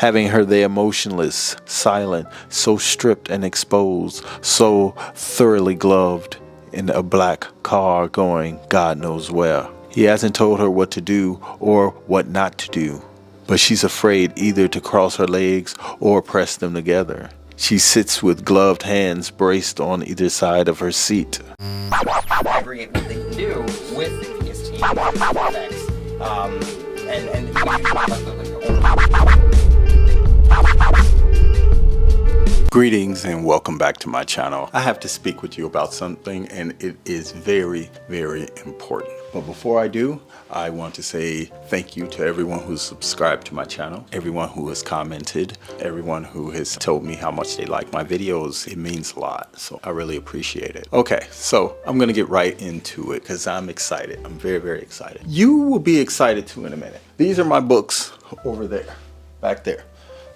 having her there motionless, silent, so stripped and exposed, so thoroughly gloved in a black car going God knows where. He hasn't told her what to do or what not to do, but she's afraid either to cross her legs or press them together. She sits with gloved hands braced on either side of her seat. Aggregate what they can do with the PS team effects, Greetings and welcome back to my channel. I have to speak with you about something, and it is very, very important. But before I do, I want to say thank you to everyone who's subscribed to my channel, everyone who has commented, everyone who has told me how much they like my videos. It means a lot, so I really appreciate it. Okay, so I'm gonna get right into it because I'm excited. I'm very, very excited. You will be excited too in a minute. These are my books over there, back there.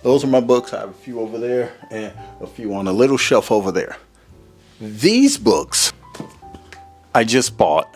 Those are my books. I have a few over there and a few on a little shelf over there. These books I just bought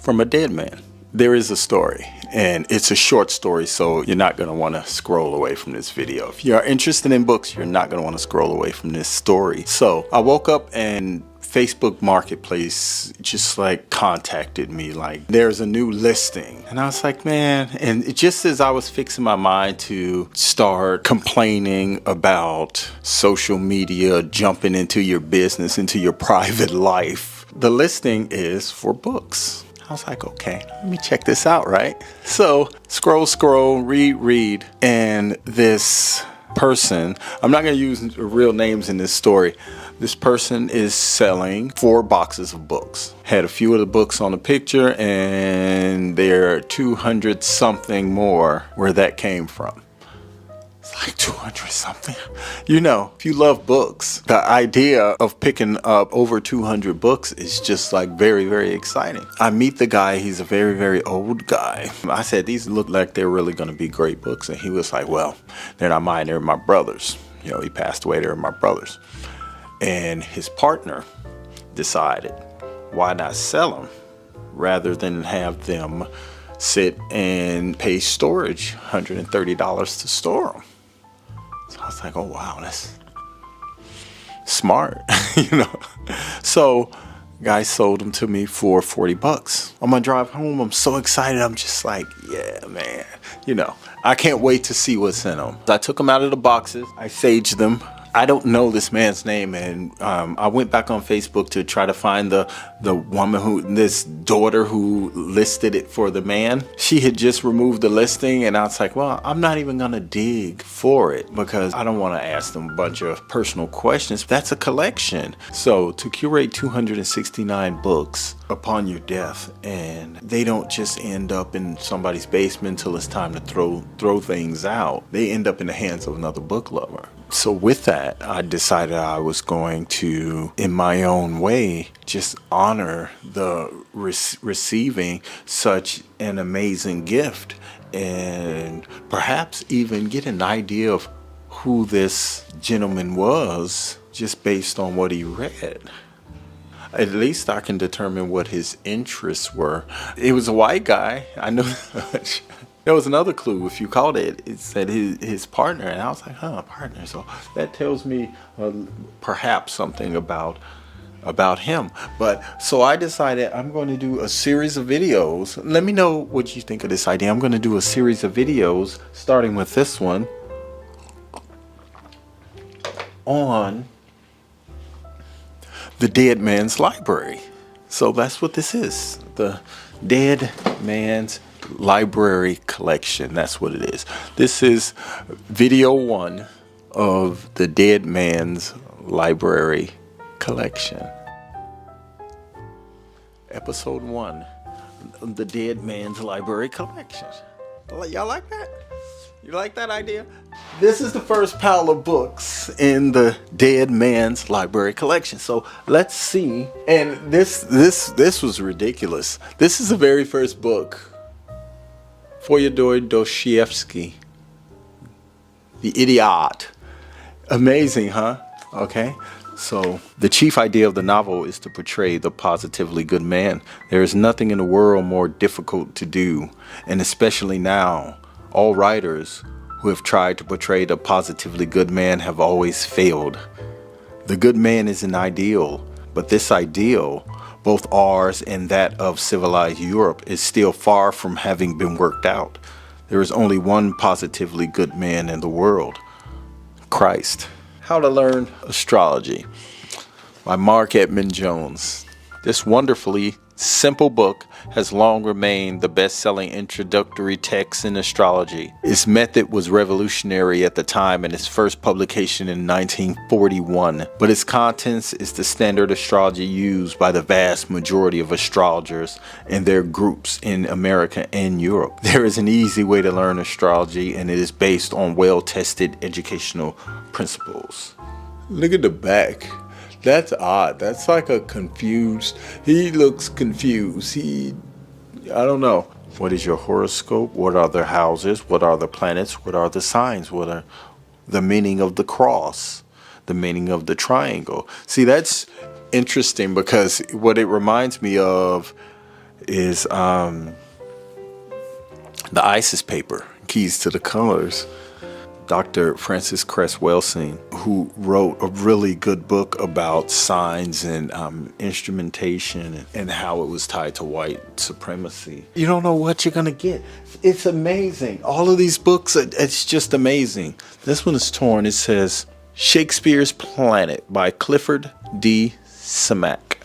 from a dead man. There is a story, and it's a short story, so you're not going to want to scroll away from this video. If you're interested in books, you're not going to want to scroll away from this story. So I woke up and Facebook Marketplace just like contacted me, like there's a new listing, and I was like, man. And it just as I was fixing my mind to start complaining about social media jumping into your business, into your private life, the listing is for books. I was like, okay, let me check this out, right? So scroll, read, and this person, I'm not going to use real names in this story. This person is selling 4 boxes of books. Had a few of the books on the picture, and there are 200 something more where that came from. It's like 200 something. You know, if you love books, the idea of picking up over 200 books is just like very, very exciting. I meet the guy. He's a very, very old guy. I said, these look like they're really going to be great books. And he was like, well, they're not mine. They're my brother's. You know, he passed away. They're my brother's. And his partner decided, why not sell them rather than have them sit and pay storage, $130 to store them. So I was like, oh, wow, that's smart, you know. So guy sold them to me for 40 bucks. On my drive home, I'm so excited. I'm just like, yeah, man, you know, I can't wait to see what's in them. I took them out of the boxes. I saged them. I don't know this man's name, and I went back on Facebook to try to find the woman this daughter who listed it for the man. She had just removed the listing, and I was like, well, I'm not even gonna dig for it because I don't want to ask them a bunch of personal questions. That's a collection. So to curate 269 books upon your death, and they don't just end up in somebody's basement until it's time to throw things out. They end up in the hands of another book lover. So with that, I decided I was going to, in my own way, just honor the receiving such an amazing gift, and perhaps even get an idea of who this gentleman was just based on what he read. At least I can determine what his interests were. It was a white guy. I know that. There was another clue. If you called it, it said his partner, and I was like, huh, partner. So that tells me perhaps something about him. But so I decided I'm going to do a series of videos. Let me know what you think of this idea. I'm going to do a series of videos, starting with this one, on the Dead Man's Library. So that's what this is, the Dead Man's Library Collection. That's what it is. This is video 1 of the Dead Man's Library Collection. Episode 1 of the Dead Man's Library Collection. Y'all like that? You like that idea? This is the first pile of books in the Dead Man's Library Collection. So let's see. And this was ridiculous. This is the very first book. Fyodor Dostoevsky, The Idiot. Amazing, huh? Okay. So the chief idea of the novel is to portray the positively good man. There is nothing in the world more difficult to do, and especially now, all writers who have tried to portray the positively good man have always failed. The good man is an ideal, but this ideal, both ours and that of civilized Europe, is still far from having been worked out. There is only one positively good man in the world, Christ. How to Learn Astrology by Mark Edmund Jones. This wonderfully simple book has long remained the best-selling introductory text in astrology. Its method was revolutionary at the time in its first publication in 1941, but its contents is the standard astrology used by the vast majority of astrologers and their groups in America and Europe. There is an easy way to learn astrology, and it is based on well-tested educational principles. Look at the back. That's odd. That's like a confused. He looks confused. I don't know. What is your horoscope? What are the houses? What are the planets? What are the signs? What are the meaning of the cross? The meaning of the triangle? See, that's interesting because what it reminds me of is the ISIS paper, Keys to the Colors. Dr. Francis Cress Welsing, who wrote a really good book about signs and instrumentation and how it was tied to white supremacy. You don't know what you're going to get. It's amazing. All of these books, it's just amazing. This one is torn. It says Shakespeare's Planet by Clifford D. Samack.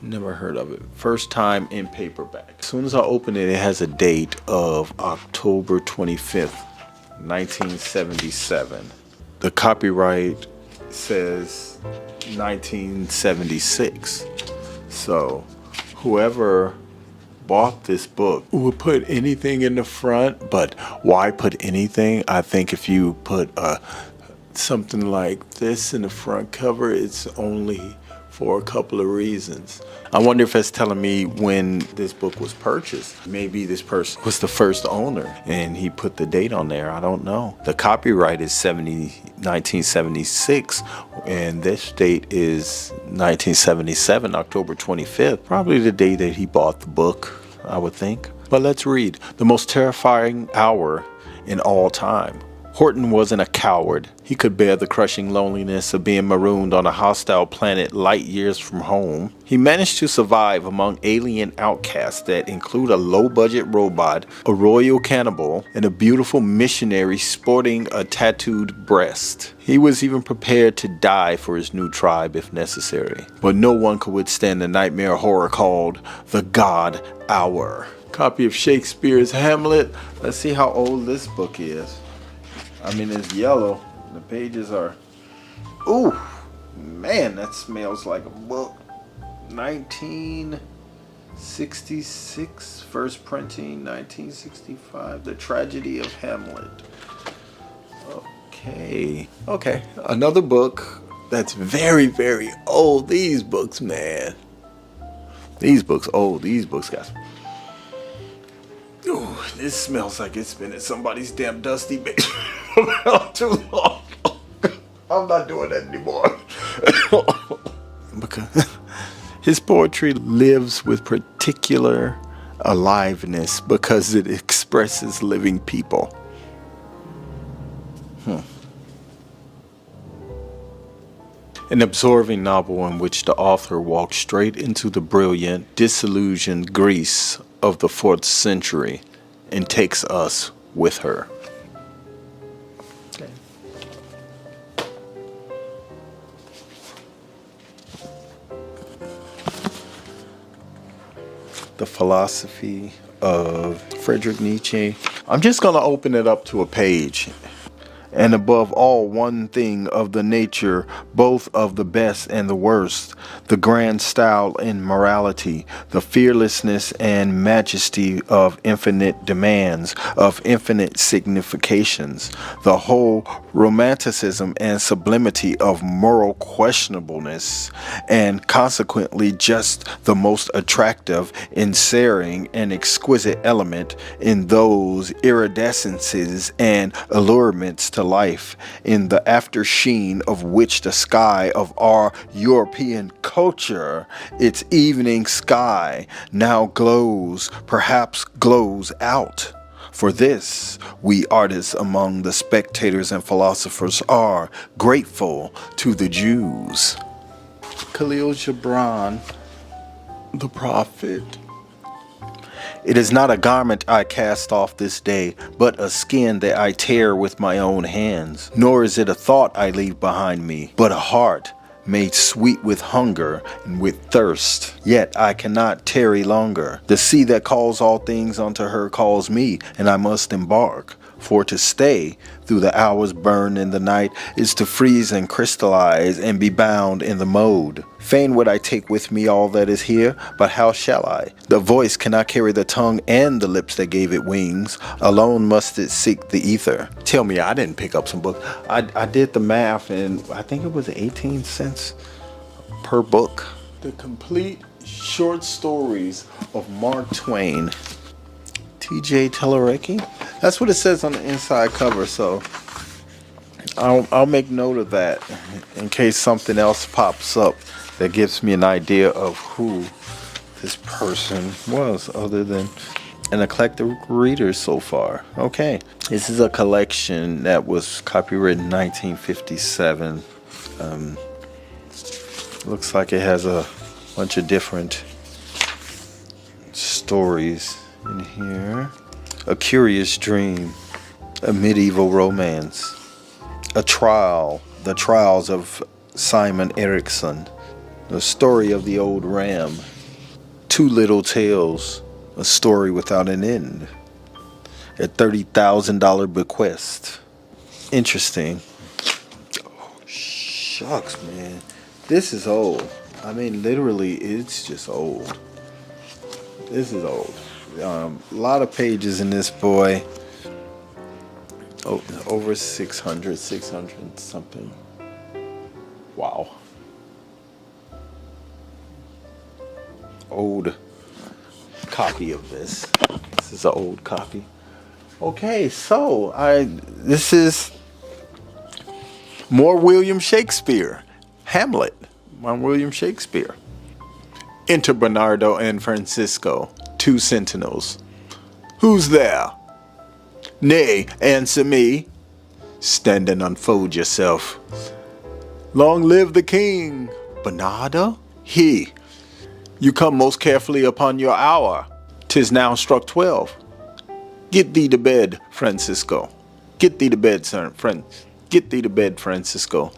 Never heard of it. First time in paperback. As soon as I open it, it has a date of October 25th. 1977. The copyright says 1976. So whoever bought this book would put anything in the front, but why put anything? I think if you put something like this in the front cover, it's only for a couple of reasons. I wonder if it's telling me when this book was purchased. Maybe this person was the first owner and he put the date on there. I don't know. The copyright is 1976 and this date is 1977, October 25th. Probably the day that he bought the book, I would think. But let's read. The most terrifying hour in all time. Horton wasn't a coward. He could bear the crushing loneliness of being marooned on a hostile planet light years from home. He managed to survive among alien outcasts that include a low-budget robot, a royal cannibal, and a beautiful missionary sporting a tattooed breast. He was even prepared to die for his new tribe if necessary. But no one could withstand the nightmare horror called the God Hour. Copy of Shakespeare's Hamlet. Let's see how old this book is. I mean, it's yellow. The pages are... Ooh, man, that smells like a book. 1966, first printing, 1965. The Tragedy of Hamlet. Okay, another book that's very, very old. These books, man. These books, old. These books, guys. Ooh, this smells like it's been in somebody's damn dusty basement for too long. I'm not doing that anymore. Because his poetry lives with particular aliveness because it expresses living people. An absorbing novel in which the author walks straight into the brilliant, disillusioned Greece of the 4th century and takes us with her. Okay. The Philosophy of Friedrich Nietzsche. I'm just going to open it up to a page. And above all, one thing of the nature, both of the best and the worst, the grand style and morality, the fearlessness and majesty of infinite demands, of infinite significations, the whole romanticism and sublimity of moral questionableness, and consequently just the most attractive, ensearing, and exquisite element in those iridescences and allurements to life, in the after sheen of which the sky of our European culture, its evening sky, now glows, perhaps glows out. For this, we artists among the spectators and philosophers are grateful to the Jews. Khalil Gibran, the prophet. It is not a garment I cast off this day, but a skin that I tear with my own hands. Nor is it a thought I leave behind me, but a heart made sweet with hunger and with thirst. Yet I cannot tarry longer. The sea that calls all things unto her calls me, and I must embark. For to stay through the hours burned in the night is to freeze and crystallize and be bound in the mold. Fain would I take with me all that is here, but how shall I? The voice cannot carry the tongue and the lips that gave it wings. Alone must it seek the ether. Tell me I didn't pick up some books. I did the math, and I think it was 18 cents per book. The complete short stories of Mark Twain. T.J. Telerecki? That's what it says on the inside cover, so I'll make note of that in case something else pops up that gives me an idea of who this person was, other than an eclectic reader so far. Okay, this is a collection that was copyrighted in 1957. Looks like it has a bunch of different stories in here. A Curious Dream, a medieval romance, a trial, the trials of Simon Erickson, the story of the old ram, Two Little Tales, a story without an end, a $30,000 bequest. Interesting. Oh, shucks, man. This is old. I mean, literally, it's just old. This is old. A lot of pages in this boy. Oh, over 600 something. Wow. Old copy of this. This is an old copy. Okay, so this is more William Shakespeare. Hamlet by William Shakespeare. Enter Bernardo and Francisco, two sentinels. Who's there? Nay, answer me. Stand and unfold yourself. Long live the king. Bernardo? He. You come most carefully upon your hour. 'Tis now struck 12. Get thee to bed, Francisco. Get thee to bed, sir, friend. Get thee to bed, Francisco.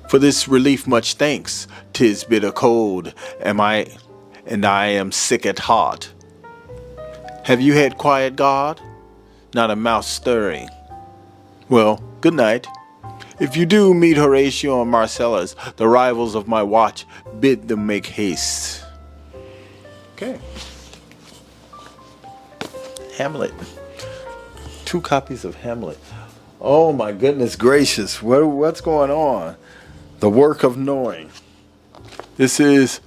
For this relief much thanks. 'Tis bitter cold, and I am sick at heart. Have you had quiet, God? Not a mouse stirring. Well, good night. If you do meet Horatio and Marcellus, the rivals of my watch, bid them make haste. Okay. Hamlet. 2 copies of Hamlet. Oh my goodness gracious. What's going on? The Work of Knowing. This is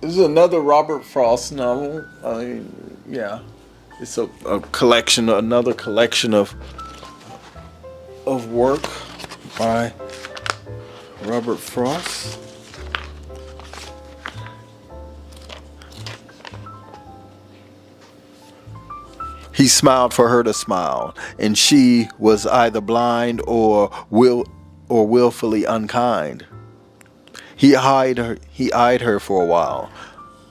another Robert Frost novel. Yeah. It's a collection, another collection of work by Robert Frost. He smiled for her to smile, and she was either blind or willfully unkind. He eyed her for a while.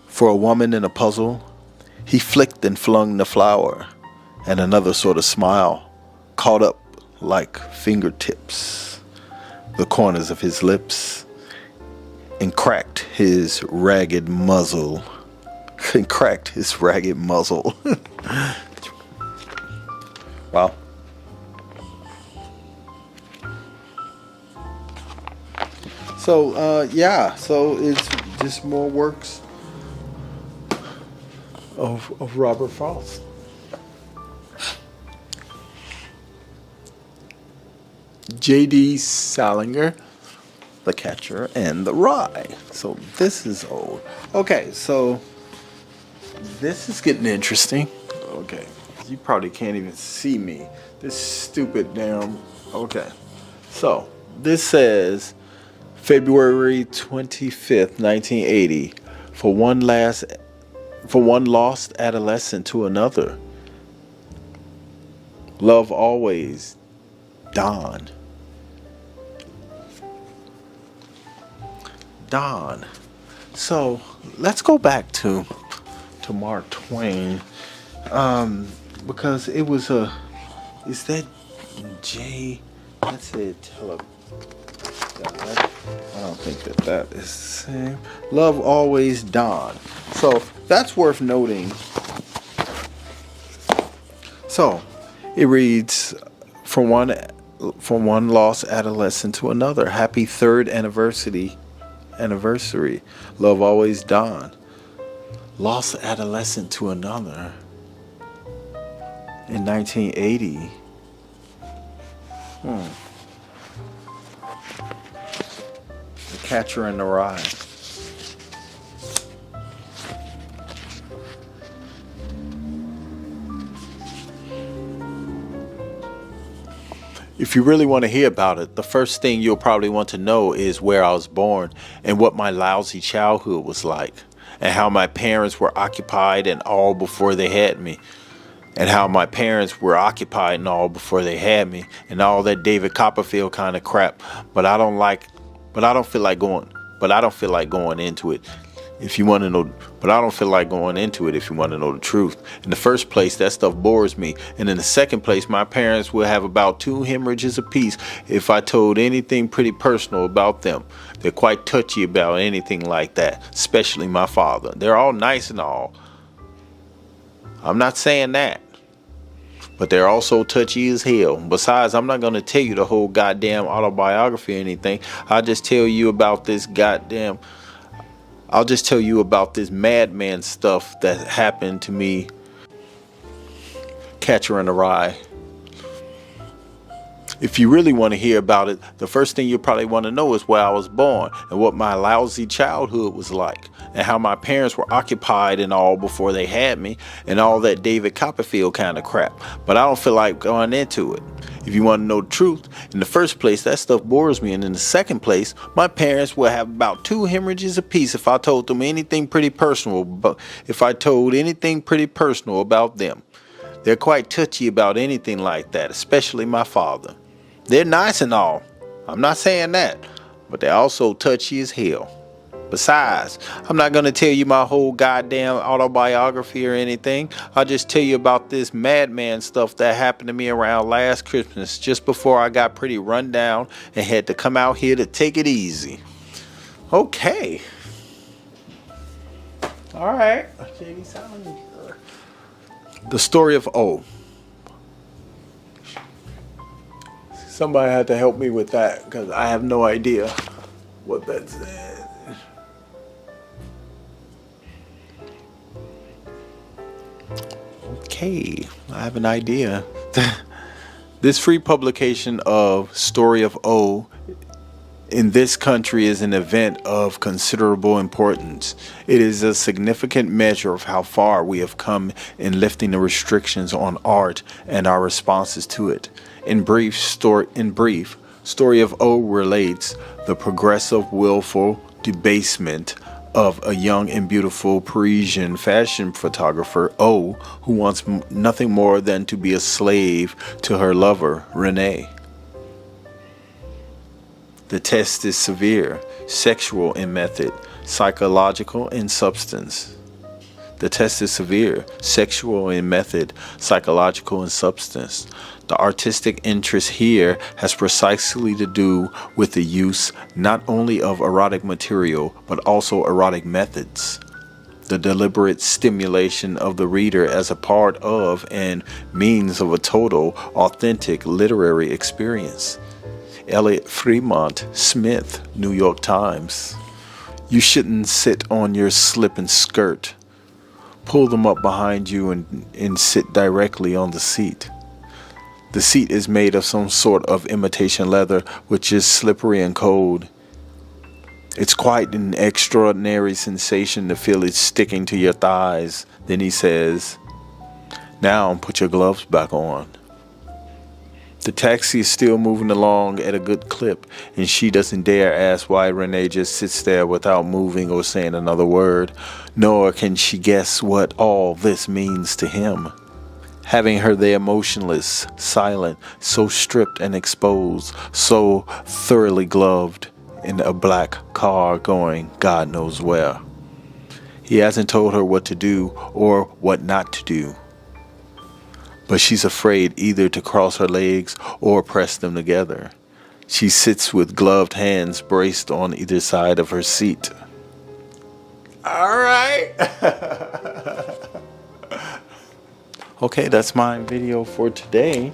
For a woman in a puzzle, he flicked and flung the flower, and another sort of smile caught up like fingertips the corners of his lips and cracked his ragged muzzle. Wow. So, yeah, so it's just more works of Robert Frost. J.D. Salinger, The Catcher and the Rye. So this is old. Okay, so this is getting interesting. Okay. You probably can't even see me. This stupid damn... Okay. So, this says February 25th, 1980. For one lost adolescent to another. Love always, Don. Don. So let's go back to Mark Twain, because it was is that J? That's it. I don't think that is the same. Love always, Don. So that's worth noting. So it reads, from one lost adolescent to another. Happy third anniversary. Love always, Don. Lost adolescent to another. In 1980. The Catcher in the Rye. If you really want to hear about it, the first thing you'll probably want to know is where I was born and what my lousy childhood was like, and how my parents were occupied and all before they had me, and how my parents were occupied and all before they had me, and all that David Copperfield kind of crap. But I don't feel like going into it. If you want to know, but I don't feel like going into it if you want to know the truth. In the first place, that stuff bores me. And in the second place, my parents will have about 2 hemorrhages apiece if I told anything pretty personal about them. They're quite touchy about anything like that, especially my father. They're all nice and all. I'm not saying that. But they're also touchy as hell. Besides, I'm not going to tell you the whole goddamn autobiography or anything. I'll just tell you about this madman stuff that happened to me. Catcher in the Rye. If you really want to hear about it, the first thing you probably want to know is where I was born and what my lousy childhood was like, and how my parents were occupied and all before they had me, and all that David Copperfield kind of crap. But I don't feel like going into it. If you want to know the truth, in the first place, that stuff bores me. And in the second place, my parents will have about 2 hemorrhages apiece if I told them anything pretty personal. But if I told anything pretty personal about them, they're quite touchy about anything like that, especially my father. They're nice and all. I'm not saying that, but they're also touchy as hell. Besides, I'm not going to tell you my whole goddamn autobiography or anything. I'll just tell you about this madman stuff that happened to me around last Christmas, just before I got pretty run down and had to come out here to take it easy. Okay. All right. The story of O. Somebody had to help me with that because I have no idea what that said. Okay, I have an idea. This free publication of Story of O in this country is an event of considerable importance. It is a significant measure of how far we have come in lifting the restrictions on art and our responses to it. In brief, Story of O relates the progressive, willful debasement of a young and beautiful Parisian fashion photographer, O, who wants nothing more than to be a slave to her lover, René. The test is severe, sexual in method, psychological in substance. The test is severe, sexual in method, psychological in substance. The artistic interest here has precisely to do with the use not only of erotic material, but also erotic methods. The deliberate stimulation of the reader as a part of and means of a total, authentic literary experience. Elliot Fremont Smith, New York Times. You shouldn't sit on your slip and skirt. Pull them up behind you and sit directly on the seat. The seat is made of some sort of imitation leather, which is slippery and cold. It's quite an extraordinary sensation to feel it sticking to your thighs. Then he says, "Now put your gloves back on." The taxi is still moving along at a good clip, and she doesn't dare ask why Renee just sits there without moving or saying another word, nor can she guess what all this means to him. Having her there motionless, silent, so stripped and exposed, so thoroughly gloved in a black car going God knows where. He hasn't told her what to do or what not to do. But she's afraid either to cross her legs or press them together. She sits with gloved hands braced on either side of her seat. All right. Okay, that's my video for today.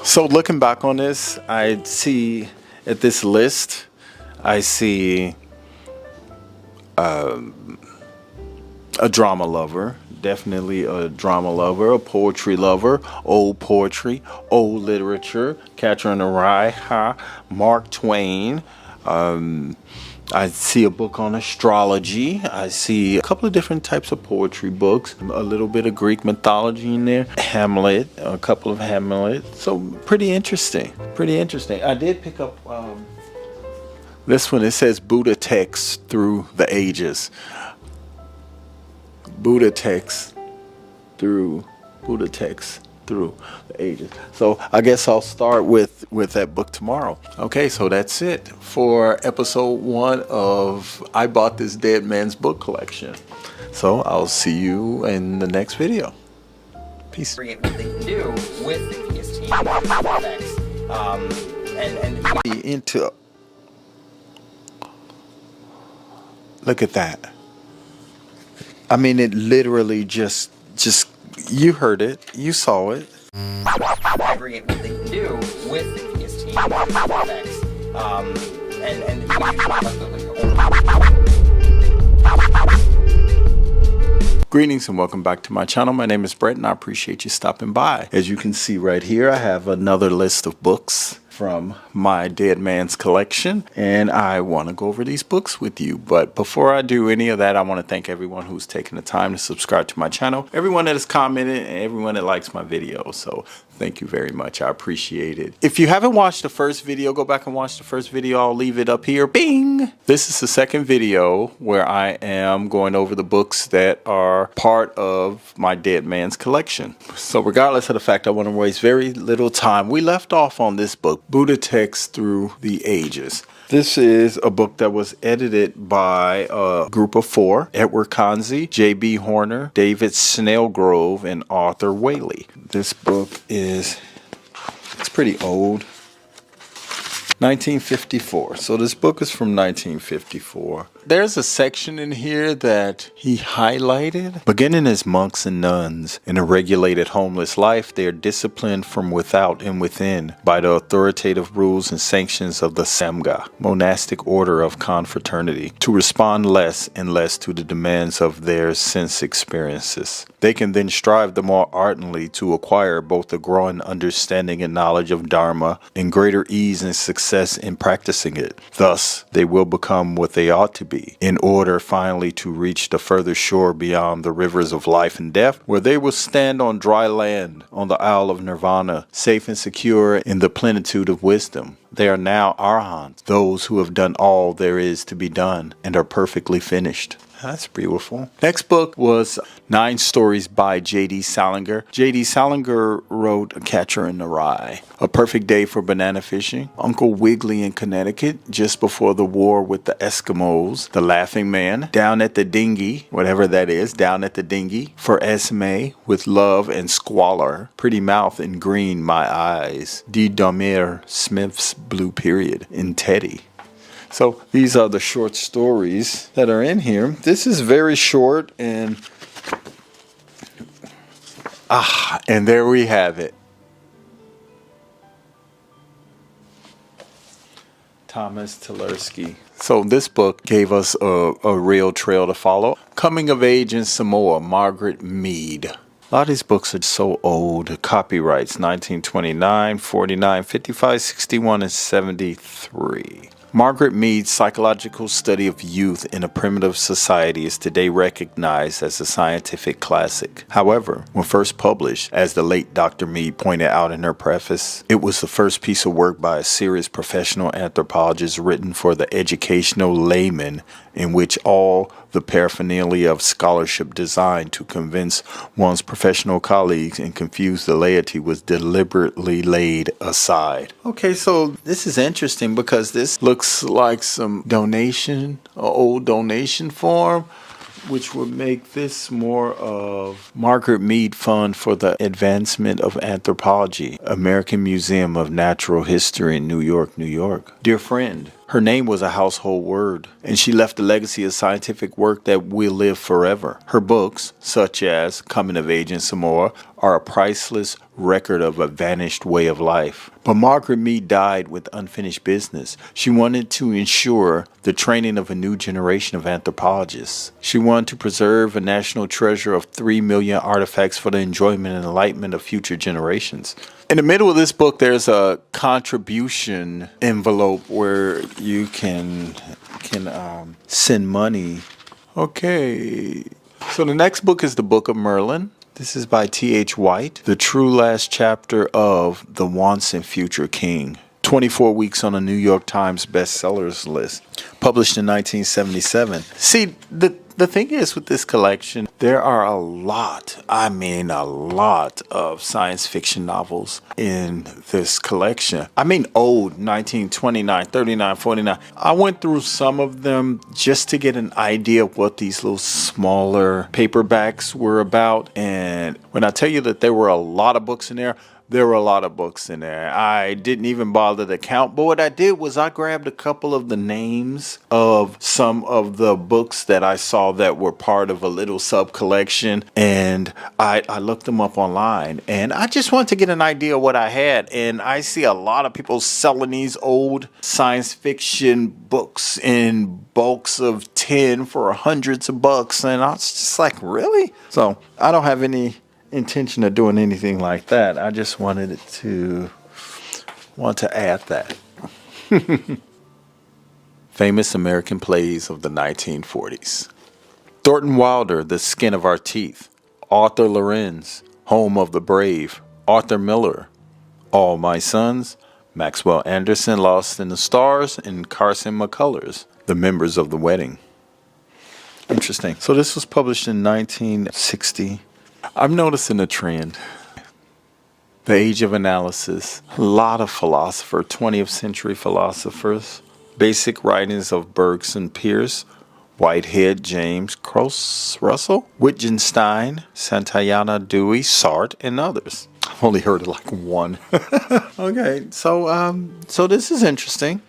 So looking back on this, I see at this list, I see a drama lover. Definitely a drama lover, a poetry lover, old poetry, old literature, Catcher in the Rye, Mark Twain. I see a book on astrology. I see a couple of different types of poetry books, a little bit of Greek mythology in there, Hamlet, a couple of Hamlet. So pretty interesting, pretty interesting. I did pick up this one. It says Buddha texts through the ages. Buddha texts through the ages. So I guess I'll start with that book tomorrow. Okay, so that's it for episode 1 of I Bought This Dead Man's Book Collection. So I'll see you in the next video. Peace. What they can do with his team and into look at that. I mean, it literally just you heard it, you saw it. Aggregate what they can do with his team Greetings and welcome back to my channel. My name is Brett and I appreciate you stopping by. As you can see right here, I have another list of books from my Dead Man's collection, and I want to go over these books with you. But before I do any of that, I want to thank everyone who's taken the time to subscribe to my channel, everyone that has commented, and everyone that likes my videos. So thank you very much. I appreciate it. If you haven't watched the first video, go back and watch the first video. I'll leave it up here. Bing! This is the second video where I am going over the books that are part of my Dead Man's collection. So regardless of the fact I want to waste very little time, we left off on this book, Buddha Texts Through the Ages. This is a book that was edited by a group of 4, Edward Kanzi, J.B. Horner, David Snellgrove, and Arthur Whaley. This book it's pretty old. 1954. So this book is from 1954. There's a section in here that he highlighted. Beginning as monks and nuns in a regulated homeless life, they are disciplined from without and within by the authoritative rules and sanctions of the Sangha, monastic order of confraternity, to respond less and less to the demands of their sense experiences. They can then strive the more ardently to acquire both a growing understanding and knowledge of Dharma and greater ease and success in practicing it. Thus, they will become what they ought to be, in order finally to reach the further shore beyond the rivers of life and death, where they will stand on dry land on the Isle of Nirvana, safe and secure in the plenitude of wisdom. They are now arhants, those who have done all there is to be done and are perfectly finished. That's beautiful. Next book was 9 Stories by J.D. Salinger. J.D. Salinger wrote A Catcher in the Rye, A Perfect Day for Banana Fishing, Uncle Wiggily in Connecticut, Just Before the War with the Eskimos, The Laughing Man, Down at the Dinghy, whatever that is, Down at the Dinghy, For Esme, With Love and Squalor, Pretty Mouth and Green My Eyes, D. Domir Smith's Blue Period, and Teddy. So these are the short stories that are in here. This is very short, and there we have it. Thomas Tversky. So this book gave us a real trail to follow. Coming of Age in Samoa, Margaret Mead. A lot of these books are so old. Copyrights 1929, 49, 55, 61, and 73. Margaret Mead's psychological study of youth in a primitive society is today recognized as a scientific classic. However, when first published, as the late Dr. Mead pointed out in her preface, it was the first piece of work by a serious professional anthropologist written for the educational layman, in which all the paraphernalia of scholarship designed to convince one's professional colleagues and confuse the laity was deliberately laid aside. Okay, so this is interesting because this looks like some donation, an old donation form, which would make this more of Margaret Mead Fund for the Advancement of Anthropology, American Museum of Natural History in New York, New York. Dear friend, her name was a household word, and she left a legacy of scientific work that will live forever. Her books, such as Coming of Age in Samoa, are a priceless record of a vanished way of life. But Margaret Mead died with unfinished business. She wanted to ensure the training of a new generation of anthropologists. She wanted to preserve a national treasure of 3 million artifacts for the enjoyment and enlightenment of future generations. In the middle of this book, there's a contribution envelope where you can send money. Okay. So the next book is the Book of Merlin. This is by T.H. White, the true last chapter of The Once and Future King. 24 weeks on the New York Times bestsellers list. Published in 1977. See, the thing is with this collection, there are a lot of science fiction novels in this collection. I mean old, 1929, 39, 49. I went through some of them just to get an idea of what these little smaller paperbacks were about. And when I tell you that there were a lot of books in there, there were a lot of books in there. I didn't even bother to count. But what I did was I grabbed a couple of the names of some of the books that I saw that were part of a little sub-collection. And I looked them up online. And I just wanted to get an idea of what I had. And I see a lot of people selling these old science fiction books in bulks of 10 for hundreds of bucks. And I was just like, really? So I don't have any intention of doing anything like that. I just wanted to add that. Famous American plays of the 1940s. Thornton Wilder, The Skin of Our Teeth. Arthur Lorenz, Home of the Brave. Arthur Miller, All My Sons. Maxwell Anderson, Lost in the Stars. And Carson McCullers, The Members of the Wedding. Interesting. So this was published in 1960. I'm noticing a trend. The Age of Analysis. A lot of 20th century philosophers. Basic writings of Bergson Pierce, Whitehead, James, Cross Russell, Wittgenstein, Santayana, Dewey, Sartre, and others. I've only heard of like one. Okay, so this is interesting.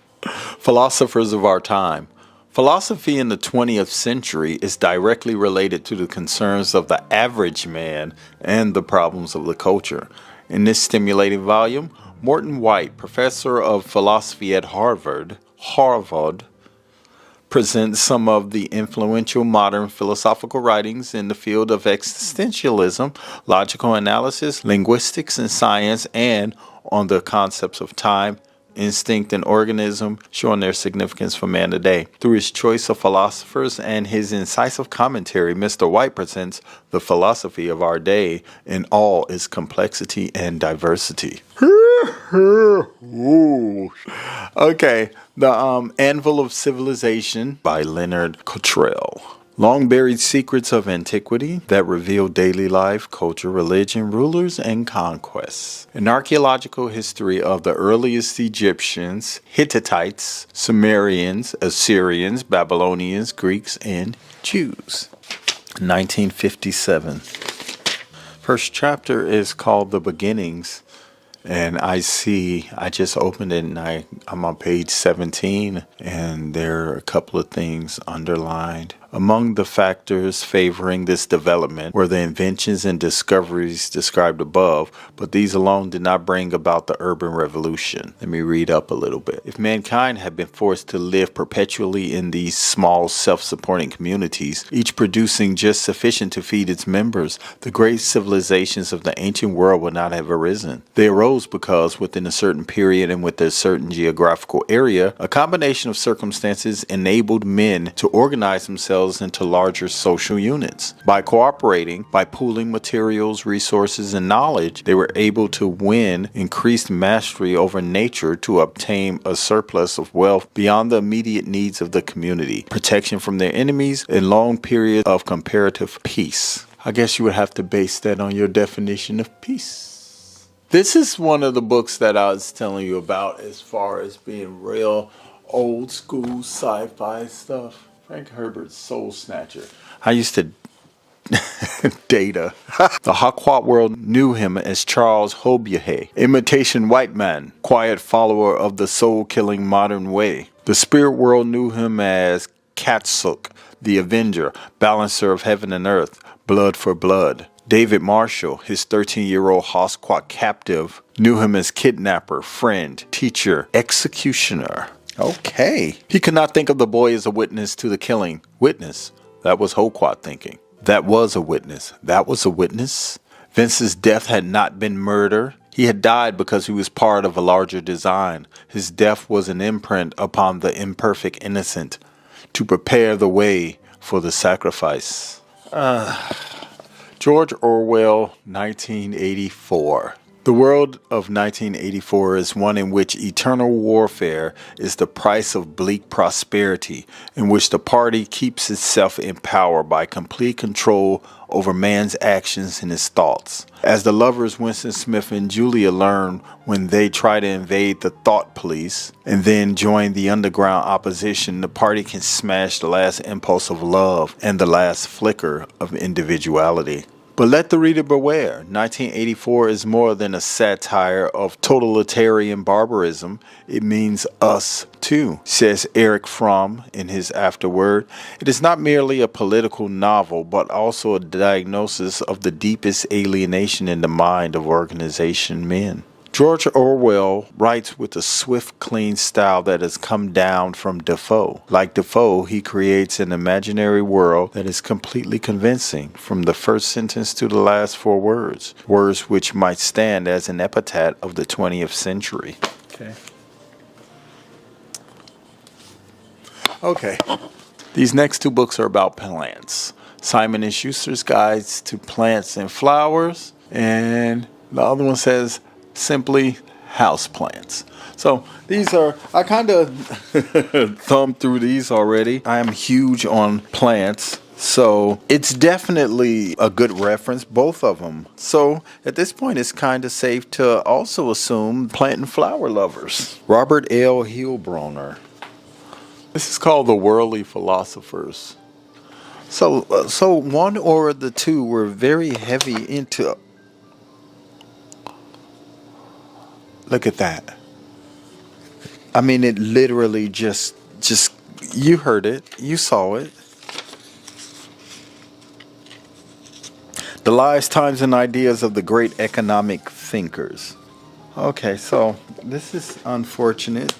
Philosophers of our time. Philosophy in the 20th century is directly related to the concerns of the average man and the problems of the culture. In this stimulating volume, Morton White, professor of philosophy at Harvard, presents some of the influential modern philosophical writings in the field of existentialism, logical analysis, linguistics, and science, and on the concepts of time, instinct, and organism, showing their significance for man today. Through his choice of philosophers and his incisive commentary, Mr. White presents the philosophy of our day in all its complexity and diversity. Okay, The Anvil of Civilization by Leonard Cottrell. Long-buried secrets of antiquity that reveal daily life, culture, religion, rulers, and conquests. An archaeological history of the earliest Egyptians, Hittites, Sumerians, Assyrians, Babylonians, Greeks, and Jews. 1957. First chapter is called The Beginnings. And I just opened it and I'm on page 17 and there are a couple of things underlined. Among the factors favoring this development were the inventions and discoveries described above, but these alone did not bring about the urban revolution. Let me read up a little bit. If mankind had been forced to live perpetually in these small self-supporting communities, each producing just sufficient to feed its members, the great civilizations of the ancient world would not have arisen. They arose because, within a certain period and with a certain geographical area, a combination of circumstances enabled men to organize themselves into larger social units. By cooperating, by pooling materials, resources, and knowledge, they were able to win increased mastery over nature to obtain a surplus of wealth beyond the immediate needs of the community, protection from their enemies, and long periods of comparative peace. I guess you would have to base that on your definition of peace. This is one of the books that I was telling you about as far as being real old school sci-fi stuff. Frank Herbert's Soul Snatcher. I used to Data. The Hakwa world knew him as Charles Hobuhay, imitation white man, quiet follower of the soul-killing modern way. The spirit world knew him as Katsuk, the Avenger, balancer of heaven and earth, blood for blood. David Marshall, his 13-year-old Hosquat captive, knew him as kidnapper, friend, teacher, executioner. Okay. He could not think of the boy as a witness to the killing. Witness. That was Hoquat thinking. That was a witness. That was a witness. Vince's death had not been murder. He had died because he was part of a larger design. His death was an imprint upon the imperfect innocent to prepare the way for the sacrifice. George Orwell, 1984. The world of 1984 is one in which eternal warfare is the price of bleak prosperity, in which the party keeps itself in power by complete control over man's actions and his thoughts. As the lovers Winston Smith and Julia learn when they try to invade the thought police and then join the underground opposition, the party can smash the last impulse of love and the last flicker of individuality. But let the reader beware, 1984 is more than a satire of totalitarian barbarism. It means us too, says Eric Fromm in his afterword. It is not merely a political novel, but also a diagnosis of the deepest alienation in the mind of organization men. George Orwell writes with a swift, clean style that has come down from Defoe. Like Defoe, he creates an imaginary world that is completely convincing, from the first sentence to the last 4 words, words which might stand as an epitaph of the 20th century. Okay. These next 2 books are about plants. Simon & Schuster's Guides to Plants and Flowers, and the other one says simply houseplants. So these are, I kind of thumbed through these already. I am huge on plants, so it's definitely a good reference, both of them. So at this point, it's kind of safe to also assume plant and flower lovers. Robert L. Heilbronner. This is called The Worldly Philosophers. So one or the two were very heavy into. Look at that. I mean, it literally just, you heard it, you saw it. The lives, times, and ideas of the great economic thinkers. Okay, so this is unfortunate.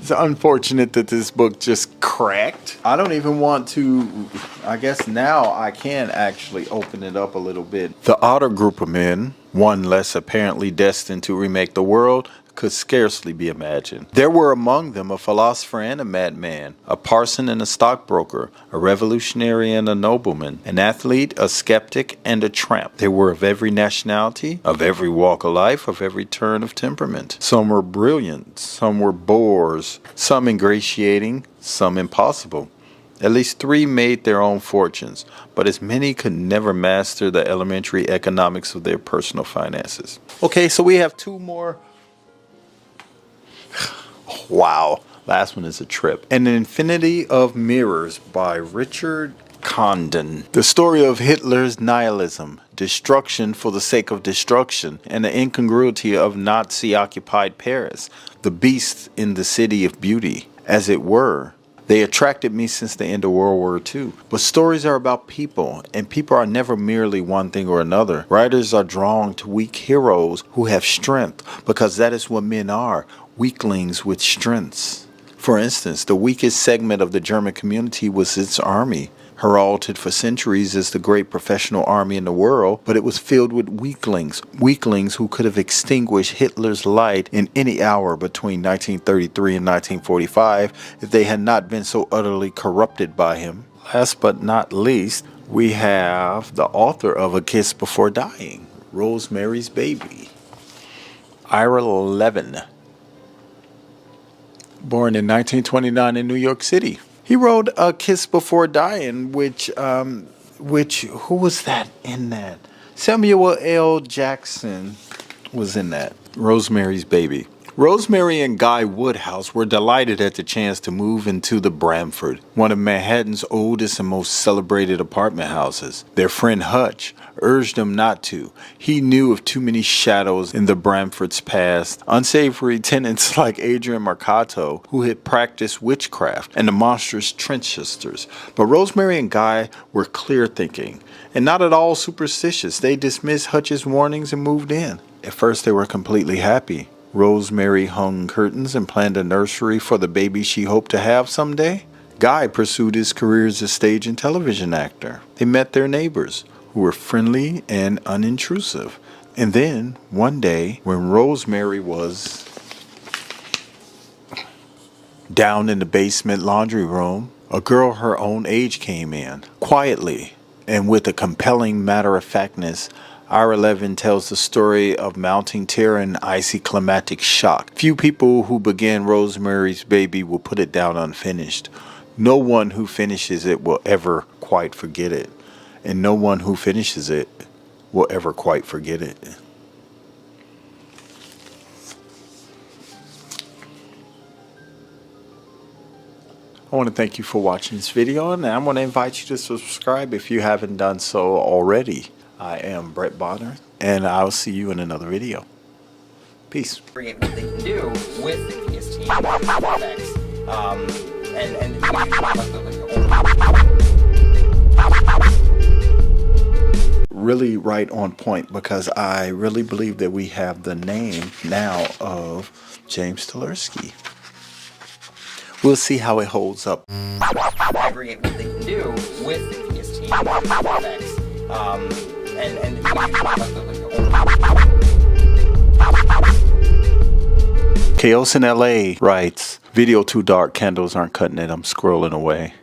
It's unfortunate that this book just cracked. I don't even want to, I guess now I can actually open it up a little bit. The Otter group of men, one less apparently destined to remake the world, could scarcely be imagined. There were among them a philosopher and a madman, a parson and a stockbroker, a revolutionary and a nobleman, an athlete, a skeptic, and a tramp. They were of every nationality, of every walk of life, of every turn of temperament. Some were brilliant, some were bores, some ingratiating, some impossible. At least 3 made their own fortunes, but as many could never master the elementary economics of their personal finances. Okay, so we have 2 more. Wow, last one is a trip. An Infinity of Mirrors by Richard Condon. The story of Hitler's nihilism, destruction for the sake of destruction, and the incongruity of Nazi-occupied Paris, the beast in the city of beauty, as it were. They attracted me since the end of World War II. But stories are about people, and people are never merely one thing or another. Writers are drawn to weak heroes who have strength, because that is what men are, weaklings with strengths. For instance, the weakest segment of the German community was its army. Heralded for centuries as the great professional army in the world, but it was filled with weaklings who could have extinguished Hitler's light in any hour between 1933 and 1945 if they had not been so utterly corrupted by him. Last but not least, we have the author of A Kiss Before Dying, Rosemary's Baby, Ira Levin. Born in 1929 in New York City. He wrote A Kiss Before Dying, which who was that in that? Samuel L. Jackson was in that. Rosemary's Baby. Rosemary and Guy Woodhouse were delighted at the chance to move into the Bramford, one of Manhattan's oldest and most celebrated apartment houses. Their friend Hutch urged them not to. He knew of too many shadows in the Bramford's past, unsavory tenants like Adrian Marcato, who had practiced witchcraft, and the monstrous Trenchesters. But Rosemary and Guy were clear-thinking, and not at all superstitious. They dismissed Hutch's warnings and moved in. At first they were completely happy. Rosemary hung curtains and planned a nursery for the baby she hoped to have someday. Guy pursued his career as a stage and television actor. They met their neighbors, who were friendly and unintrusive. And then, one day, when Rosemary was down in the basement laundry room, a girl her own age came in, quietly and with a compelling matter-of-factness. Ira Levin tells the story of mounting terror and icy climatic shock. Few people who began Rosemary's Baby will put it down unfinished. No one who finishes it will ever quite forget it. And no one who finishes it will ever quite forget it. I want to thank you for watching this video, and I want to invite you to subscribe if you haven't done so already. I am Brett Bonner, and I'll see you in another video. Peace. Create what they can do with the EST effects, Really right on point, because I really believe that we have the name now of James Tversky. We'll see how it holds up. Aggregate what they can do with the EST effects, Chaos in LA writes, video too dark, candles aren't cutting it, I'm scrolling away.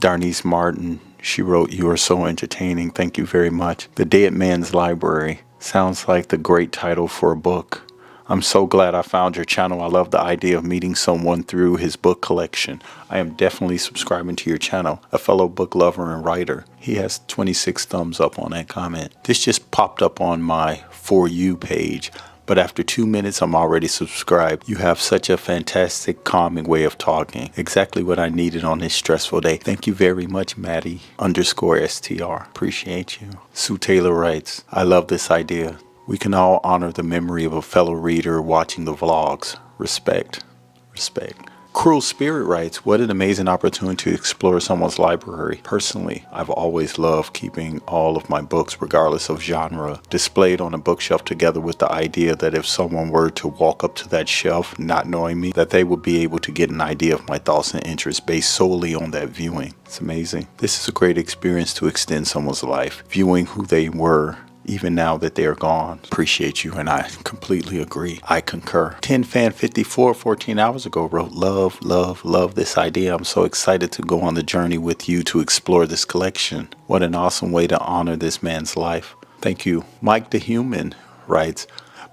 Darnice Martin, she wrote, you are so entertaining, thank you very much. The Dead Man's Library sounds like the great title for a book. I'm so glad I found your channel. I love the idea of meeting someone through his book collection. I am definitely subscribing to your channel. A fellow book lover and writer. He has 26 thumbs up on that comment. This just popped up on my For You page, but after 2 minutes I'm already subscribed. You have such a fantastic, calming way of talking. Exactly what I needed on this stressful day. Thank you very much, Maddie_STR. Appreciate you. Sue Taylor writes, I love this idea. We can all honor the memory of a fellow reader watching the vlogs. Respect. Respect. Cruel Spirit writes, what an amazing opportunity to explore someone's library. Personally, I've always loved keeping all of my books, regardless of genre, displayed on a bookshelf together with the idea that if someone were to walk up to that shelf, not knowing me, that they would be able to get an idea of my thoughts and interests based solely on that viewing. It's amazing. This is a great experience to extend someone's life, viewing who they were even now that they are gone. Appreciate you, and I completely agree. I concur. 10fan54 14 hours ago wrote, love this idea. I'm so excited to go on the journey with you to explore this collection. What an awesome way to honor this man's life. Thank you. Mike the Human writes,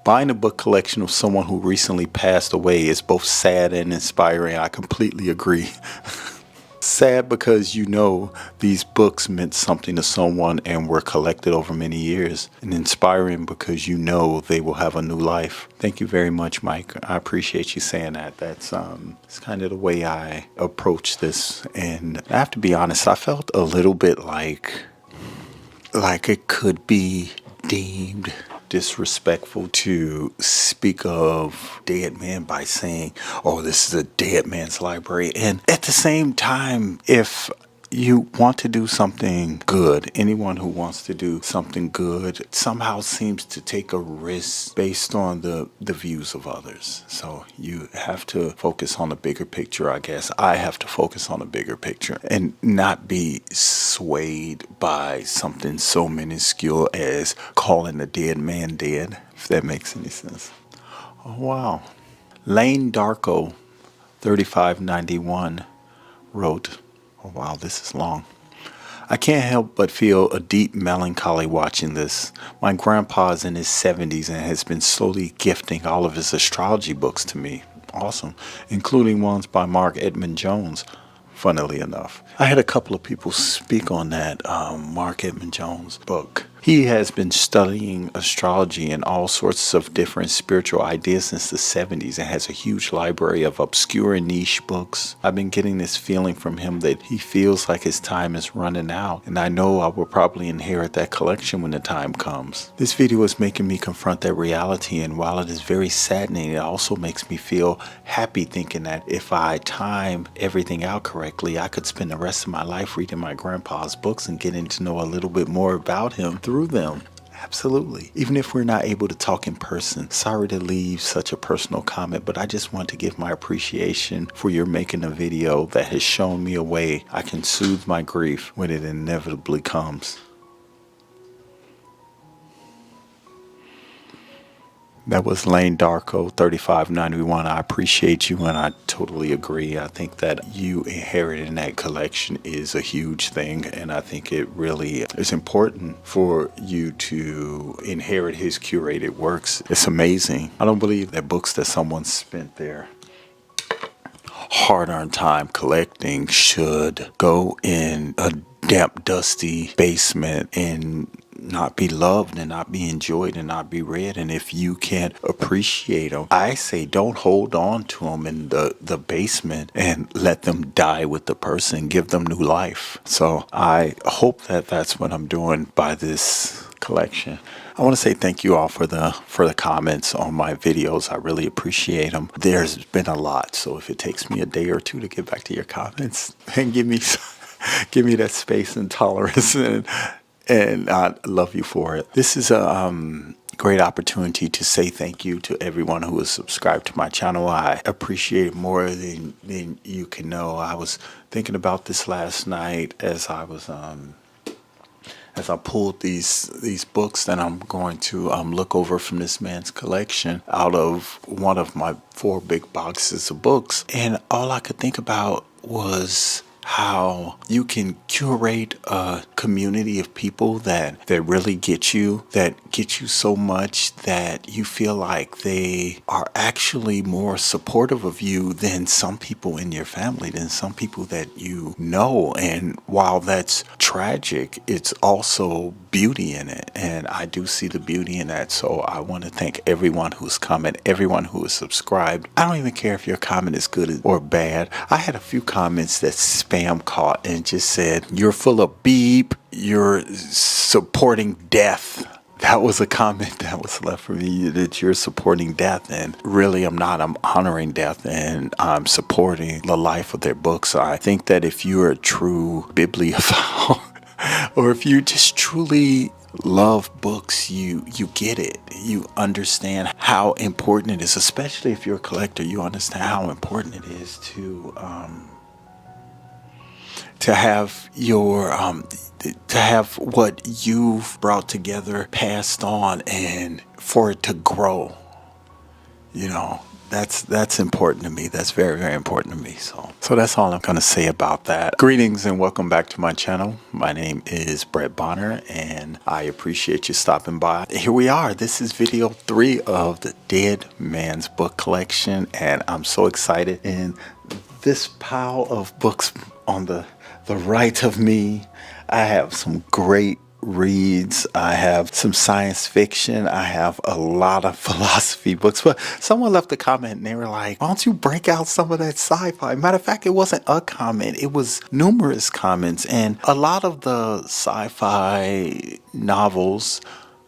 buying a book collection of someone who recently passed away is both sad and inspiring. I completely agree. Sad because you know these books meant something to someone and were collected over many years. And inspiring because you know they will have a new life. Thank you very much, Mike. I appreciate you saying that. That's it's kind of the way I approach this. And I have to be honest, I felt a little bit like it could be deemed disrespectful to speak of dead men by saying, oh, this is a dead man's library. And at the same time, if you want to do something good, anyone who wants to do something good somehow seems to take a risk based on the views of others. So you have to focus on the bigger picture, I guess. I have to focus on the bigger picture and not be swayed by something so minuscule as calling a dead man dead, if that makes any sense. Oh, wow. Lane Darko, 3591, wrote, oh wow, this is long. I can't help but feel a deep melancholy watching this. My grandpa's in his 70s and has been slowly gifting all of his astrology books to me. Awesome. Including ones by Mark Edmund Jones, funnily enough. I had a couple of people speak on that Mark Edmund Jones book. He has been studying astrology and all sorts of different spiritual ideas since the 70s and has a huge library of obscure and niche books. I've been getting this feeling from him that he feels like his time is running out, and I know I will probably inherit that collection when the time comes. This video is making me confront that reality, and while it is very saddening, it also makes me feel happy thinking that if I time everything out correctly, I could spend the rest of my life reading my grandpa's books and getting to know a little bit more about him through them. Absolutely. Even if we're not able to talk in person. Sorry to leave such a personal comment, but I just want to give my appreciation for your making a video that has shown me a way I can soothe my grief when it inevitably comes. That was Lane Darko, 3591. I appreciate you, and I totally agree. I think that you inheriting that collection is a huge thing, and I think it really is important for you to inherit his curated works. It's amazing. I don't believe that books that someone spent their hard-earned time collecting should go in a damp, dusty basement and not be loved and not be enjoyed and not be read. And if you can't appreciate them, I say don't hold on to them in the basement and let them die with the person. Give them new life. So I hope that that's what I'm doing by this collection. I want to say thank you all for the comments on my videos. I really appreciate them. There's been a lot, so if it takes me a day or two to get back to your comments, and give me that space and tolerance, and I love you for it. This is a great opportunity to say thank you to everyone who has subscribed to my channel. I appreciate it more than you can know. I was thinking about this last night as I was as I pulled these books that I'm going to look over from this man's collection out of one of my 4 big boxes of books, and all I could think about was how you can curate a community of people that really get you so much that you feel like they are actually more supportive of you than some people in your family, than some people that you know. And while that's tragic, it's also beauty in it, and I do see the beauty in that. So I want to thank everyone who's commented, everyone who is subscribed. I don't even care if your comment is good or bad. I had a few comments that spam caught and just said, "You're full of beep, you're supporting death." That was a comment that was left for me, that you're supporting death, and really I'm not. I'm honoring death, and I'm supporting the life of their books. I think that if you're a true bibliophile or if you just truly love books, you get it. You understand how important it is, especially if you're a collector. You understand how important it is to have your to have what you've brought together passed on, and for it to grow. You know, that's important to me. That's very, very important to me. So that's all I'm going to say about that. Greetings and welcome back to my channel. My name is Brett Bonner, and I appreciate you stopping by. Here we are. This is video 3 of the Dead Man's Book Collection, and I'm so excited. And this pile of books on the right of me, I have some great reads. I have some science fiction. I have a lot of philosophy books. But someone left a comment and they were like, why don't you break out some of that sci-fi? Matter of fact, it wasn't a comment. It was numerous comments. And a lot of the sci-fi novels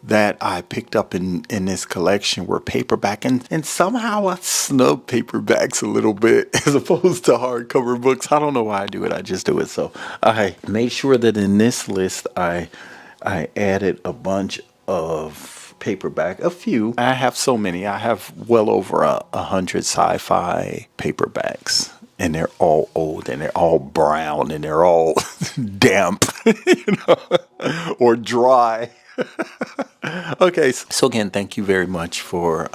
that I picked up in this collection were paperback, and somehow I snub paperbacks a little bit as opposed to hardcover books. I don't know why I do it. I just do it. So I made sure that in this list I added a bunch of paperback, a few. I have so many. I have well over 100 sci-fi paperbacks. And they're all old, and they're all brown, and they're all damp, or dry. Okay, so again, thank you very much for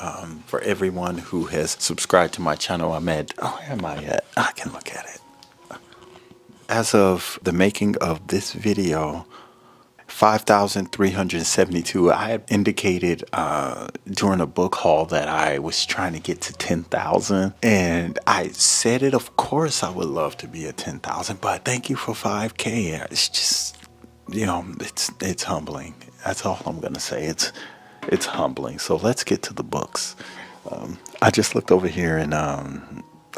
everyone who has subscribed to my channel. Where am I at? I can look at it. As of the making of this video, 5,372. I had indicated during a book haul that I was trying to get to 10,000, and I said it. Of course, I would love to be at 10,000, but thank you for 5K. It's just, it's humbling. That's all I'm gonna say. It's humbling. So let's get to the books. I just looked over here, and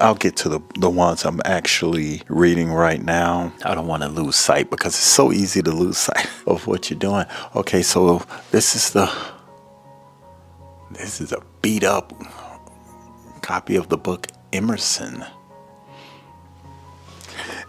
I'll get to the ones I'm actually reading right now. I don't want to lose sight because it's so easy to lose sight of what you're doing. Okay, so this is a beat up copy of the book Emerson.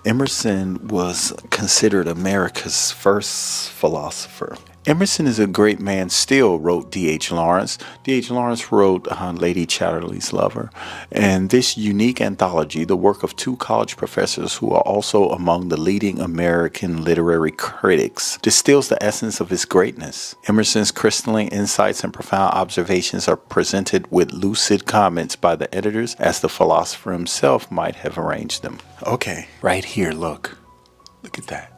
Emerson was considered America's first philosopher. Emerson is a great man still, wrote D.H. Lawrence. D.H. Lawrence wrote Lady Chatterley's Lover. And this unique anthology, the work of two college professors who are also among the leading American literary critics, distills the essence of his greatness. Emerson's crystalline insights and profound observations are presented with lucid comments by the editors, as the philosopher himself might have arranged them. Okay, right here, look. Look at that.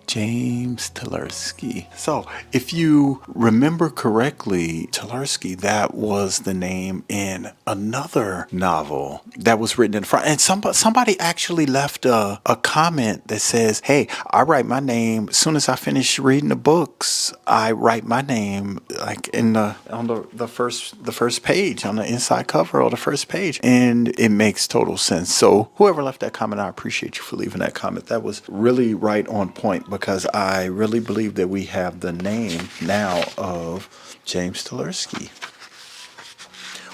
James Tversky. So, if you remember correctly, Tversky, that was the name in another novel that was written in front. And somebody actually left a comment that says, "Hey, I write my name as soon as I finish reading the books. I write my name like on the first page, on the inside cover or the first page." And it makes total sense. So, whoever left that comment, I appreciate you for leaving that comment. That was really right on point, because I really believe that we have the name now of James Tversky.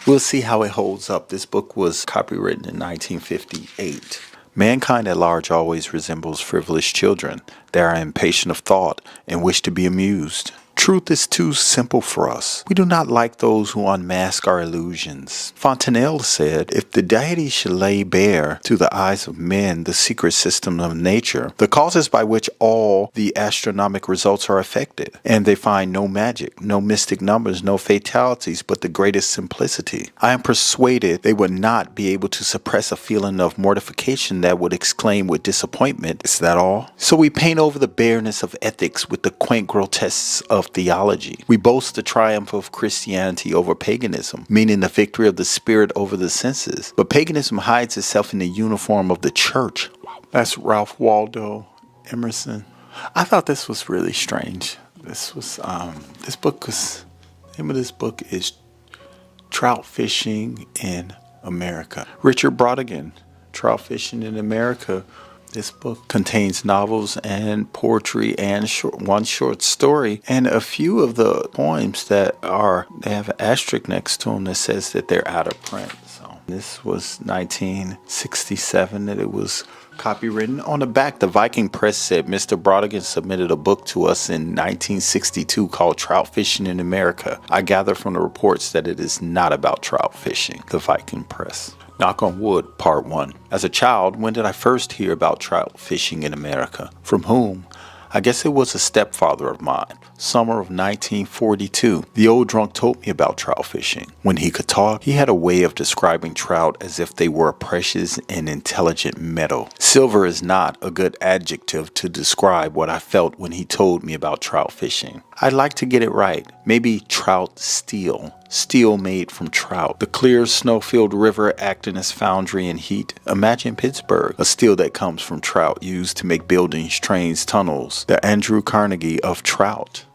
We'll see how it holds up. This book was copywritten in 1958. Mankind at large always resembles frivolous children. They are impatient of thought and wish to be amused. Truth is too simple for us. We do not like those who unmask our illusions. Fontenelle said, if the deity should lay bare to the eyes of men the secret system of nature, the causes by which all the astronomic results are affected, and they find no magic, no mystic numbers, no fatalities, but the greatest simplicity, I am persuaded they would not be able to suppress a feeling of mortification that would exclaim with disappointment, is that all? So we paint over the bareness of ethics with the quaint grotesques of theology. We boast the triumph of Christianity over paganism, meaning the victory of the spirit over the senses. But paganism hides itself in the uniform of the church. That's Ralph Waldo Emerson. I thought this was really strange. This was the name of this book is Trout Fishing in America. Richard Brautigan, Trout Fishing in America. This book contains novels and poetry and one short story, and a few of the poems they have an asterisk next to them that says that they're out of print. So this was 1967 that it was copywritten. On the back, the Viking Press said Mr. Brautigan submitted a book to us in 1962 called Trout Fishing in America. I gather from the reports that it is not about trout fishing. The Viking Press. Knock on Wood, Part 1. As a child, when did I first hear about trout fishing in America? From whom? I guess it was a stepfather of mine. Summer of 1942. The old drunk told me about trout fishing. When he could talk, he had a way of describing trout as if they were a precious and intelligent metal. Silver is not a good adjective to describe what I felt when he told me about trout fishing. I'd like to get it right. Maybe trout steel. Steel made from trout. The clear snow-filled river acting as foundry in heat. Imagine Pittsburgh, a steel that comes from trout used to make buildings, trains, tunnels. The Andrew Carnegie of trout.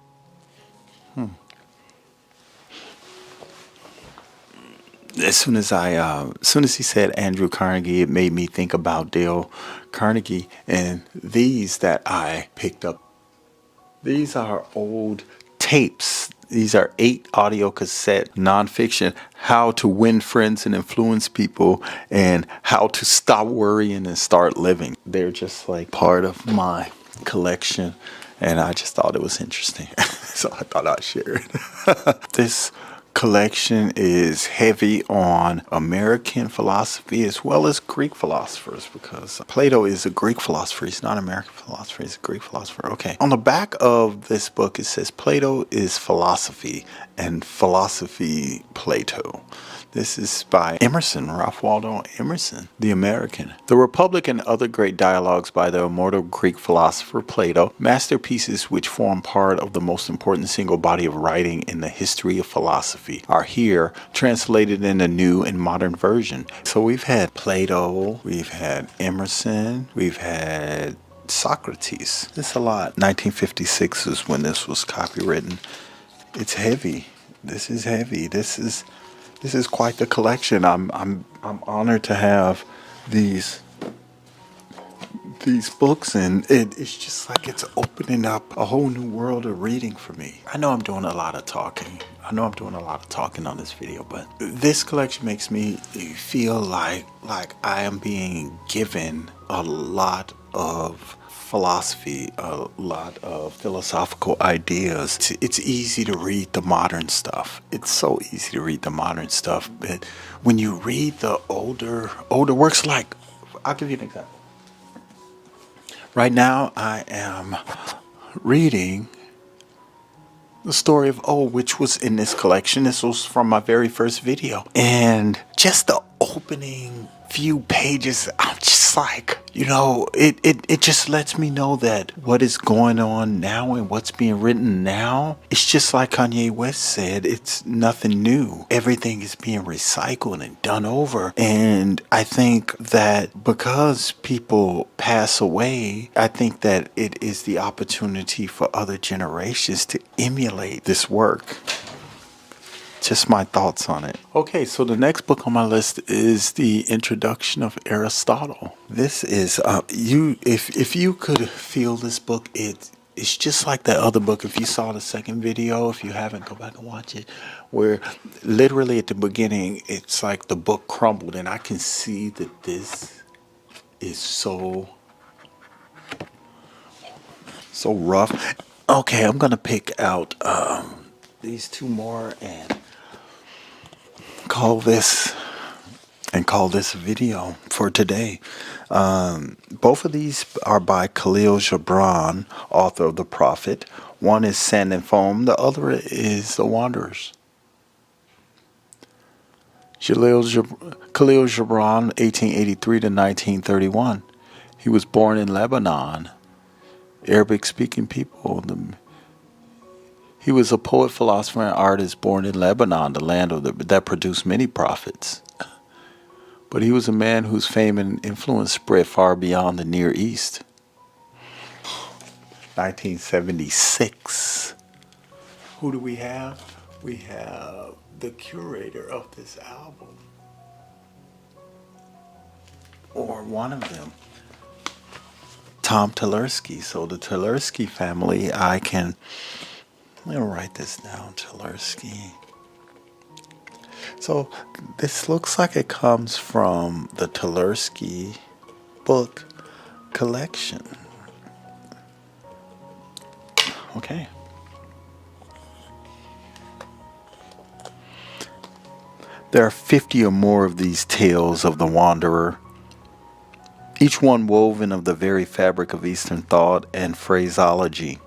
As soon as he said Andrew Carnegie, it made me think about Dale Carnegie. And these that I picked up, these are old tapes. These are 8 audio cassette nonfiction, how to win friends and influence people, and how to stop worrying and start living. They're just like part of my collection, and I just thought it was interesting. So I thought I'd share it. This collection is heavy on American philosophy as well as Greek philosophers, because Plato is a Greek philosopher. He's not an American philosopher. He's a Greek philosopher. Okay. On the back of this book, it says Plato is philosophy and philosophy Plato. This is by Emerson, Ralph Waldo Emerson, the American. The Republic and other great dialogues by the immortal Greek philosopher Plato, masterpieces which form part of the most important single body of writing in the history of philosophy, are here translated in a new and modern version. So we've had Plato, we've had Emerson, we've had Socrates. It's a lot. 1956 is when this was copywritten. It's heavy. This is heavy. This is quite the collection. I'm honored to have these books, and it's just like it's opening up a whole new world of reading for me. I know I'm doing a lot of talking. On this video, but this collection makes me feel like I am being given a lot of philosophy, a lot of philosophical ideas. It's easy to read the modern stuff. It's so easy to read the modern stuff, but when you read the older works, like, I'll give you an example. Right now, I am reading the story of which was in this collection. This was from my very first video. And just the opening few pages, I'm just like, it just lets me know that what is going on now and what's being written now, it's just like Kanye West said, it's nothing new. Everything is being recycled and done over. And I think that because people pass away, I think that it is the opportunity for other generations to emulate this work. Just my thoughts on it. Okay, so the next book on my list is the Introduction of Aristotle. This is if you could feel this book, it's just like that other book. If you saw the second video, if you haven't, go back and watch it, where literally at the beginning it's like the book crumbled, and I can see that this is so rough. Okay, I'm gonna pick out these 2 more and call this a video for today. Both of these are by Khalil Gibran, author of The Prophet. One is Sand and Foam, the other is The Wanderers. Khalil Gibran, 1883 to 1931. He was born in Lebanon, Arabic-speaking people. He was a poet, philosopher, and artist born in Lebanon, the land that produced many prophets. But he was a man whose fame and influence spread far beyond the Near East. 1976. Who do we have? We have the curator of this album, or one of them, Tom Tversky. So the Tversky family, I'm going to write this down, Tversky. So this looks like it comes from the Tversky book collection. Okay. There are 50 or more of these tales of the wanderer, each one woven of the very fabric of Eastern thought and phraseology.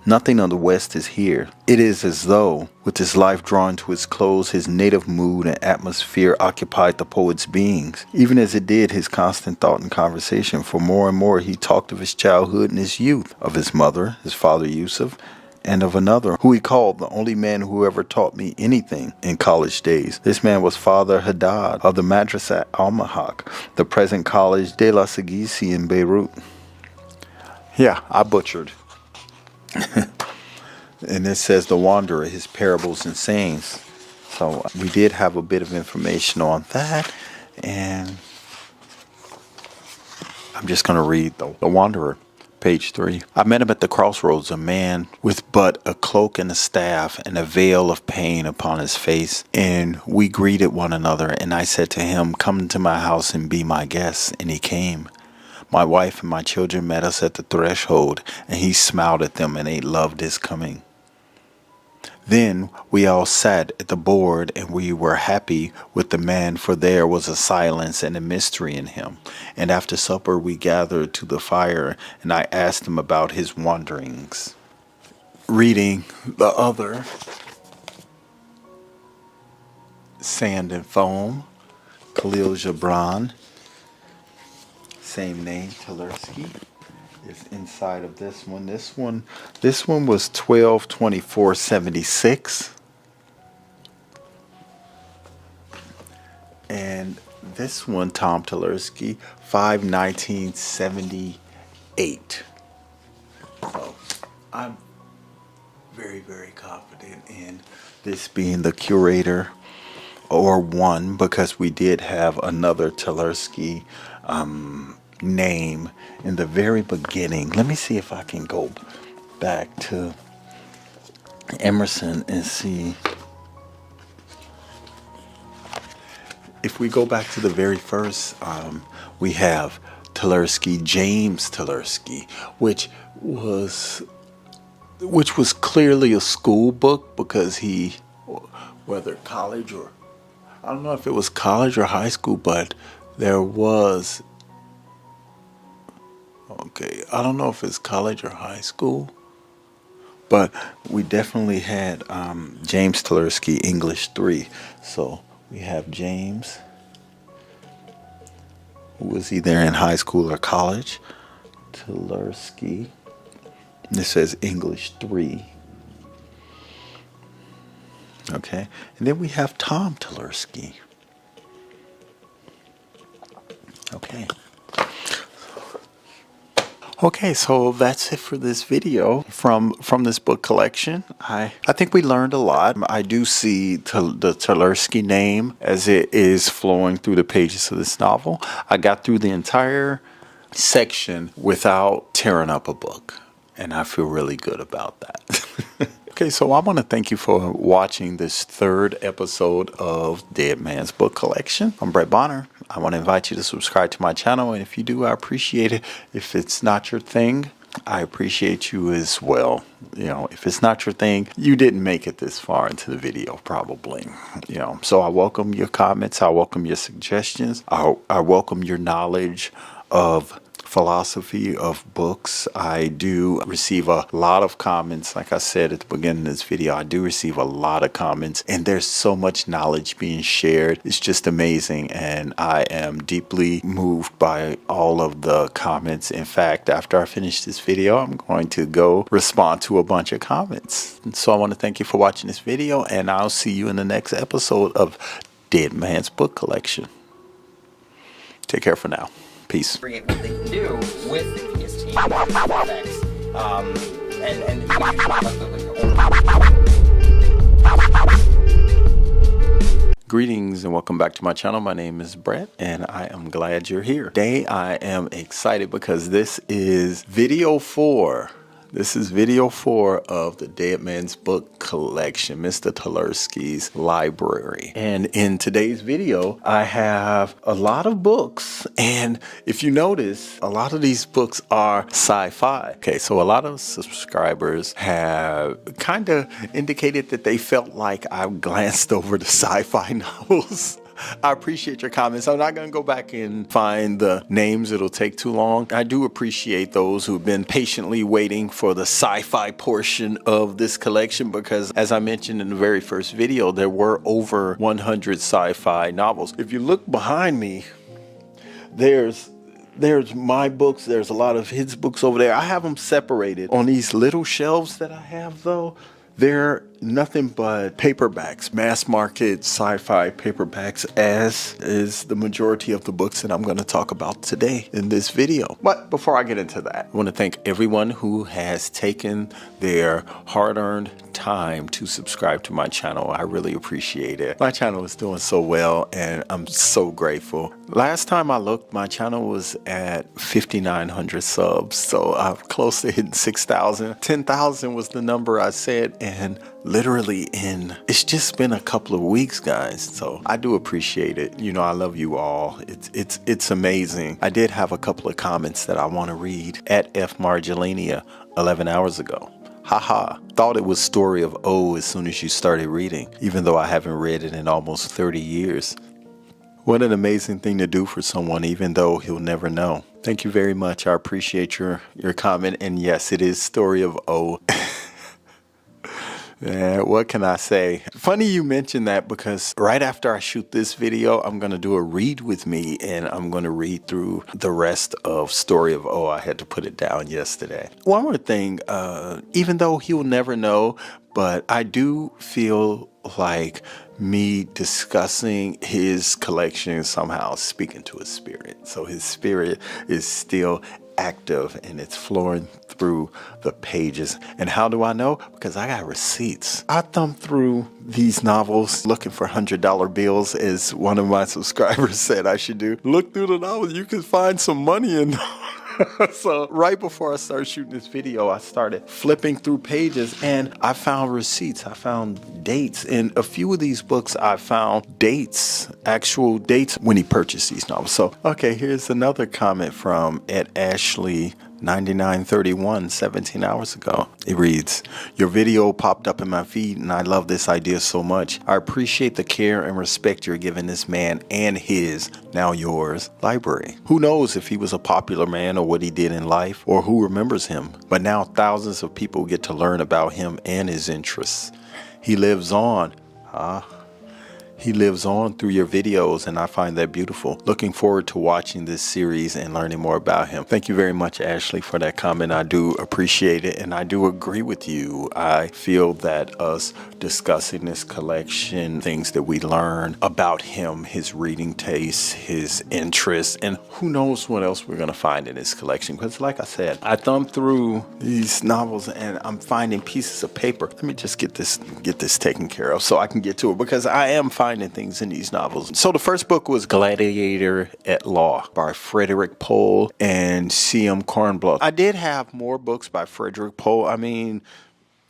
Nothing of the West is here. It is as though, with his life drawn to its close, his native mood and atmosphere occupied the poet's beings, even as it did his constant thought and conversation, for more and more he talked of his childhood and his youth, of his mother, his father Yusuf, and of another, who he called the only man who ever taught me anything in college days. This man was Father Haddad of the Madrasa Al-Mahak, the present College de la Sagisi in Beirut. Yeah, I butchered. And it says The Wanderer, His Parables and Sayings. So we did have a bit of information on that, and I'm just going to read The Wanderer. Page 3. I met him at the crossroads, a man with but a cloak and a staff and a veil of pain upon his face. And we greeted one another, and I said to him, "Come to my house and be my guest." And he came. My wife and my children met us at the threshold, and he smiled at them, and they loved his coming. Then we all sat at the board, and we were happy with the man, for there was a silence and a mystery in him. And after supper we gathered to the fire, and I asked him about his wanderings. Reading the other, Sand and Foam, Khalil Gibran, same name, Tversky, is inside of this one. This one was 12/24/76, and this one, Tom Tversky, 5/19/78. So I'm very, very confident in this being the curator, or one, because we did have another Tversky name in the very beginning. Let me see if I can go back to Emerson and see. If we go back to the very first, we have Tversky, James Tversky, which was clearly a school book, because he, whether college or, I don't know if it was college or high school, but there was, okay, I don't know if it's college or high school, but we definitely had James Tversky, English 3. So we have James, who was either in high school or college, Tversky. This says English 3. Okay, and then we have Tom Tversky. Okay, so that's it for this video from this book collection. I think we learned a lot. I do see the Tversky name as it is flowing through the pages of this novel. I got through the entire section without tearing up a book, and I feel really good about that. Okay, so I want to thank you for watching this third episode of Dead Man's Book Collection. I'm Brett Bonner. I want to invite you to subscribe to my channel, and if you do, I appreciate it. If it's not your thing, I appreciate you as well. You know, if it's not your thing, you didn't make it this far into the video, probably. You know, so I welcome your comments. I welcome your suggestions. I welcome your knowledge of philosophy of books. I do receive a lot of comments. Like I said at the beginning of this video, I do receive a lot of comments, and there's so much knowledge being shared. It's just amazing, and I am deeply moved by all of the comments. In fact, after I finish this video, I'm going to go respond to a bunch of comments. And so I want to thank you for watching this video, and I'll see you in the next episode of Dead Man's Book Collection. Take care for now. Peace. Create what they can do with his team. Thanks. And we talk about Greetings and welcome back to my channel. My name is Brett, and I am glad you're here. Today I am excited because this is video 4. This is video 4 of the Dead Man's Book Collection, Mr. Tversky's library. And in today's video, I have a lot of books. And if you notice, a lot of these books are sci-fi. Okay, so a lot of subscribers have kind of indicated that they felt like I glanced over the sci-fi novels. I appreciate your comments. I'm not going to go back and find the names. It'll take too long. I do appreciate those who've been patiently waiting for the sci-fi portion of this collection, because as I mentioned in the very first video, there were over 100 sci-fi novels. If you look behind me, there's my books. There's a lot of his books over there. I have them separated on these little shelves that I have, though. They're nothing but paperbacks, mass market sci-fi paperbacks, as is the majority of the books that I'm going to talk about today in this video. But before I get into that, I want to thank everyone who has taken their hard-earned time to subscribe to my channel. I really appreciate it. My channel is doing so well and I'm so grateful. Last time I looked, my channel was at 5,900 subs, so I'm close to hitting 6,000. 10,000 was the number I said, and literally it's just been a couple of weeks, guys, so I do appreciate it. You know, I love you all. It's amazing. I did have a couple of comments that I want to read at F Margelania 11 hours ago. Haha, thought it was Story of O as soon as you started reading, even though I haven't read it in almost 30 years. What an amazing thing to do for someone, even though he'll never know. Thank you very much. I appreciate your comment. And yes, it is Story of O. Yeah, what can I say? Funny you mentioned that, because right after I shoot this video, I'm going to do a read with me and I'm going to read through the rest of Story of O. I had to put it down yesterday. One more thing, even though he'll never know, but I do feel like me discussing his collection somehow speaking to his spirit. So his spirit is still active and it's flowing through the pages. And how do I know? Because I got receipts. I thumbed through these novels looking for $100 bills, as one of my subscribers said I should do. Look through the novels, you can find some money in them. So right before I started shooting this video, I started flipping through pages and I found receipts. I found dates. In a few of these books, I found dates, actual dates when he purchased these novels. So, okay, here's another comment from Ed Ashley 9931, 17 hours ago. It reads, your video popped up in my feed and I love this idea so much. I appreciate the care and respect you're giving this man and his, now yours, library. Who knows if he was a popular man or what he did in life or who remembers him, but now thousands of people get to learn about him and his interests. He lives on. He lives on through your videos, and I find that beautiful. Looking forward to watching this series and learning more about him. Thank you very much, Ashley, for that comment. I do appreciate it, and I do agree with you. I feel that us discussing this collection, things that we learn about him, his reading tastes, his interests, and who knows what else we're going to find in his collection. Because like I said, I thumbed through these novels and I'm finding pieces of paper. Let me just get this taken care of so I can get to it, because I am finding things in these novels. So the first book was Gladiator at Law by Frederik Pohl and C.M. Kornbluth. I did have more books by Frederik Pohl. I mean,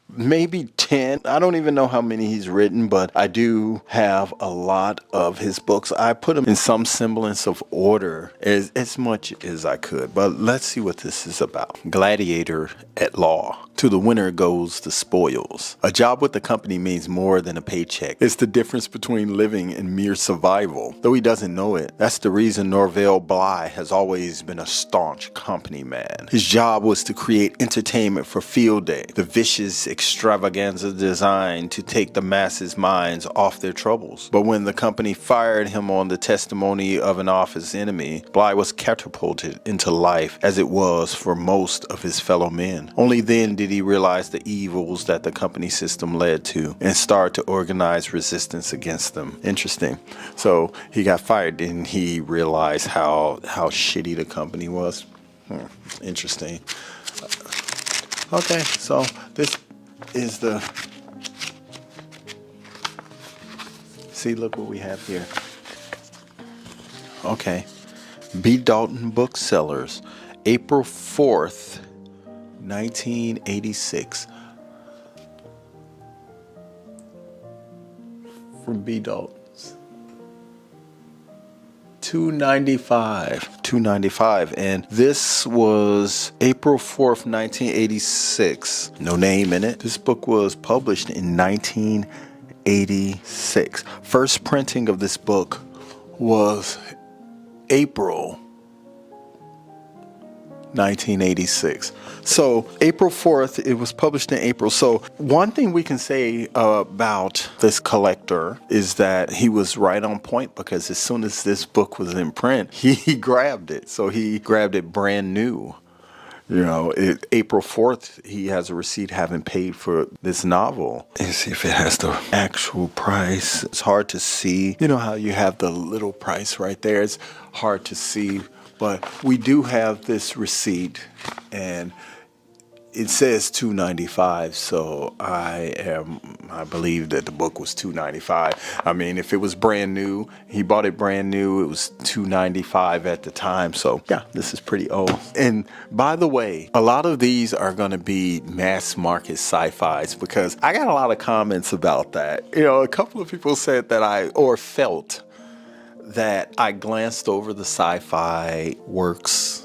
maybe 10. I don't even know how many he's written, but I do have a lot of his books. I put them in some semblance of order as much as I could. But let's see what this is about. Gladiator at Law. To the winner goes the spoils. A job with the company means more than a paycheck. It's the difference between living and mere survival. Though he doesn't know it, that's the reason Norvell Bly has always been a staunch company man. His job was to create entertainment for Field Day, the vicious extravaganza designed to take the masses' minds off their troubles. But when the company fired him on the testimony of an office enemy, Bly was catapulted into life as it was for most of his fellow men. Only then did he realize the evils that the company system led to and start to organize resistance against them. Interesting. So he got fired and he realized how shitty the company was. Interesting. Okay, so this is the... See, look what we have here. Okay. B. Dalton Booksellers, April 4th, 1986. From B. Dalton's. $2.95. And this was April 4th, 1986. No name in it. This book was published in 1986. First printing of this book was April 1986. So April 4th, it was published in April. So one thing we can say about this collector is that he was right on point, because as soon as this book was in print, he grabbed it. So he grabbed it brand new. April 4th, he has a receipt having paid for this novel. Let's see if it has the actual price. It's hard to see. You know how you have the little price right there? It's hard to see, but we do have this receipt, and it says $2.95, so I believe that the book was $2.95. I mean, if it was brand new, he bought it brand new, it was $2.95 at the time. So yeah, this is pretty old. And by the way, a lot of these are going to be mass market sci-fis, because I got a lot of comments about that. A couple of people said that felt that I glanced over the sci-fi works.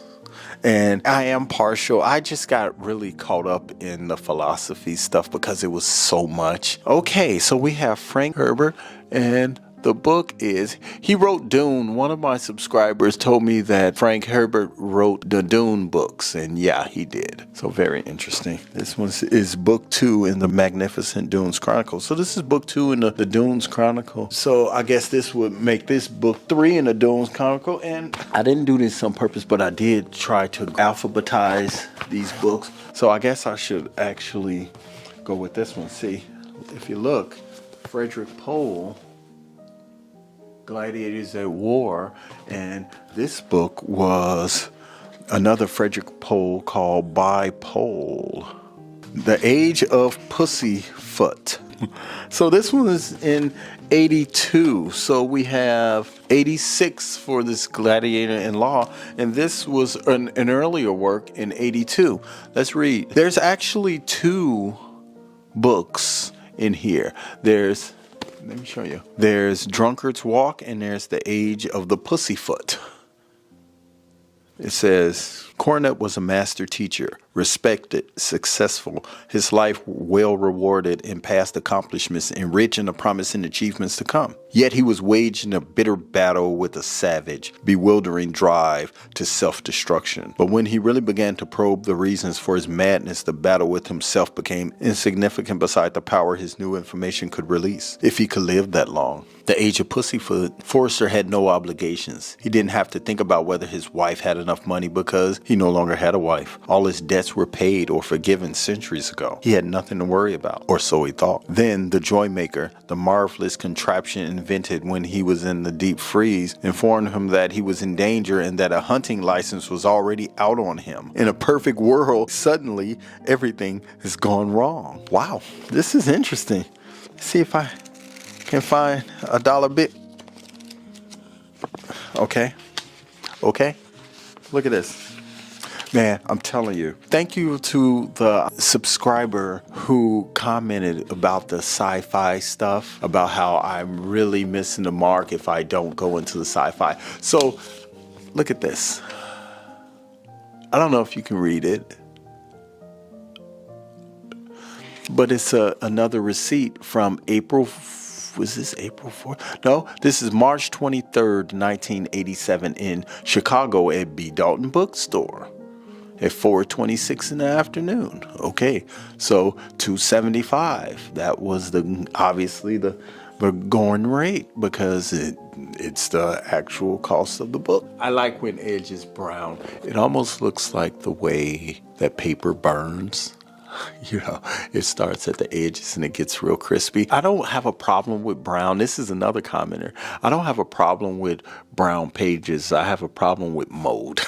And I am partial. I just got really caught up in the philosophy stuff because it was so much. Okay, so we have Frank Herbert, and the book is, he wrote Dune. One of my subscribers told me that Frank Herbert wrote the Dune books, and yeah, he did. So very interesting. This one is book 2 in the Magnificent Dunes Chronicle. So this is book 2 in the Dunes Chronicle. So I guess this would make this book 3 in the Dunes Chronicle. And I didn't do this on purpose, but I did try to alphabetize these books. So I guess I should actually go with this one. See, if you look, Frederick Pohl, Gladiators at War, and this book was another Frederick Pohl called By Pole, The Age of Pussyfoot. So this one is in 82. So we have 86 for this Gladiator in Law, and this was an earlier work in 82. Let's read. There's actually 2 books in here. Let me show you. There's Drunkard's Walk, and there's The Age of the Pussyfoot. It says, Cornet was a master teacher, respected, successful, his life well rewarded in past accomplishments and rich in the promising achievements to come. Yet he was waging a bitter battle with a savage, bewildering drive to self-destruction. But when he really began to probe the reasons for his madness, the battle with himself became insignificant beside the power his new information could release, if he could live that long. The Age of Pussyfoot, Forrester had no obligations. He didn't have to think about whether his wife had enough money because he no longer had a wife. All his debts were paid or forgiven centuries ago. He had nothing to worry about, or so he thought. Then the Joy Maker, the marvelous contraption invented when he was in the deep freeze, informed him that he was in danger and that a hunting license was already out on him. In a perfect world, suddenly everything has gone wrong. Wow, this is interesting. Let's see if I can find a dollar bit. Okay. Look at this. Man, I'm telling you. Thank you to the subscriber who commented about the sci-fi stuff, about how I'm really missing the mark if I don't go into the sci-fi. So, look at this. I don't know if you can read it, but it's another receipt from April. Was this April 4th? No, this is March 23rd, 1987 in Chicago at B. Dalton Bookstore at 4:26 in the afternoon. Okay, so $2.75. That was obviously the going rate because it's the actual cost of the book. I like when edge is brown. It almost looks like the way that paper burns. It starts at the edges and it gets real crispy. I don't have a problem with brown. This is another commenter. I don't have a problem with brown pages. I have a problem with mold.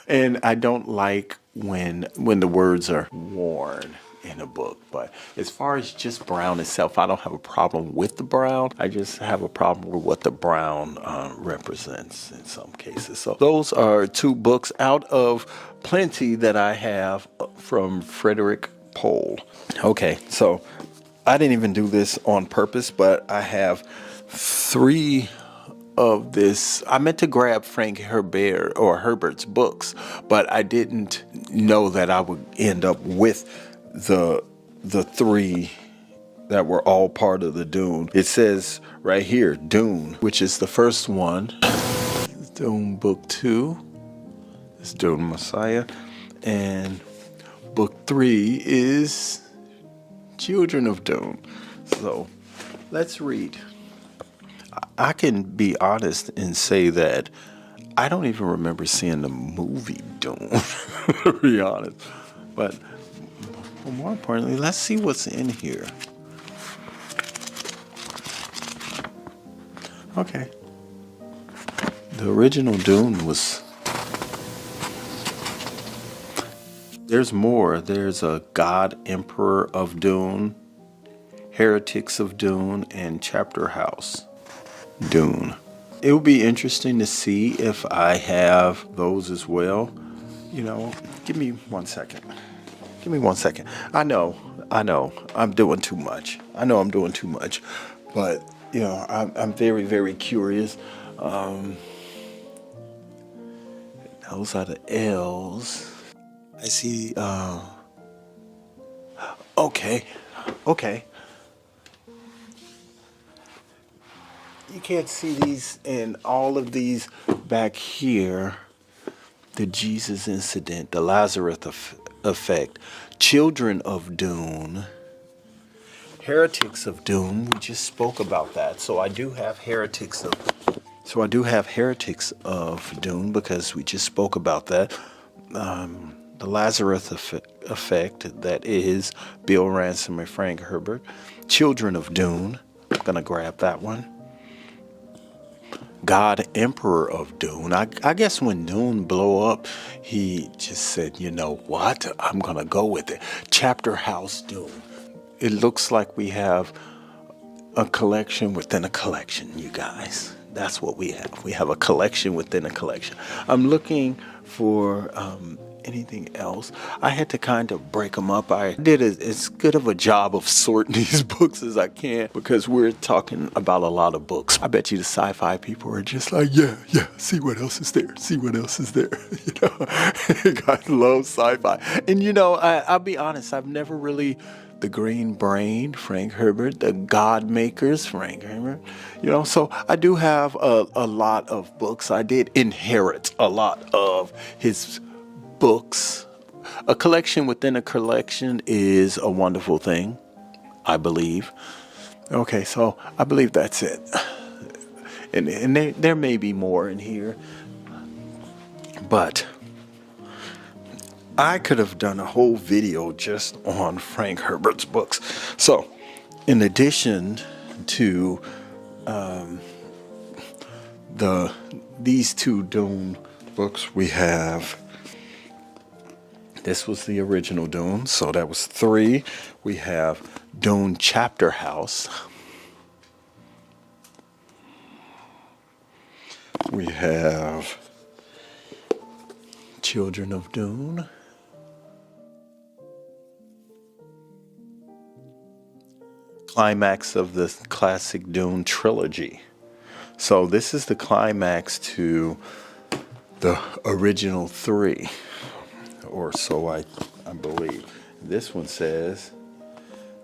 And I don't like when the words are worn in a book. But as far as just brown itself, I don't have a problem with the brown. I just have a problem with what the brown represents in some cases. So those are 2 books out of plenty that I have from Frederick Pohl. Okay, so I didn't even do this on purpose, but I have 3 of this. I meant to grab Frank Herbert or Herbert's books, but I didn't know that I would end up with the 3 that were all part of the Dune. It says right here, Dune, which is the first one. Dune book 2. It's Dune Messiah. And book 3 is Children of Dune. So let's read. I can be honest and say that I don't even remember seeing the movie Dune, to be honest. But more importantly, let's see what's in here. Okay. The original Dune was... There's more. There's a God Emperor of Dune, Heretics of Dune, and Chapter House Dune. It would be interesting to see if I have those as well. You know, give me 1 second. Give me 1 second. I know, I'm doing too much. But, you know, I'm very, very curious. Those are the L's. I see, okay. You can't see these in all of these back here. The Jesus incident, the Lazarus effect, Children of Dune, Heretics of Dune. We just spoke about that. So I do have Heretics of Dune because we just spoke about that. The Lazarus effect, that is Bill Ransom and Frank Herbert. Children of Dune. I'm gonna grab that one. God Emperor of Dune. I guess when Dune blew up, he just said, you know what? I'm going to go with it. Chapter House Dune. It looks like we have a collection within a collection, you guys. That's what we have. We have a collection within a collection. I'm looking for anything else. I had to kind of break them up. I did as good of a job of sorting these books as I can because we're talking about a lot of books. I bet you the sci-fi people are just like, yeah, see what else is there. You know, I love sci-fi. And you know, I'll be honest, I've never really... The Green Brain, Frank Herbert, the God Makers, Frank Herbert. You know, so I do have a lot of books. I did inherit a lot of his books. A collection within a collection is a wonderful thing, I believe. Okay, so I believe that's it. And there may be more in here, but I could have done a whole video just on Frank Herbert's books. So, in addition to these two Dune books, we have... This was the original Dune, so that was 3. We have Dune Chapter House. We have Children of Dune. Climax of the classic Dune trilogy. So this is the climax to the original 3. Or so I believe. This one says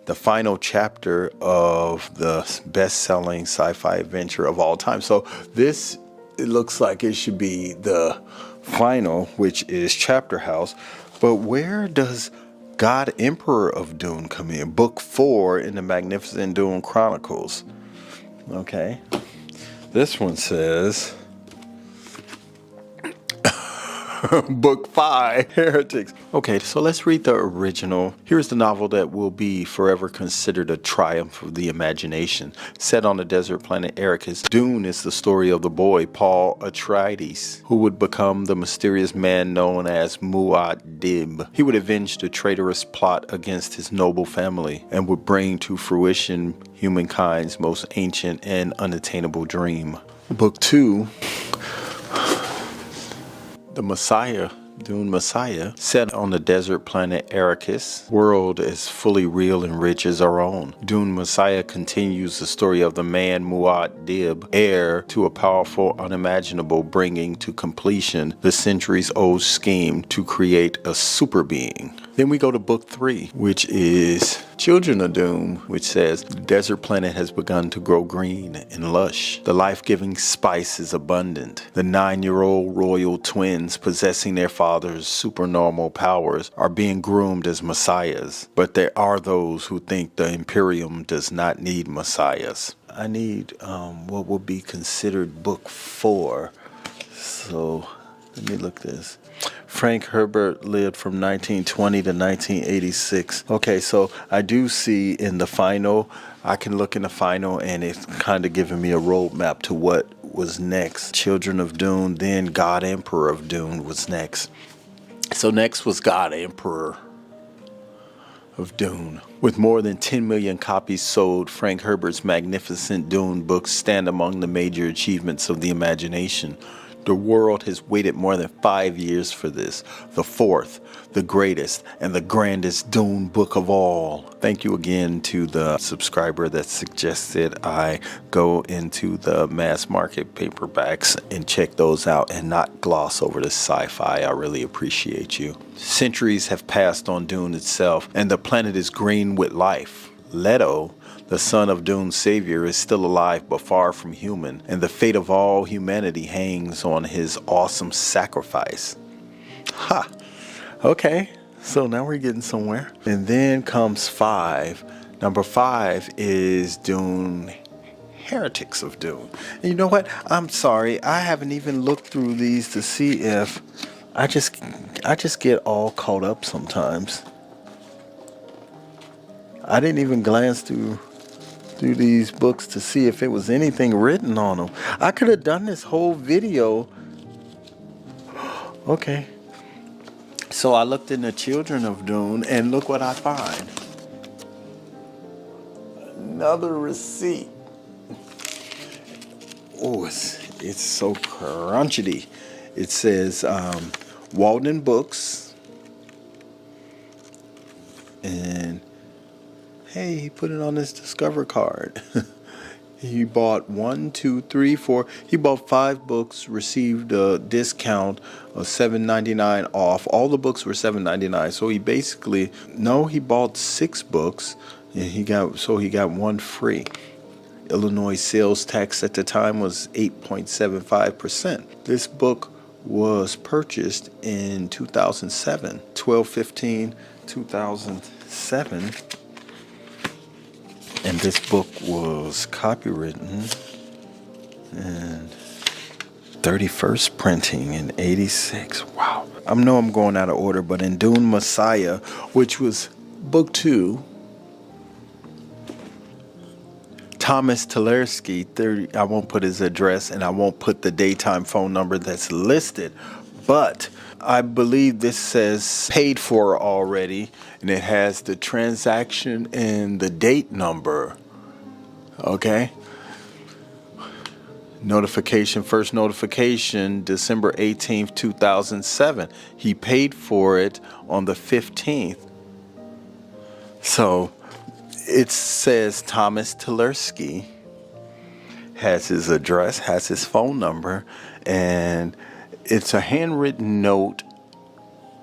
the final chapter of the best-selling sci-fi adventure of all time. So this, it looks like it should be the final, which is Chapter House. But where does God Emperor of Dune come in? Book 4 in the Magnificent Dune Chronicles. Okay. This one says... Book 5, Heretics. Okay, so let's read the original. Here's the novel that will be forever considered a triumph of the imagination. Set on the desert planet Arrakis, Dune is the story of the boy Paul Atreides, who would become the mysterious man known as Muad'Dib. He would avenge the traitorous plot against his noble family and would bring to fruition humankind's most ancient and unattainable dream. Book 2, The Messiah, Dune Messiah, set on the desert planet Arrakis, world as fully real and rich as our own. Dune Messiah continues the story of the man Muad'Dib, heir to a powerful, unimaginable, bringing to completion the centuries-old scheme to create a super being. Then we go to book 3, which is Children of Dune, which says the desert planet has begun to grow green and lush. The life-giving spice is abundant. The 9-year-old royal twins possessing their father's supernormal powers are being groomed as messiahs. But there are those who think the Imperium does not need messiahs. I need what would be considered book 4. So let me look this. Frank Herbert lived from 1920 to 1986. Okay, so I do see in the final, I can look in the final and it's kind of giving me a roadmap to what was next. Children of Dune, then God Emperor of Dune was next. So next was God Emperor of Dune. With more than 10 million copies sold, Frank Herbert's magnificent Dune books stand among the major achievements of the imagination. The world has waited more than 5 years for this, the fourth, the greatest, and the grandest Dune book of all. Thank you again to the subscriber that suggested I go into the mass market paperbacks and check those out and not gloss over the sci-fi. I really appreciate you. Centuries have passed on Dune itself, and the planet is green with life. Leto, the son of Dune's savior, is still alive but far from human, and the fate of all humanity hangs on his awesome sacrifice. Ha! Okay, so now we're getting somewhere. And then comes 5. Number 5 is Dune, Heretics of Dune. And you know what? I'm sorry, I haven't even looked through these to see if I just get all caught up sometimes. I didn't even glance through these books to see if it was anything written on them. I could have done this whole video. Okay. So I looked in the Children of Dune and look what I find. Another receipt. Oh, it's so crunchety. It says Walden Books. And hey, he put it on his Discover card. He bought 1, 2, 3, 4. He bought 5 books, received a discount of $7.99 off. All the books were $7.99. So he basically, he bought 6 books, and he got 1 free. Illinois sales tax at the time was 8.75%. This book was purchased in 2007, 12/15/2007. And this book was copywritten and 31st printing in 86. Wow. I know I'm going out of order, but in Dune Messiah, which was book 2, Thomas Talersky, 30, I won't put his address and I won't put the daytime phone number that's listed, but I believe this says paid for already, and it has the transaction and the date number. Okay. Notification, first notification, December 18th, 2007. He paid for it on the 15th. So it says Thomas Talersky, has his address, has his phone number, and it's a handwritten note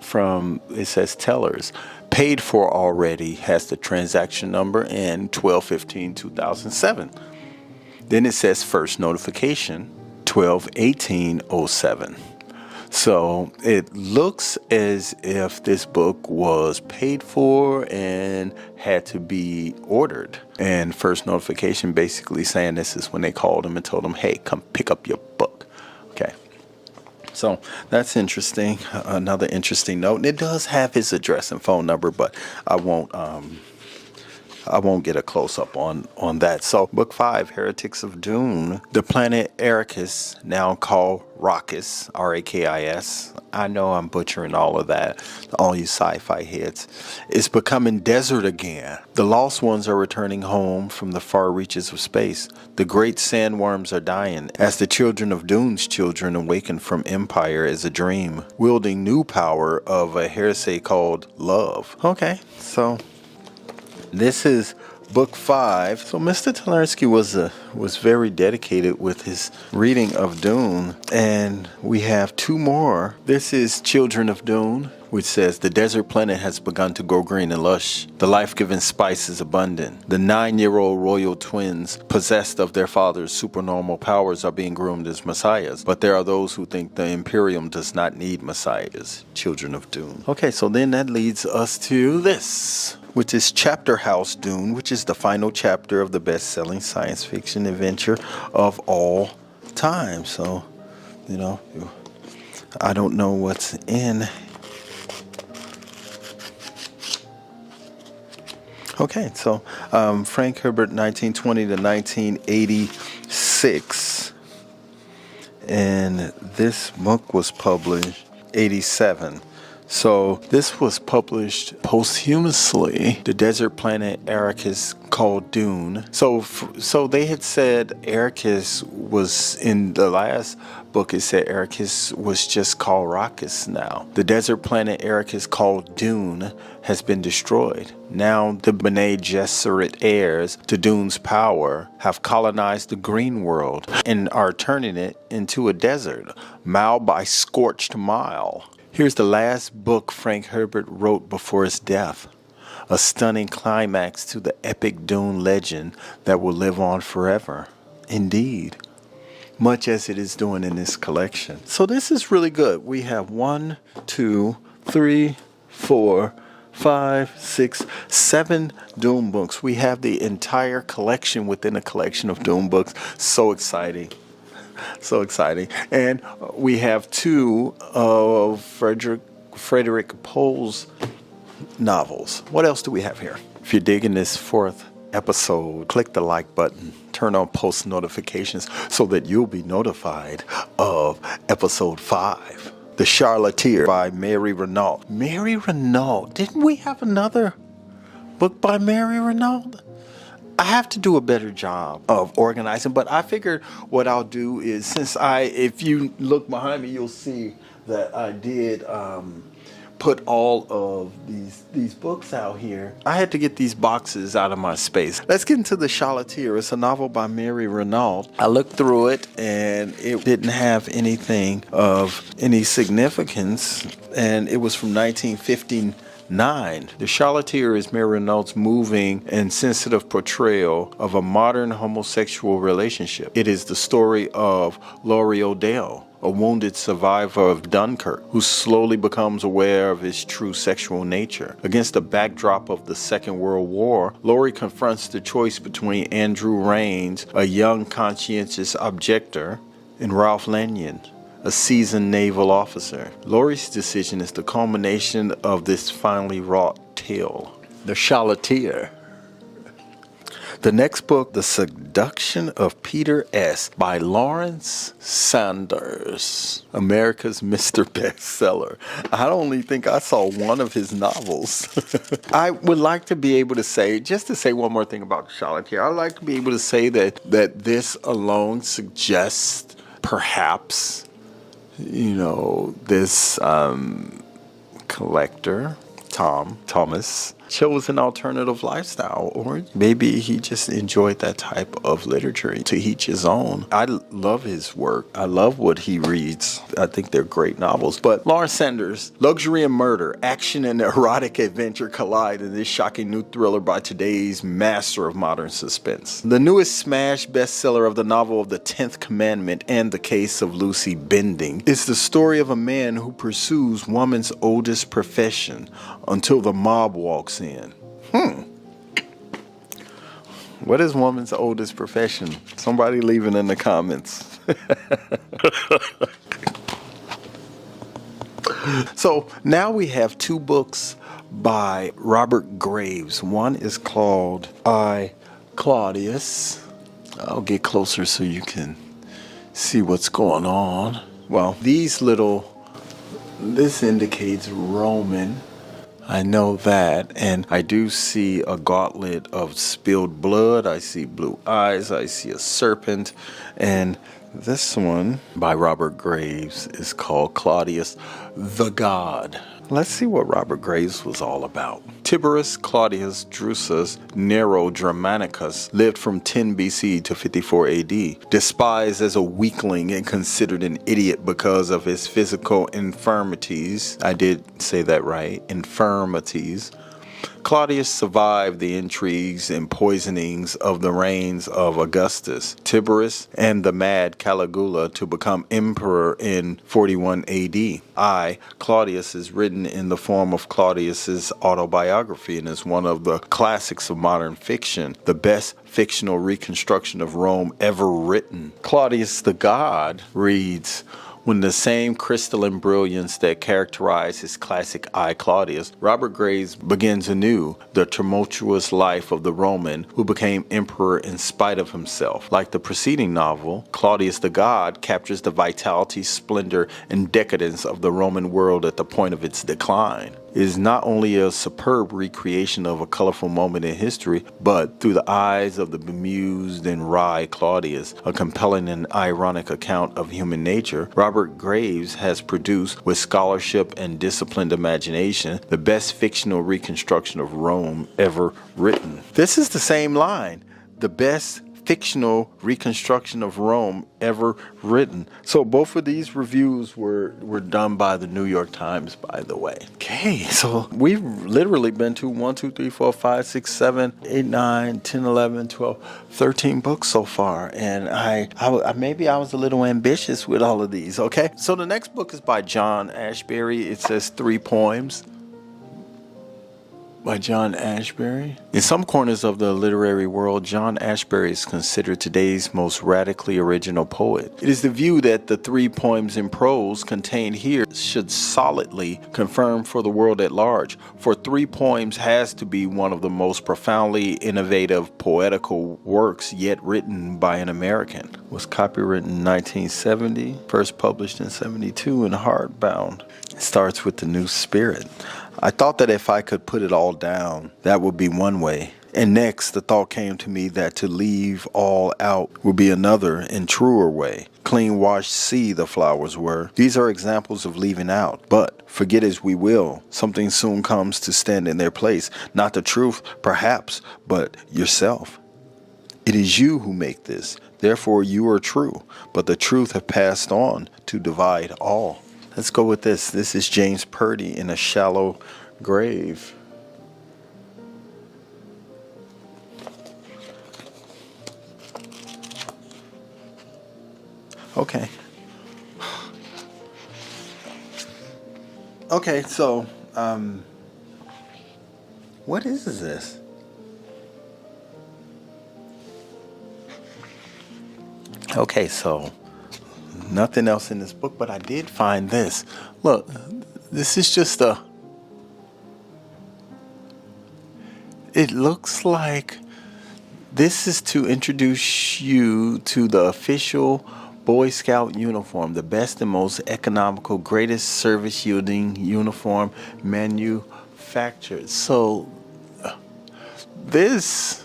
from, it says Tellers. Paid for already, has the transaction number, and 12/15/2007. Then it says first notification, 12/18/07. So it looks as if this book was paid for and had to be ordered. And first notification basically saying this is when they called him and told him, hey, come pick up your book. Okay. So that's interesting. Another interesting note. And it does have his address and phone number, but I won't get a close-up on that. So, Book 5, Heretics of Dune. The planet Arrakis, now called Rakis, R-A-K-I-S. I know I'm butchering all of that, all you sci-fi heads. It's becoming desert again. The lost ones are returning home from the far reaches of space. The great sandworms are dying as the children of Dune's children awaken from empire as a dream, wielding new power of a heresy called love. Okay, so this is Book 5. So Mr. Talersky was very dedicated with his reading of Dune. And we have 2 more. This is Children of Dune, which says, the desert planet has begun to grow green and lush. The life-giving spice is abundant. The 9-year-old royal twins, possessed of their father's supernormal powers, are being groomed as messiahs. But there are those who think the Imperium does not need messiahs. Children of Dune. Okay, so then that leads us to this, which is Chapter House Dune, which is the final chapter of the best-selling science fiction adventure of all time. So You know, I don't know what's in. Okay, so Frank Herbert, 1920 to 1986. And this book was published 87. So this was published posthumously. The desert planet Arrakis called Dune. So they had said Arrakis was, in the last book it said Arrakis was just called Arrakis now. The desert planet Arrakis called Dune has been destroyed. Now the Bene Gesserit heirs to Dune's power have colonized the green world and are turning it into a desert, mile by scorched mile. Here's the last book Frank Herbert wrote before his death. A stunning climax to the epic Dune legend that will live on forever. Indeed. Much as it is doing in this collection. So this is really good. We have 1, 2, 3, 4, 5, 6, 7 Dune books. We have the entire collection within a collection of Dune books. So exciting. So exciting. And we have 2 of Frederick Pohl's novels. What else do we have here? If you're digging this 4th episode, click the like button, turn on post notifications so that you'll be notified of episode 5. The Charlataire by Mary Renault. Mary Renault. Didn't we have another book by Mary Renault? I have to do a better job of organizing, but I figured what I'll do is, if you look behind me, you'll see that I did put all of these books out here. I had to get these boxes out of my space. Let's get into The Charlataire. It's a novel by Mary Renault. I looked through it and it didn't have anything of any significance, and it was from 1959. The Charlataire is Mary Renault's moving and sensitive portrayal of a modern homosexual relationship. It is the story of Laurie O'Dell, a wounded survivor of Dunkirk, who slowly becomes aware of his true sexual nature. Against the backdrop of the Second World War, Laurie confronts the choice between Andrew Raines, a young conscientious objector, and Ralph Lanyon, a seasoned naval officer. Laurie's decision is the culmination of this finely wrought tale. The Charlataire. The next book, The Seduction of Peter S. by Lawrence Sanders, America's Mr. Bestseller. I only think I saw one of his novels. I would like to be able to say, just to say one more thing about The Charlataire, I'd like to be able to say that this alone suggests perhaps, this collector, Thomas, chose an alternative lifestyle, or maybe he just enjoyed that type of literature. To each his own. I love his work. I love what he reads. I think they're great novels. But Lawrence Sanders, luxury and murder, action and erotic adventure collide in this shocking new thriller by today's master of modern suspense. The newest smash bestseller of the novel of the 10th Commandment and the case of Lucy Bending is the story of a man who pursues woman's oldest profession until the mob walks in. What is woman's oldest profession? Somebody leave it in the comments. So now we have 2 books by Robert Graves. One is called I, Claudius. I'll get closer so you can see what's going on. Well, this indicates Roman. I know that, and I do see a gauntlet of spilled blood. I see blue eyes. I see a serpent, and this one by Robert Graves is called Claudius the God. Let's see what Robert Graves was all about. Tiberius Claudius Drusus Nero Germanicus lived from 10 BC to 54 AD. Despised as a weakling and considered an idiot because of his physical infirmities. I did say that right, infirmities. Claudius survived the intrigues and poisonings of the reigns of Augustus, Tiberius, and the mad Caligula to become emperor in 41 AD. I, Claudius, is written in the form of Claudius's autobiography and is one of the classics of modern fiction, the best fictional reconstruction of Rome ever written. Claudius the God reads, When the same crystalline brilliance that characterized his classic I, Claudius, Robert Graves begins anew the tumultuous life of the Roman who became emperor in spite of himself. Like the preceding novel, Claudius the God captures the vitality, splendor, and decadence of the Roman world at the point of its decline. It is not only a superb recreation of a colorful moment in history, but through the eyes of the bemused and wry Claudius, a compelling and ironic account of human nature, Robert Graves has produced, with scholarship and disciplined imagination, the best fictional reconstruction of Rome ever written. This is the same line, the best fictional reconstruction of Rome ever written. So both of these reviews were done by the New York Times, by the way. Okay, so we've literally been to 1, 2, 3, 4, 5, 6, 7, 8, 9, 10, 11, 12, 13 books so far. And I maybe I was a little ambitious with all of these, okay? So the next book is by John Ashbery. It says 3 poems. By John Ashbery. In some corners of the literary world, John Ashbery is considered today's most radically original poet. It is the view that the 3 poems in prose contained here should solidly confirm for the world at large, for 3 poems has to be one of the most profoundly innovative poetical works yet written by an American. It was copywritten in 1970, first published in 72 and hardbound. It starts with the new spirit. I thought that if I could put it all down, that would be one way. And next, the thought came to me that to leave all out would be another and truer way. Clean washed sea the flowers were. These are examples of leaving out. But forget as we will, something soon comes to stand in their place. Not the truth, perhaps, but yourself. It is you who make this. Therefore, you are true. But the truth have passed on to divide all. Let's go with this. This is James Purdy in A Shallow Grave. Okay. Okay, so, what is this? Okay, so nothing else in this book, but I did find this. Look, this is just it looks like this is to introduce you to the official Boy Scout uniform, the best and most economical, greatest service yielding uniform manufactured. So this,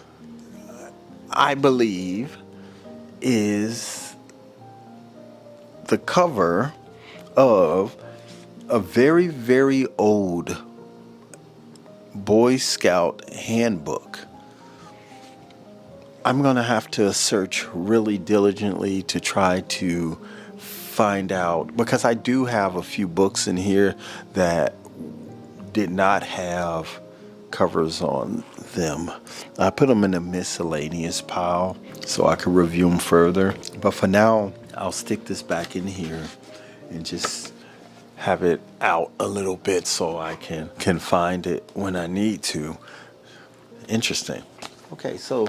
I believe, is the cover of a very, very old Boy Scout handbook. I'm going to have to search really diligently to try to find out, because I do have a few books in here that did not have covers on them. I put them in a miscellaneous pile so I could review them further. But for now, I'll stick this back in here and just have it out a little bit so I can find it when I need to. Interesting. Okay, so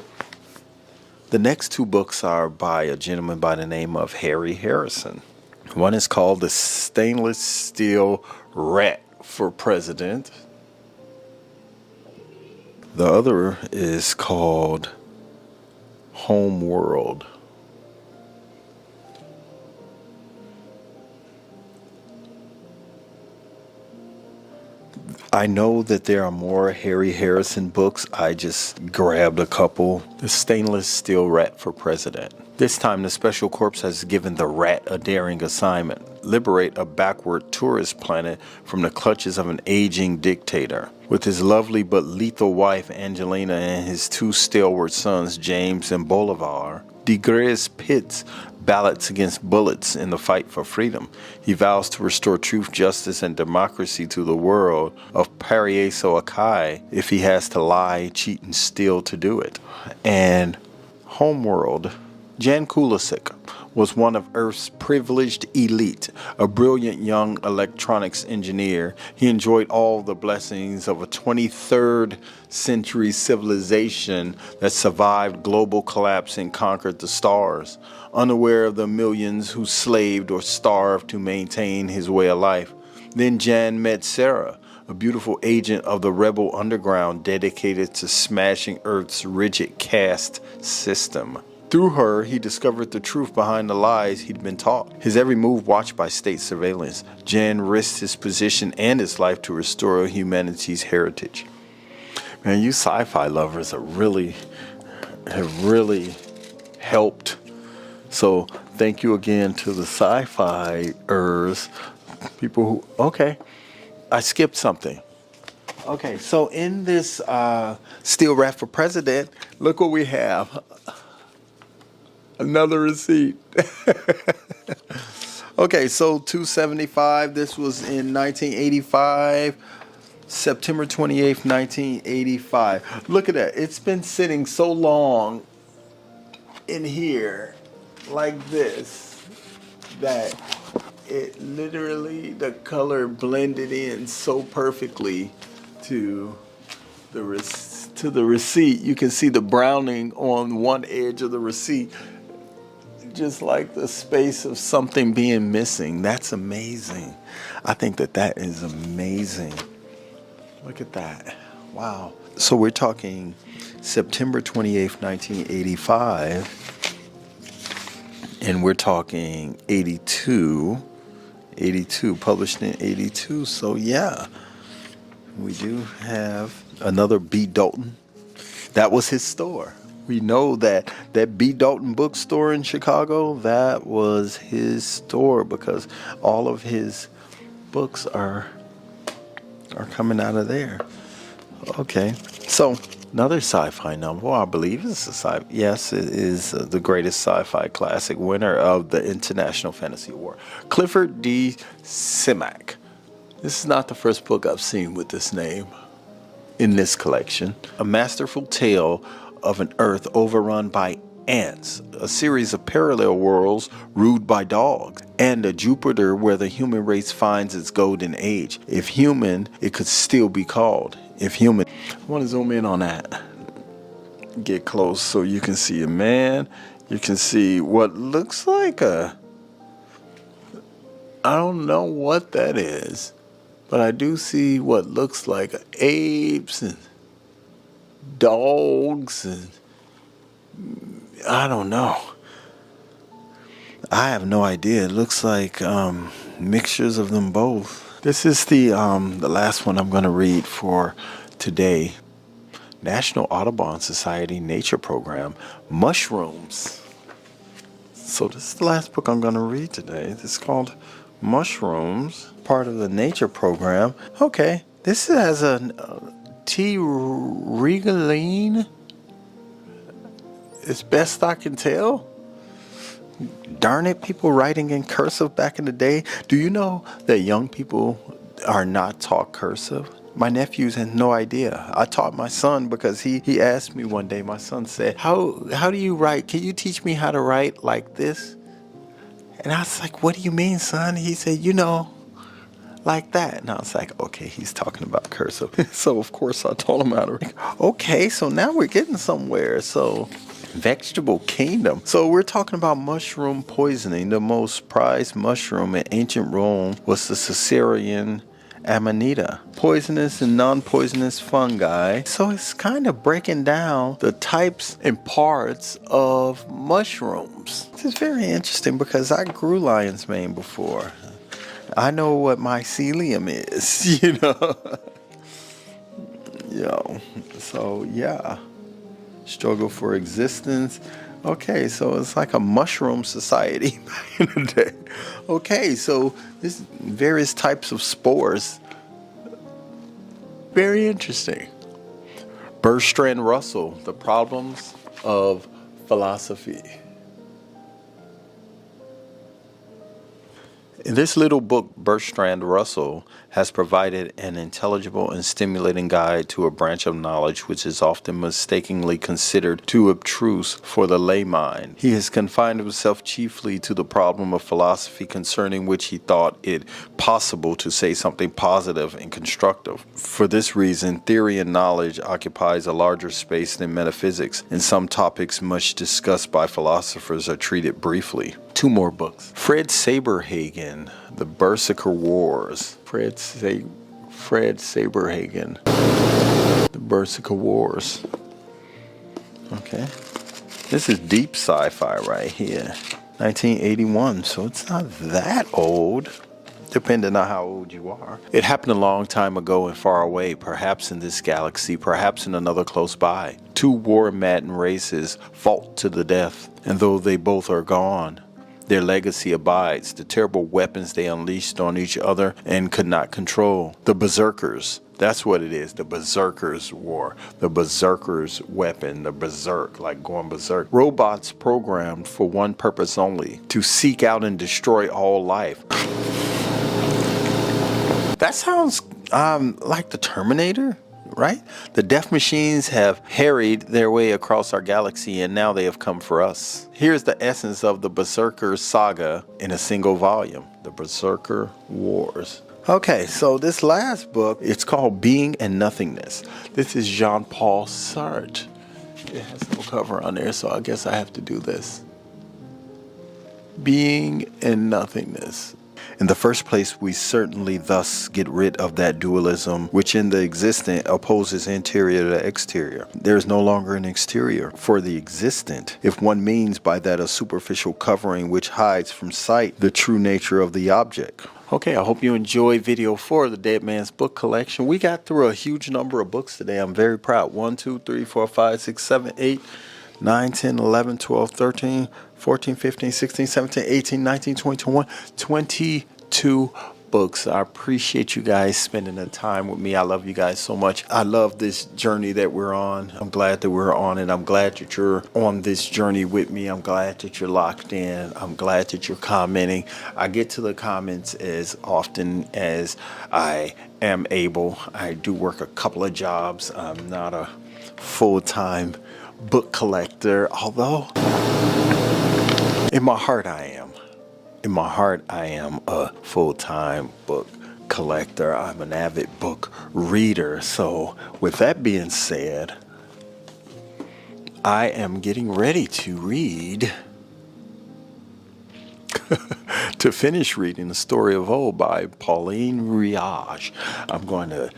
the next 2 books are by a gentleman by the name of Harry Harrison. One is called The Stainless Steel Rat for President. The other is called Homeworld. I know that there are more Harry Harrison books. I just grabbed a couple. The Stainless Steel Rat for President. This time the Special Corps has given the rat a daring assignment. Liberate a backward tourist planet from the clutches of an aging dictator. With his lovely but lethal wife Angelina and his 2 stalwart sons James and Bolivar, Degres pits ballots against bullets in the fight for freedom. He vows to restore truth, justice, and democracy to the world of Paraiso Akai if he has to lie, cheat, and steal to do it. And Homeworld. Jan Kulisek was one of Earth's privileged elite, a brilliant young electronics engineer. He enjoyed all the blessings of a 23rd century civilization that survived global collapse and conquered the stars, unaware of the millions who slaved or starved to maintain his way of life. Then Jan met Sarah, a beautiful agent of the rebel underground dedicated to smashing Earth's rigid caste system. Through her, he discovered the truth behind the lies he'd been taught. His every move watched by state surveillance, Jan risked his position and his life to restore humanity's heritage. Man, you sci-fi lovers have really helped. So thank you again to the sci-fi-ers, people who, okay, I skipped something. Okay, so in this Steel Rat for President, look what we have. Another receipt. Okay, so $2.75. This was in 1985, September 28th, 1985. Look at that. It's been sitting so long in here like this that it literally, the color blended in so perfectly to the receipt. You can see the browning on one edge of the receipt, just like the space of something being missing. That's amazing. I think that is amazing. Look at that. Wow. So we're talking September 28th, 1985, and we're talking 82, published in 82. So yeah, we do have another B. Dalton. That was his store. We know that B. Dalton bookstore in Chicago, that was his store because all of his books are coming out of there. Okay, so another sci-fi novel, I believe it's a sci-fi. Yes, it is the greatest sci-fi classic, winner of the International Fantasy Award. Clifford D. Simak. This is not the first book I've seen with this name in this collection. A masterful tale of an Earth overrun by ants, a series of parallel worlds ruled by dogs, and a Jupiter where the human race finds its golden age. If human, it could still be called. If human. I want to zoom in on that. Get close so you can see a man. You can see what looks like I don't know what that is, but I do see what looks like apes and dogs, and I don't know. I have no idea. It looks like mixtures of them both. This is the last one I'm going to read for today. National Audubon Society Nature Program, Mushrooms. So this is the last book I'm going to read today. It's called Mushrooms, part of the Nature Program. Okay, this has a T. Regaline, as best I can tell. Darn it, people writing in cursive back in the day. Do you know that young people are not taught cursive? My nephews had no idea. I taught my son because he asked me one day. My son said, how do you write? Can you teach me how to write like this? And I was like, what do you mean, son? He said, like that. And I was like, okay, he's talking about cursive. So of course I told him how to write. Okay, so now we're getting somewhere. So Vegetable Kingdom. So we're talking about mushroom poisoning. The most prized mushroom in ancient Rome was the Caesarean Amanita. Poisonous and non-poisonous fungi. So it's kind of breaking down the types and parts of mushrooms. This is very interesting because I grew lion's mane before. I know what mycelium is, So yeah. Struggle for existence. Okay, so it's like a mushroom society back in the day. Okay, so this various types of spores. Very interesting. Bertrand Russell, The Problems of Philosophy. In this little book, Bertrand Russell has provided an intelligible and stimulating guide to a branch of knowledge which is often mistakenly considered too abstruse for the lay mind. He has confined himself chiefly to the problem of philosophy, concerning which he thought it possible to say something positive and constructive. For this reason, theory and knowledge occupies a larger space than metaphysics, and some topics much discussed by philosophers are treated briefly. 2 more books. Fred Saberhagen, The Berserker Wars. Fred Saberhagen, The Berserker Wars. Okay. This is deep sci-fi right here. 1981, so it's not that old, depending on how old you are. It happened a long time ago and far away, perhaps in this galaxy, perhaps in another close by. 2 war-maddened races fought to the death, and though they both are gone, their legacy abides, the terrible weapons they unleashed on each other and could not control. The Berserkers, that's what it is, the Berserkers War. The Berserkers weapon, the berserk, like going berserk. Robots programmed for one purpose only, to seek out and destroy all life. That sounds like the Terminator, right? The death machines have harried their way across our galaxy, and now they have come for us. Here's the essence of the Berserker saga in a single volume, The Berserker Wars. Okay, so this last book, it's called Being and Nothingness. This is Jean-Paul Sartre. It has no cover on there, so I guess I have to do this. Being and Nothingness. In the first place, we certainly thus get rid of that dualism which in the existent opposes interior to exterior. There is no longer an exterior for the existent, if one means by that a superficial covering which hides from sight the true nature of the object. Okay, I hope you enjoyed video 4 of the Dead Man's Book Collection. We got through a huge number of books today. I'm very proud. 1, 2, 3, 4, 5, 6, 7, 8, 9, 10, 11, 12, 13, 14, 15, 16, 17, 18, 19, 20, 21, 22 books. I appreciate you guys spending the time with me. I love you guys so much. I love this journey that we're on. I'm glad that we're on it. I'm glad that you're on this journey with me. I'm glad that you're locked in. I'm glad that you're commenting. I get to the comments as often as I am able. I do work a couple of jobs. I'm not a full-time book collector, although in my heart I am. In my heart I am a full-time book collector. I'm an avid book reader. So with that being said, I am getting ready to read to finish reading The Story of Old by Pauline Riage. I'm going to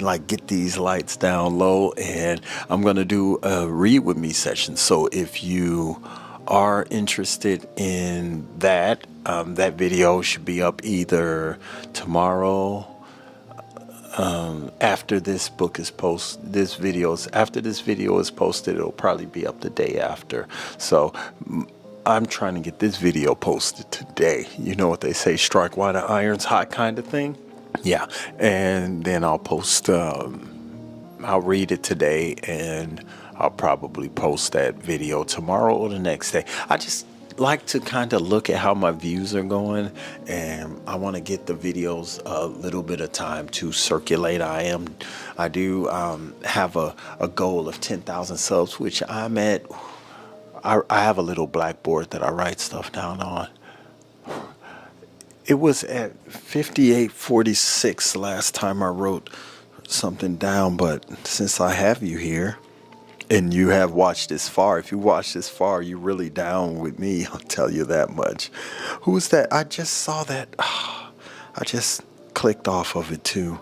like get these lights down low, and I'm going to do a read with me session. So if you are interested in that, that video should be up either tomorrow, after this book is posted. After this video is posted, it'll probably be up the day after. So I'm trying to get this video posted today. You know what they say, strike while the iron's hot kind of thing. Yeah, and then I'll post, I'll read it today, and I'll probably post that video tomorrow or the next day. I just like to kind of look at how my views are going, and I want to get the videos a little bit of time to circulate. I do have a goal of 10,000 subs, which I'm at. I have a little blackboard that I write stuff down on. It was at 5846 last time I wrote something down, but since I have you here and you have watched this far, if you watched this far, you're really down with me, I'll tell you that much. Who's that? I just saw that. I just clicked off of it too.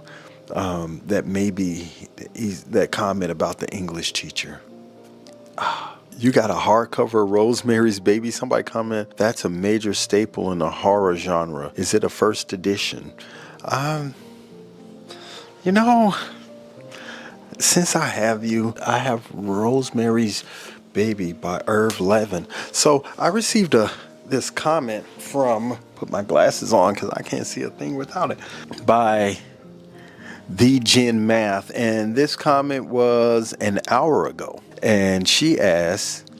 That maybe that comment about the English teacher. You got a hardcover Rosemary's Baby? Somebody comment. That's a major staple in the horror genre. Is it a first edition? You know, since I have you, I have Rosemary's Baby by Orwell and Levin. So I received this comment from, put my glasses on because I can't see a thing without it, by The Gen Math. And this comment was an hour ago. And she asked,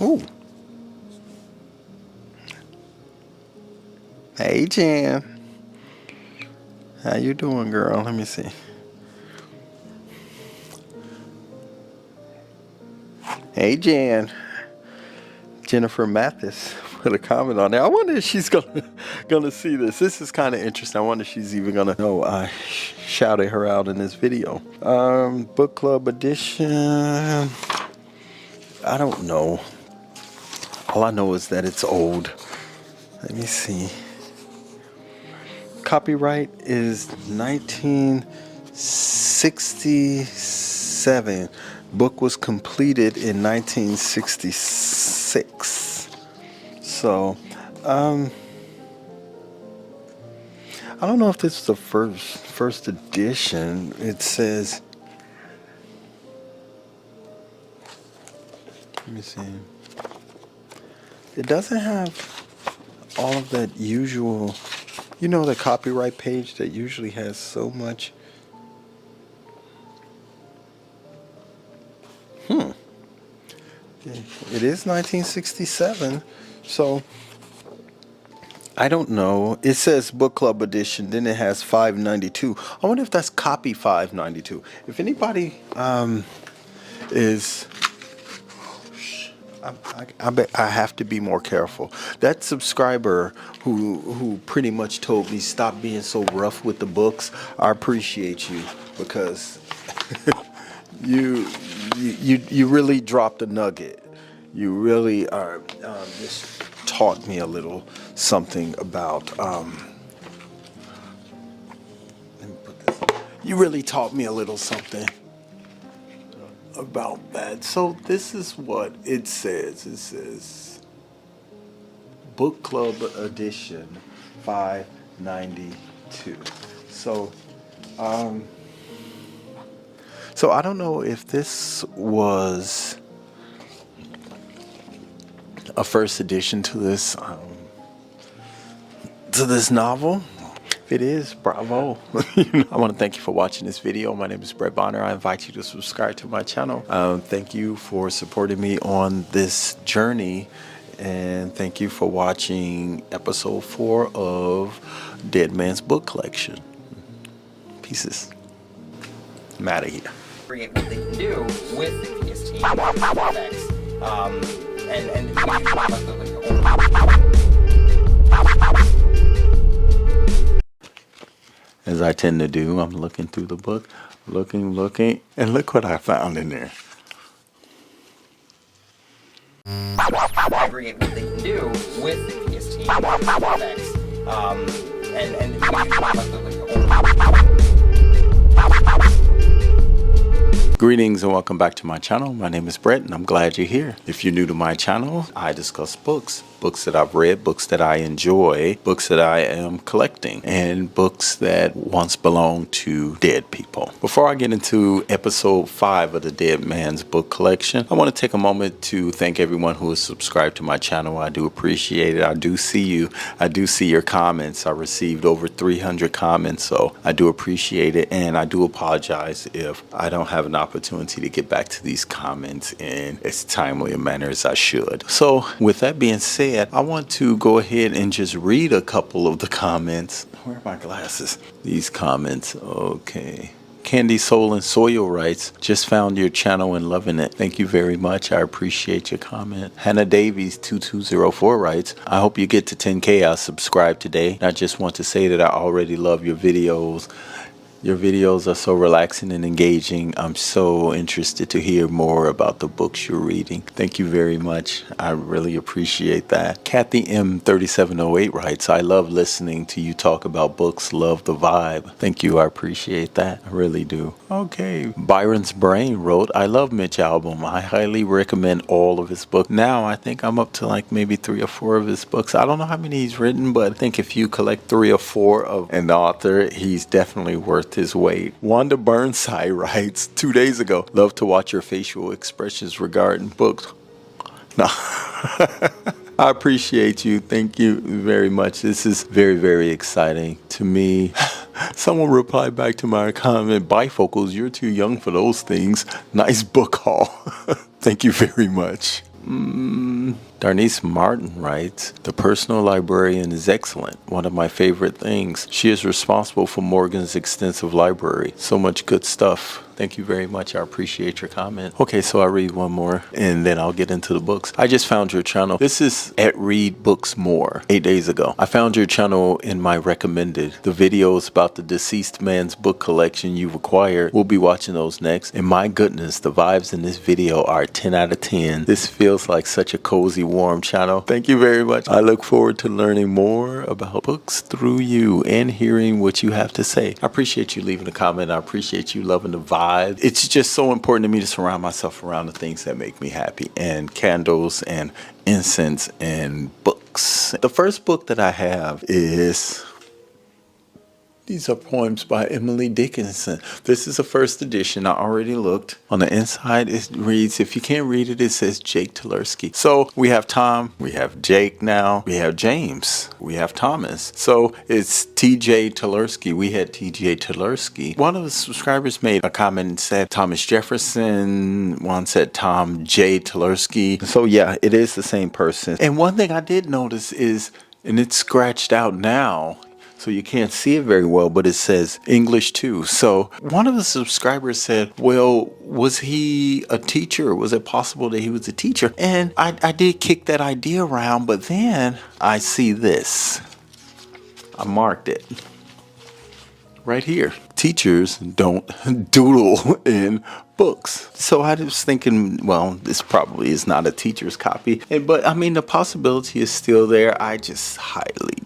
ooh, hey Jen, How you doing, girl? Let me see. Hey, Jan. Jennifer Mathis put a comment on there. I wonder if she's gonna see this. This is kind of interesting. I wonder if she's even gonna know I shouted her out in this video. Book club edition. I don't know. All I know is that it's old. Let me see. Copyright is 1967. Book was completed in 1966. So, I don't know if this is the first edition. It says, let me see. It doesn't have all of that usual, you know, the copyright page that usually has so much. It is 1967, so I don't know. It says book club edition, then it has 592. I wonder if that's copy 592. If anybody is, I bet I have to be more careful. That subscriber who pretty much told me stop being so rough with the books, I appreciate you, because you really dropped a nugget. You really are just taught me a little something about. Let me put this. You really taught me a little something about that. So this is what it says. It says Book Club Edition 592. So I don't know if this was a first edition to this novel. If it is, bravo. I want to thank you for watching this video. My name is Brett Bonner. I invite you to subscribe to my channel. Thank you for supporting me on this journey, and thank you for watching episode 4 of Dead Man's Book Collection. Pieces. I'm out of here. Create what they can do with the PS team effects. And as I tend to do, I'm looking through the book, looking, and look what I found in there. Aggregate what they can do with the PS team effects. And Greetings and welcome back to my channel. My name is Brett and I'm glad you're here. If you're new to my channel, I discuss books that I've read, books that I enjoy, books that I am collecting, and books that once belonged to dead people. Before I get into episode 5 of the Dead Man's Book Collection, I want to take a moment to thank everyone who has subscribed to my channel. I do appreciate it. I do see you. I do see your comments. I received over 300 comments, so I do appreciate it, and I do apologize if I don't have an opportunity to get back to these comments in as timely a manner as I should. So with that being said, I want to go ahead and just read a couple of the comments. Where are my glasses? These comments. Okay. Candy Soul and Soil writes, just found your channel and loving it. Thank you very much. I appreciate your comment. Hannah Davies 2204 writes, I hope you get to 10K. I'll subscribe today. I just want to say that I already love your videos. Your videos are so relaxing and engaging. I'm so interested to hear more about the books you're reading. Thank you very much. I really appreciate that. Kathy M3708 writes, I love listening to you talk about books. Love the vibe. Thank you. I appreciate that. I really do. Okay. Byron's Brain wrote, I love Mitch album. I highly recommend all of his books. Now I think I'm up to like maybe 3 or 4 of his books. I don't know how many he's written, but I think if you collect 3 or 4 of an author, he's definitely worth his weight. Wanda Burnside writes, 2 days ago, love to watch your facial expressions regarding books. No. I appreciate you. Thank you very much. This is very, very exciting to me. Someone replied back to my comment, bifocals, you're too young for those things. Nice book haul. Thank you very much. Darnice Martin writes, the personal librarian is excellent. One of my favorite things. She is responsible for Morgan's extensive library. So much good stuff. Thank you very much. I appreciate your comment. Okay, so I'll read one more and then I'll get into the books. I just found your channel. This is at Read Books More 8 days ago. I found your channel in my recommended. The videos about the deceased man's book collection you've acquired. We'll be watching those next. And my goodness, the vibes in this video are 10 out of 10. This feels like such a cozy, warm channel. Thank you very much. I look forward to learning more about books through you and hearing what you have to say. I appreciate you leaving a comment. I appreciate you loving the vibe. It's just so important to me to surround myself around the things that make me happy, and candles and incense and books. The first book that I have is, these are poems by Emily Dickinson. This is the first edition. I already looked. On the inside, it reads, if you can't read it, it says Jake Tulersky. So we have Tom, we have Jake now, we have James, we have Thomas. So it's TJ Tulersky. We had TJ Tulersky. One of the subscribers made a comment and said Thomas Jefferson. One said Tom J. Tulersky. So yeah, it is the same person. And one thing I did notice is, and it's scratched out now, so you can't see it very well, but it says English 2. So one of the subscribers said, well, was he a teacher? Was it possible that he was a teacher? And I did kick that idea around, but then I see this. I marked it right here. Teachers don't doodle in books. So I was thinking, well, this probably is not a teacher's copy. But I mean, the possibility is still there. I just highly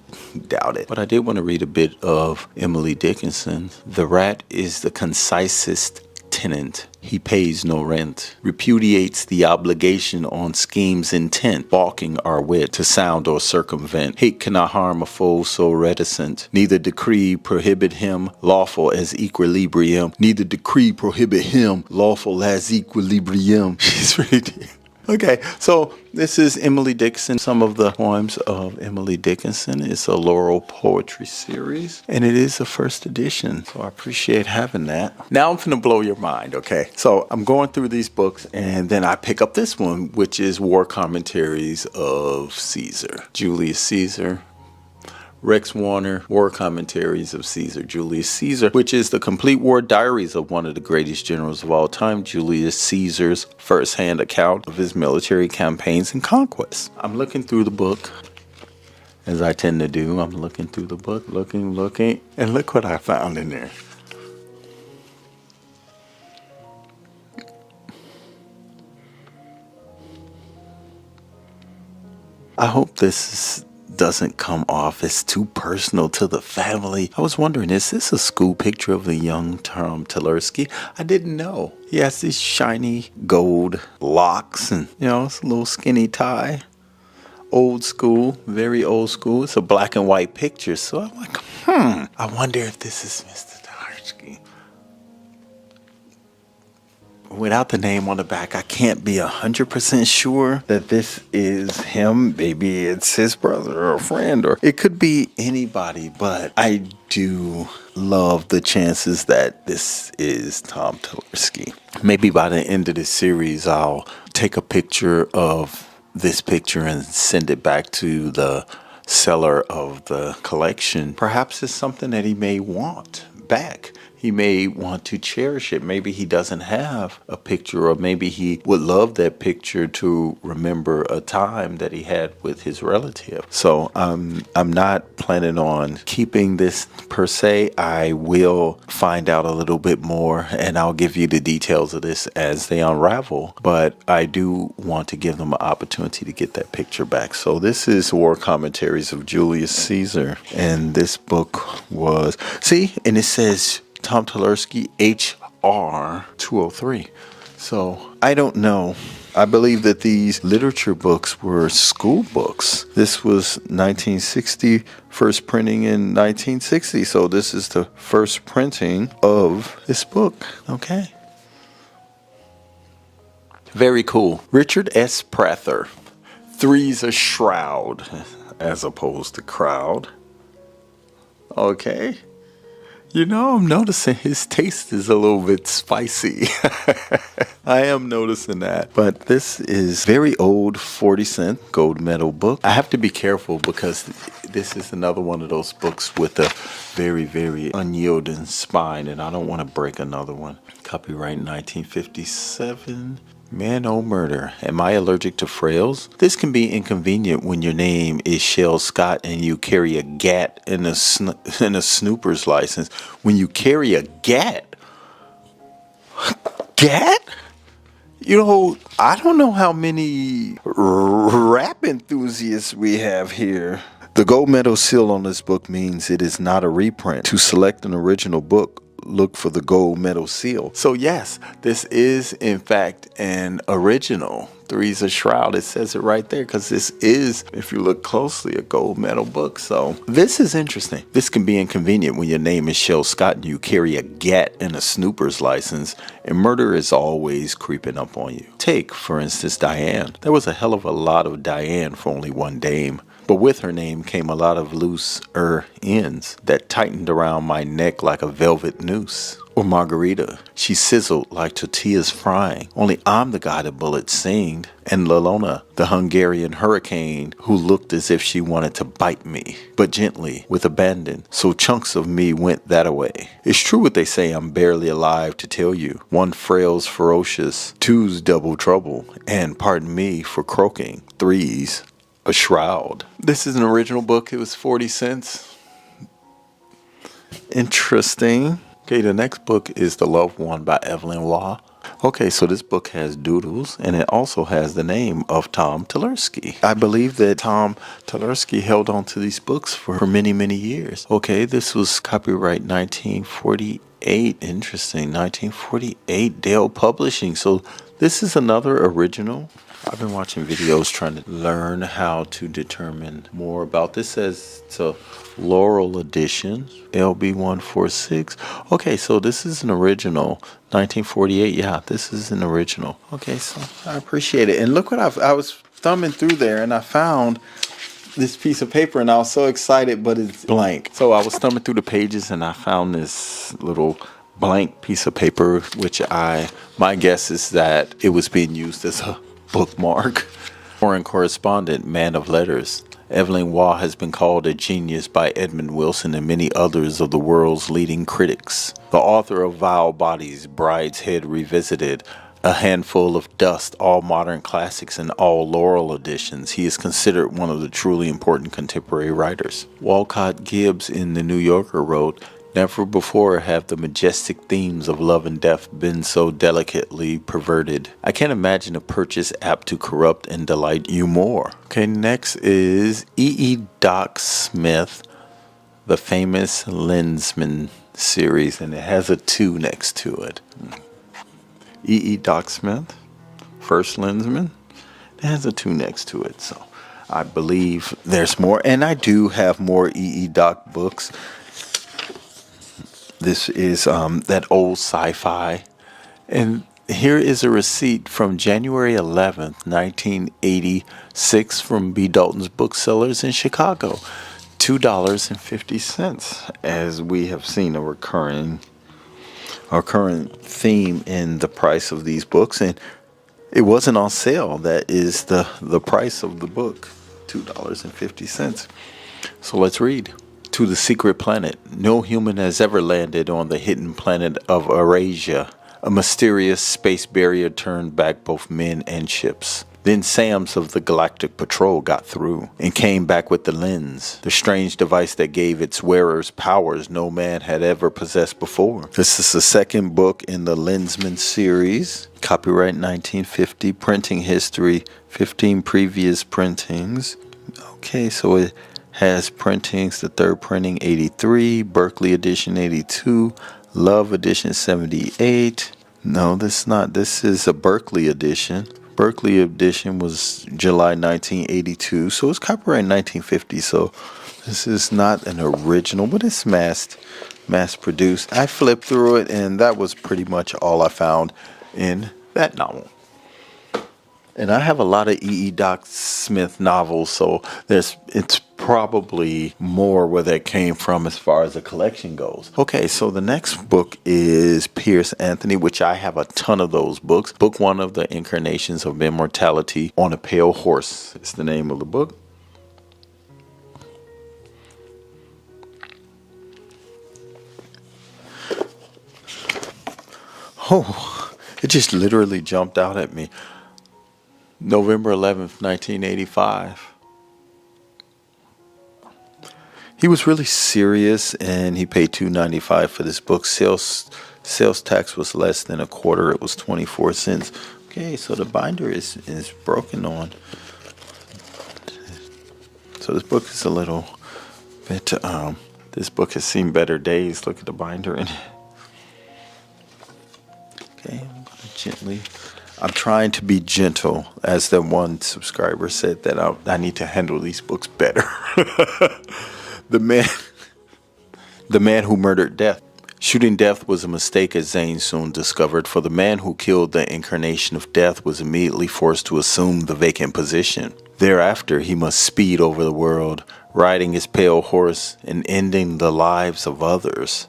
doubt it. But I did want to read a bit of Emily Dickinson. The rat is the concisest tenant. He pays no rent, repudiates the obligation on schemes intent, balking our wit to sound or circumvent. Hate cannot harm a foe so reticent. Neither decree prohibit him lawful as equilibrium. Neither decree prohibit him lawful as equilibrium. She's really deep. Okay, so this is Emily Dickinson. Some of the poems of Emily Dickinson. It's a Laurel poetry series, and it is the first edition, so I appreciate having that. Now I'm gonna blow your mind, okay? So I'm going through these books, and then I pick up this one, which is War Commentaries of Caesar. Julius Caesar. Rex Warner, War Commentaries of Caesar, Julius Caesar, which is the complete war diaries of one of the greatest generals of all time, Julius Caesar's first-hand account of his military campaigns and conquests. I'm looking through the book, as I tend to do. I'm looking through the book, looking, and look what I found in there. I hope this doesn't come off as too personal to the family. I was wondering, is this a school picture of the young Tom Tulersky? I didn't know. He has these shiny gold locks and, you know, it's a little skinny tie. Old school, very old school. It's a black and white picture. So I'm like, I wonder if this is Mr. Tulersky. Without the name on the back, I can't be 100% sure that this is him. Maybe it's his brother or a friend, or it could be anybody, but I do love the chances that this is Tom Tulersky. Maybe by the end of this series, I'll take a picture of this picture and send it back to the seller of the collection. Perhaps it's something that he may want back. He may want to cherish it. Maybe he doesn't have a picture, or maybe he would love that picture to remember a time that he had with his relative. So I'm not planning on keeping this per se. I will find out a little bit more, and I'll give you the details of this as they unravel. But I do want to give them an opportunity to get that picture back. So this is War Commentaries of Julius Caesar, and this book was, see, and it says Tom Tulersky, HR 203. So I don't know. I believe that these literature books were school books. This was 1960, first printing in 1960. So this is the first printing of this book. Okay. Very cool. Richard S. Prather. Three's a shroud as opposed to crowd. Okay. You know, I'm noticing his taste is a little bit spicy. I am noticing that. But this is very old, 40-cent gold medal book. I have to be careful because this is another one of those books with a very, very unyielding spine, and I don't want to break another one. Copyright 1957. Man, oh murder. Am I allergic to frails? This can be inconvenient when your name is Shell Scott and you carry a gat in a snooper's license. When you carry a gat? Gat? You know, I don't know how many rap enthusiasts we have here. The gold medal seal on this book means it is not a reprint. To select an original book, look for the gold medal seal. So yes, this is in fact an original. Three's a shroud. It says it right there because this is, if you look closely, a gold medal book. So this is interesting. This can be inconvenient when your name is Shell Scott and you carry a gat and a snooper's license, and murder is always creeping up on you. Take, for instance, Diane. There was a hell of a lot of Diane for only one dame. But with her name came a lot of loose ends that tightened around my neck like a velvet noose. Or Margarita, she sizzled like tortillas frying. Only I'm the guy the bullets singed. And Lalona, the Hungarian hurricane, who looked as if she wanted to bite me, but gently, with abandon, so chunks of me went that away. It's true what they say, I'm barely alive to tell you. One frail's ferocious, two's double trouble, and pardon me for croaking, three's a shroud. This is an original book. It was 40 cents. Interesting. Okay, the next book is The Loved One by Evelyn Waugh. Okay, so this book has doodles, and it also has the name of Tom Tversky. I believe that Tom Tversky held on to these books for many, many years. Okay, this was copyright 1948. Interesting. 1948, Dale Publishing. So this is another original. I've been watching videos trying to learn how to determine more about this. It says it's a Laurel edition, LB146. Okay, so this is an original, 1948. Yeah, this is an original. Okay, so I appreciate it. And look what I was thumbing through there, and I found this piece of paper, and I was so excited, but it's blank. So I was thumbing through the pages, and I found this little blank piece of paper, which my guess is that it was being used as a bookmark. Foreign correspondent, man of letters. Evelyn Waugh has been called a genius by Edmund Wilson and many others of the world's leading critics. The author of Vile Bodies, Bride's Head Revisited, A Handful of Dust, all modern classics and all Laurel editions, he is considered one of the truly important contemporary writers. Walcott Gibbs in The New Yorker wrote, "Never before have the majestic themes of love and death been so delicately perverted. I can't imagine a purchase apt to corrupt and delight you more." Okay, next is E. Doc Smith, the famous Lensman series, and it has a 2 next to it. E. Doc Smith, first Lensman, it has a 2 next to it, so I believe there's more, and I do have more E. Doc books. This is that old sci-fi. And here is a receipt from January 11th, 1986 from B. Dalton's Booksellers in Chicago. $2.50, as we have seen a current theme in the price of these books. And it wasn't on sale. That is the price of the book, $2.50. So let's read. To the secret planet. No human has ever landed on the hidden planet of Eurasia. A mysterious space barrier turned back both men and ships. Then SAMs of the Galactic Patrol got through and came back with the lens, the strange device that gave its wearers powers no man had ever possessed before. This is the second book in the Lensman series. Copyright 1950. Printing history, 15 previous printings. Okay, so it has printings, the third printing 83, Berkeley edition 82, Love edition 78. No, this is a Berkeley edition. Berkeley edition was July 1982, so it's copyright 1950, so this is not an original, but it's mass produced. I flipped through it, and that was pretty much all I found in that novel. And I have a lot of E. Doc Smith novels, so it's probably more where that came from as far as the collection goes. Okay, so the next book is Pierce Anthony, which I have a ton of those books. Book 1 of the Incarnations of Immortality on a Pale Horse is the name of the book. Oh, it just literally jumped out at me. November 11th, 1985. He was really serious, and he paid $2.95 for this book. Sales tax was less than a quarter. It was 24 cents. Okay, so the binder is broken on. So this book is a little bit, this book has seen better days. Look at the binder in it. Okay, I'm gonna I'm trying to be gentle, as the one subscriber said that I need to handle these books better. The man who murdered death. Shooting death was a mistake, as Zane soon discovered, for the man who killed the incarnation of death was immediately forced to assume the vacant position. Thereafter, he must speed over the world, riding his pale horse and ending the lives of others.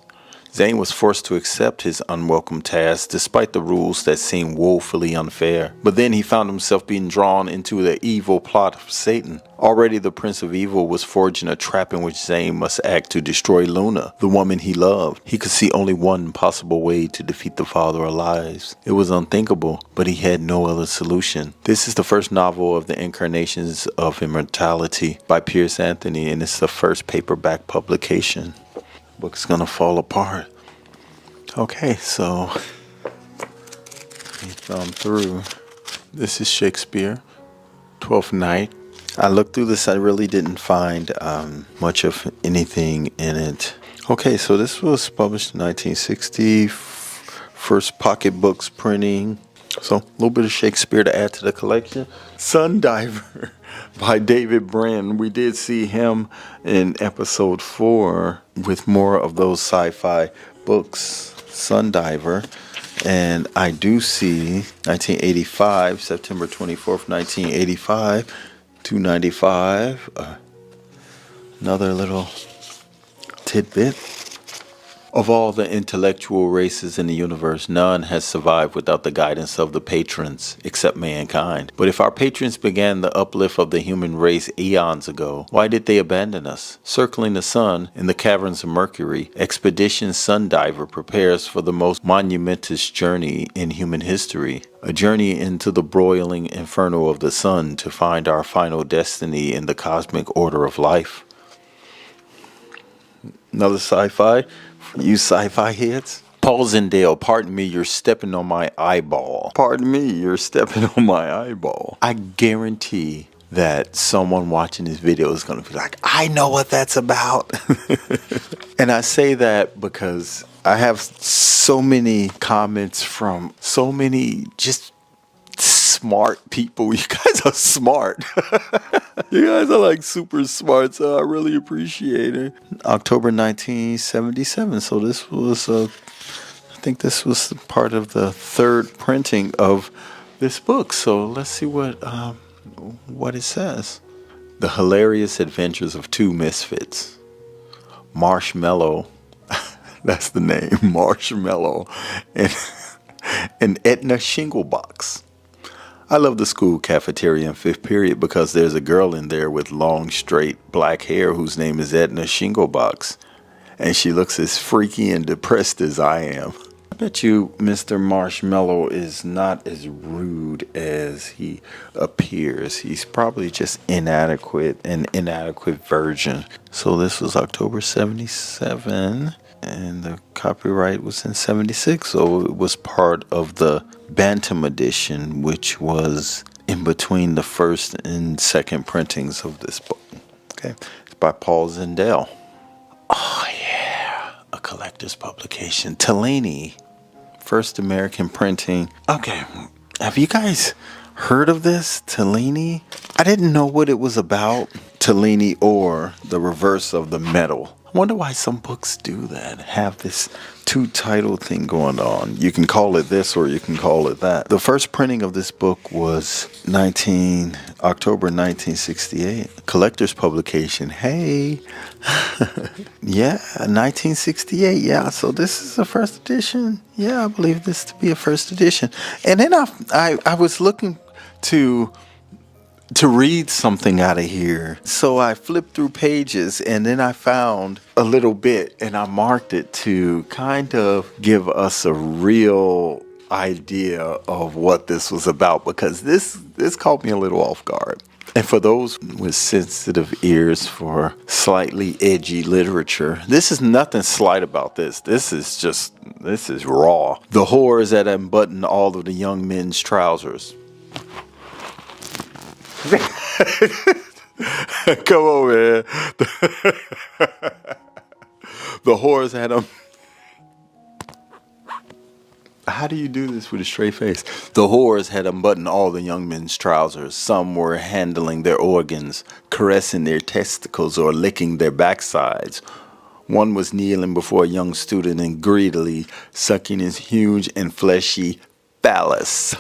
Zane was forced to accept his unwelcome task despite the rules that seemed woefully unfair. But then he found himself being drawn into the evil plot of Satan. Already the Prince of Evil was forging a trap in which Zane must act to destroy Luna, the woman he loved. He could see only one possible way to defeat the Father of Lies. It was unthinkable, but he had no other solution. This is the first novel of the Incarnations of Immortality by Pierce Anthony, and it's the first paperback publication. Book's gonna fall apart. Okay, so we thumb through. This is Shakespeare, Twelfth Night. I looked through this. I really didn't find much of anything in it. Okay, so this was published in 1960. First pocketbooks printing. So a little bit of Shakespeare to add to the collection. Sundiver by David Brin. We did see him in episode 4 with more of those sci-fi books. Sundiver. And I do see 1985, September 24th, 1985, $2.95. Another little tidbit. Of all the intellectual races in the universe, none has survived without the guidance of the patrons, except mankind. But if our patrons began the uplift of the human race eons ago, why did they abandon us? Circling the sun in the caverns of Mercury, Expedition Sundiver prepares for the most monumentous journey in human history. A journey into the broiling inferno of the sun to find our final destiny in the cosmic order of life. Another sci-fi. You sci-fi heads? Paul Zendale, pardon me, you're stepping on my eyeball. Pardon me, you're stepping on my eyeball. I guarantee that someone watching this video is going to be like, I know what that's about. And I say that because I have so many comments from so many just smart people. You guys are smart. You guys are like super smart, so I really appreciate it. October 1977. So this was, I think this was part of the third printing of this book. So let's see what it says. The Hilarious Adventures of Two Misfits. Marshmallow. That's the name. Marshmallow. And Edna Shinglebox. I love the school cafeteria in 5th period because there's a girl in there with long, straight, black hair whose name is Edna Shinglebox. And she looks as freaky and depressed as I am. I bet you Mr. Marshmallow is not as rude as he appears. He's probably just an inadequate version. So this was October 77. And the copyright was in 76, so it was part of the Bantam edition, which was in between the first and second printings of this book. Okay, it's by Paul Zendale. Oh yeah, a collector's publication. Tellini, first American printing. Okay, have you guys heard of this? Tellini? I didn't know what it was about. Tellini, or the reverse of the metal. I wonder why some books do that, have this two-title thing going on. You can call it this or you can call it that. The first printing of this book was October 1968. Collector's publication. Hey. Yeah, 1968. Yeah, so this is a first edition. Yeah, I believe this to be a first edition. And then I was looking to read something out of here. So I flipped through pages and then I found a little bit and I marked it to kind of give us a real idea of what this was about, because this caught me a little off guard. And for those with sensitive ears for slightly edgy literature, this is nothing slight about this. This is raw. The whores that unbutton all of the young men's trousers. Come on, man. The whores had them. How do you do this with a straight face? The whores had unbuttoned all the young men's trousers. Some were handling their organs, caressing their testicles, or licking their backsides. One was kneeling before a young student and greedily sucking his huge and fleshy phallus.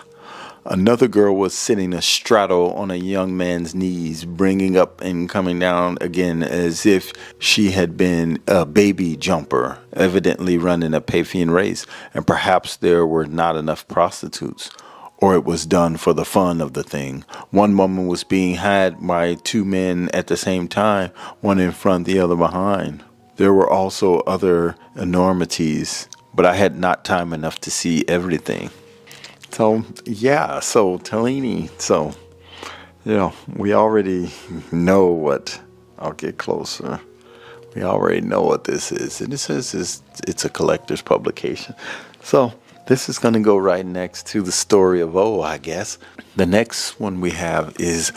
Another girl was sitting astraddle on a young man's knees, bringing up and coming down again as if she had been a baby jumper, evidently running a Paphian race, and perhaps there were not enough prostitutes, or it was done for the fun of the thing. One woman was being had by two men at the same time, one in front, the other behind. There were also other enormities, but I had not time enough to see everything. So, yeah, so Tellini, so, you know, we already know what, I'll get closer, we already know what this is, and it says it's a collector's publication. So, this is going to go right next to the story of O, I guess. The next one we have is,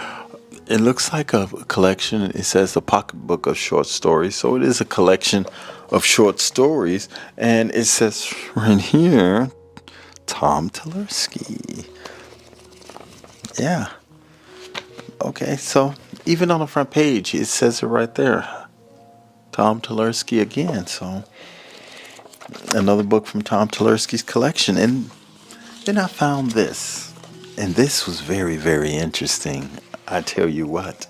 it looks like a collection, it says a pocketbook of short stories, so it is a collection of short stories, and it says right here, Tom Tversky. Yeah. Okay, so even on the front page, it says it right there. Tom Tversky again. So another book from Tom Tversky's collection. And then I found this. And this was very, very interesting. I tell you what.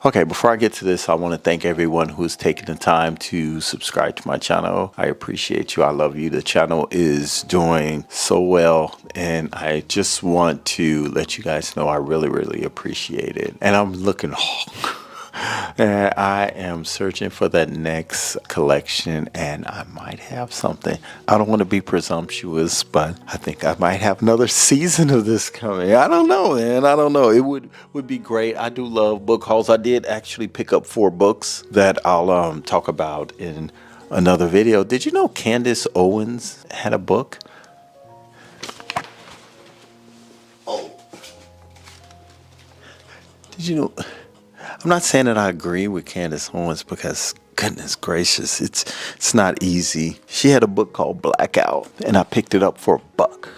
Okay, before I get to this, I want to thank everyone who's taken the time to subscribe to my channel. I appreciate you. I love you. The channel is doing so well, and I just want to let you guys know I really, really appreciate it. And I'm looking and I am searching for that next collection, and I might have something. I don't want to be presumptuous, but I think I might have another season of this coming. I don't know, man. I don't know. It would be great. I do love book hauls. I did actually pick up 4 books that I'll talk about in another video. Did you know Candace Owens had a book? Oh. Did you know? I'm not saying that I agree with Candace Owens, because goodness gracious, it's not easy. She had a book called Blackout, and I picked it up for $1.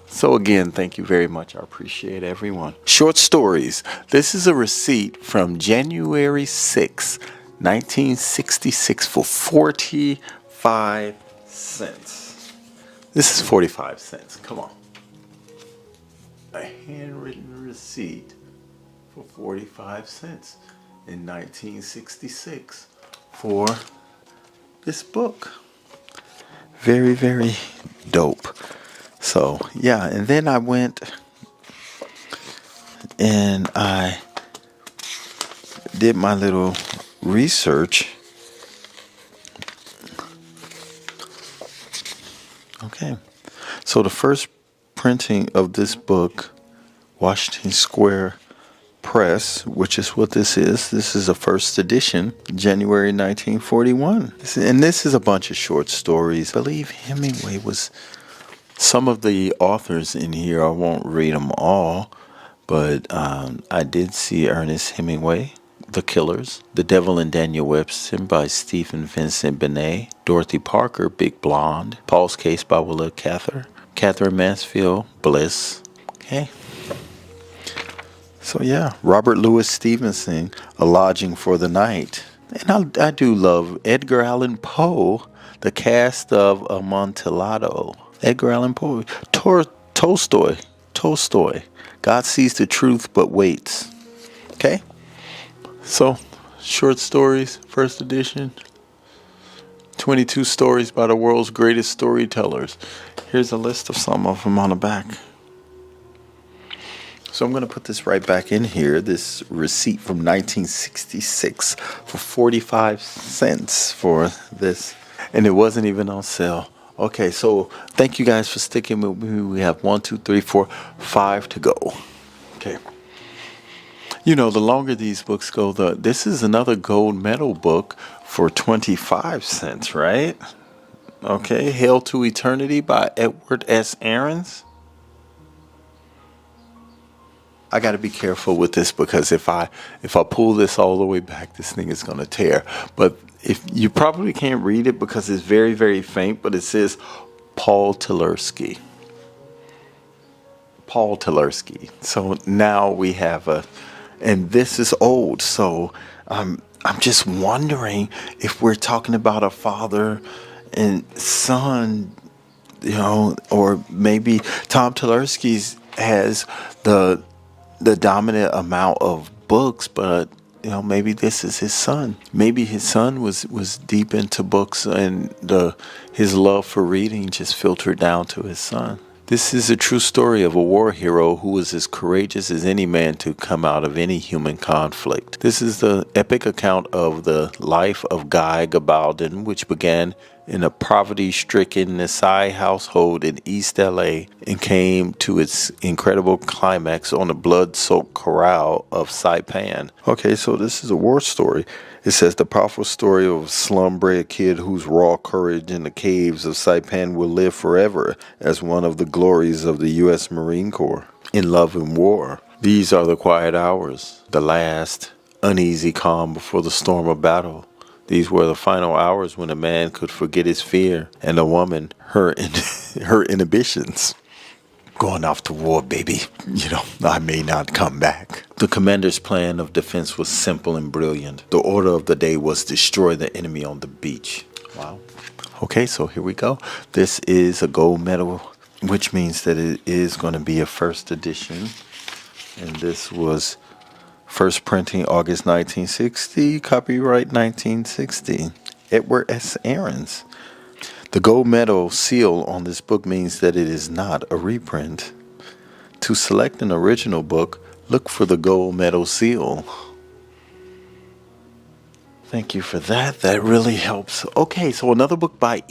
So again, thank you very much. I appreciate everyone. Short stories. This is a receipt from January 6, 1966 for 45 cents. This is 45 cents. Come on. A handwritten receipt for 45 cents in 1966 for this book. Very, very dope. So, yeah, and then I went and I did my little research. Okay. So the first printing of this book, Washington Square Press, which is what this is. This is a first edition, January 1941. And this is a bunch of short stories. I believe Hemingway was some of the authors in here. I won't read them all, but I did see Ernest Hemingway, The Killers, The Devil and Daniel Webster by Stephen Vincent Benet, Dorothy Parker, Big Blonde, Paul's Case by Willa Cather, Catherine Mansfield, Bliss. Okay. So yeah, Robert Louis Stevenson, A Lodging for the Night. And I do love Edgar Allan Poe, the cast of Amontillado. Edgar Allan Poe. Tolstoy. God sees the truth but waits. Okay? So, short stories, first edition. 22 stories by the world's greatest storytellers. Here's a list of some of them on the back. So I'm going to put this right back in here. This receipt from 1966 for 45 cents for this. And it wasn't even on sale. Okay, so thank you guys for sticking with me. We have 1, 2, 3, 4, 5 to go. Okay. You know, the longer these books go, this is another gold medal book for 25 cents, right? Okay, Hail to Eternity by Edward S. Ahrens. I got to be careful with this because if I pull this all the way back, this thing is going to tear. But if you probably can't read it because it's very, very faint, but it says Paul Tversky. Paul Tversky. So now we have and this is old. So I'm just wondering if we're talking about a father and son, you know, or maybe Tom Tversky has the dominant amount of books, but you know, maybe this is his son. Maybe his son was deep into books, and his love for reading just filtered down to his son. This is a true story of a war hero who was as courageous as any man to come out of any human conflict. This is the epic account of the life of Guy Gabaldon, which began in a poverty-stricken Nisai household in East LA and came to its incredible climax on the blood-soaked corral of Saipan. Okay, so this is a war story. It says the powerful story of a slum-bred kid whose raw courage in the caves of Saipan will live forever as one of the glories of the U.S. Marine Corps. In love and war, these are the quiet hours, the last uneasy calm before the storm of battle. These were the final hours when a man could forget his fear and a woman her inhibitions. Going off to war, baby. You know, I may not come back. The commander's plan of defense was simple and brilliant. The order of the day was destroy the enemy on the beach. Wow. Okay, so here we go. This is a gold medal, which means that it is going to be a first edition. And this was first printing August 1960, copyright 1960. Edward S. Ahrens. The gold medal seal on this book means that it is not a reprint. To select an original book, look for the gold medal seal. Thank you for that. That really helps. Okay, so another book by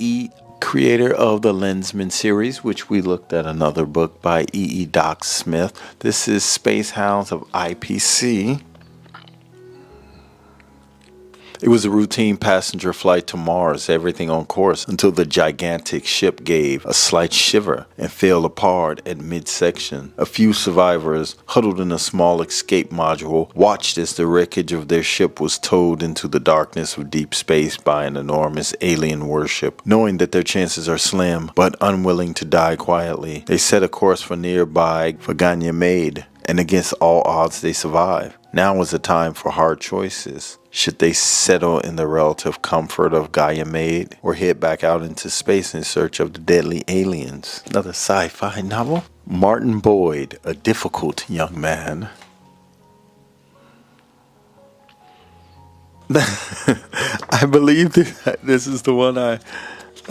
creator of the Lensman series, which we looked at another book by E. Doc Smith. This is Space Hounds of IPC. It was a routine passenger flight to Mars, everything on course, until the gigantic ship gave a slight shiver and fell apart at midsection. A few survivors, huddled in a small escape module, watched as the wreckage of their ship was towed into the darkness of deep space by an enormous alien warship. Knowing that their chances are slim, but unwilling to die quietly, they set a course for nearby Ganymede, and against all odds they survive. Now was the time for hard choices. Should they settle in the relative comfort of Ganymede or head back out into space in search of the deadly aliens? Another sci-fi novel. Martin Boyd, a difficult young man. I believe that this is the one I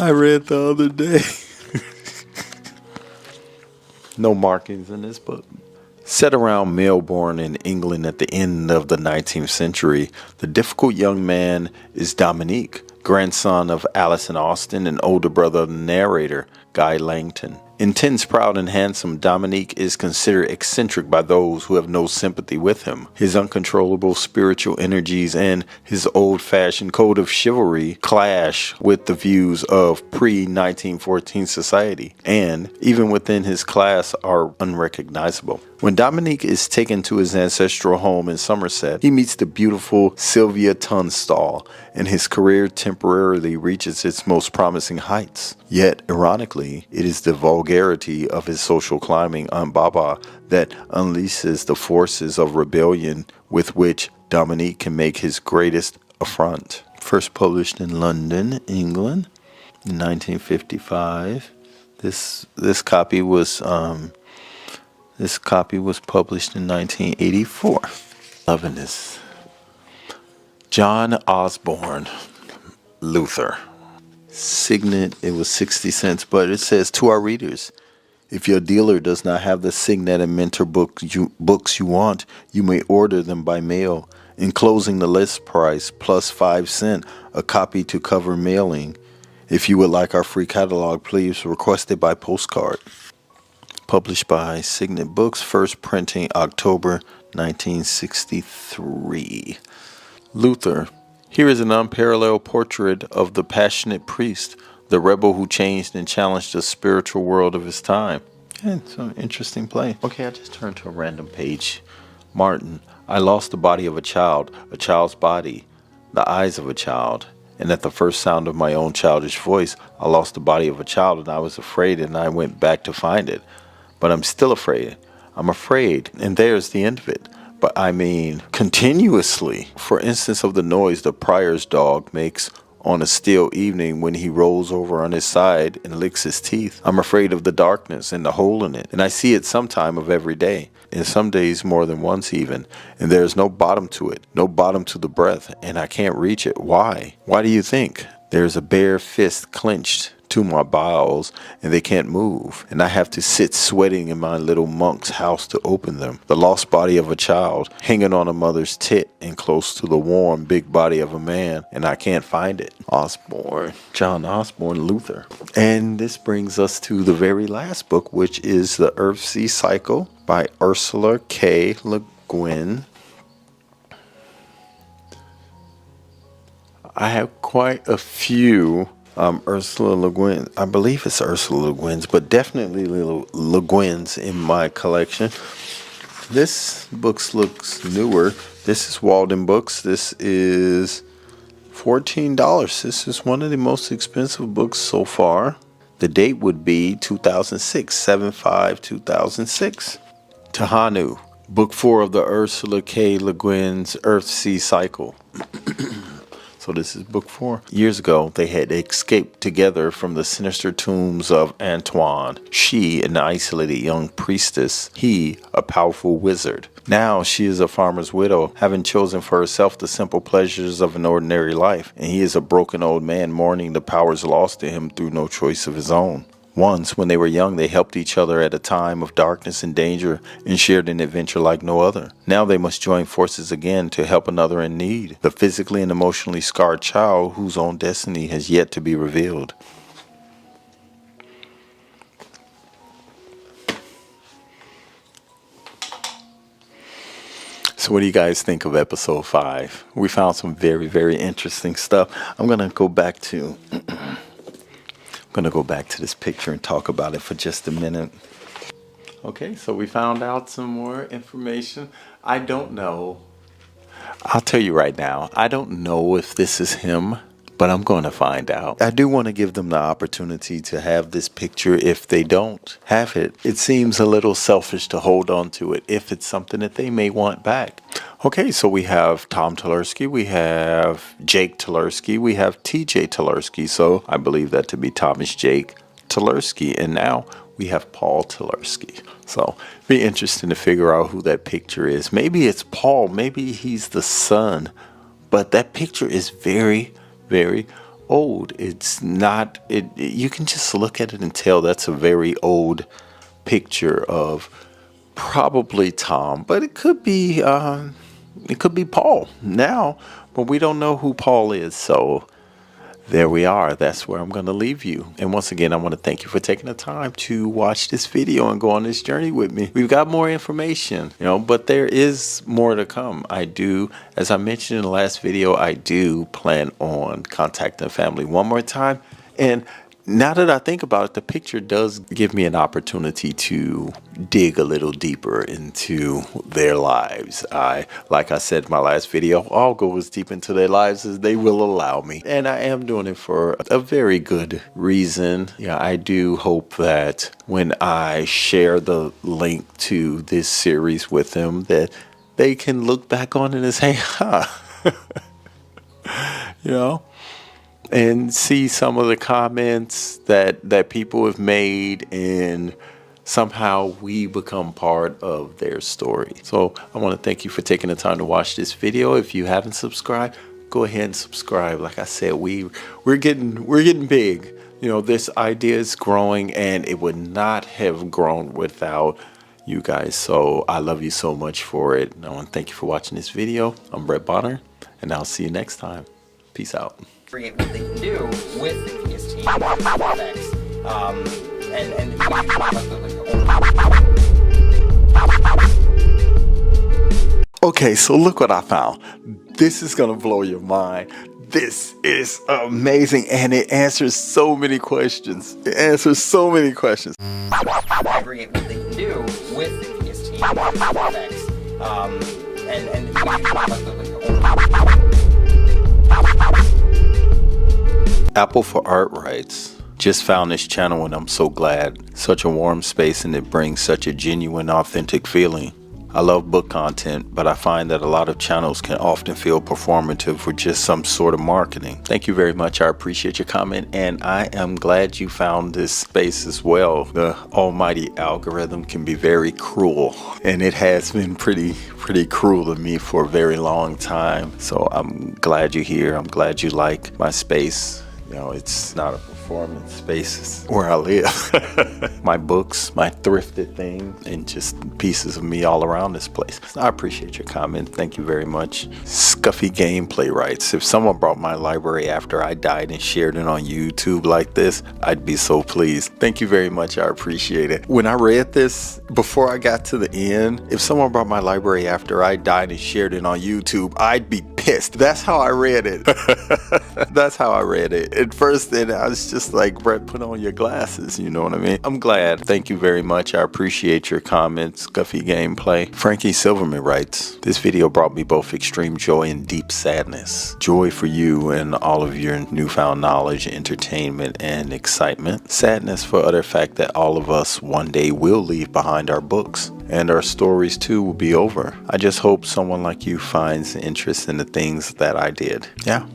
read the other day. No markings in this book. Set around Melbourne in England at the end of the 19th century, the difficult young man is Dominique, grandson of Alison Austen and older brother of the narrator, Guy Langton. Intense, proud, and handsome, Dominique is considered eccentric by those who have no sympathy with him. His uncontrollable spiritual energies and his old-fashioned code of chivalry clash with the views of pre-1914 society, and, even within his class, are unrecognizable. When Dominique is taken to his ancestral home in Somerset, he meets the beautiful Sylvia Tunstall, and his career temporarily reaches its most promising heights. Yet, ironically, it is the vulgarity of his social climbing on Baba that unleashes the forces of rebellion with which Dominique can make his greatest affront. First published in London, England, in 1955. This copy was published in 1984. Loving this. John Osborne, Luther. Signet, it was 60 cents, but it says, to our readers, if your dealer does not have the Signet and Mentor books you want, you may order them by mail, enclosing the list price plus 5 cents a copy to cover mailing. If you would like our free catalog, please request it by postcard. Published by Signet Books, first printing October 1963. Luther. Here is an unparalleled portrait of the passionate priest, the rebel who changed and challenged the spiritual world of his time. And it's an interesting play. Okay, I just turned to a random page. Martin. I lost the body of a child's body, the eyes of a child. And at the first sound of my own childish voice, I lost the body of a child, and I was afraid, and I went back to find it. But I'm still afraid. I'm afraid, and there's the end of it. But I mean, continuously. For instance, of the noise the prior's dog makes on a still evening when he rolls over on his side and licks his teeth. I'm afraid of the darkness and the hole in it, and I see it sometime of every day, and some days more than once even, and there's no bottom to it, no bottom to the breath, and I can't reach it. Why? Why do you think? There's a bare fist clenched to my bowels, and they can't move, and I have to sit sweating in my little monk's house to open them. The lost body of a child hanging on a mother's tit and close to the warm big body of a man, and I can't find it. Osborne, John Osborne, Luther. And this brings us to the very last book, which is The Earth-Sea Cycle by Ursula K. Le Guin. I have quite a few Ursula Le Guin. I believe it's Ursula Le Guin's, but definitely Le Guin's in my collection. This book looks newer. This is Walden Books. This is $14. This is one of the most expensive books so far. The date would be 2006, 7/5/2006. Tahanu, Book 4 of the Ursula K. Le Guin's Earth-Sea Cycle. So this is book 4. Years ago, they had escaped together from the sinister tombs of Antoine. She, an isolated young priestess. He, a powerful wizard. Now she is a farmer's widow, having chosen for herself the simple pleasures of an ordinary life. And he is a broken old man mourning the powers lost to him through no choice of his own. Once, when they were young, they helped each other at a time of darkness and danger and shared an adventure like no other. Now they must join forces again to help another in need, the physically and emotionally scarred child whose own destiny has yet to be revealed. So what do you guys think of episode 5? We found some very, very interesting stuff. I'm going to go back to this picture and talk about it for just a minute. Okay, so we found out some more information. I don't know. I'll tell you right now, I don't know if this is him, but I'm going to find out. I do want to give them the opportunity to have this picture if they don't have it. It seems a little selfish to hold on to it if it's something that they may want back. Okay, so we have Tom Tulersky, we have Jake Tulersky, we have TJ Tulersky. So I believe that to be Thomas Jake Tulersky. And now we have Paul Tulersky. So be interesting to figure out who that picture is. Maybe it's Paul, maybe he's the son, but that picture is very, very old. It's not, you can just look at it and tell that's a very old picture of probably Tom, but it could be Paul now, but we don't know who Paul is. So there we are. That's where I'm going to leave you. And once again, I want to thank you for taking the time to watch this video and go on this journey with me. We've got more information, but there is more to come. I do, as I mentioned in the last video, I do plan on contacting family one more time. And now that I think about it, the picture does give me an opportunity to dig a little deeper into their lives. Like I said in my last video, I'll go as deep into their lives as they will allow me. And I am doing it for a very good reason. Yeah, I do hope that when I share the link to this series with them, that they can look back on it and say, you know, and see some of the comments that people have made, and somehow we become part of their story. So I want to thank you for taking the time to watch this video. If you haven't subscribed, go ahead and subscribe. Like I said, we're getting big. You know, this idea is growing, and it would not have grown without you guys. So I love you so much for it. And I want to thank you for watching this video. I'm Brett Bonner, and I'll see you next time. Peace out. Create what they can do with his team effects. Okay, so look what I found. This is gonna blow your mind. This is amazing, and it answers so many questions. It answers so many questions. Aggregate what they can do with his team effects. Apple for Art writes, just found this channel and I'm so glad. Such a warm space, and it brings such a genuine, authentic feeling. I love book content, but I find that a lot of channels can often feel performative with just some sort of marketing. Thank you very much. I appreciate your comment, and I am glad you found this space as well. The almighty algorithm can be very cruel, and it has been pretty cruel to me for a very long time. So I'm glad you're here. I'm glad you like my space. You know, it's not a performance space, it's where I live. My books, my thrifted things, and just pieces of me all around this place. So I appreciate your comment. Thank you very much. Scuffy Gameplay writes, if someone brought my library after I died and shared it on YouTube like this, I'd be so pleased. Thank you very much. I appreciate it. When I read this, before I got to the end, if someone brought my library after I died and shared it on YouTube, I'd be pissed. That's how I read it. That's how I read it. At first, then I was just like, Brett, put on your glasses. You know what I mean? I'm glad. Thank you very much. I appreciate your comments. Scuffy Gameplay. Frankie Silverman writes, this video brought me both extreme joy and deep sadness. Joy for you and all of your newfound knowledge, entertainment, and excitement. Sadness for utter fact that all of us one day will leave behind our books, and our stories too will be over. I just hope someone like you finds interest in the things that I did. Yeah.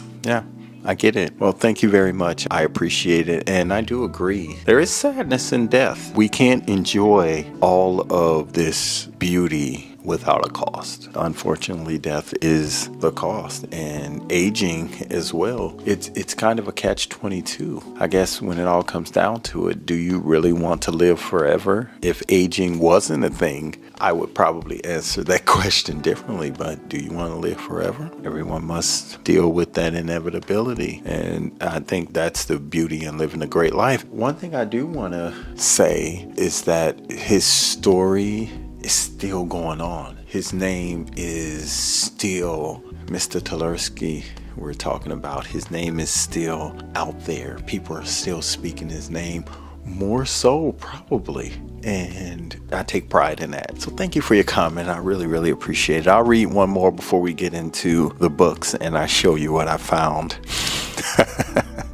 I get it. Well, thank you very much. I appreciate it. And I do agree. There is sadness in death. We can't enjoy all of this beauty without a cost. Unfortunately, death is the cost, and aging as well. It's kind of a catch-22. I guess when it all comes down to it, do you really want to live forever? If aging wasn't a thing, I would probably answer that question differently, but do you want to live forever? Everyone must deal with that inevitability, and I think that's the beauty in living a great life. One thing I do want to say is that his story is still going on. His name is still Mr. Tulersky. We're talking about his name is still out there. People are still speaking his name, more so probably, and I take pride in that. So thank you for your comment. I really appreciate it. I'll read one more before we get into the books and I show you what I found.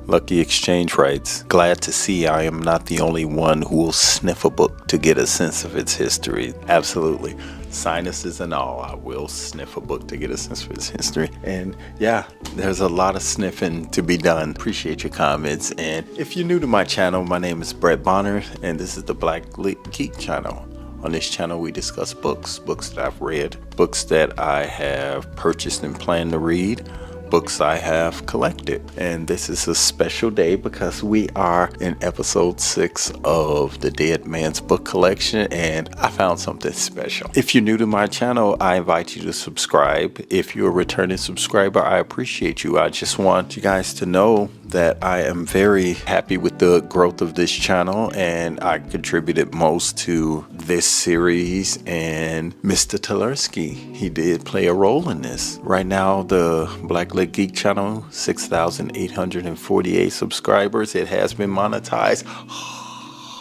Lucky Exchange writes, glad to see I am not the only one who will sniff a book to get a sense of its history. Absolutely. Sinuses and all, I will sniff a book to get a sense of its history. And yeah, there's a lot of sniffing to be done. Appreciate your comments. And if you're new to my channel, my name is Brett Bonner, and this is the Black Lit Geek channel. On this channel, we discuss books that I've read, books that I have purchased and plan to read, books I have collected. And this is a special day because we are in episode 6 of the Dead Man's Book Collection, and I found something special. If you're new to my channel, I invite you to subscribe. If you're a returning subscriber, I appreciate you. I just want you guys to know that I am very happy with the growth of this channel, and I contributed most to this series, and Mr. Tulersky, he did play a role in this. Right now, the Black Lit Geek channel, 6,848 subscribers. It has been monetized.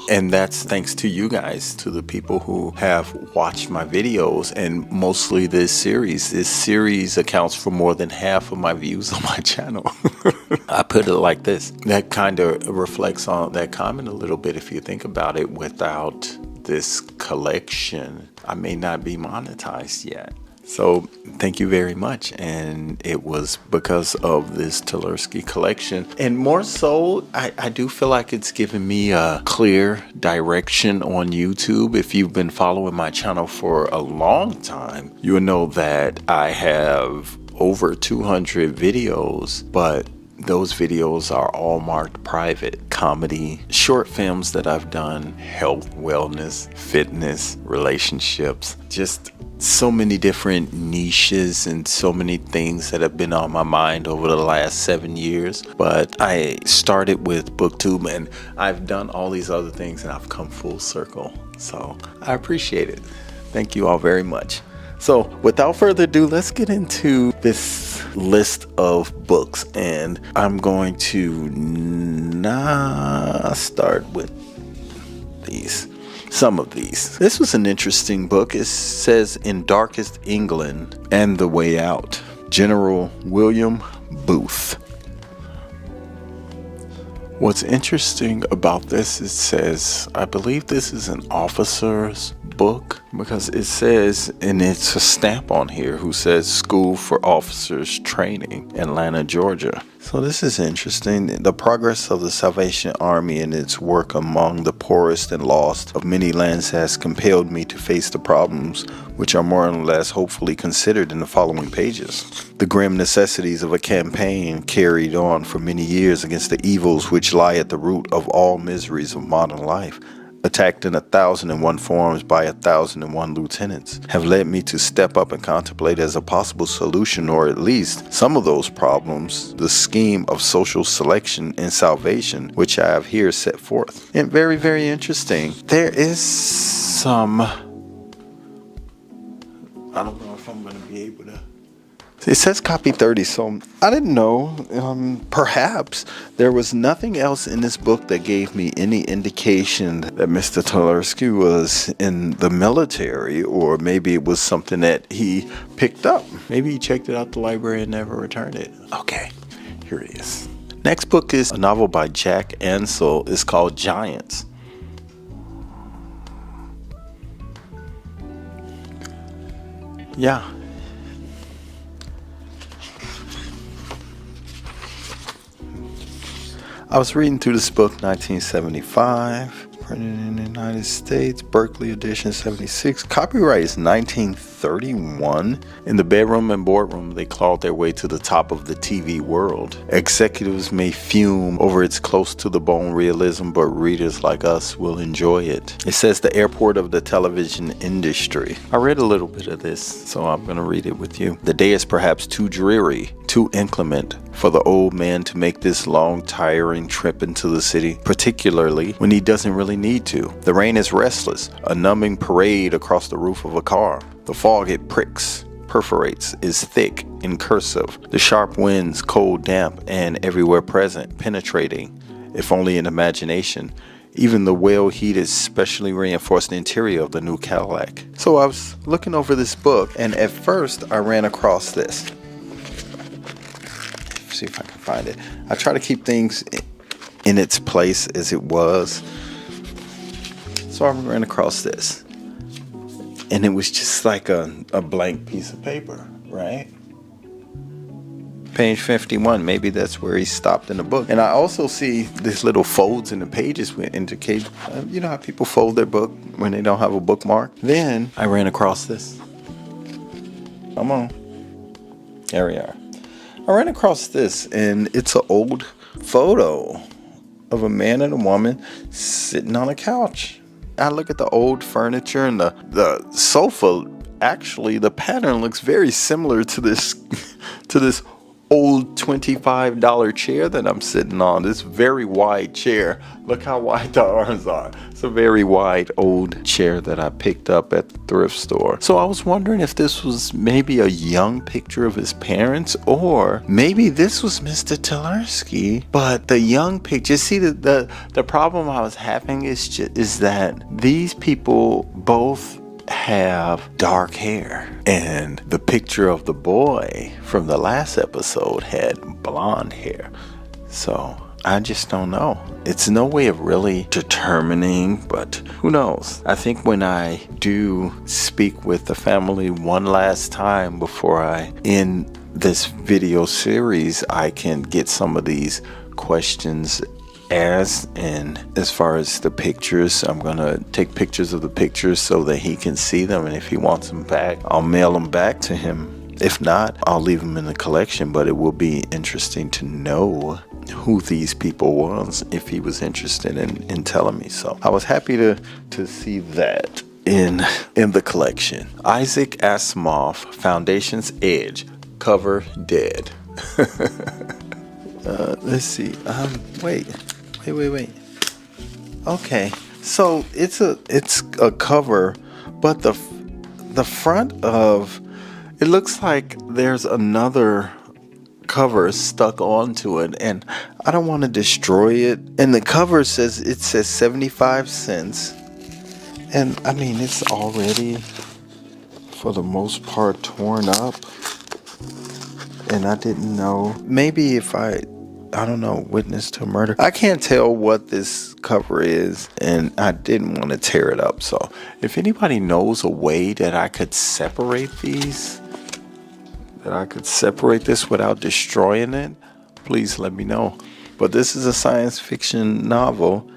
And that's thanks to you guys, to the people who have watched my videos, and mostly this series. This series accounts for more than half of my views on my channel. I put it like this. That kind of reflects on that comment a little bit. If you think about it, without this collection, I may not be monetized yet. So thank you very much. And it was because of this Tulersky collection. And more so, I do feel like it's given me a clear direction on YouTube. If you've been following my channel for a long time, you will know that I have over 200 videos, but those videos are all marked private. Comedy, short films that I've done, health, wellness, fitness, relationships, just so many different niches and so many things that have been on my mind over the last 7 years. But I started with BookTube and I've done all these other things and I've come full circle. So I appreciate it. Thank you all very much. So without further ado, let's get into this list of books. And I'm going to start with these. Some of these. This was an interesting book. It says In Darkest England and the Way Out. General William Booth. What's interesting about this, it says, I believe this is an officer's book because it says, and it's a stamp on here who says School for Officers Training, Atlanta, Georgia. So this is interesting. The progress of the Salvation Army and its work among the poorest and lost of many lands has compelled me to face the problems which are more or less hopefully considered in the following pages. The grim necessities of a campaign carried on for many years against the evils which lie at the root of all miseries of modern life, attacked in 1,001 forms by 1,001 lieutenants, have led me to step up and contemplate as a possible solution, or at least some of those problems, the scheme of social selection and salvation, which I have here set forth. And very, very interesting. There is some, I don't know if I'm going to be able to. It says copy 30, so I didn't know. Perhaps there was nothing else in this book that gave me any indication that Mr. Tulersky was in the military, or maybe it was something that he picked up. Maybe he checked it out the library and never returned it. Okay, here it is. Next book is a novel by Jack Ansel. It's called Giants. Yeah. I was reading through this book, 1975, printed in the United States, Berkeley edition, 76. Copyright is 1931. In the bedroom and boardroom, they clawed their way to the top of the TV world. Executives may fume over its close-to-the-bone realism, but readers like us will enjoy it. It says the airport of the television industry. I read a little bit of this, so I'm going to read it with you. The day is perhaps too dreary, too inclement for the old man to make this long, tiring trip into the city, particularly when he doesn't really need to. The rain is restless, a numbing parade across the roof of a car. The fog it pricks, perforates, is thick and cursive. The sharp winds, cold, damp, and everywhere present, penetrating, if only in imagination. Even the well-heated, specially reinforced interior of the new Cadillac. So I was looking over this book, and at first I ran across this. See if I can find it. I try to keep things in its place as it was. So I ran across this. And it was just like a blank piece of paper, right? Page 51. Maybe that's where he stopped in the book. And I also see these little folds in the pages which indicate, you know how people fold their book when they don't have a bookmark? Then I ran across this. Come on. There we are. I ran across this, and it's an old photo of a man and a woman sitting on a couch. I look at the old furniture and the sofa. Actually, the pattern looks very similar to this old $25 chair that I'm sitting on. This very wide chair. Look how wide the arms are. It's a very wide old chair that I picked up at the thrift store. So I was wondering if this was maybe a young picture of his parents, or maybe this was Mr. Tulersky, but the young picture. See, the problem I was having is that these people both have dark hair, and the picture of the boy from the last episode had blonde hair. So I just don't know. It's no way of really determining, but who knows? I think when I do speak with the family one last time before I end this video series, I can get some of these questions asked. And as far as the pictures, I'm gonna take pictures of the pictures so that he can see them, and if he wants them back, I'll mail them back to him. If not, I'll leave them in the collection. But it will be interesting to know who these people was if he was interested in telling me. So I was happy to see that in the collection. Isaac Asimov, Foundation's Edge, cover dead. Let's see. Wait. Okay, so it's a cover, but the front of it looks like there's another cover stuck onto it, and I don't want to destroy it. And the cover says 75 cents, and I mean it's already for the most part torn up. And I didn't know. Maybe if I don't know, witness to murder. I can't tell what this cover is, and I didn't want to tear it up. So if anybody knows a way that I could separate these, that I could separate this without destroying it, please let me know. But this is a science fiction novel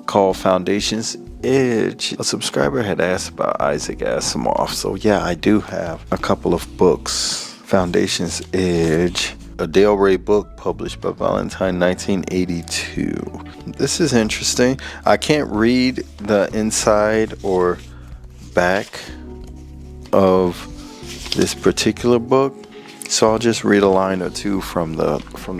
called Foundation's Edge. A subscriber had asked about Isaac Asimov. So yeah, I do have a couple of books. Foundation's Edge, a Del Rey book published by Valentine, 1982. This is interesting. I can't read the inside or back of this particular book, so I'll just read a line or two from the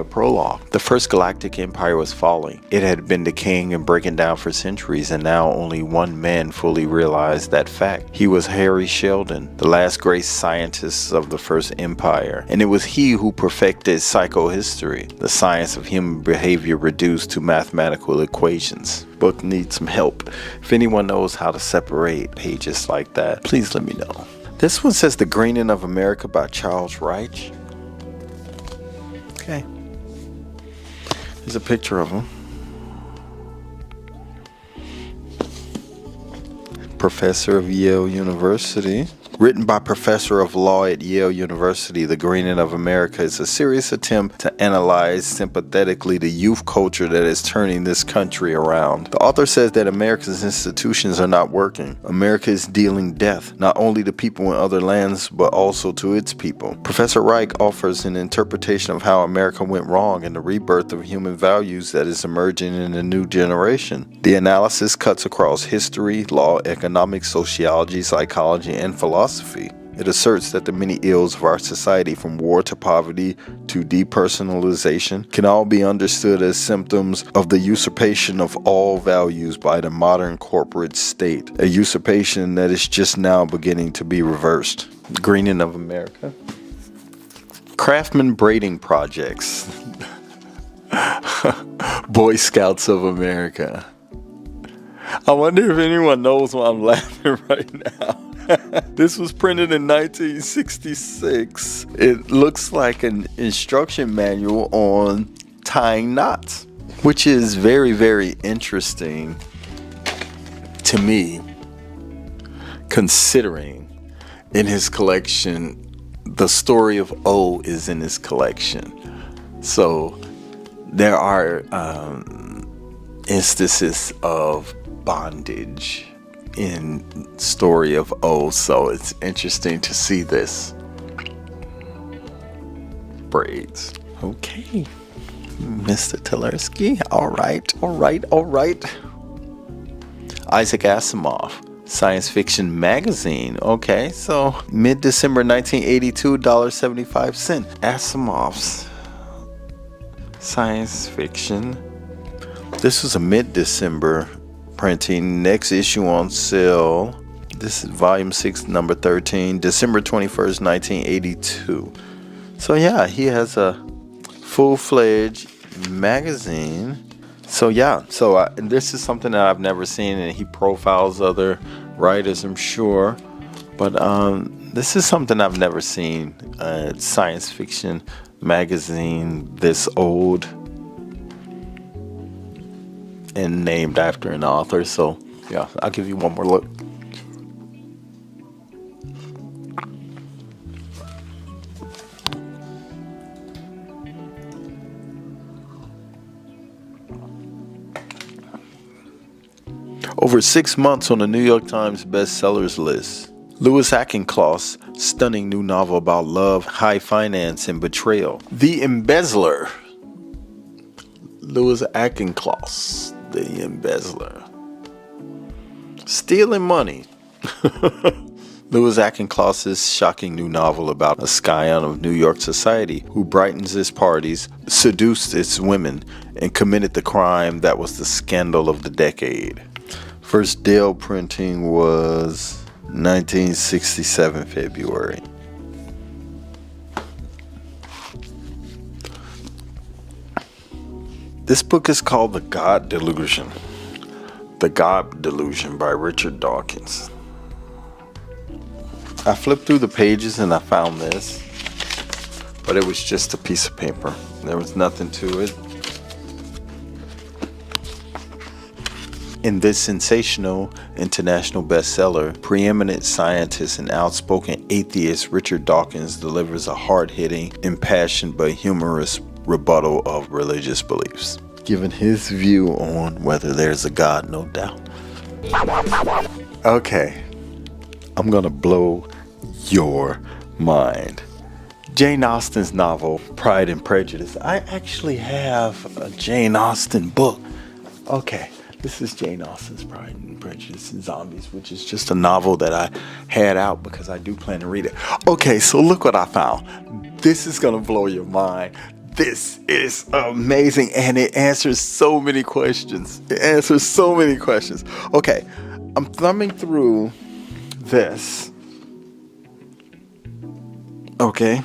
prologue. The first galactic empire was falling. It had been decaying and breaking down for centuries, and now only one man fully realized that fact. He was Harry Sheldon, the last great scientist of the first empire, and it was he who perfected psychohistory, the science of human behavior reduced to mathematical equations. Book needs some help. If anyone knows how to separate pages like that, please let me know. This one says The Greening of America by Charles Reich. Okay. There's a picture of him. Professor of Yale University. Written by Professor of Law at Yale University, The Greening of America is a serious attempt to analyze sympathetically the youth culture that is turning this country around. The author says that America's institutions are not working. America is dealing death, not only to people in other lands, but also to its people. Professor Reich offers an interpretation of how America went wrong and the rebirth of human values that is emerging in a new generation. The analysis cuts across history, law, economics, sociology, psychology, and philosophy. It asserts that the many ills of our society, from war to poverty to depersonalization, can all be understood as symptoms of the usurpation of all values by the modern corporate state, a usurpation that is just now beginning to be reversed. Greening of America. Craftsman Braiding Projects. Boy Scouts of America. I wonder if anyone knows why I'm laughing right now. This was printed in 1966. It looks like an instruction manual on tying knots, which is very, very interesting to me, considering in his collection, the story of O is in his collection. So there are instances of bondage in story of O, so it's interesting to see this. Braids. Okay, Mr. Telersky. All right. Isaac Asimov, Science Fiction Magazine. Okay, so mid-December 1982, $1.75. Asimov's Science Fiction. This was a mid-December printing. Next issue on sale. This is volume 6, number 13, December 21st, 1982. So yeah, he has a full-fledged magazine. So yeah, this is something that I've never seen, and he profiles other writers, I'm sure. But this is something I've never seen. Science fiction magazine this old. and named after an author. So yeah, I'll give you one more look. Over 6 months on the New York Times bestsellers list. Louis Auchincloss' stunning new novel about love, high finance, and betrayal. The Embezzler. Louis Auchincloss, The Embezzler. Stealing money. Louis Auchincloss' shocking new novel about a scion of New York society who brightens its parties, seduced its women, and committed the crime that was the scandal of the decade. First Dale printing was 1967 February. This book is called The God Delusion. The God Delusion by Richard Dawkins. I flipped through the pages and I found this, but it was just a piece of paper. There was nothing to it. In this sensational international bestseller, preeminent scientist and outspoken atheist Richard Dawkins delivers a hard-hitting, impassioned but humorous rebuttal of religious beliefs, giving his view on whether there's a God, no doubt. Okay, I'm gonna blow your mind. Jane Austen's novel, Pride and Prejudice. I actually have a Jane Austen book. Okay. This is Jane Austen's Pride and Prejudice and Zombies, which is just a novel that I had out because I do plan to read it. Okay, so look what I found. This is going to blow your mind. This is amazing, and it answers so many questions. Okay, I'm thumbing through this. Okay.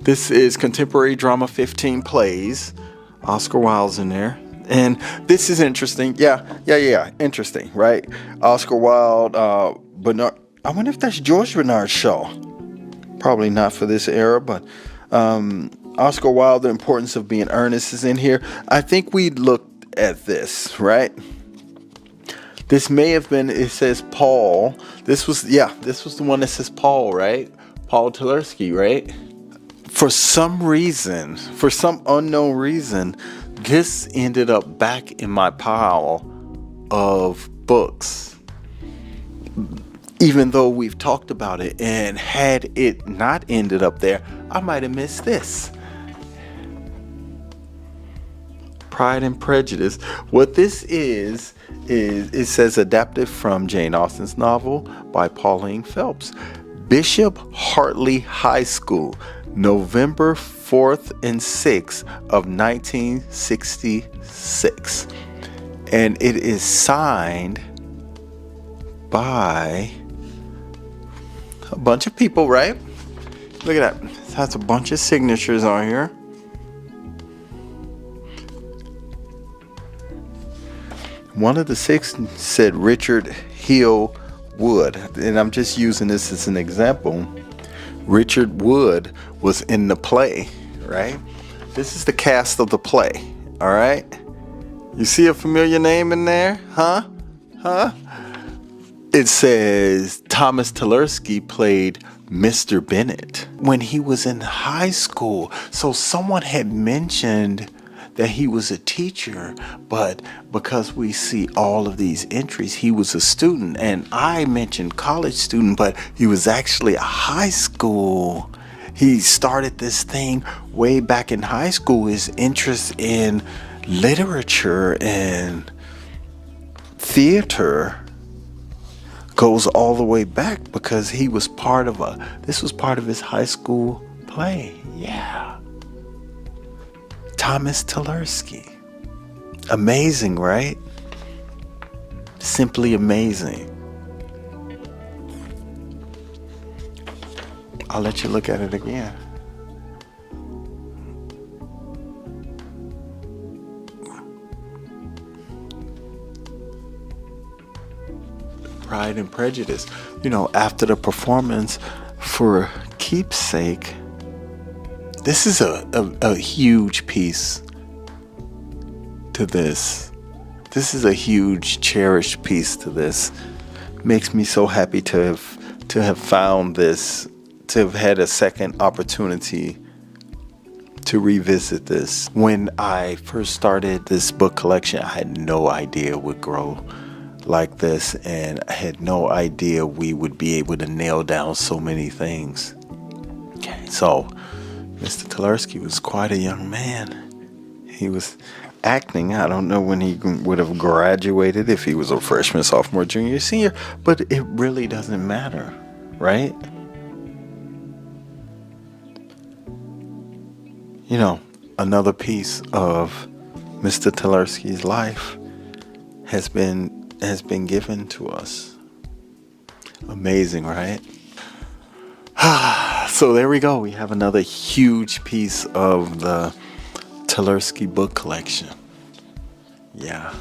This is Contemporary Drama 15 Plays. Oscar Wilde's in there. And this is interesting. Yeah. Interesting, right? Oscar Wilde, Bernard. I wonder if that's George Bernard Shaw. Probably not for this era, but Oscar Wilde, The Importance of Being Earnest is in here. I think we looked at this, right? This may have been, it says Paul. This was the one that says Paul, right? Paul Tversky, right? For some unknown reason, this ended up back in my pile of books, even though we've talked about it. And had it not ended up there, I might have missed this. Pride and Prejudice. What this is it says adapted from Jane Austen's novel by Pauline Phelps. Bishop Hartley High School, November 4th and 6th of 1966. And it is signed by a bunch of people, right? Look at that. It has a bunch of signatures on here. One of the six said Richard Hill Wood, and I'm just using this as an example. Richard Wood was in the play, right? This is the cast of the play, all right? You see a familiar name in there? Huh? It says Thomas Tversky played Mr. Bennett when he was in high school. So someone had mentioned that he was a teacher, but because we see all of these entries, he was a student. And I mentioned college student, but he was actually a high school. He started this thing way back in high school. His interest in literature and theater goes all the way back because he was this was part of his high school play. Yeah. Thomas Tversky. Amazing, right? Simply amazing. I'll let you look at it again. Pride and Prejudice. You know, after the performance for Keepsake, this is a huge piece to this. This is a huge, cherished piece to this. Makes me so happy to have found this, to have had a second opportunity to revisit this. When I first started this book collection, I had no idea it would grow like this, and I had no idea we would be able to nail down so many things. Okay, so Mr. Tularsky was quite a young man. He was acting. I don't know when he would have graduated, if he was a freshman, sophomore, junior, senior, but it really doesn't matter, right? You know, another piece of Mr. Tularsky's life has been given to us. Amazing, right? So there we go. We have another huge piece of the Tularsky book collection. Yeah.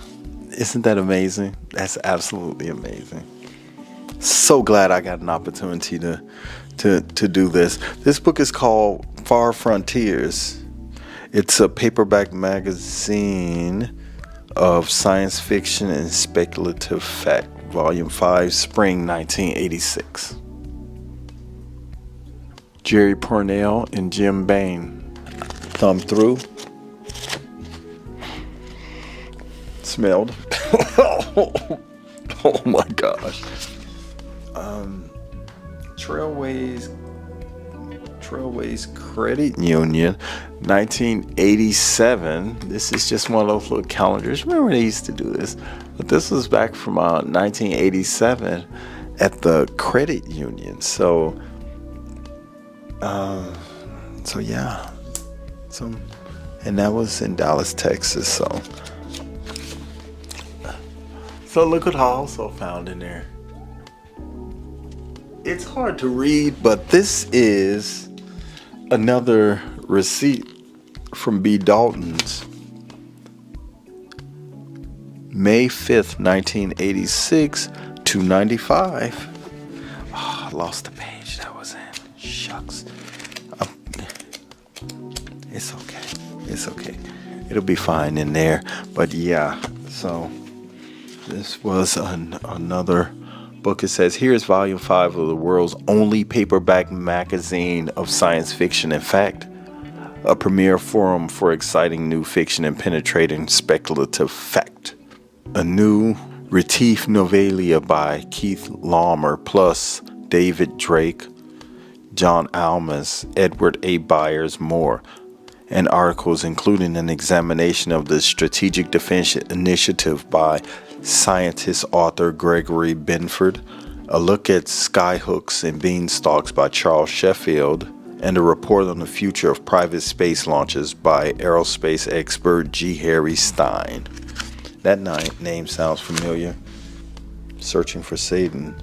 Isn't that amazing? That's absolutely amazing. So glad I got an opportunity to do this. This book is called Far Frontiers. It's a paperback magazine of science fiction and speculative fact, Volume 5, Spring 1986. Jerry Pournelle and Jim Bain. Thumb through. Smelled. Oh my gosh. Trailways Credit Union, 1987. This is just one of those little calendars. Remember they used to do this, but this was back from 1987 at the credit union. So yeah. And that was in Dallas, Texas. So look what I also found in there. It's hard to read, but this is another receipt from B. Dalton's. May 5th, 1986 to 95. Oh, I lost the page that was in. Shucks. It's okay. It's okay. It'll be fine in there. But yeah, so this was another book. It says, here's Volume 5 of the world's only paperback magazine of science fiction and fact, a premier forum for exciting new fiction and penetrating speculative fact. A new Retief Novelia by Keith Laumer, plus David Drake, John Almas, Edward A. Byers, more, and articles including an examination of the Strategic Defense Initiative by scientist author Gregory Benford, a look at skyhooks and beanstalks by Charles Sheffield, and a report on the future of private space launches by aerospace expert G. Harry Stein. That name sounds familiar. Searching for Satan.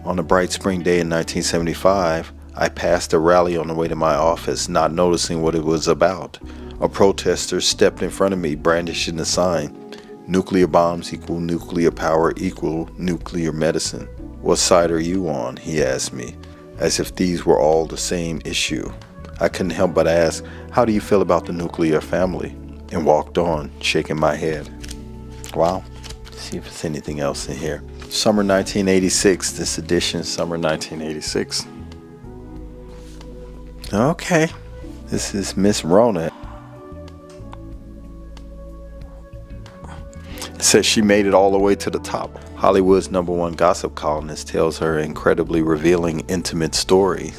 On a bright spring day in 1975, I passed a rally on the way to my office, not noticing what it was about. A protester stepped in front of me, brandishing a sign. Nuclear bombs equal nuclear power equal nuclear medicine. What side are you on? He asked me, as if these were all the same issue. I couldn't help but ask, how do you feel about the nuclear family? And walked on, shaking my head. Wow. See if there's anything else in here. Summer 1986, this edition, summer 1986. Okay. This is Miss Rona. It says she made it all the way to the top. Hollywood's #1 gossip columnist tells her incredibly revealing, intimate story.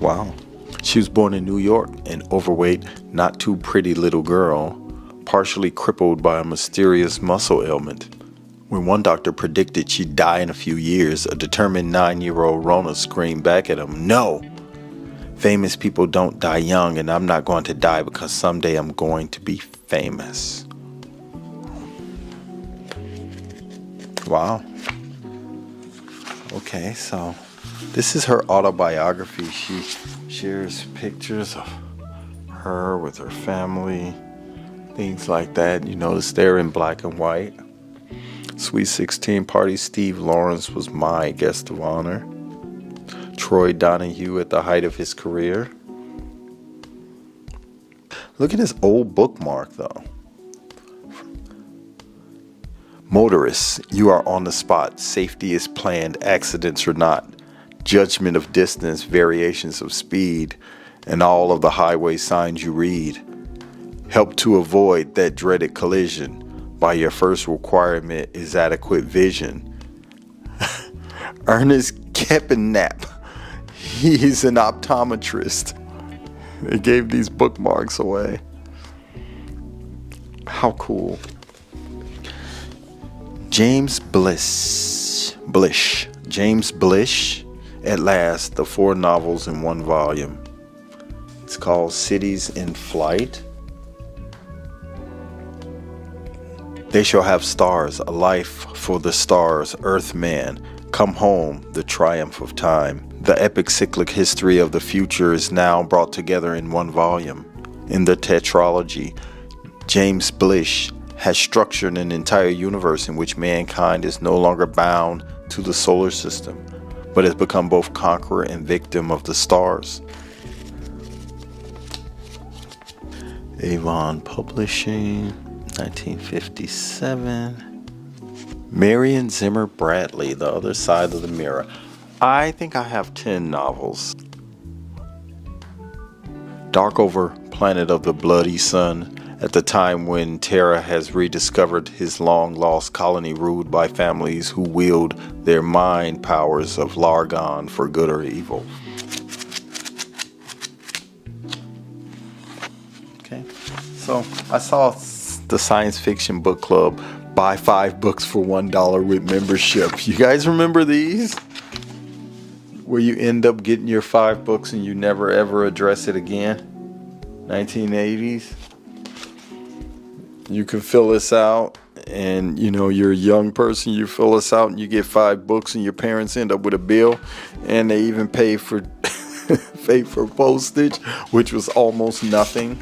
Wow. She was born in New York, an overweight, not too pretty little girl, partially crippled by a mysterious muscle ailment. When one doctor predicted she'd die in a few years, a determined 9-year-old Rona screamed back at him, "No! Famous people don't die young, and I'm not going to die because someday I'm going to be famous." Wow. Okay, so this is her autobiography. She shares pictures of her with her family, things like that. You notice they're in black and white. Sweet 16 party, Steve Lawrence was my guest of honor. Troy Donahue at the height of his career. Look at this old bookmark, though. Motorists, you are on the spot. Safety is planned, accidents are not. Judgment of distance, variations of speed, and all of the highway signs you read. Help to avoid that dreaded collision. By your first requirement is adequate vision. Ernest Keppenap, he's an optometrist. They gave these bookmarks away. How cool. James Blish. James Blish, at last, the 4 novels in one volume. It's called Cities in Flight. They shall have stars, a life for the stars, Earthman. Come home, the triumph of time. The epic cyclic history of the future is now brought together in one volume. In the tetralogy, James Blish has structured an entire universe in which mankind is no longer bound to the solar system, but has become both conqueror and victim of the stars. Avon Publishing, 1957. Marion Zimmer Bradley, The Other Side of the Mirror. I think I have 10 novels. Darkover, Planet of the Bloody Sun. At the time when Terra has rediscovered his long-lost colony ruled by families who wield their mind powers of Largon for good or evil. Okay, so I saw the Science Fiction Book Club buy 5 books for $1 with membership. You guys remember these? Where you end up getting your 5 books and you never ever address it again? 1980s. You can fill this out, and you're a young person, you fill this out and you get 5 books, and your parents end up with a bill, and they even pay for postage, which was almost nothing.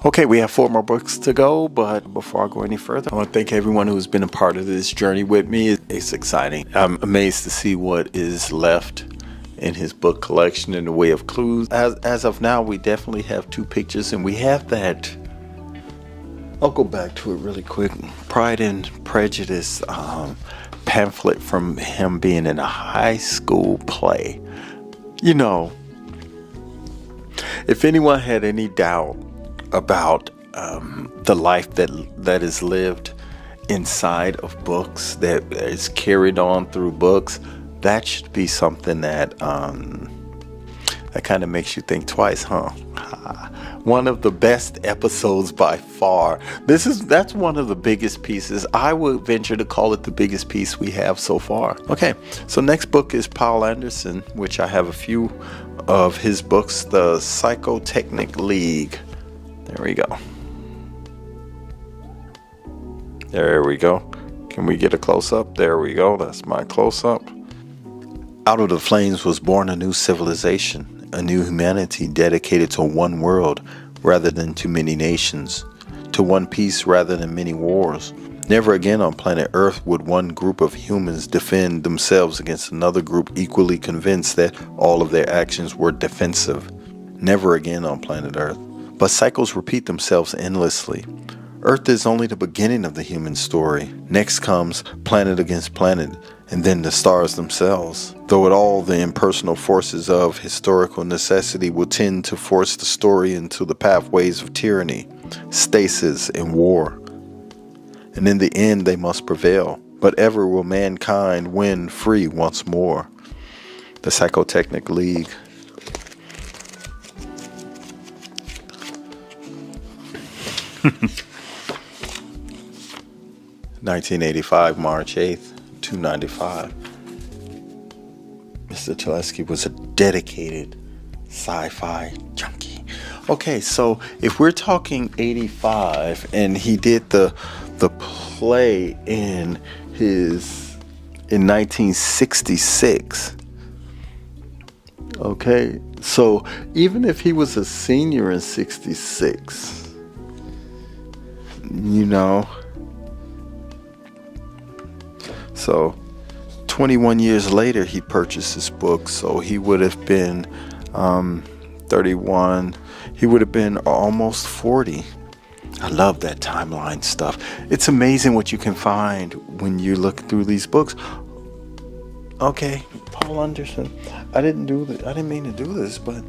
Okay, we have 4 more books to go, but before I go any further, I want to thank everyone who's been a part of this journey with me. It's exciting. I'm amazed to see what is left in his book collection in the way of clues. As of now, we definitely have 2 pictures, and we have that. I'll go back to it really quick. Pride and Prejudice pamphlet from him being in a high school play. If anyone had any doubt about the life that is lived inside of books, that is carried on through books, that should be something that kind of makes you think twice, huh? One of the best episodes by far. That's one of the biggest pieces. I would venture to call it the biggest piece we have so far. Okay, so next book is Paul Anderson, which I have a few of his books, The Psychotechnic League. There we go. There we go. Can we get a close-up? There we go. That's my close-up. Out of the flames was born a new civilization, a new humanity dedicated to one world rather than to many nations, to one peace rather than many wars. Never again on planet Earth would one group of humans defend themselves against another group equally convinced that all of their actions were defensive. Never again on planet Earth. But cycles repeat themselves endlessly. Earth is only the beginning of the human story. Next comes planet against planet, and then the stars themselves. Though it all the impersonal forces of historical necessity will tend to force the story into the pathways of tyranny, stasis, and war. And in the end they must prevail. But ever will mankind win free once more. The Psychotechnic League. (1985) March 8th, 295. Mr. Telesky was a dedicated sci-fi junkie. Okay, so if we're talking 85 and he did the play in 1966. Okay, so even if he was a senior in 66, so 21 years later he purchased this book, so he would have been 31, he would have been almost 40. I love that timeline stuff. It's amazing what you can find when you look through these books. Okay, Paul Anderson. I didn't mean to do this, but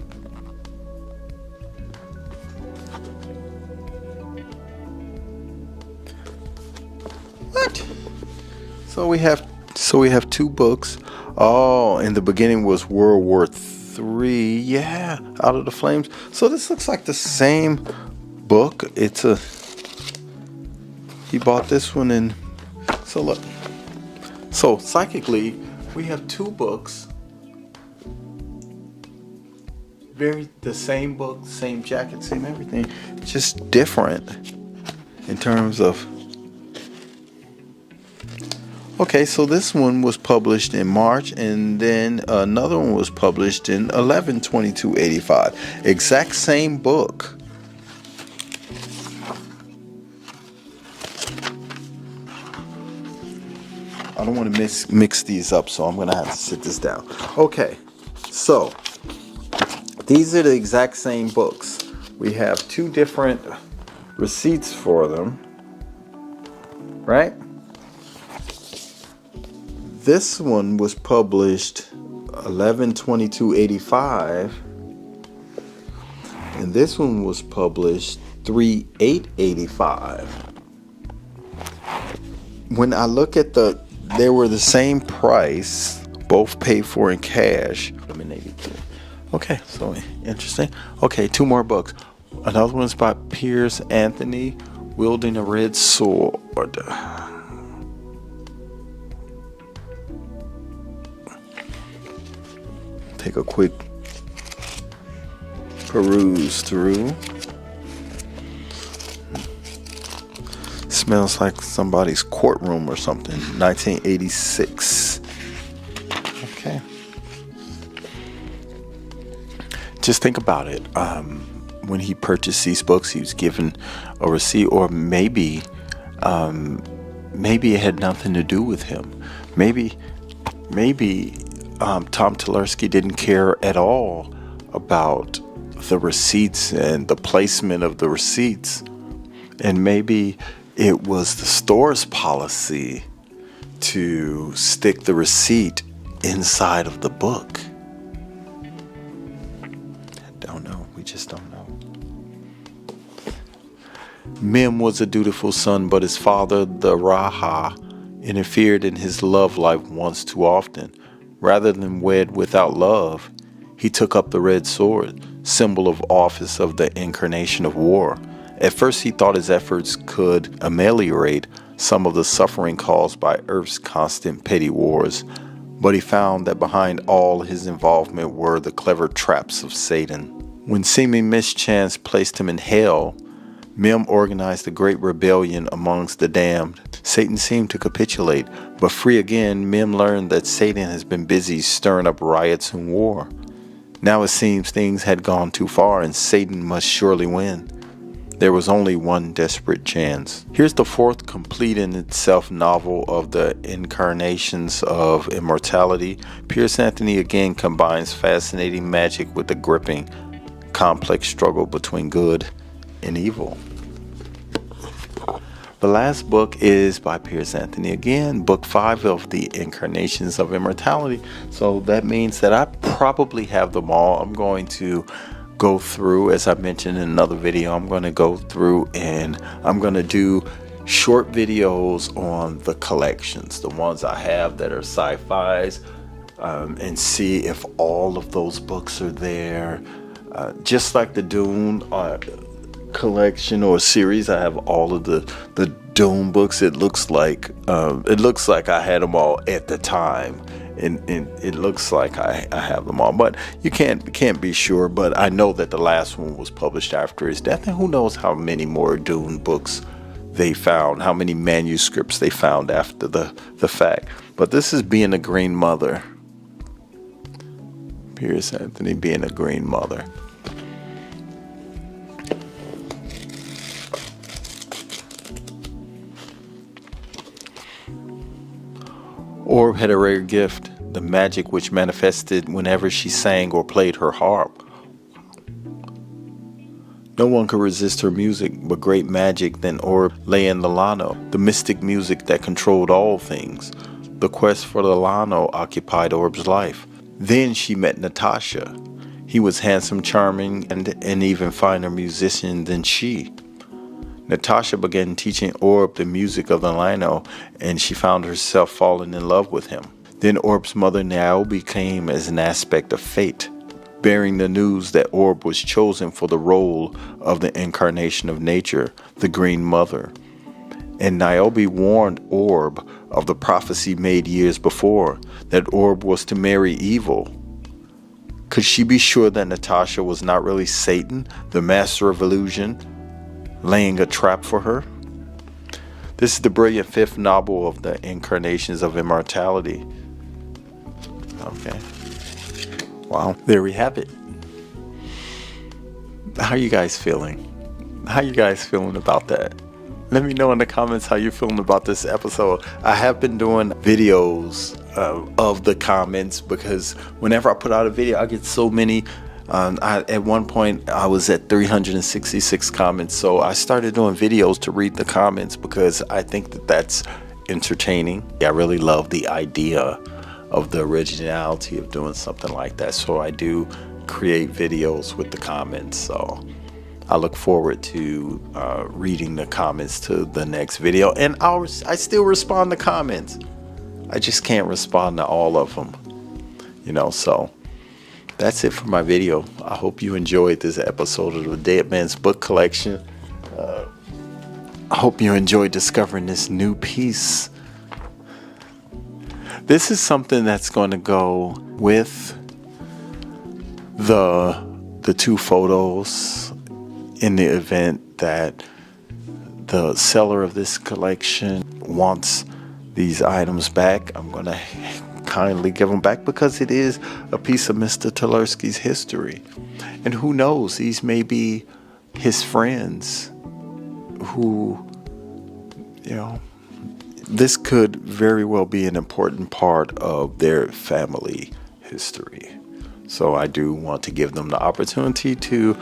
what? So we have two books. Oh, in the beginning was World War III. Yeah, Out of the Flames. So this looks like the same book. He bought this one, and so look. So psychically, we have two books. The same book, same jacket, same everything. Just different in terms of. Okay, so this one was published in March, and then another one was published in 11/22/85. Exact same book. I don't want to mix these up, so I'm going to have to sit this down. Okay, so these are the exact same books. We have two different receipts for them, right? This one was published 11/22/85, and this one was published 3/8/85. When I look at they were the same price, both paid for in cash. Okay, so interesting. Okay, two more books. Another one's by Piers Anthony, Wielding a Red Sword. Take a quick peruse through. Smells like somebody's courtroom or something. 1986. Okay. Just think about it. When he purchased these books, he was given a receipt, or maybe it had nothing to do with him. Maybe Tom Tversky didn't care at all about the receipts and the placement of the receipts, and maybe it was the store's policy to stick the receipt inside of the book. Don't know. We just don't know. Mim was a dutiful son, but his father, the Raja, interfered in his love life once too often. Rather than wed without love, he took up the red sword, symbol of office of the incarnation of war. At first he thought his efforts could ameliorate some of the suffering caused by Earth's constant petty wars, but he found that behind all his involvement were the clever traps of Satan. When seeming mischance placed him in hell, Mim organized a great rebellion amongst the damned. Satan seemed to capitulate, but free again, Mim learned that Satan has been busy stirring up riots and war. Now it seems things had gone too far, and Satan must surely win. There was only one desperate chance. Here's the fourth complete in itself novel of the incarnations of immortality. Piers Anthony again combines fascinating magic with the gripping, complex struggle between good and evil. The last book is by Piers Anthony again, book 5 of the Incarnations of Immortality. So that means that I probably have them all. I'm going to go through, as I mentioned in another video, I'm going to go through and I'm going to do short videos on the collections, the ones I have that are sci-fis, and see if all of those books are there. Just like the Dune collection or series, I have all of the Dune books. It looks like I had them all at the time, and it looks like I have them all, but you can't be sure. But I know that the last one was published after his death, and who knows how many more Dune books they found, how many manuscripts they found after the fact. But this is Being a Green Mother. Piers Anthony, Being a Green Mother. Orb had a rare gift, the magic which manifested whenever she sang or played her harp. No one could resist her music, but great magic then Orb lay in the Lano, the mystic music that controlled all things. The quest for the Lano occupied Orb's life. Then she met Natasha. He was handsome, charming, and an even finer musician than she. Natasha began teaching Orb the music of the Lano, and she found herself falling in love with him. Then Orb's mother Niobe came as an aspect of fate, bearing the news that Orb was chosen for the role of the incarnation of nature, the Green Mother. And Niobe warned Orb of the prophecy made years before, that Orb was to marry evil. Could she be sure that Natasha was not really Satan, the master of illusion, laying a trap for her? This is the brilliant fifth novel of the Incarnations of Immortality. Okay. Wow, there we have it. How are you guys feeling? How are you guys feeling about that? Let me know in the comments how you're feeling about this episode. I have been doing videos of the comments because whenever I put out a video, I get so many. At one point, I was at 366 comments, so I started doing videos to read the comments because I think that that's entertaining. I really love the idea of the originality of doing something like that, so I do create videos with the comments. So I look forward to reading the comments to the next video, and I still respond to comments. I just can't respond to all of them, so that's it for my video. I hope you enjoyed this episode of the Dead Man's Book Collection. I hope you enjoyed discovering this new piece. This is something that's going to go with the two photos in the event that the seller of this collection wants these items back. I'm going to kindly give them back because it is a piece of Mr. Tulersky's history. And who knows, these may be his friends who, this could very well be an important part of their family history. So I do want to give them the opportunity to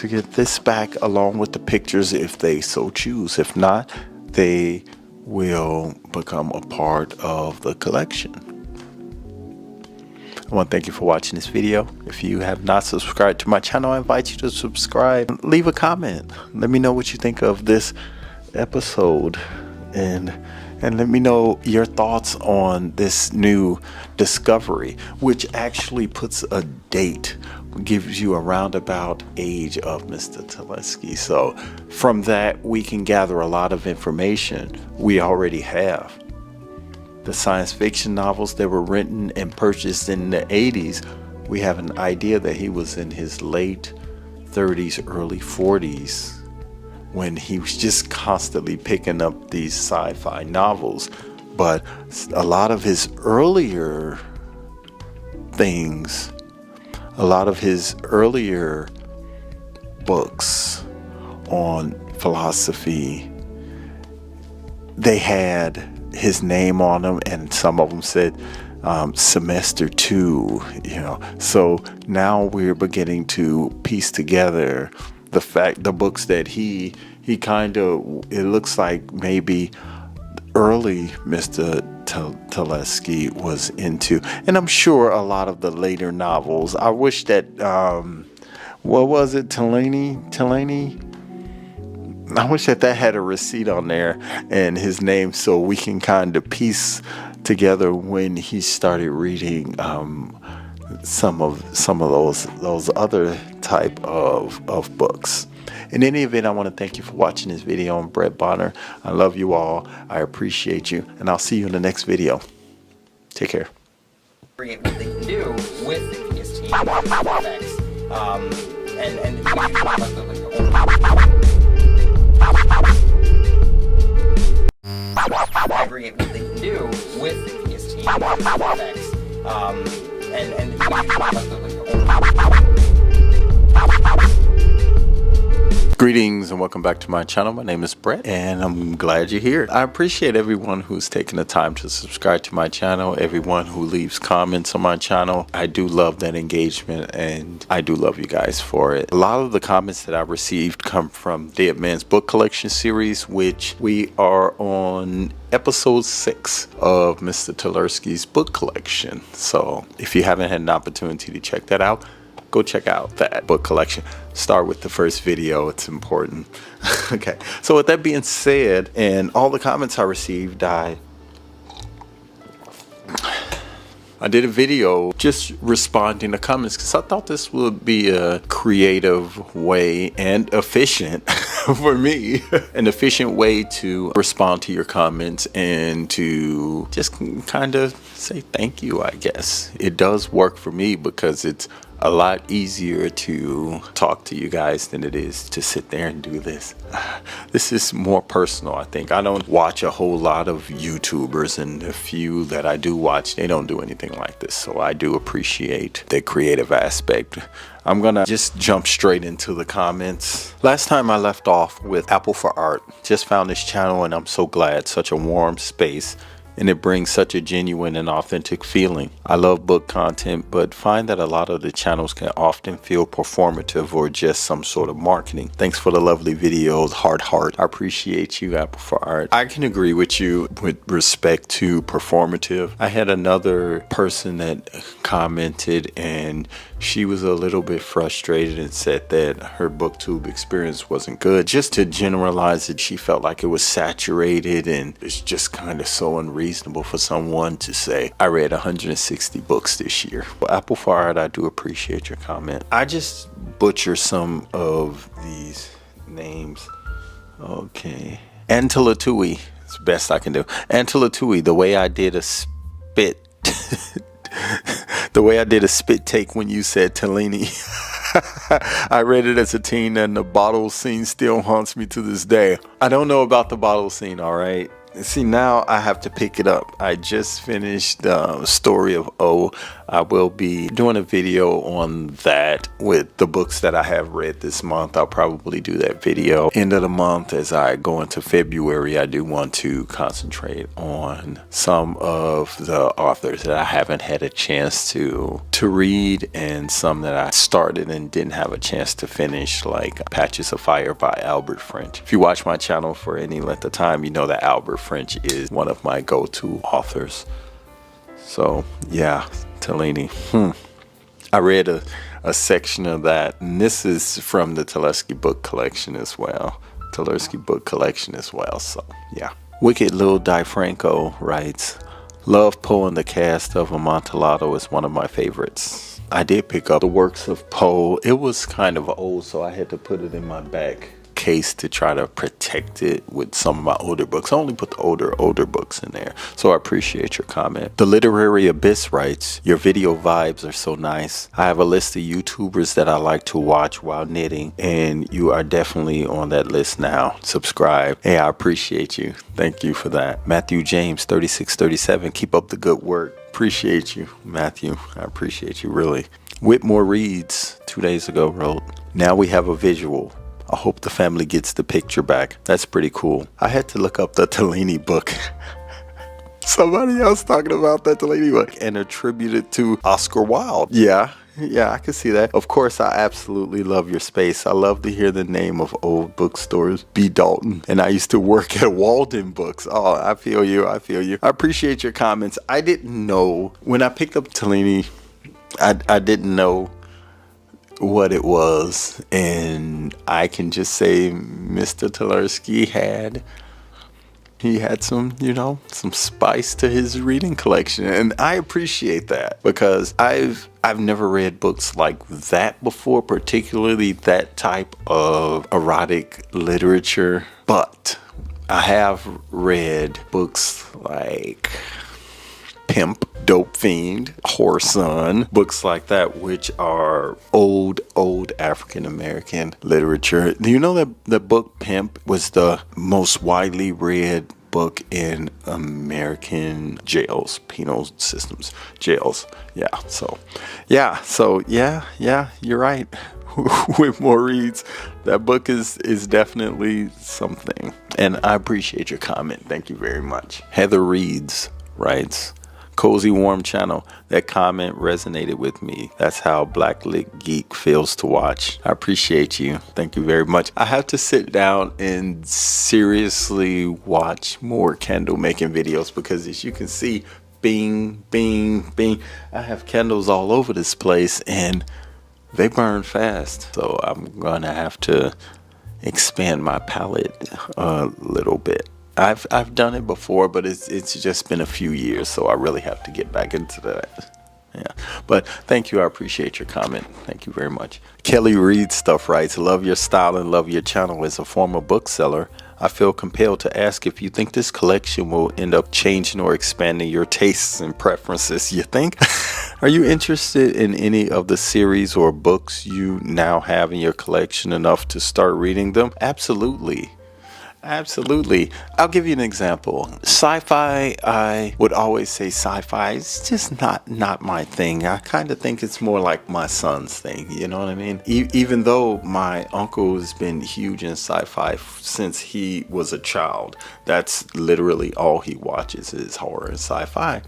get this back along with the pictures if they so choose. If not, they will become a part of the collection. I want to thank you for watching this video. If you have not subscribed to my channel, I invite you to subscribe. Leave a comment. Let me know what you think of this episode, and let me know your thoughts on this new discovery, which actually puts a date, gives you a roundabout age of Mr. Tulersky. So from that, we can gather a lot of information we already have. The science fiction novels that were written and purchased in the 80s, we have an idea that he was in his late 30s, early 40s, when he was just constantly picking up these sci-fi novels. But a lot of his earlier things, a lot of his earlier books on philosophy, they had his name on them, and some of them said semester 2, so now we're beginning to piece together the books that he kind of, it looks like maybe early Mr. Tulersky was into. And I'm sure a lot of the later novels, I wish that what was it, Talani? I wish that had a receipt on there and his name, so we can kind of piece together when he started reading some of those other type of books. In any event, I want to thank you for watching this video. I'm Brett Bonner. I love you all. I appreciate you, and I'll see you in the next video. Take care. Create what they can do with his team effects, aggregate what they can do with his team effects, Greetings and welcome back to my channel. My name is Brett and I'm glad you're here. I appreciate everyone who's taken the time to subscribe to my channel, everyone who leaves comments on my channel. I do love that engagement and I do love you guys for it. A lot of the comments that I received come from Dead Man's book collection series, which we are on episode 6 of Mr. Tulersky's book collection. So if you haven't had an opportunity to check that out, go check out that book collection. Start with the first video, it's important. Okay, so with that being said, and all the comments I received, I did a video just responding to comments because I thought this would be a creative way and efficient for me, an efficient way to respond to your comments and to just kind of say thank you, I guess. It does work for me because it's a lot easier to talk to you guys than it is to sit there and do this. This is more personal, I think. I don't watch a whole lot of YouTubers, and the few that I do watch, they don't do anything like this. So I do appreciate the creative aspect. I'm gonna just jump straight into the comments. Last time I left off with Apple for Art. Just found this channel and I'm so glad. Such a warm space. And it brings such a genuine and authentic feeling. I love book content, but find that a lot of the channels can often feel performative or just some sort of marketing. Thanks for the lovely videos, heart. I appreciate you, Apple for Art. I can agree with you with respect to performative. I had another person that commented and she was a little bit frustrated and said that her booktube experience wasn't good. Just to generalize it, she felt like it was saturated and it's just kind of so unreasonable for someone to say, I read 160 books this year. Well, Apple for Art, I do appreciate your comment. I just butcher some of these names. Okay. Antilatui, it's the best I can do. Antilatui, the way I did a spit the way I did a spit take when you said Tellini. I read it as a teen and the bottle scene still haunts me to this day. I don't know about the bottle scene, all right? See, now I have to pick it up. I just finished the story of O. I will be doing a video on that with the books that I have read this month. I'll probably do that video end of the month. As I go into February, I do want to concentrate on some of the authors that I haven't had a chance to read and some that I started and didn't have a chance to finish, like Patches of Fire by Albert French. If you watch my channel for any length of time, you know that Albert French is one of my go-to authors. So yeah, Tellini. I read a section of that, and this is from the Tulersky book collection as well. Tulersky book collection as well, so yeah. Wicked Lil DiFranco writes, love Poe, and the cast of Amontillado is one of my favorites. I did pick up the works of Poe. It was kind of old, so I had to put it in my back case to try to protect it with some of my older books. I only put the older books in there, so I appreciate your comment. The Literary Abyss writes, your video vibes are so nice. I have a list of YouTubers that I like to watch while knitting, and you are definitely on that list now. Subscribe. Hey, I appreciate you. Thank you for that. Matthew James 3637, keep up the good work. Appreciate you, Matthew. I appreciate you, really. Whitmore Reads 2 days ago wrote, now we have a visual. I hope the family gets the picture back. That's pretty cool. I had to look up the Tellini book. Somebody else talking about that Tellini book and attribute it to Oscar Wilde. Yeah, I can see that. Of course, I absolutely love your space. I love to hear the name of old bookstores. B. Dalton. And I used to work at Walden Books. Oh, I feel you. I appreciate your comments. I didn't know. When I picked up Tellini, I didn't know what it was, and I can just say Mr. Tulersky had some, some spice to his reading collection, and I appreciate that because I've never read books like that before, particularly that type of erotic literature, but I have read books like Pimp, Dope Fiend, Whoreson, books like that, which are old African American literature. Do you know that the book Pimp was the most widely read book in American jails, penal systems, jails? Yeah, you're right. with more reads. That book is definitely something. And I appreciate your comment. Thank you very much. Heather Reads writes, cozy warm channel. That comment resonated with me. That's how Blacklit Geek feels to watch. I appreciate you. Thank you very much. I have to sit down and seriously watch more candle making videos because, as you can see, bing, bing, bing, I have candles all over this place and they burn fast. So I'm gonna have to expand my palette a little bit. I've done it before, but it's just been a few years, so I really have to get back into that. Yeah, but thank you. I appreciate your comment. Thank you very much. Kelly Reed Stuff writes, love your style and love your channel. As a former bookseller, I feel compelled to ask if you think this collection will end up changing or expanding your tastes and preferences. You think? Are you interested in any of the series or books you now have in your collection enough to start reading them? Absolutely. Absolutely. I'll give you an example. Sci-fi, I would always say sci-fi is just not my thing. I kind of think it's more like my son's thing. You know what I mean? Even though my uncle has been huge in sci-fi since he was a child, that's literally all he watches is horror and sci-fi.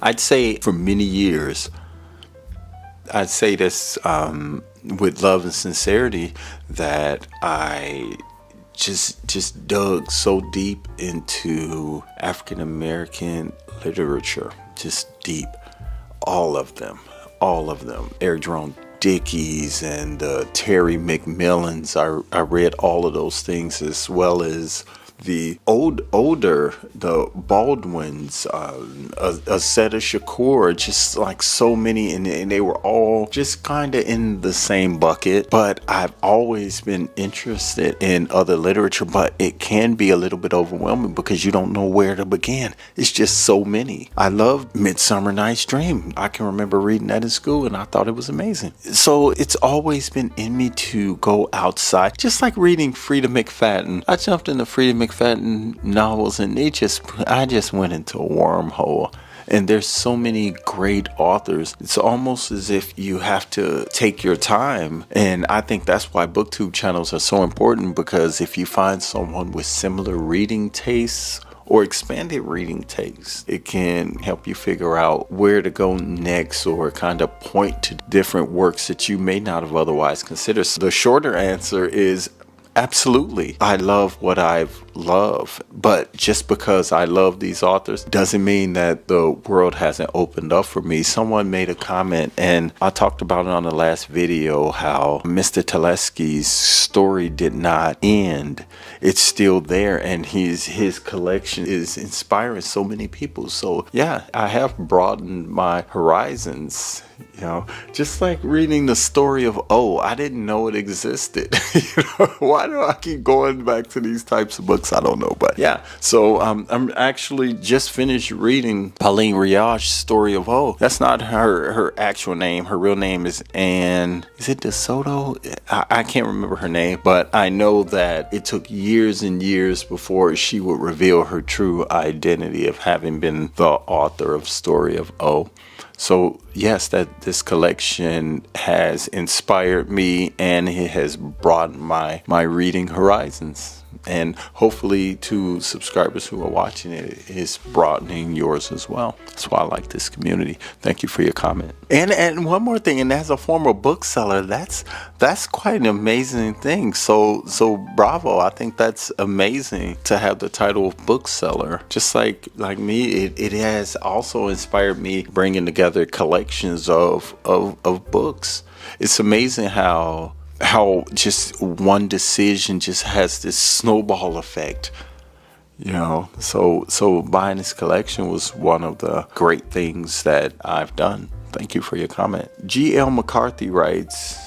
I'd say for many years, I'd say this with love and sincerity, that I just dug so deep into African American literature, just deep, all of them. Eric Jerome Dickey's and Terry McMillan's. I read all of those things, as well as the older, the Baldwins, Azetta Shakur, just like so many, and they were all just kind of in the same bucket. But I've always been interested in other literature, but it can be a little bit overwhelming because you don't know where to begin. It's just so many. I loved Midsummer Night's Dream. I can remember reading that in school and I thought it was amazing. So it's always been in me to go outside, just like reading Frida McFadden. I jumped into Frida McFadden novels and I just went into a wormhole. And there's so many great authors. It's almost as if you have to take your time. And I think that's why booktube channels are so important, because if you find someone with similar reading tastes or expanded reading tastes, it can help you figure out where to go next, or kind of point to different works that you may not have otherwise considered. So the shorter answer is absolutely. I love what I've loved, but just because I love these authors doesn't mean that the world hasn't opened up for me. Someone made a comment, and I talked about it on the last video, how Mr. Telesky's story did not end. It's still there, and his collection is inspiring so many people. So yeah, I have broadened my horizons. You know, just like reading the story of I didn't know it existed. Why do I keep going back to these types of books? I don't know, but yeah. So I'm actually just finished reading Pauline Riage's story of That's not her actual name. Her real name is Anne. Is it DeSoto? I can't remember her name, but I know that it took years and years before she would reveal her true identity of having been the author of Story of So yes, that this collection has inspired me, and it has broadened my reading horizons. And hopefully to subscribers who are watching it, is broadening yours as well. That's why I like this community. Thank you for your comment. And one more thing, and as a former bookseller, that's quite an amazing thing. So bravo. I think that's amazing to have the title of bookseller. Just like me, it has also inspired me bringing together collections of books. It's amazing how just one decision just has this snowball effect, you know. So buying this collection was one of the great things that I've done. Thank you for your comment. G.L. McCarthy writes,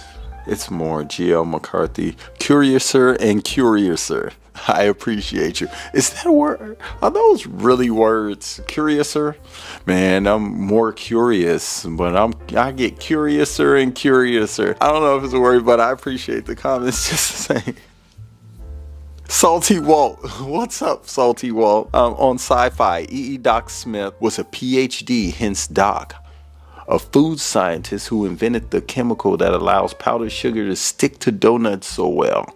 it's more G.L. McCarthy, Curiouser and Curiouser. I appreciate you. Is that a word? Are those really words? Curiouser? Man, I'm more curious, but I get curiouser and curiouser. I don't know if it's a word, but I appreciate the comments just the same. Salty Walt. What's up, Salty Walt? On sci-fi, E.E. Doc Smith was a PhD, hence Doc. a food scientist who invented the chemical that allows powdered sugar to stick to donuts so well.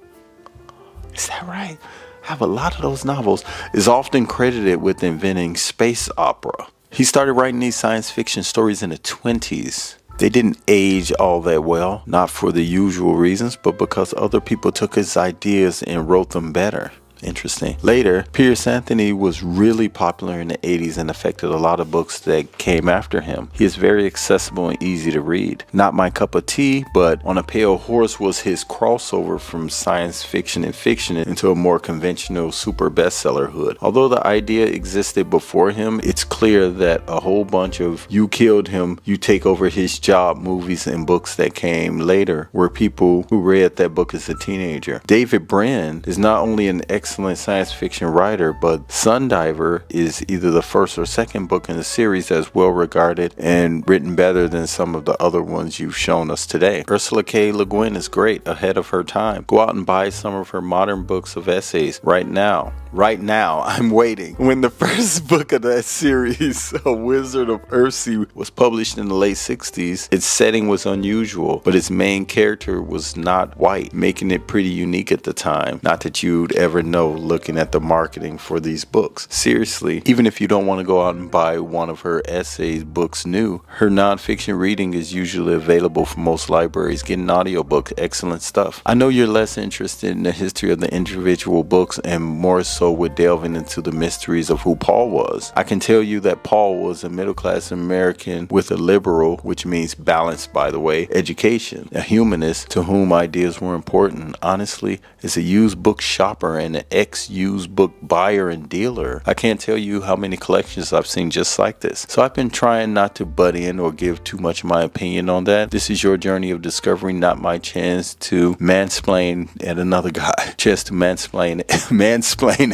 Is that right? I have a lot of those novels. Is often credited with inventing space opera. He started writing these science fiction stories in the 20s. They didn't age all that well, not for the usual reasons, but because other people took his ideas and wrote them better. Interesting. Later, Piers Anthony was really popular in the 80s and affected a lot of books that came after him. He is very accessible and easy to read. Not my cup of tea, but On a Pale Horse was his crossover from science fiction and fiction into a more conventional super bestsellerhood. Although the idea existed before him, it's clear that a whole bunch of you killed him, you take over his job movies and books that came later were people who read that book as a teenager. David Brin is not only an excellent science fiction writer, but Sundiver is either the first or second book in the series that's well regarded and written better than some of the other ones you've shown us today. Ursula K. Le Guin is great, ahead of her time. Go out and buy some of her modern books of essays right now. Right now, I'm waiting. When the first book of that series, A Wizard of Earthsea, was published in the late 60s, its setting was unusual, but its main character was not white, making it pretty unique at the time. Not that you'd ever know looking at the marketing for these books. Seriously, even if you don't want to go out and buy one of her essays books new, her nonfiction reading is usually available from most libraries. Get an audiobook, excellent stuff. I know you're less interested in the history of the individual books and more so with delving into the mysteries of who Paul was. I can tell you that Paul was a middle-class American with a liberal, which means balanced by the way, education, a humanist to whom ideas were important. Honestly, as a used book shopper and an ex-used book buyer and dealer, I can't tell you how many collections I've seen just like this. So I've been trying not to butt in or give too much of my opinion on that. This is your journey of discovery, not my chance to mansplain at another guy. Chance to mansplain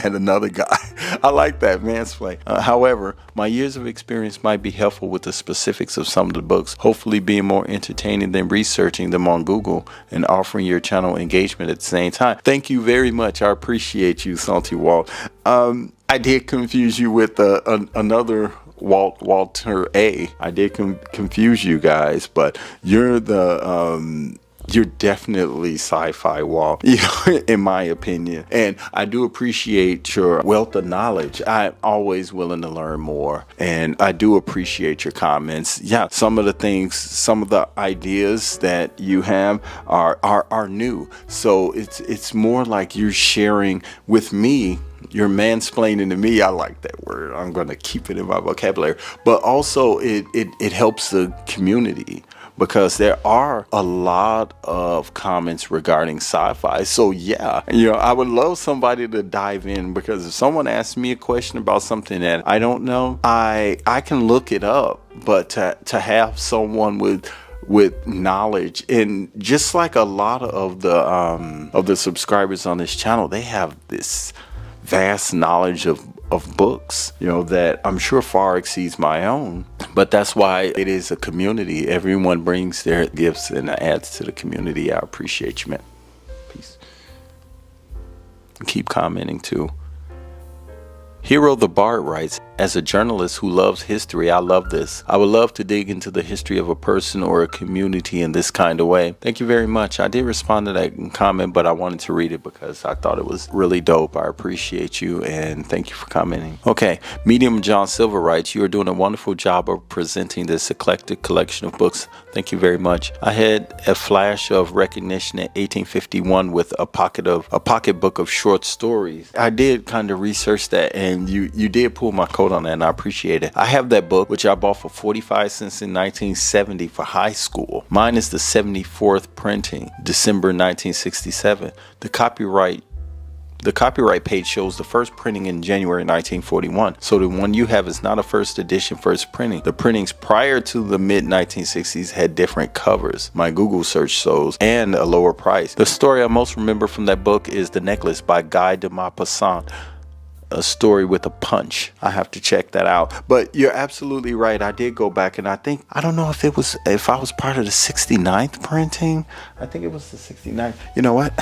at another guy. I like that, mansplain. However, my years of experience might be helpful with the specifics of some of the books, hopefully being more entertaining than researching them on Google and offering your channel engagement at the same time. Thank you very much. I appreciate you, Salty Walt. I did confuse you with another Walter A. I did confuse you guys, but you're you're definitely sci-fi Walt, in my opinion. And I do appreciate your wealth of knowledge. I'm always willing to learn more. And I do appreciate your comments. Yeah, some of the ideas that you have are new. So it's more like you're sharing with me. You're mansplaining to me. I like that word. I'm going to keep it in my vocabulary. But also it helps the community, because there are a lot of comments regarding sci-fi. So yeah, I would love somebody to dive in, because if someone asks me a question about something that I don't know, I can look it up. But to have someone with knowledge, and just like a lot of the subscribers on this channel, they have this vast knowledge of books, that I'm sure far exceeds my own. But that's why it is a community. Everyone brings their gifts and adds to the community. I appreciate you, man. Peace. Keep commenting too. Hero the Bard writes, as a journalist who loves history, I love this. I would love to dig into the history of a person or a community in this kind of way. Thank you very much. I did respond to that comment, but I wanted to read it because I thought it was really dope. I appreciate you, and thank you for commenting. Okay, Medium John Silver writes, you are doing a wonderful job of presenting this eclectic collection of books. Thank you very much. I had a flash of recognition in 1851 with a pocketbook of short stories. I did kind of research that, and you did pull my coat on that, and I appreciate it. I have that book, which I bought for 45 cents in 1970 for high school. Mine is the 74th printing, December 1967. The copyright page shows the first printing in January 1941. So the one you have is not a first edition, first printing. The printings prior to the mid 1960s had different covers, my Google search shows, and a lower price. The story I most remember from that book is The Necklace by Guy de Maupassant. A story with a punch. I have to check that out. But you're absolutely right. I did go back, and I don't know if I was part of the 69th printing. I think it was the 69th. You know what?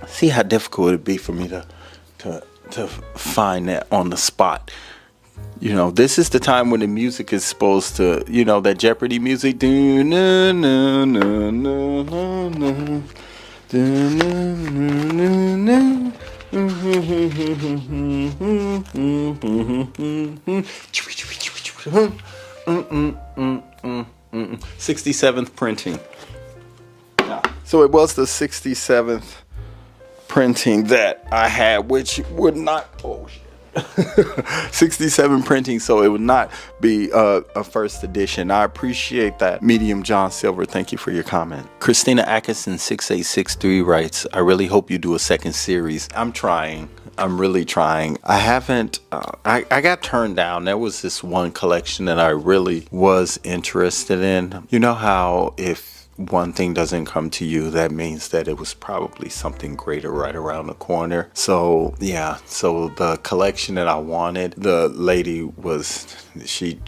See how difficult it'd be for me to find that on the spot. You know, this is the time when the music is supposed to, you know, that Jeopardy music. Do, na, na, na, na, na, na. Do, na, na, na, na. 67th printing. So it was the 67th printing that I had, which would not, 67 printing, so it would not be a first edition. I appreciate that. Medium John Silver, thank you for your comment. Christina Atkinson 6863 writes, I really hope you do a second series. I'm trying. I'm really trying. I haven't, I got turned down. There was this one collection that I really was interested in. You know how if one thing doesn't come to you, that means that it was probably something greater right around the corner. So yeah, so the collection that I wanted, the lady was, she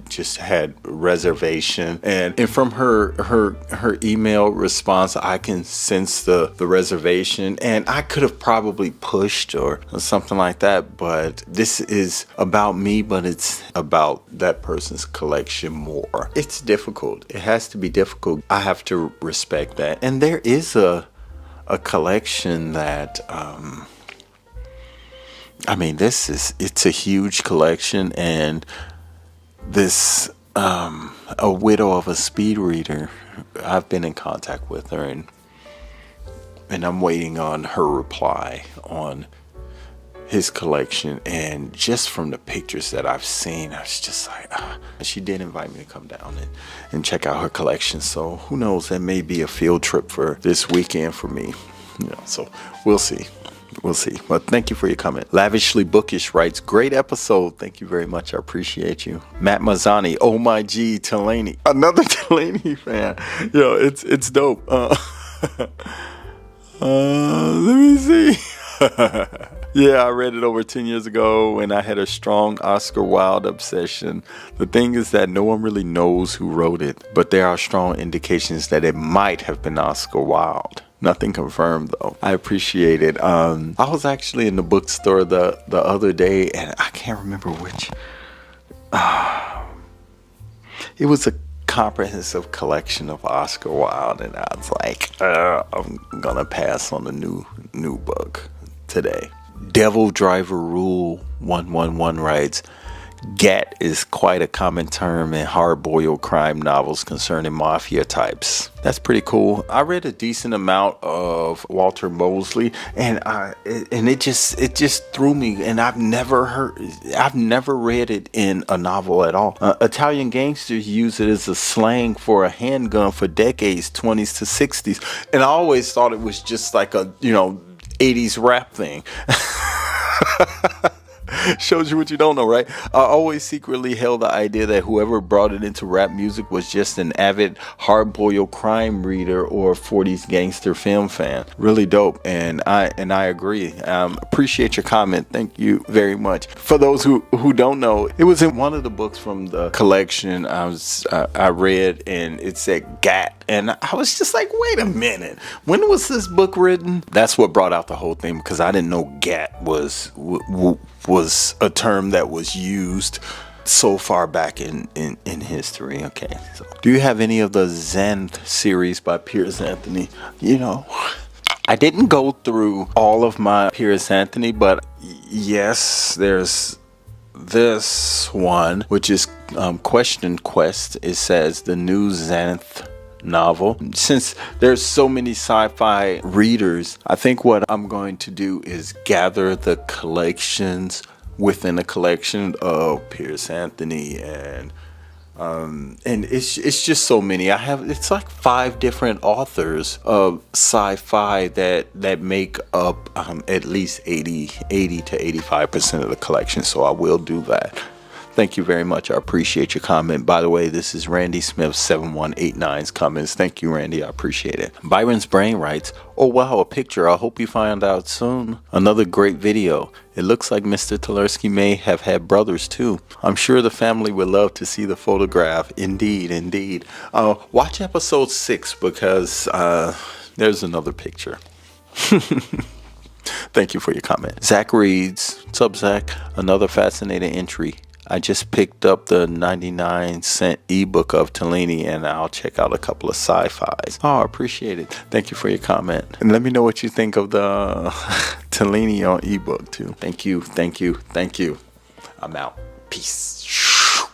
just had reservation, and from her email response I can sense the reservation, and I could have probably pushed or something like that, but this is about me, but it's about that person's collection more. It's difficult. It has to be difficult. I have to respect that. And there is a collection that I mean, it's a huge collection, and this a widow of a speed reader, I've been in contact with her, and I'm waiting on her reply on his collection. And just from the pictures that I've seen, I was just like, she did invite me to come down and check out her collection. So who knows, that may be a field trip for this weekend for me. You know, so we'll see. We'll see. But thank you for your comment. Lavishly Bookish writes, great episode. Thank you very much. I appreciate you. Matt Mazzani, oh my G, Delaney. Another Delaney fan. Yo, it's dope. Let me see. Yeah, I read it over 10 years ago and I had a strong Oscar Wilde obsession. The thing is that no one really knows who wrote it, but there are strong indications that it might have been Oscar Wilde. Nothing confirmed though. I appreciate it. I was actually in the bookstore the other day, and I can't remember which. It was a comprehensive collection of Oscar Wilde, and I was like, I'm gonna pass on the new book today. Devil Driver Rule 111 writes, Gat is quite a common term in hard-boiled crime novels concerning mafia types. That's pretty cool. I read a decent amount of Walter Mosley, and it just threw me. And I've never read it in a novel at all. Italian gangsters use it as a slang for a handgun for decades, 20s to 60s, and I always thought it was just like a 80s rap thing. Shows you what you don't know, right? I always secretly held the idea that whoever brought it into rap music was just an avid hard-boiled crime reader or 40s gangster film fan. Really dope, and I agree. Appreciate your comment. Thank you very much. For those who don't know, it was in one of the books from the collection I read, and it said Gat, and I was just like, wait a minute, when was this book written? That's what brought out the whole thing, because I didn't know Gat was a term that was used so far back in history. Okay, so do you have any of the Xanth series by Piers Anthony? I didn't go through all of my Piers Anthony, but yes, there's this one, which is Question Quest. It says the new Xanth novel. Since there's so many sci-fi readers, I think what I'm going to do is gather the collections within a collection of Piers Anthony, and it's just so many. It's like 5 different authors of sci-fi that make up at least 80 to 85% of the collection. So I will do that. Thank you very much. I appreciate your comment. By the way, this is Randy Smith 7189's comments. Thank you, Randy. I appreciate it. Byron's Brain writes, oh wow, a picture. I hope you find out soon. Another great video. It looks like Mr. Tulersky may have had brothers too. I'm sure the family would love to see the photograph. Indeed. Watch episode 6 because there's another picture. Thank you for your comment. Zach reads, what's up, Zach? Another fascinating entry. I just picked up the 99-cent ebook of Tellini, and I'll check out a couple of sci-fis. Oh, I appreciate it. Thank you for your comment. And let me know what you think of the Tellini on ebook too. Thank you, thank you, thank you. I'm out. Peace.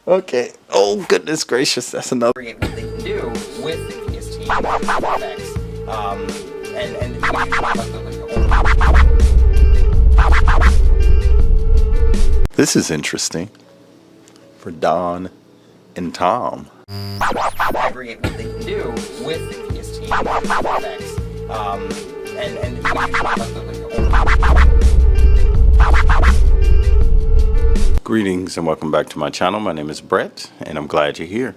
Okay. Oh, goodness gracious. That's another. What they can do with the PST effects. And this is interesting for Don and Tom. Aggregate what they can do with the PST effects. Greetings and welcome back to my channel. My name is Brett and I'm glad you're here.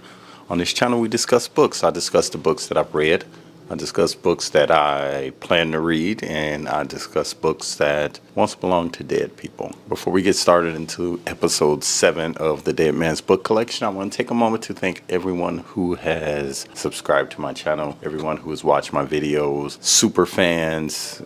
On this channel we discuss books. I discuss the books that I've read. I discuss books that I plan to read, and I discuss books that once belonged to dead people. Before we get started into episode 7 of the Dead Man's Book Collection, I want to take a moment to thank everyone who has subscribed to my channel, everyone who has watched my videos, super fans,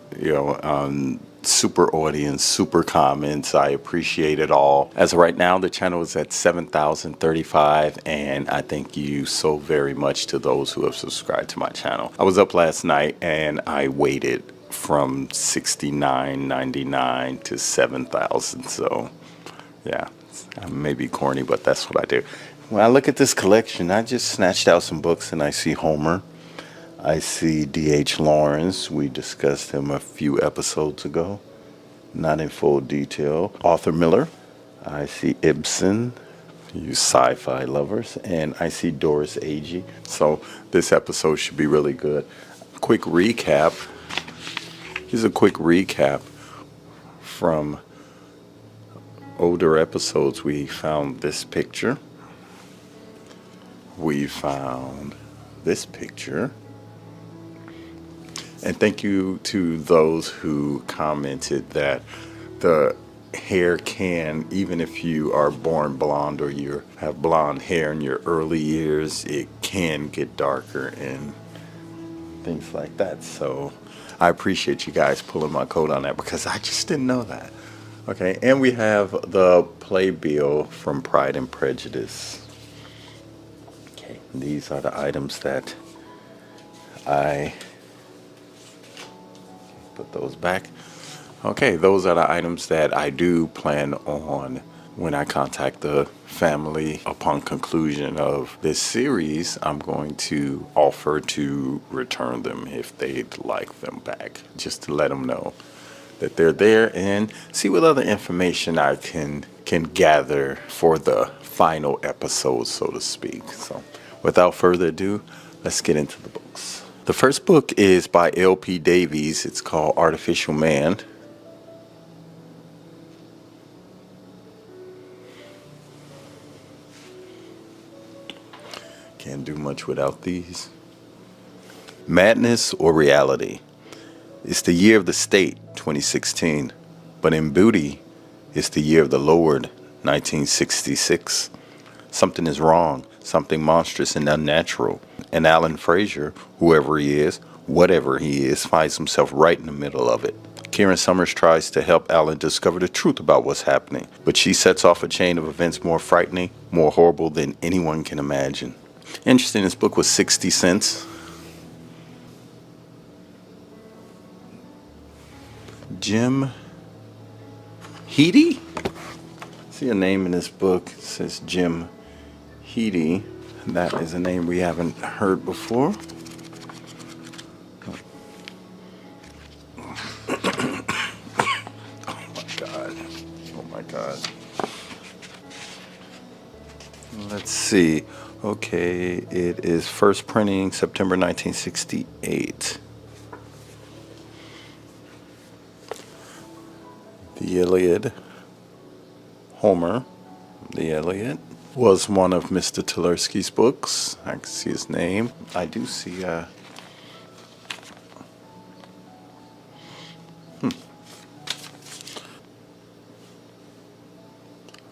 super audience, super comments. I appreciate it all. As of right now, the channel is at 7,035, and I thank you so very much to those who have subscribed to my channel. I was up last night and I waited from 69.99 to 7,000. So yeah, I may be corny, but that's what I do. When I look at this collection, I just snatched out some books and I see Homer. I see D.H. Lawrence. We discussed him a few episodes ago, not in full detail. Arthur Miller. I see Ibsen, you sci-fi lovers, and I see Doris Agee. So this episode should be really good. Quick recap. Here's a quick recap from older episodes. We found this picture. We found this picture. And thank you to those who commented that the hair can, even if you are born blonde or you have blonde hair in your early years, it can get darker and things like that. So I appreciate you guys pulling my coat on that because I just didn't know that. Okay, and we have the playbill from Pride and Prejudice. Okay, these are the items that I put those back. Okay, those are the items that I do plan on when I contact the family upon conclusion of this series. I'm going to offer to return them if they'd like them back, just to let them know that they're there and see what other information I can gather for the final episode, so to speak. So without further ado, let's get into the books. The first book is by L.P. Davies. It's called Artificial Man. Can't do much without these. Madness or Reality. It's the year of the state, 2016. But in Booty, it's the year of the Lord, 1966. Something is wrong, something monstrous and unnatural. And Alan Fraser, whoever he is, whatever he is, finds himself right in the middle of it. Kieran Summers tries to help Alan discover the truth about what's happening, but she sets off a chain of events more frightening, more horrible than anyone can imagine. Interesting, this book was 60 cents. Jim Heady? See a name in this book. It says Jim Heady. That is a name we haven't heard before. Oh my God. Oh my God. Let's see. Okay, it is first printing September 1968. The Iliad. Homer, the Iliad, was one of Mr. Tversky's books. I can see his name. I do see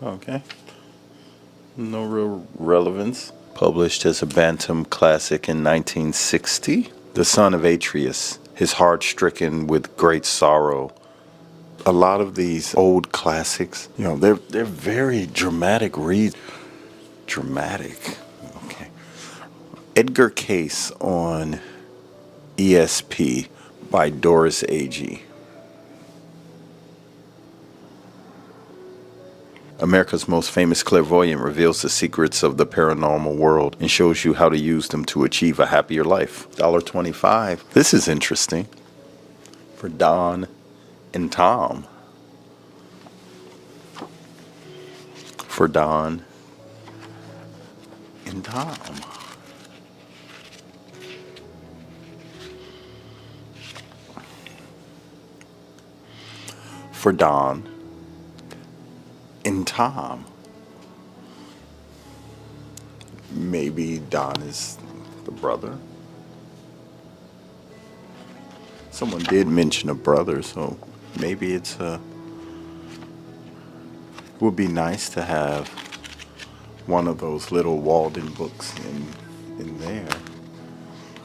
Okay. No real relevance. Published as a Bantam classic in 1960. The son of Atreus, his heart stricken with great sorrow, A lot of these old classics, you know, they're very dramatic reads. Dramatic. Okay. Edgar Case on ESP by Doris Agee. America's most famous clairvoyant reveals the secrets of the paranormal world and shows you how to use them to achieve a happier life. $1.25. This is interesting. For Don and Tom. For Don and Tom. For Don and Tom. Maybe Don is the brother. Someone did mention a brother, so maybe it's a... It would be nice to have one of those little Walden books in there.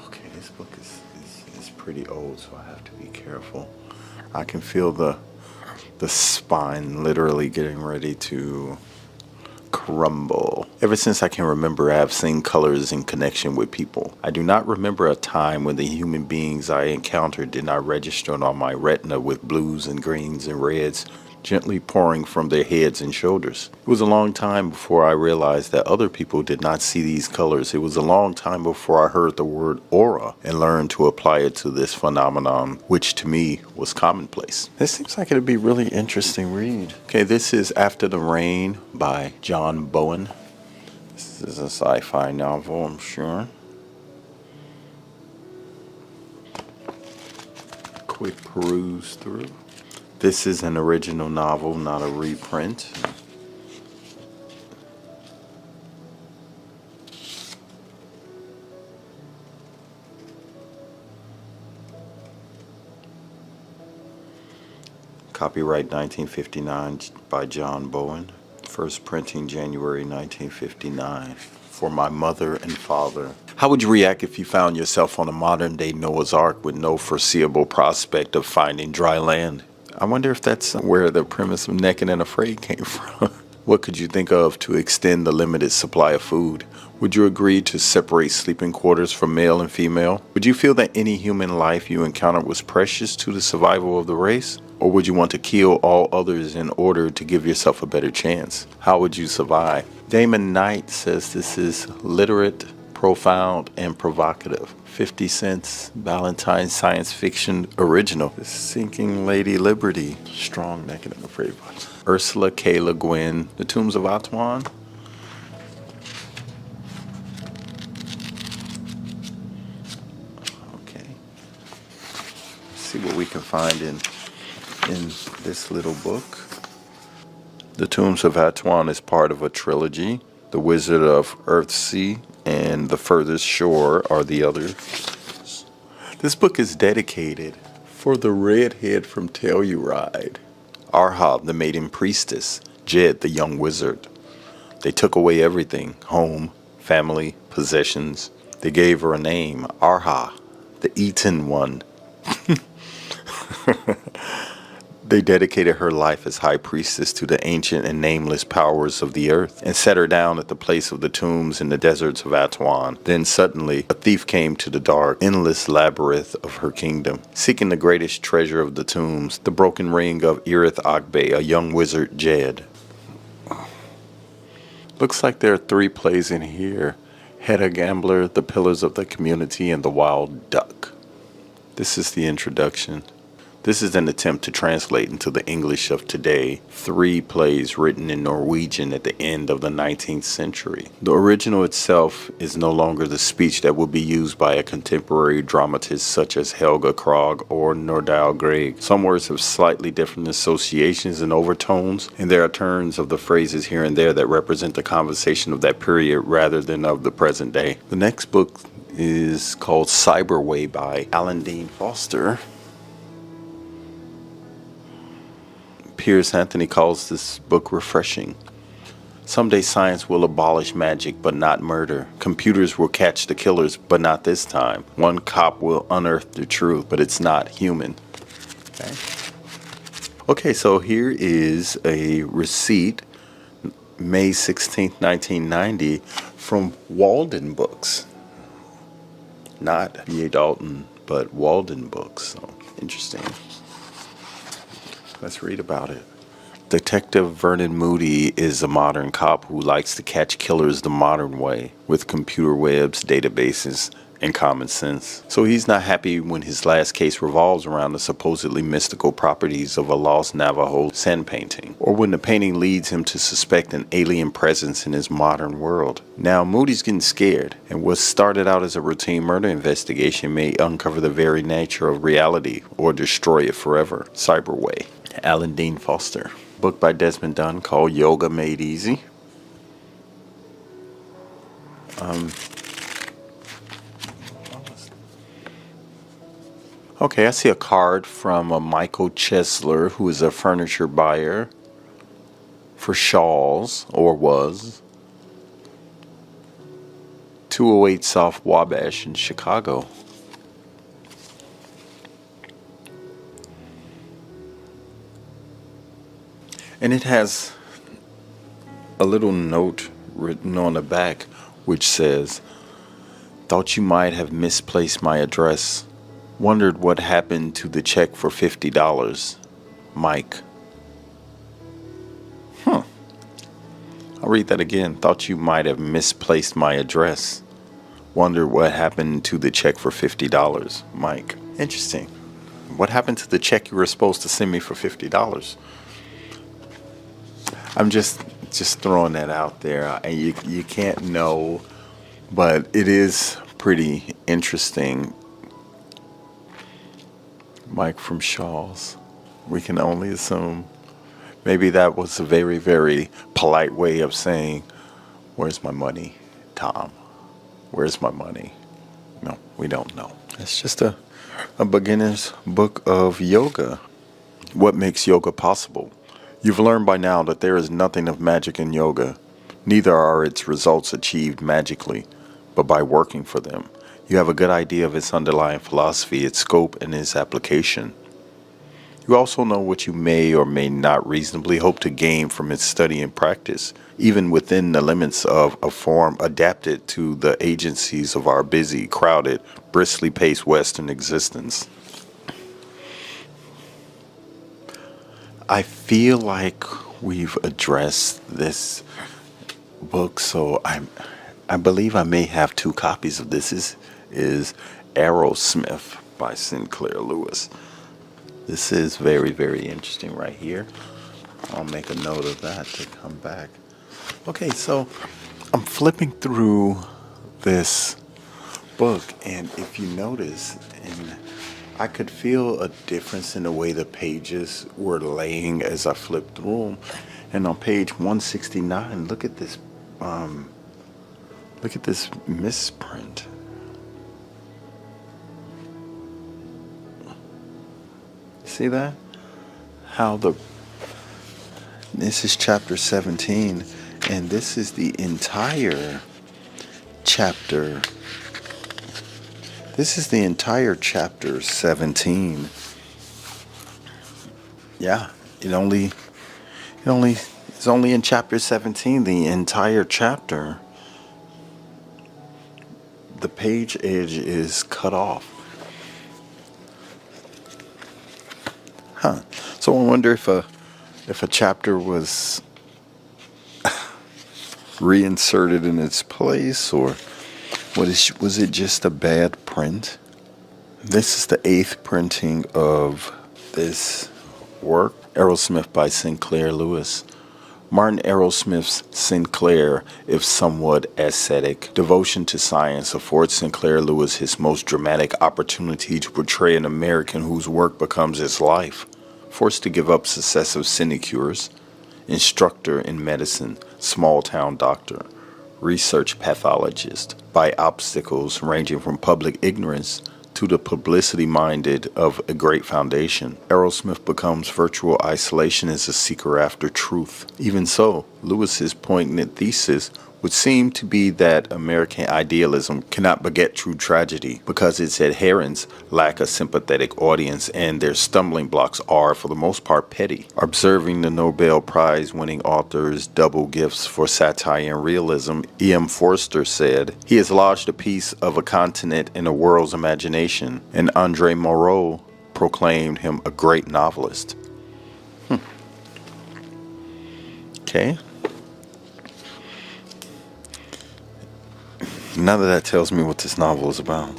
Okay, this book is pretty old, so I have to be careful. I can feel the spine literally getting ready to crumble. Ever since I can remember, I have seen colors in connection with people. I do not remember a time when the human beings I encountered did not register on my retina with blues and greens and reds gently pouring from their heads and shoulders. It was a long time before I realized that other people did not see these colors. It was a long time before I heard the word aura and learned to apply it to this phenomenon, which to me was commonplace. This seems like it'd be really interesting read. Okay, this is After the Rain by John Bowen. This is a sci-fi novel, I'm sure. Quick peruse through. This is an original novel, not a reprint. Copyright 1959 by John Bowen. First printing January 1959. For my mother and father. How would you react if you found yourself on a modern day Noah's Ark with no foreseeable prospect of finding dry land? I wonder if that's where the premise of Naked and Afraid came from. What could you think of to extend the limited supply of food? Would you agree to separate sleeping quarters from male and female? Would you feel that any human life you encountered was precious to the survival of the race? Or would you want to kill all others in order to give yourself a better chance? How would you survive? Damon Knight says this is literate, profound, and provocative. 50 cents, Valentine science fiction original. The Sinking Lady Liberty. Strong, Naked and Afraid. Ursula K. Le Guin, The Tombs of Atuan. Okay. Let's see what we can find in this little book. The Tombs of Atuan is part of a trilogy. The Wizard of Earthsea and The Furthest Shore are the others. This book is dedicated for the redhead from Telluride, Arha, the maiden priestess, Jed, the young wizard. They took away everything, home, family, possessions. They gave her a name, Arha, the eaten one. They dedicated her life as high priestess to the ancient and nameless powers of the earth and set her down at the place of the tombs in the deserts of Atuan. Then suddenly, a thief came to the dark, endless labyrinth of her kingdom, seeking the greatest treasure of the tombs, the broken ring of Irith Agbe, a young wizard, Jed. Looks like there are 3 plays in here. Hedda Gambler, The Pillars of the Community, and The Wild Duck. This is the introduction. This is an attempt to translate into the English of today 3 plays written in Norwegian at the end of the 19th century. The original itself is no longer the speech that would be used by a contemporary dramatist such as Helga Krog or Nordahl Grieg. Some words have slightly different associations and overtones, and there are turns of the phrases here and there that represent the conversation of that period rather than of the present day. The next book is called Cyberway by Alan Dean Foster. Piers Anthony calls this book refreshing. Someday science will abolish magic, but not murder. Computers will catch the killers, but not this time. One cop will unearth the truth, but it's not human. Okay. Okay, so here is a receipt, May 16th, 1990, from Walden Books. Not B.A. Dalton, but Walden Books. So, interesting. Let's read about it. Detective Vernon Moody is a modern cop who likes to catch killers the modern way, with computer webs, databases, and common sense. So he's not happy when his last case revolves around the supposedly mystical properties of a lost Navajo sand painting, or when the painting leads him to suspect an alien presence in his modern world. Now Moody's getting scared, and what started out as a routine murder investigation may uncover the very nature of reality or destroy it forever. Cyberway. Alan Dean Foster. Book by Desmond Dunn called Yoga Made Easy. Okay, I see a card from a Michael Chesler, who is a furniture buyer for Shawls, or was. 208 South Wabash in Chicago. And it has a little note written on the back which says, "Thought you might have misplaced my address. Wondered what happened to the check for $50. Mike." I'll read that again. "Thought you might have misplaced my address. Wondered what happened to the check for $50. Mike." Interesting. What happened to the check you were supposed to send me for $50? I'm just throwing that out there. And you can't know, but it is pretty interesting. Mike from Shaw's. We can only assume. Maybe that was a very, very polite way of saying, "Where's my money, Tom? Where's my money?" No, we don't know. It's just a beginner's book of yoga. What makes yoga possible? You've learned by now that there is nothing of magic in yoga. Neither are its results achieved magically, but by working for them. You have a good idea of its underlying philosophy, its scope, and its application. You also know what you may or may not reasonably hope to gain from its study and practice, even within the limits of a form adapted to the agencies of our busy, crowded, briskly paced Western existence. I feel like we've addressed this book, so I believe I may have 2 copies of this. Is Aerosmith by Sinclair Lewis. This is very, very interesting right here. I'll make a note of that to come back. Okay, so I'm flipping through this book, and if you notice, I could feel a difference in the way the pages were laying as I flipped through them. And on page 169, look at this misprint. See that? This is chapter 17, and this is the entire chapter. This is the entire chapter 17. Yeah, it's only in chapter 17, the entire chapter. The page edge is cut off. So I wonder if a chapter was reinserted in its place, or was it just a bad print? This is the 8th printing of this work, Aerosmith by Sinclair Lewis. Martin Aerosmith's Sinclair, if somewhat ascetic, devotion to science affords Sinclair Lewis his most dramatic opportunity to portray an American whose work becomes his life. Forced to give up successive sinecures, instructor in medicine, small-town doctor, research pathologist, by obstacles ranging from public ignorance to the publicity-minded of a great foundation, Aerosmith becomes virtual isolation as a seeker after truth. Even so, Lewis's poignant thesis would seem to be that American idealism cannot beget true tragedy because its adherents lack a sympathetic audience and their stumbling blocks are, for the most part, petty. Observing the Nobel Prize-winning author's double gifts for satire and realism, E.M. Forster said, "He has lodged a piece of a continent in a world's imagination," and Andre Moreau proclaimed him a great novelist. Okay. None of that tells me what this novel is about.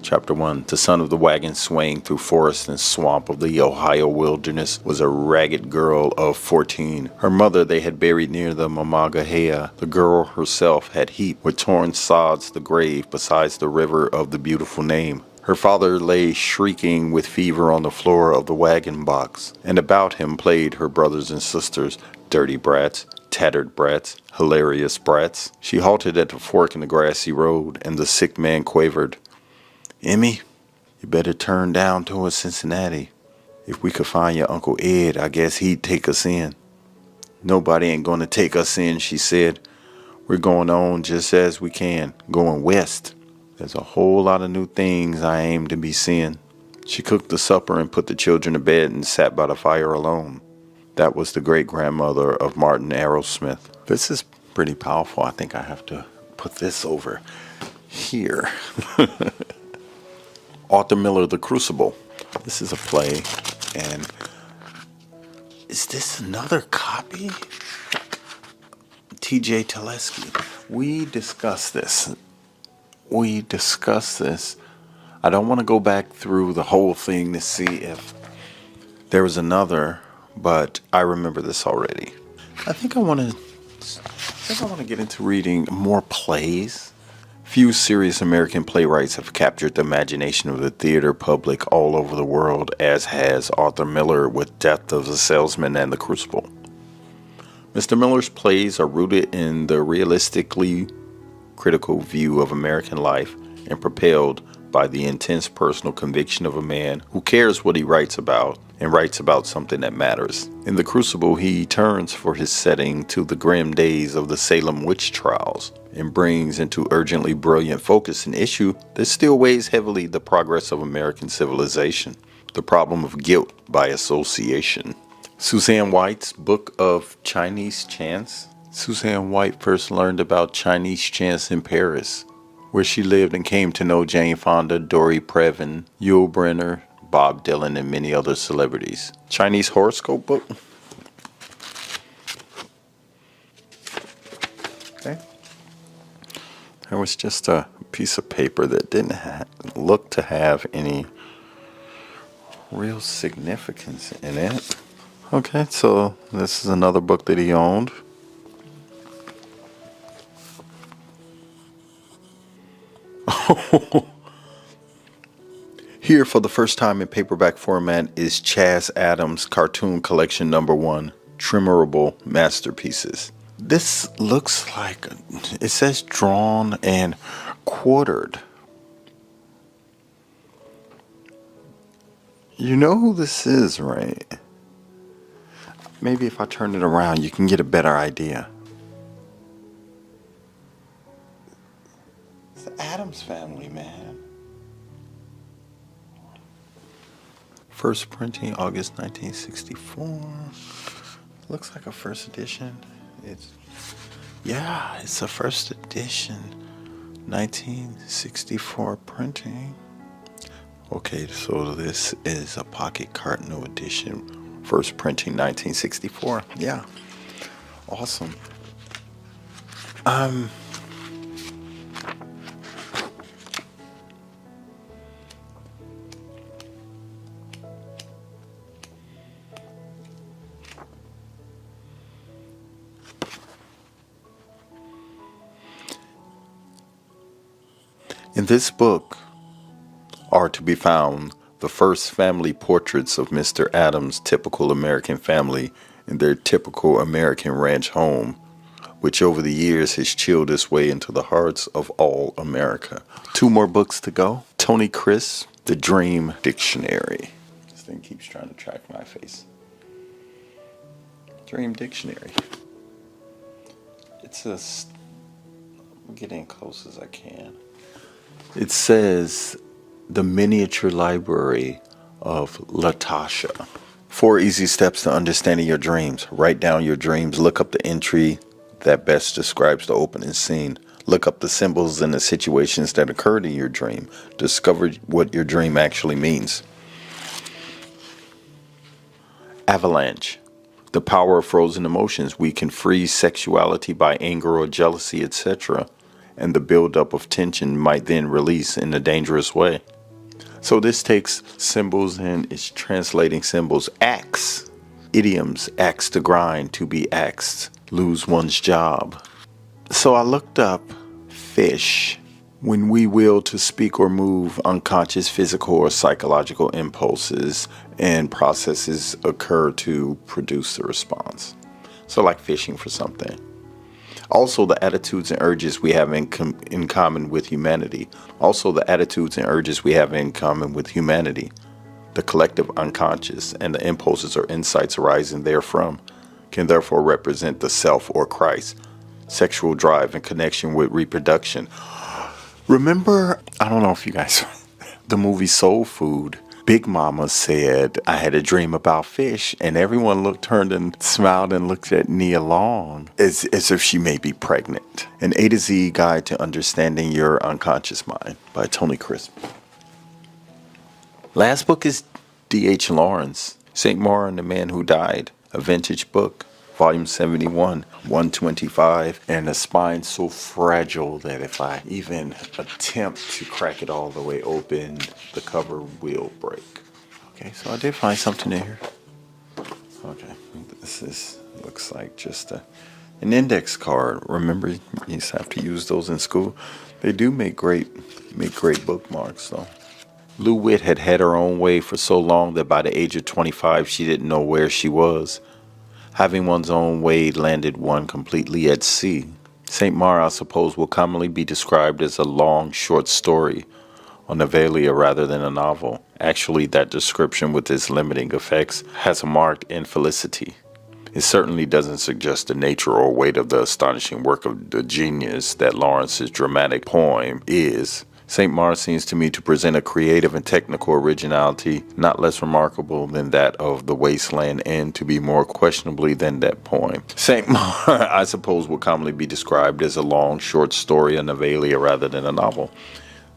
Chapter 1. The son of the wagon swaying through forest and swamp of the Ohio wilderness was a ragged girl of 14. Her mother they had buried near the Mamagahea. The girl herself had heaped with torn sods the grave besides the river of the beautiful name. Her father lay shrieking with fever on the floor of the wagon box, and about him played her brothers and sisters, dirty brats, tattered brats, hilarious brats. She halted at the fork in the grassy road, and the sick man quavered, "Emmy, you better turn down towards Cincinnati. If we could find your Uncle Ed, I guess he'd take us in." "Nobody ain't gonna take us in," she said. "We're going on just as we can, going west. There's a whole lot of new things I aim to be seeing." She cooked the supper and put the children to bed and sat by the fire alone. That was the great-grandmother of Martin Arrowsmith. This is pretty powerful. I think I have to put this over here. Arthur Miller, The Crucible. This is a play, and is this another copy? T.J. Telesky. We discussed this. I don't want to go back through the whole thing to see if there was another, but I remember this already. I think I want to get into reading more plays. Few serious American playwrights have captured the imagination of the theater public all over the world as has Arthur Miller with Death of the Salesman and The Crucible. Mr. Miller's plays are rooted in the realistically critical view of American life and propelled by the intense personal conviction of a man who cares what he writes about and writes about something that matters. In The Crucible, he turns for his setting to the grim days of the Salem witch trials and brings into urgently brilliant focus an issue that still weighs heavily the progress of American civilization, the problem of guilt by association. Suzanne White's Book of Chinese Chants. Suzanne White first learned about Chinese chants in Paris, where she lived and came to know Jane Fonda, Dory Previn, Yul Brynner, Bob Dylan, and many other celebrities. Chinese horoscope book. Okay. There was just a piece of paper that didn't look to have any real significance in it. Okay, so this is another book that he owned. Here for the first time in paperback format is Chas Adams' Cartoon Collection #1, Trimmerable Masterpieces. This looks like, it says drawn and quartered. You know who this is, right? Maybe if I turn it around, you can get a better idea. It's the Addams Family, man. First printing, August 1964. Looks like a first edition. It's a first edition. 1964 printing. Okay, so this is a pocket Cardinal edition. First printing, 1964. Yeah. Awesome. In this book are to be found the first family portraits of Mr. Adams' typical American family in their typical American ranch home, which over the years has chilled its way into the hearts of all America. 2 more books to go. Tony Chris, The Dream Dictionary. This thing keeps trying to track my face. Dream Dictionary. I'm getting close as I can. It says the miniature library of Latasha. 4 easy steps to understanding your dreams. Write down your dreams. Look up the entry that best describes the opening scene. Look up the symbols and the situations that occurred in your dream. Discover what your dream actually means. Avalanche. The power of frozen emotions. We can freeze sexuality by anger or jealousy, etc. And the buildup of tension might then release in a dangerous way. So this takes symbols and is translating symbols. Axe. Idioms. Axe to grind. To be axed. Lose one's job. So I looked up fish. When we will to speak or move, unconscious physical or psychological impulses and processes occur to produce the response. So like fishing for something. Also the attitudes and urges we have in common with humanity. The collective unconscious and the impulses or insights arising therefrom can therefore represent the self or Christ. Sexual drive in connection with reproduction. Remember, I don't know if you guys, the movie Soul Food, Big Mama said, I had a dream about fish, and everyone turned and smiled and looked at Nia Long as if she may be pregnant. An A to Z Guide to Understanding Your Unconscious Mind by Tony Crisp. Last book is D.H. Lawrence, St. Maur and the Man Who Died, a vintage book. Volume 71, 125, and a spine so fragile that if I even attempt to crack it all the way open, the cover will break. Okay, so I did find something in here. Okay, looks like just an index card. Remember, you just have to use those in school. They do make great bookmarks, though. Lou Witt had her own way for so long that by the age of 25, she didn't know where she was. Having one's own way landed one completely at sea. St. Maur, I suppose, will commonly be described as a long, short story, or novella rather than a novel. Actually, that description with its limiting effects has a marked infelicity. It certainly doesn't suggest the nature or weight of the astonishing work of the genius that Lawrence's dramatic poem is. St. Maur seems to me to present a creative and technical originality not less remarkable than that of The Wasteland and to be more questionably than that poem. St. Maur, I suppose, will commonly be described as a long, short story, a novella rather than a novel.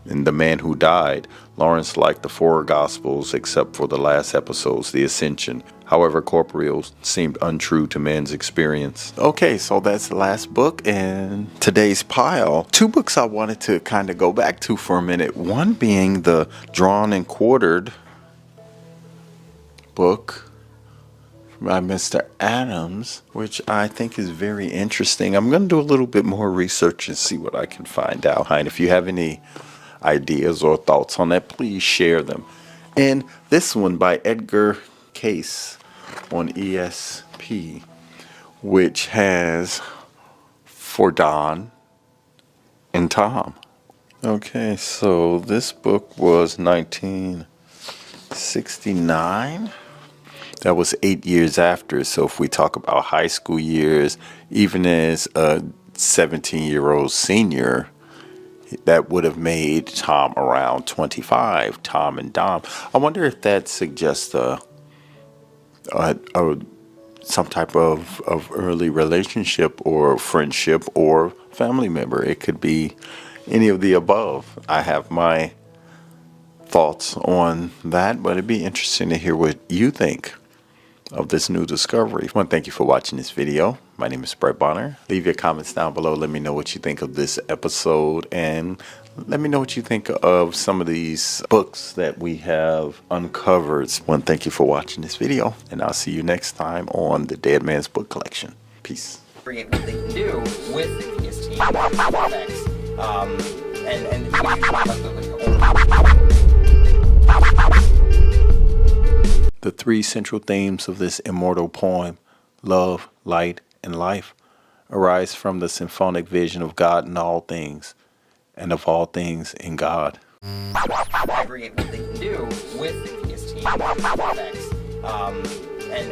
In The Man Who Died, Lawrence liked the 4 Gospels except for the last episodes, the Ascension. However, corporeal seemed untrue to man's experience. Okay, so that's the last book in today's pile. 2 books I wanted to kind of go back to for a minute. One being the Drawn and Quartered book by Mr. Adams, which I think is very interesting. I'm going to do a little bit more research and see what I can find out. And if you have any ideas or thoughts on that, please share them. And this one by Edgar Case on ESP, which has For Don and Tom. Okay, so this book was 1969. That was 8 years after. So if we talk about high school years, even as a 17-year-old senior, that would have made Tom around 25, Tom and Dom. I wonder if that suggests some type of early relationship or friendship or family member. It could be any of the above. I have my thoughts on that, but it'd be interesting to hear what you think of this new discovery. I want to thank you for watching this video. My name is Brett Bonner. Leave your comments down below. Let me know what you think of this episode, and let me know what you think of some of these books that we have uncovered. I want to thank you for watching this video, and I'll see you next time on the Dead Man's Book Collection. Peace. Create what they can do with his team effects, and the 3 central themes of this immortal poem, love, light, and life, arise from the symphonic vision of God in all things, and of all things in God. Aggregate what they can do with his team effects, and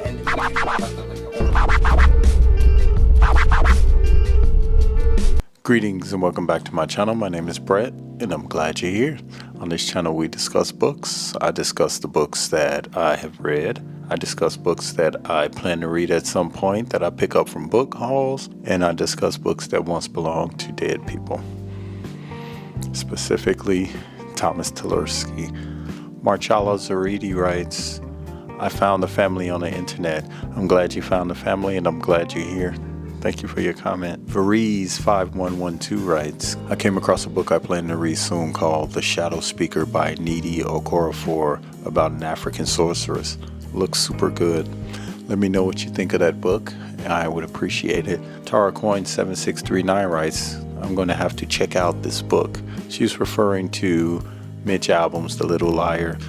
Greetings and welcome back to my channel. My name is Brett and I'm glad you're here. On this channel we discuss books. I discuss the books that I have read. I discuss books that I plan to read at some point that I pick up from book hauls. And I discuss books that once belonged to dead people. Specifically, Thomas Tversky. Marcella Zaridi writes, I found a family on the internet. I'm glad you found a family and I'm glad you're here. Thank you for your comment. Variz5112 writes, I came across a book I plan to read soon called The Shadow Speaker by Nnedi Okorafor about an African sorceress. Looks super good. Let me know what you think of that book. I would appreciate it. TaraCoin7639 writes, I'm going to have to check out this book. She's referring to Mitch Albom's The Little Liar.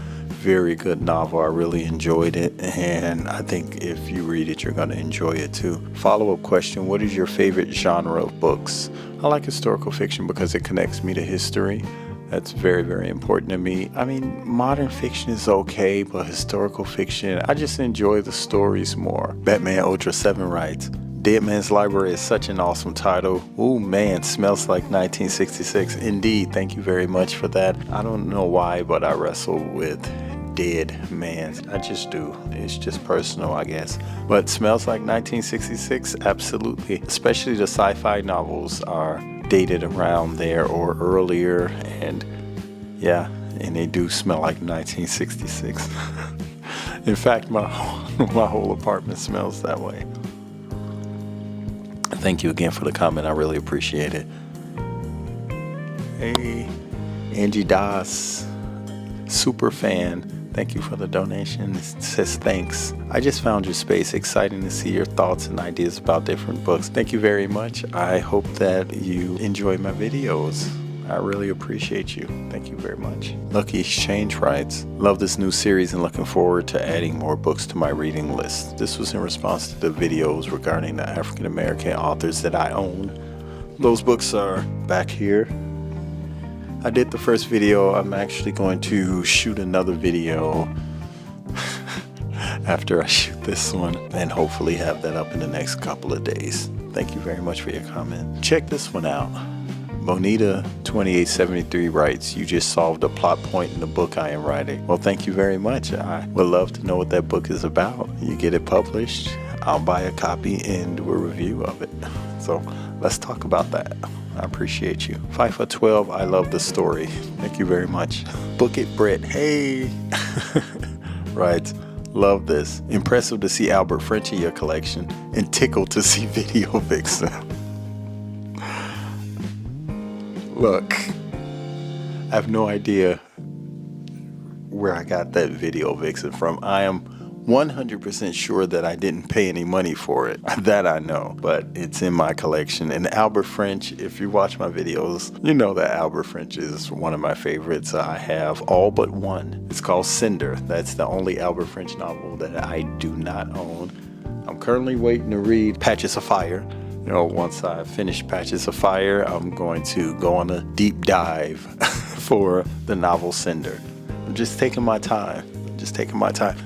Very good novel. I really enjoyed it, and I think if you read it, you're going to enjoy it too. Follow-up question, what is your favorite genre of books? I like historical fiction because it connects me to history. That's very, very important to me. I mean, modern fiction is okay, but historical fiction, I just enjoy the stories more. Batman Ultra 7 writes, Dead Man's Library is such an awesome title. Ooh man, smells like 1966. Indeed, thank you very much for that. I don't know why, but I wrestle with Dead Man's. I just do. It's just personal, I guess. But smells like 1966, absolutely. Especially the sci-fi novels are dated around there or earlier, and yeah, and they do smell like 1966. In fact, my whole apartment smells that way. Thank you again for the comment. I really appreciate it. Hey, Angie Das, super fan. Thank you for the donation. It says thanks. I just found your space exciting to see your thoughts and ideas about different books. Thank you very much. I hope that you enjoy my videos. I really appreciate you. Thank you very much. Lucky Exchange writes, love this new series and looking forward to adding more books to my reading list. This was in response to the videos regarding the African American authors that I own. Those books are back here. I did the first video. I'm actually going to shoot another video after I shoot this one and hopefully have that up in the next couple of days. Thank you very much for your comment. Check this one out. Bonita2873 writes, you just solved a plot point in the book I am writing. Well, thank you very much. I would love to know what that book is about. You get it published, I'll buy a copy and do a review of it. So let's talk about that. I appreciate you. FIFA12, I love the story. Thank you very much. Book it, Brett. Hey. Right. Love this. Impressive to see Albert French in your collection and tickled to see Video Vixen. Look, I have no idea where I got that Video Vixen from. I am 100% sure that I didn't pay any money for it. That I know, but it's in my collection. And Albert French, if you watch my videos, you know that Albert French is one of my favorites. I have all but one. It's called Cinder. That's the only Albert French novel that I do not own. I'm currently waiting to read Patches of Fire. You know, once I finish Patches of Fire, I'm going to go on a deep dive for the novel Cinder. I'm just taking my time. The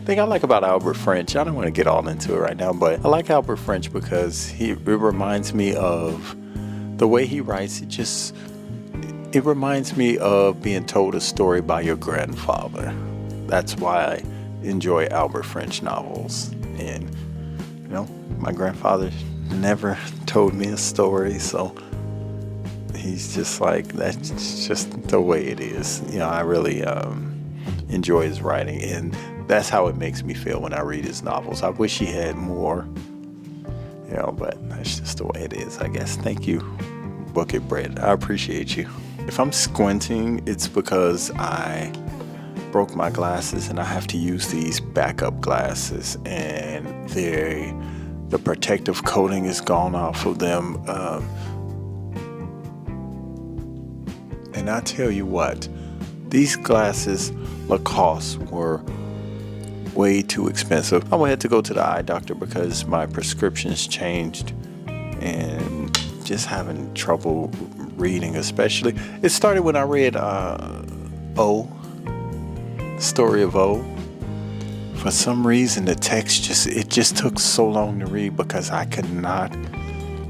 thing I like about Albert French, I don't want to get all into it right now, but I like Albert French because it reminds me of the way he writes. It reminds me of being told a story by your grandfather. That's why I enjoy Albert French novels. And, you know, my grandfather never told me a story, so he's just like, that's just the way it is. You know, I really enjoy his writing, and that's how it makes me feel when I read his novels. I wish he had more, you know, but that's just the way it is, I guess. Thank you, Book It Bread. I appreciate you. If I'm squinting, it's because I broke my glasses and I have to use these backup glasses, and the protective coating is gone off of them. And I tell you what, these glasses, Lacoste, were way too expensive. I had to go to the eye doctor because my prescriptions changed and just having trouble reading, especially. It started when I read O, the story of O. For some reason, the text just took so long to read because I could not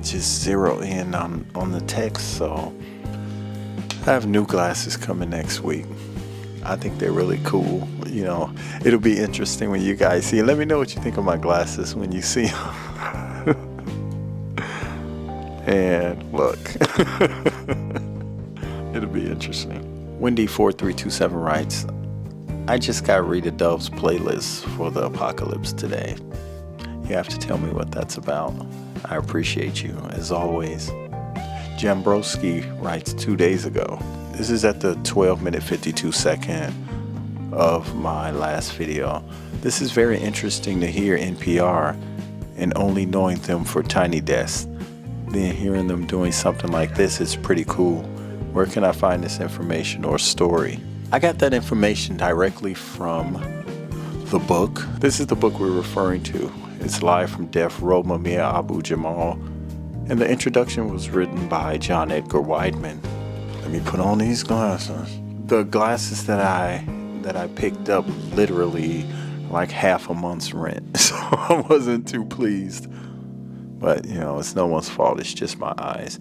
just zero in on the text. So I have new glasses coming next week. I think they're really cool. You know, it'll be interesting when you guys see. Let me know what you think of my glasses when you see them. And look, it'll be interesting. Wendy4327 writes, I just got Rita Dove's playlist for the apocalypse today. You have to tell me what that's about. I appreciate you, as always. Jambrowski writes 2 days ago. This is at the 12-minute 52-second of my last video. This is very interesting to hear NPR and only knowing them for Tiny Desk. Then hearing them doing something like this is pretty cool. Where can I find this information or story? I got that information directly from the book. This is the book we're referring to. It's Live from Death Row, Mumia Abu-Jamal. And the introduction was written by John Edgar Wideman. Let me put on these glasses. The glasses that I picked up literally like half a month's rent. So I wasn't too pleased. But, you know, it's no one's fault. It's just my eyes.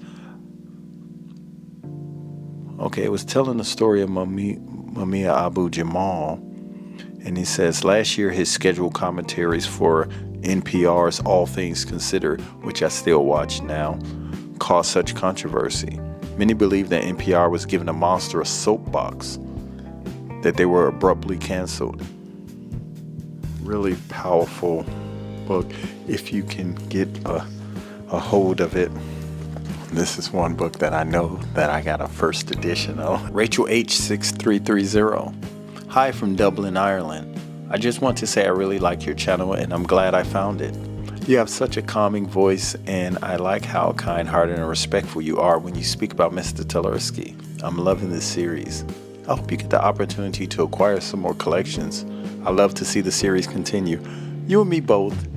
Okay, it was telling the story of Mumia Abu-Jamal. And he says, last year his scheduled commentaries for NPR's All Things Considered, which I still watch now, caused such controversy. Many believe that NPR was given a monster a soapbox, that they were abruptly canceled. Really powerful book if you can get a hold of it. This is one book that I know that I got a first edition of. Rachel H6330. Hi from Dublin, Ireland. I just want to say I really like your channel and I'm glad I found it. You have such a calming voice and I like how kind-hearted and respectful you are when you speak about Mr. Tularsky. I'm loving this series. I hope you get the opportunity to acquire some more collections. I love to see the series continue. You and me both.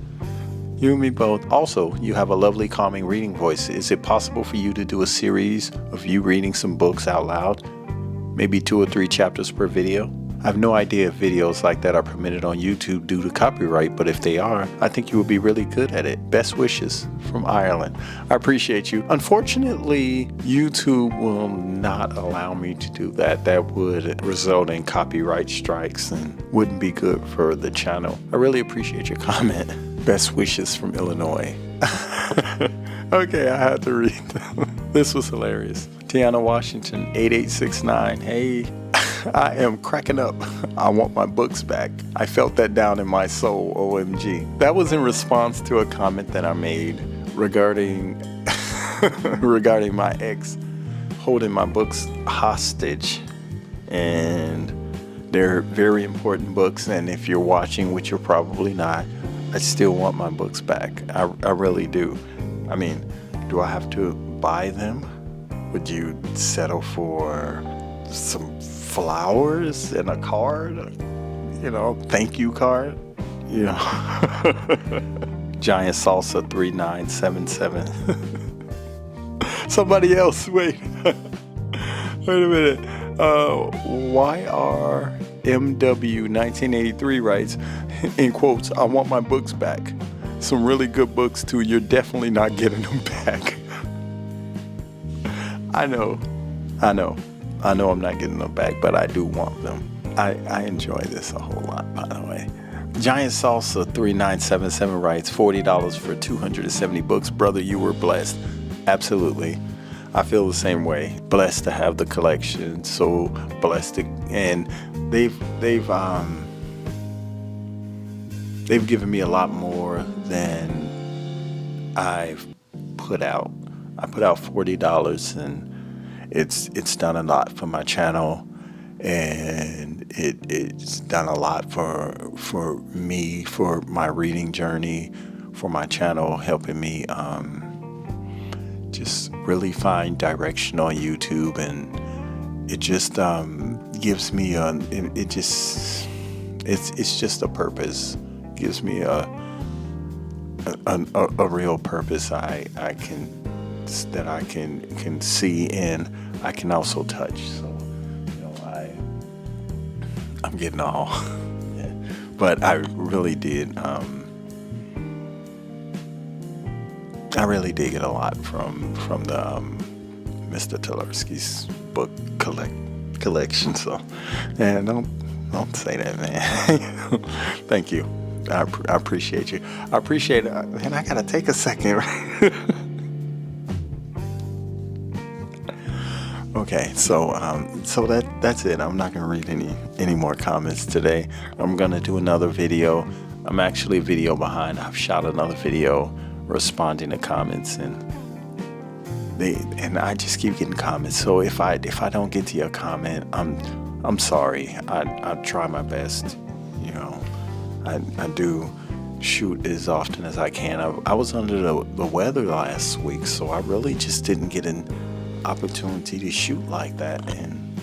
Also, you have a lovely calming reading voice. Is it possible for you to do a series of you reading some books out loud? Maybe 2 or 3 chapters per video? I have no idea if videos like that are permitted on YouTube due to copyright, but if they are, I think you will be really good at it. Best wishes from Ireland. I appreciate you. Unfortunately, YouTube will not allow me to do that. That would result in copyright strikes and wouldn't be good for the channel. I really appreciate your comment. Best wishes from Illinois. Okay, I had to read them. This was hilarious. Tiana Washington, 8869. Hey. I am cracking up. I want my books back. I felt that down in my soul, OMG. That was in response to a comment that I made regarding my ex holding my books hostage. And they're very important books, and if you're watching, which you're probably not, I still want my books back. I really do. I mean, do I have to buy them? Would you settle for some flowers and a card, you know, thank you card, you know? Giant Salsa 3977. Somebody else, wait a minute. YRMW1983 writes, in quotes, I want my books back. Some really good books too. You're definitely not getting them back. I know I'm not getting them back, but I do want them. I enjoy this a whole lot, by the way. Giant Salsa 3977 writes, $40 for 270 books. Brother, you were blessed. Absolutely. I feel the same way. Blessed to have the collection. So blessed to, and they've given me a lot more than I've put out. I put out $40 and it's done a lot for my channel, and it's done a lot for me, for my reading journey, for my channel, helping me just really find direction on YouTube, and it just gives me it's just a purpose. It gives me a real purpose I can see and I can also touch. So, you know, I'm getting all, but I really did. I I really dig it a lot from the Mr. Tularsky's book collection. So, and don't say that, man. Thank you. I appreciate you. I appreciate it. And I gotta take a second. Okay, so that's it. I'm not gonna read any more comments today. I'm gonna do another video. I'm actually a video behind. I've shot another video responding to comments, and I just keep getting comments. So if I don't get to your comment, I'm sorry. I try my best. You know, I do shoot as often as I can. I was under the weather last week, so I really just didn't get an opportunity to shoot like that. And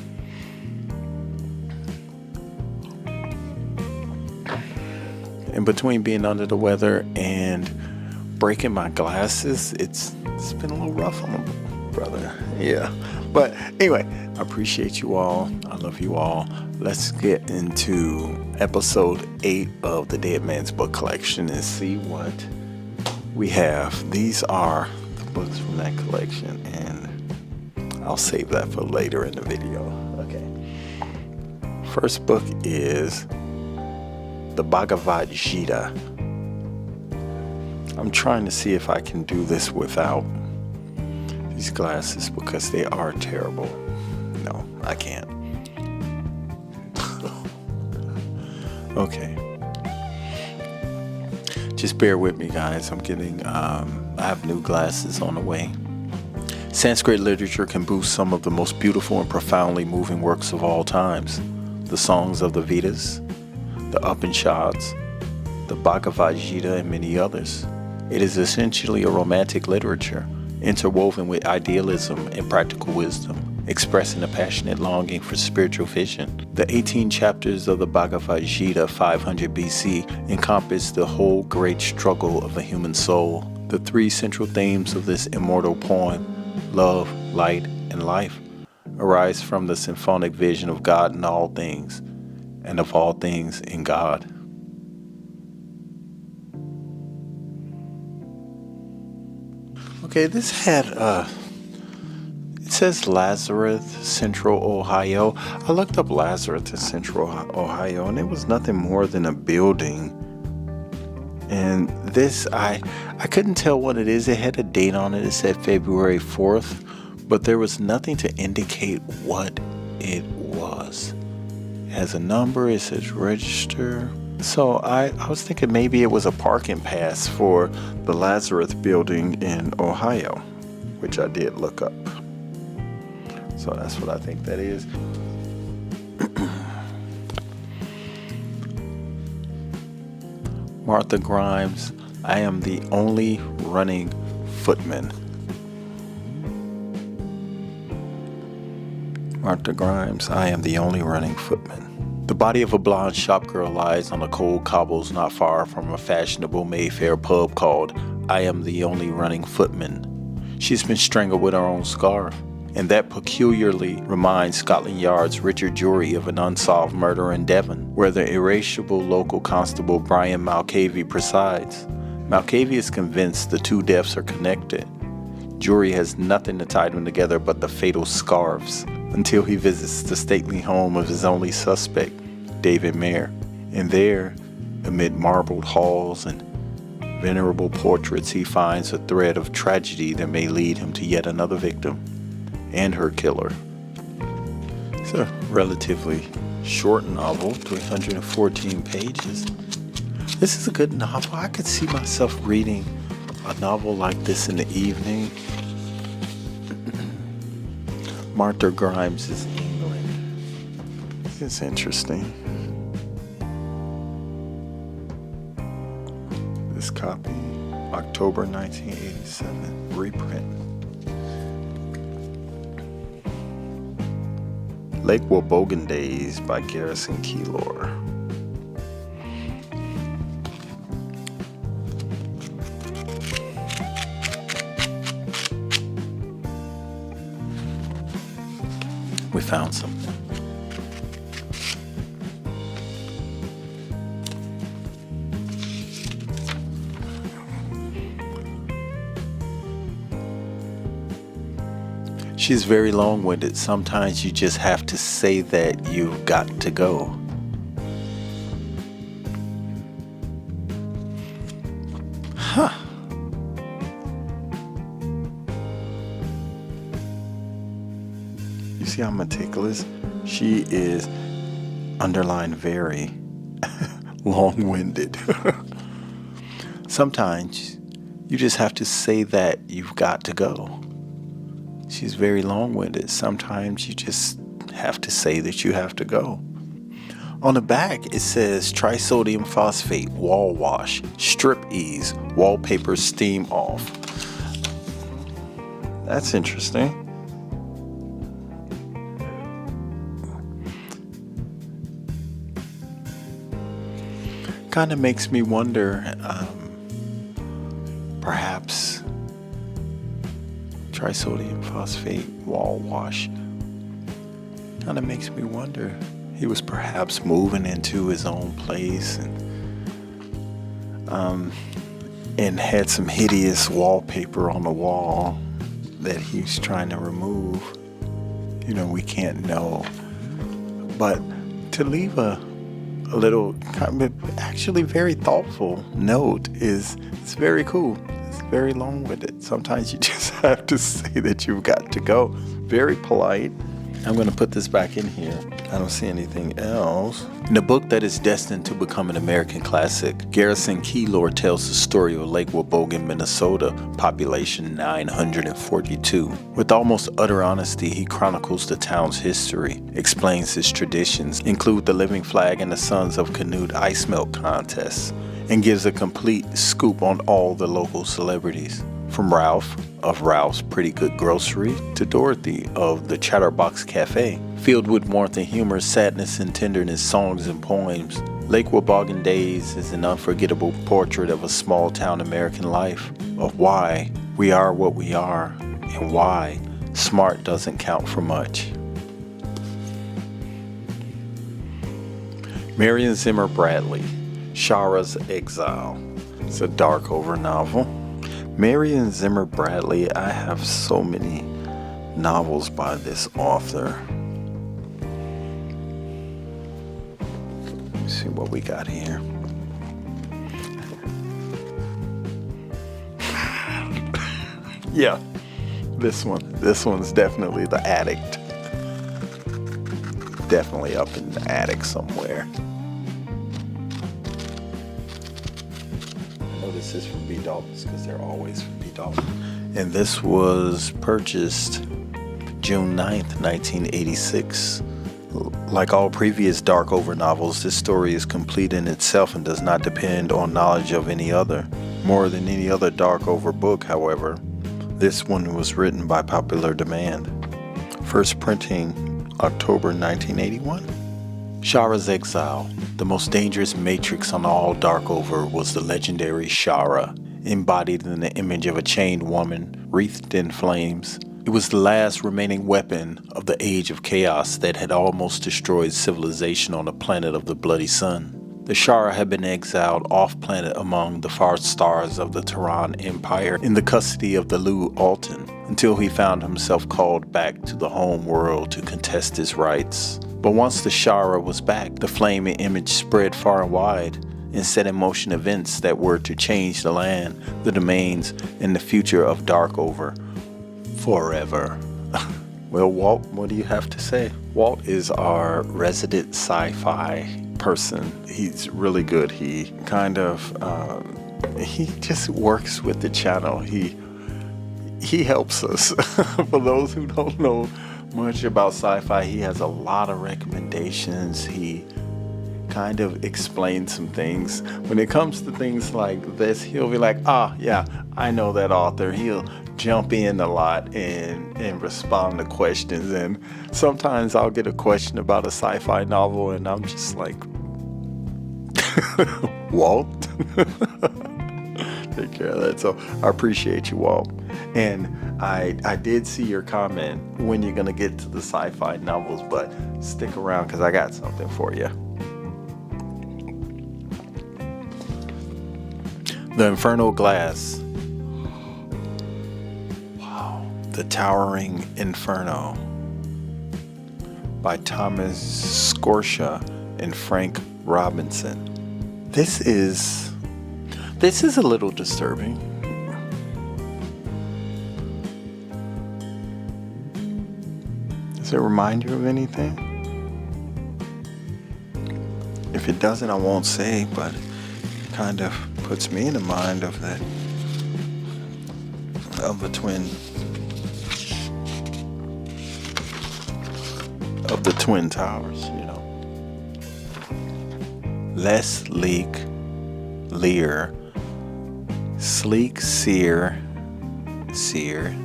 in between being under the weather and breaking my glasses, it's been a little rough on my brother. Yeah, but anyway, I appreciate you all. I love you all. Let's get into episode 8 of the Dead Man's Book Collection and see what we have. These are the books from that collection, and I'll save that for later in the video. Okay. First book is the Bhagavad Gita. I'm trying to see if I can do this without these glasses because they are terrible. No, I can't. Okay. Just bear with me, guys. I have new glasses on the way. Sanskrit literature can boost some of the most beautiful and profoundly moving works of all times. The songs of the Vedas, the Upanishads, the Bhagavad Gita, and many others. It is essentially a romantic literature, interwoven with idealism and practical wisdom, expressing a passionate longing for spiritual vision. The 18 chapters of the Bhagavad Gita, 500 BC, encompass the whole great struggle of the human soul. The 3 central themes of this immortal poem, love, light, and life, arise from the symphonic vision of God in all things, and of all things in God. Okay, this had, it says Lazarus, Central Ohio. I looked up Lazarus in Central Ohio, and it was nothing more than a building. And this, I couldn't tell what it is. It had a date on it. It said February 4th, but there was nothing to indicate what it was. It has a number. It says register. So I was thinking maybe it was a parking pass for the Lazarus building in Ohio, which I did look up. So that's what I think that is. Martha Grimes, I am the only running footman. Martha Grimes, I am the only running footman. The body of a blonde shopgirl lies on the cold cobbles not far from a fashionable Mayfair pub called I Am the Only Running Footman. She's been strangled with her own scarf, and that peculiarly reminds Scotland Yard's Richard Jury of an unsolved murder in Devon, where the irascible local constable Brian Mulcahy presides. Mulcahy is convinced the 2 deaths are connected. Jury has nothing to tie them together but the fatal scarves, until he visits the stately home of his only suspect, David Mayer. And there, amid marbled halls and venerable portraits, he finds a thread of tragedy that may lead him to yet another victim and her killer. It's a relatively short novel, 314 pages. This is a good novel. I could see myself reading a novel like this in the evening. Martha Grimes is England. This is interesting. This copy, October 1987, reprint. Lake Wobogan Days by Garrison Keillor. We found something. She's very long-winded. Sometimes you just have to say that you've got to go. Huh. You see how meticulous? She is underlined very long-winded. Sometimes you just have to say that you've got to go. She's very long-winded. Sometimes you just have to say that you have to go. On the back, it says trisodium phosphate, wall wash, strip ease, wallpaper steam off. That's interesting. Kind of makes me wonder, perhaps trisodium phosphate wall wash. Kind of makes me wonder. He was perhaps moving into his own place and had some hideous wallpaper on the wall that he's trying to remove. You know, we can't know. But to leave a little kind of actually very thoughtful note it's very cool. It's very long-winded. Sometimes you just have to say that you've got to go. Very polite. I'm going to put this back in here. I don't see anything else. In a book that is destined to become an American classic, Garrison Keillor tells the story of Lake Wobegon, Minnesota, population 942. With almost utter honesty, he chronicles the town's history, explains its traditions, include the living flag and the Sons of Canute ice melt contests, and gives a complete scoop on all the local celebrities. From Ralph of Ralph's Pretty Good Grocery to Dorothy of the Chatterbox Cafe. Filled with warmth and humor, sadness and tenderness, songs and poems, Lake Wobegon Days is an unforgettable portrait of a small-town American life, of why we are what we are, and why smart doesn't count for much. Marion Zimmer Bradley, Shara's Exile. It's a Darkover novel. Marion Zimmer Bradley, I have so many novels by this author. Let's see what we got here. Yeah, this one's definitely the addict. Definitely up in the attic somewhere. This is from B. Dalton's because they're always from B. Dalton. And this was purchased June 9th, 1986. Like all previous Darkover novels, this story is complete in itself and does not depend on knowledge of any other. More than any other Darkover book, however, this one was written by popular demand. First printing October 1981. Shara's Exile. The most dangerous matrix on all Darkover was the legendary Shara, embodied in the image of a chained woman, wreathed in flames. It was the last remaining weapon of the Age of Chaos that had almost destroyed civilization on the planet of the Bloody Sun. The Shara had been exiled off-planet among the far stars of the Tehran Empire in the custody of the Lu Altan, until he found himself called back to the home world to contest his rights. But once the Shara was back, the flaming image spread far and wide and set in motion events that were to change the land, the domains, and the future of Darkover forever. Well, Walt, what do you have to say? Walt is our resident sci-fi person. He's really good. He kind of, he just works with the channel. He helps us. For those who don't know much about sci-fi, he has a lot of recommendations. He kind of explains some things. When it comes to things like this, he'll be like, yeah, I know that author. He'll jump in a lot and respond to questions. And sometimes I'll get a question about a sci-fi novel and I'm just like, Walt? Take care of that. So I appreciate you, Walt. And I did see your comment when you're going to get to the sci-fi novels, but stick around because I got something for you. The Infernal Glass. Wow. The Towering Inferno by Thomas Scotia and Frank Robinson. This is a little disturbing. Does it remind you of anything? If it doesn't, I won't say, but it kind of puts me in the mind of the Twin Towers, you know. Less leak, leer, sleek, sear, seek,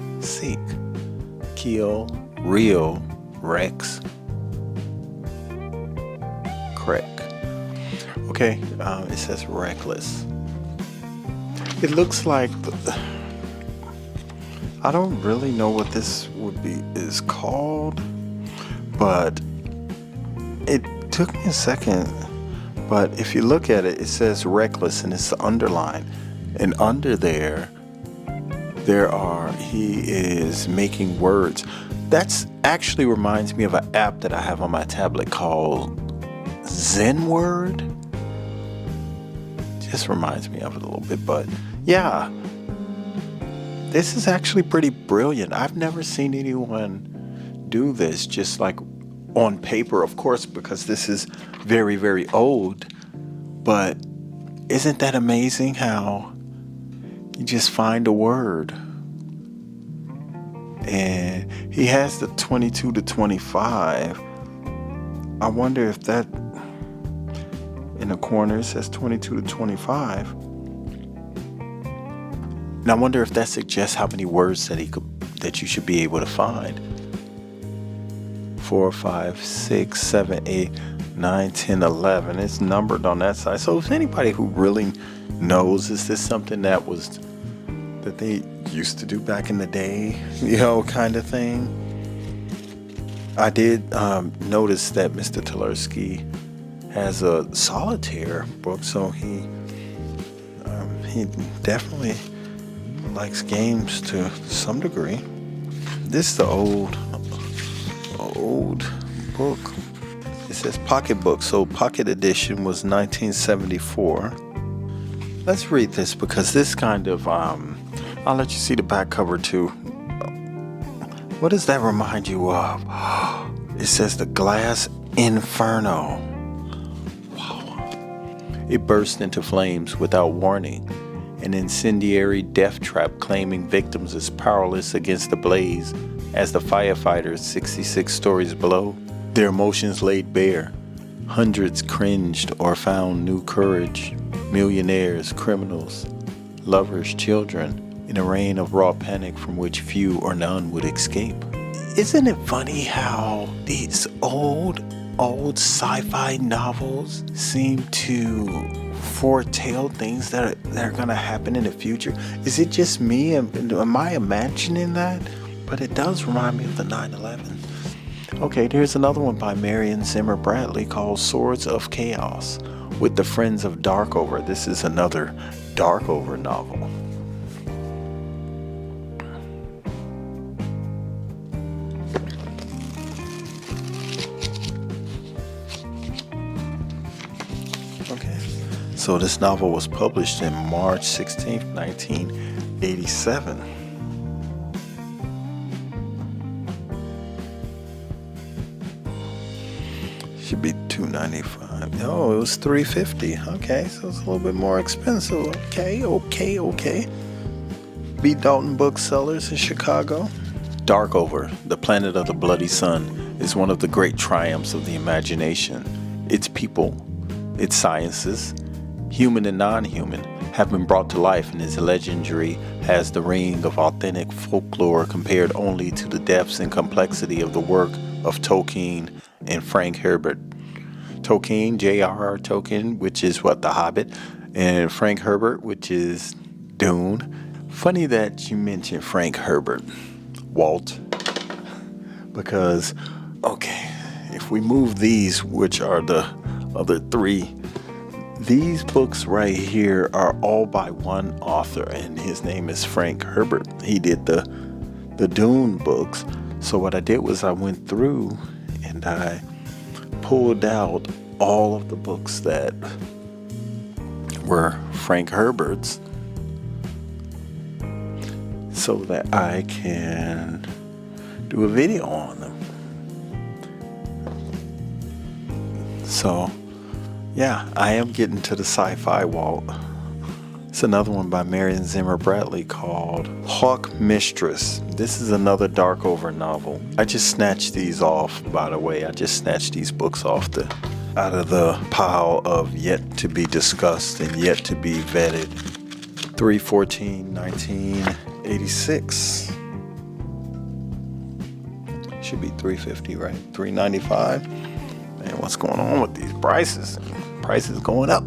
keel, real, rex, crack. Okay, it says reckless. It looks like I don't really know what this is called, but it took me a second. But if you look at it, it says reckless, and it's the underline, and under there he is making words. That's actually reminds me of an app that I have on my tablet called Zenword. Just reminds me of it a little bit, but yeah, this is actually pretty brilliant. I've never seen anyone do this just like on paper, of course, because this is very, very old. But isn't that amazing how you just find a word? And he has the 22 to 25. I wonder if that in the corner it says 22 to 25. And I wonder if that suggests how many words that you should be able to find. 4, 5, 6, 7, 8, 9, 10, 11. It's numbered on that side. So if anybody who really knows, is this something that they used to do back in the day, you know, kind of thing? I did notice that Mr. Tversky has a solitaire book, so he definitely likes games to some degree. This is the old book. It says pocket book, so pocket edition was 1974. Let's read this because this kind of I'll let you see the back cover too. What does that remind you of? It says the Glass Inferno. Wow. It burst into flames without warning. An incendiary death trap claiming victims as powerless against the blaze as the firefighters 66 stories below, their emotions laid bare. Hundreds cringed or found new courage. Millionaires, criminals, lovers, children, in a rain of raw panic from which few or none would escape. Isn't it funny how these old sci-fi novels seem to foretell things that are going to happen in the future? Is it just me? Am I imagining that? But it does remind me of the 9/11. Okay, here's another one by Marion Zimmer Bradley called Swords of Chaos with the Friends of Darkover. This is another Darkover novel. Okay, so this novel was published in March 16th, 1987. Should be $2.95. No, it was $3.50. Okay, so it's a little bit more expensive. Okay. B. Dalton Booksellers in Chicago. Darkover, the Planet of the Bloody Sun, is one of the great triumphs of the imagination. Its people, its sciences, human and non-human, have been brought to life, and its legendary has the ring of authentic folklore compared only to the depths and complexity of the work of Tolkien and Frank Herbert. Tolkien, J.R.R. Tolkien, which is The Hobbit, and Frank Herbert, which is Dune. Funny that you mentioned Frank Herbert, Walt, because, okay, if we move these, which are the other three, these books right here are all by one author, and his name is Frank Herbert. He did the the Dune books. So what I did was I went through and I pulled out all of the books that were Frank Herbert's so that I can do a video on them. So yeah, I am getting to the sci-fi wall. It's another one by Marion Zimmer Bradley called Hawk Mistress. This is another Darkover novel. I just snatched these off, by the way. I just snatched these books off out of the pile of yet to be discussed and yet to be vetted. 3/14/1986. Should be $350, right? $395. Man, what's going on with these prices? Prices going up.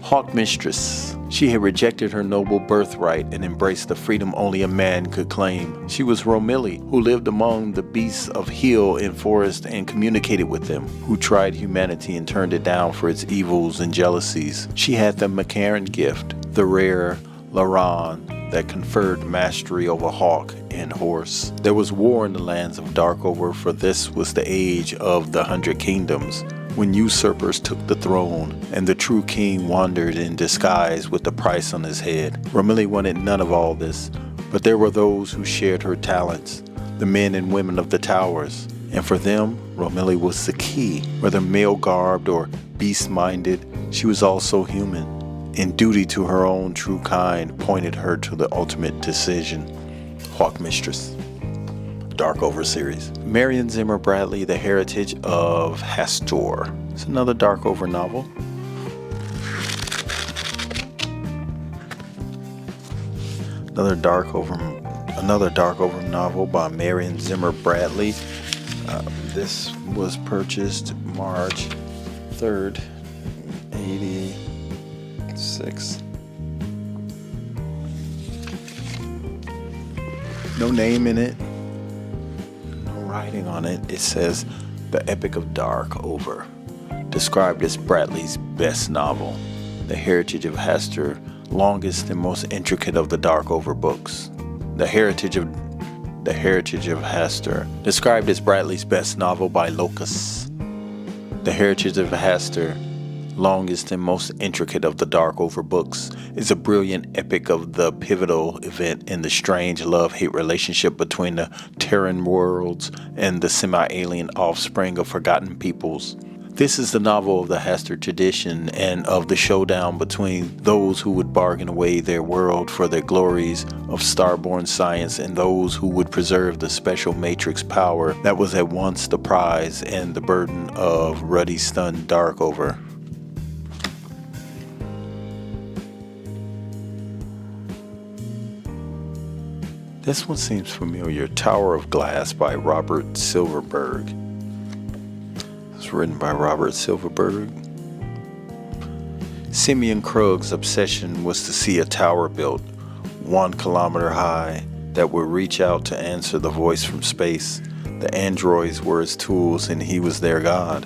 Hawk Mistress. She had rejected her noble birthright and embraced the freedom only a man could claim. She was Romilly, who lived among the beasts of hill and forest and communicated with them, who tried humanity and turned it down for its evils and jealousies. She had the Macaron gift, the rare Laran that conferred mastery over hawk and horse. There was war in the lands of Darkover, for this was the age of the 100 Kingdoms, when usurpers took the throne, and the true king wandered in disguise with the price on his head. Romilly wanted none of all this, but there were those who shared her talents, the men and women of the towers, and for them, Romilly was the key. Whether male-garbed or beast-minded, she was also human, and duty to her own true kind pointed her to the ultimate decision. Hawk Mistress. Darkover series. Marion Zimmer Bradley, The Heritage of Hastur. It's another Darkover novel. Another Darkover novel by Marion Zimmer Bradley. This was purchased March 3rd, 86. No name in it. Writing on it, it says The Epic of Darkover, described as Bradley's best novel. The Heritage of Hastur, longest and most intricate of the Darkover books. The Heritage of Hastur, described as Bradley's best novel by Locus. The Heritage of Hastur, longest and most intricate of the Darkover books, is a brilliant epic of the pivotal event in the strange love-hate relationship between the Terran worlds and the semi-alien offspring of forgotten peoples. This is the novel of the Hastur tradition and of the showdown between those who would bargain away their world for the glories of starborn science and those who would preserve the special matrix power that was at once the prize and the burden of ruddy-stunned Darkover. This one seems familiar. Tower of Glass by Robert Silverberg. It's written by Robert Silverberg. Simeon Krug's obsession was to see a tower built 1 kilometer high that would reach out to answer the voice from space. The androids were his tools and he was their god.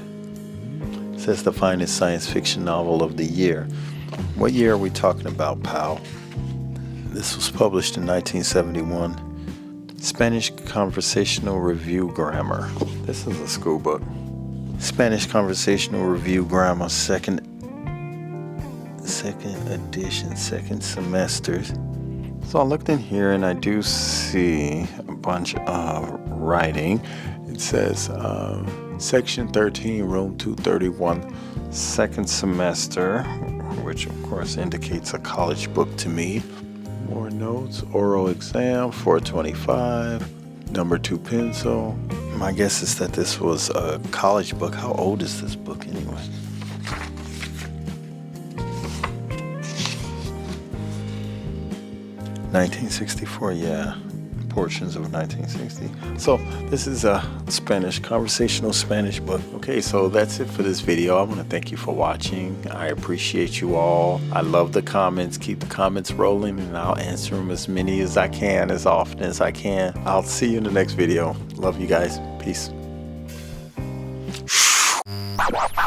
It says the finest science fiction novel of the year. What year are we talking about, pal? This was published in 1971. Spanish Conversational Review Grammar. This is a school book. Spanish Conversational Review Grammar, second edition, second semester. So I looked in here and I do see a bunch of writing. It says section 13, room 231, second semester, which of course indicates a college book to me. More notes, oral exam, 425, number 2 pencil. My guess is that this was a college book. How old is this book anyway? $1964, yeah. Portions of 1960. So this is a conversational Spanish book. Okay, so that's it for this video. I want to thank you for watching. I appreciate you all. I love the comments. Keep the comments rolling and I'll answer them as many as I can, as often as I can. I'll see you in the next video. Love you guys. Peace.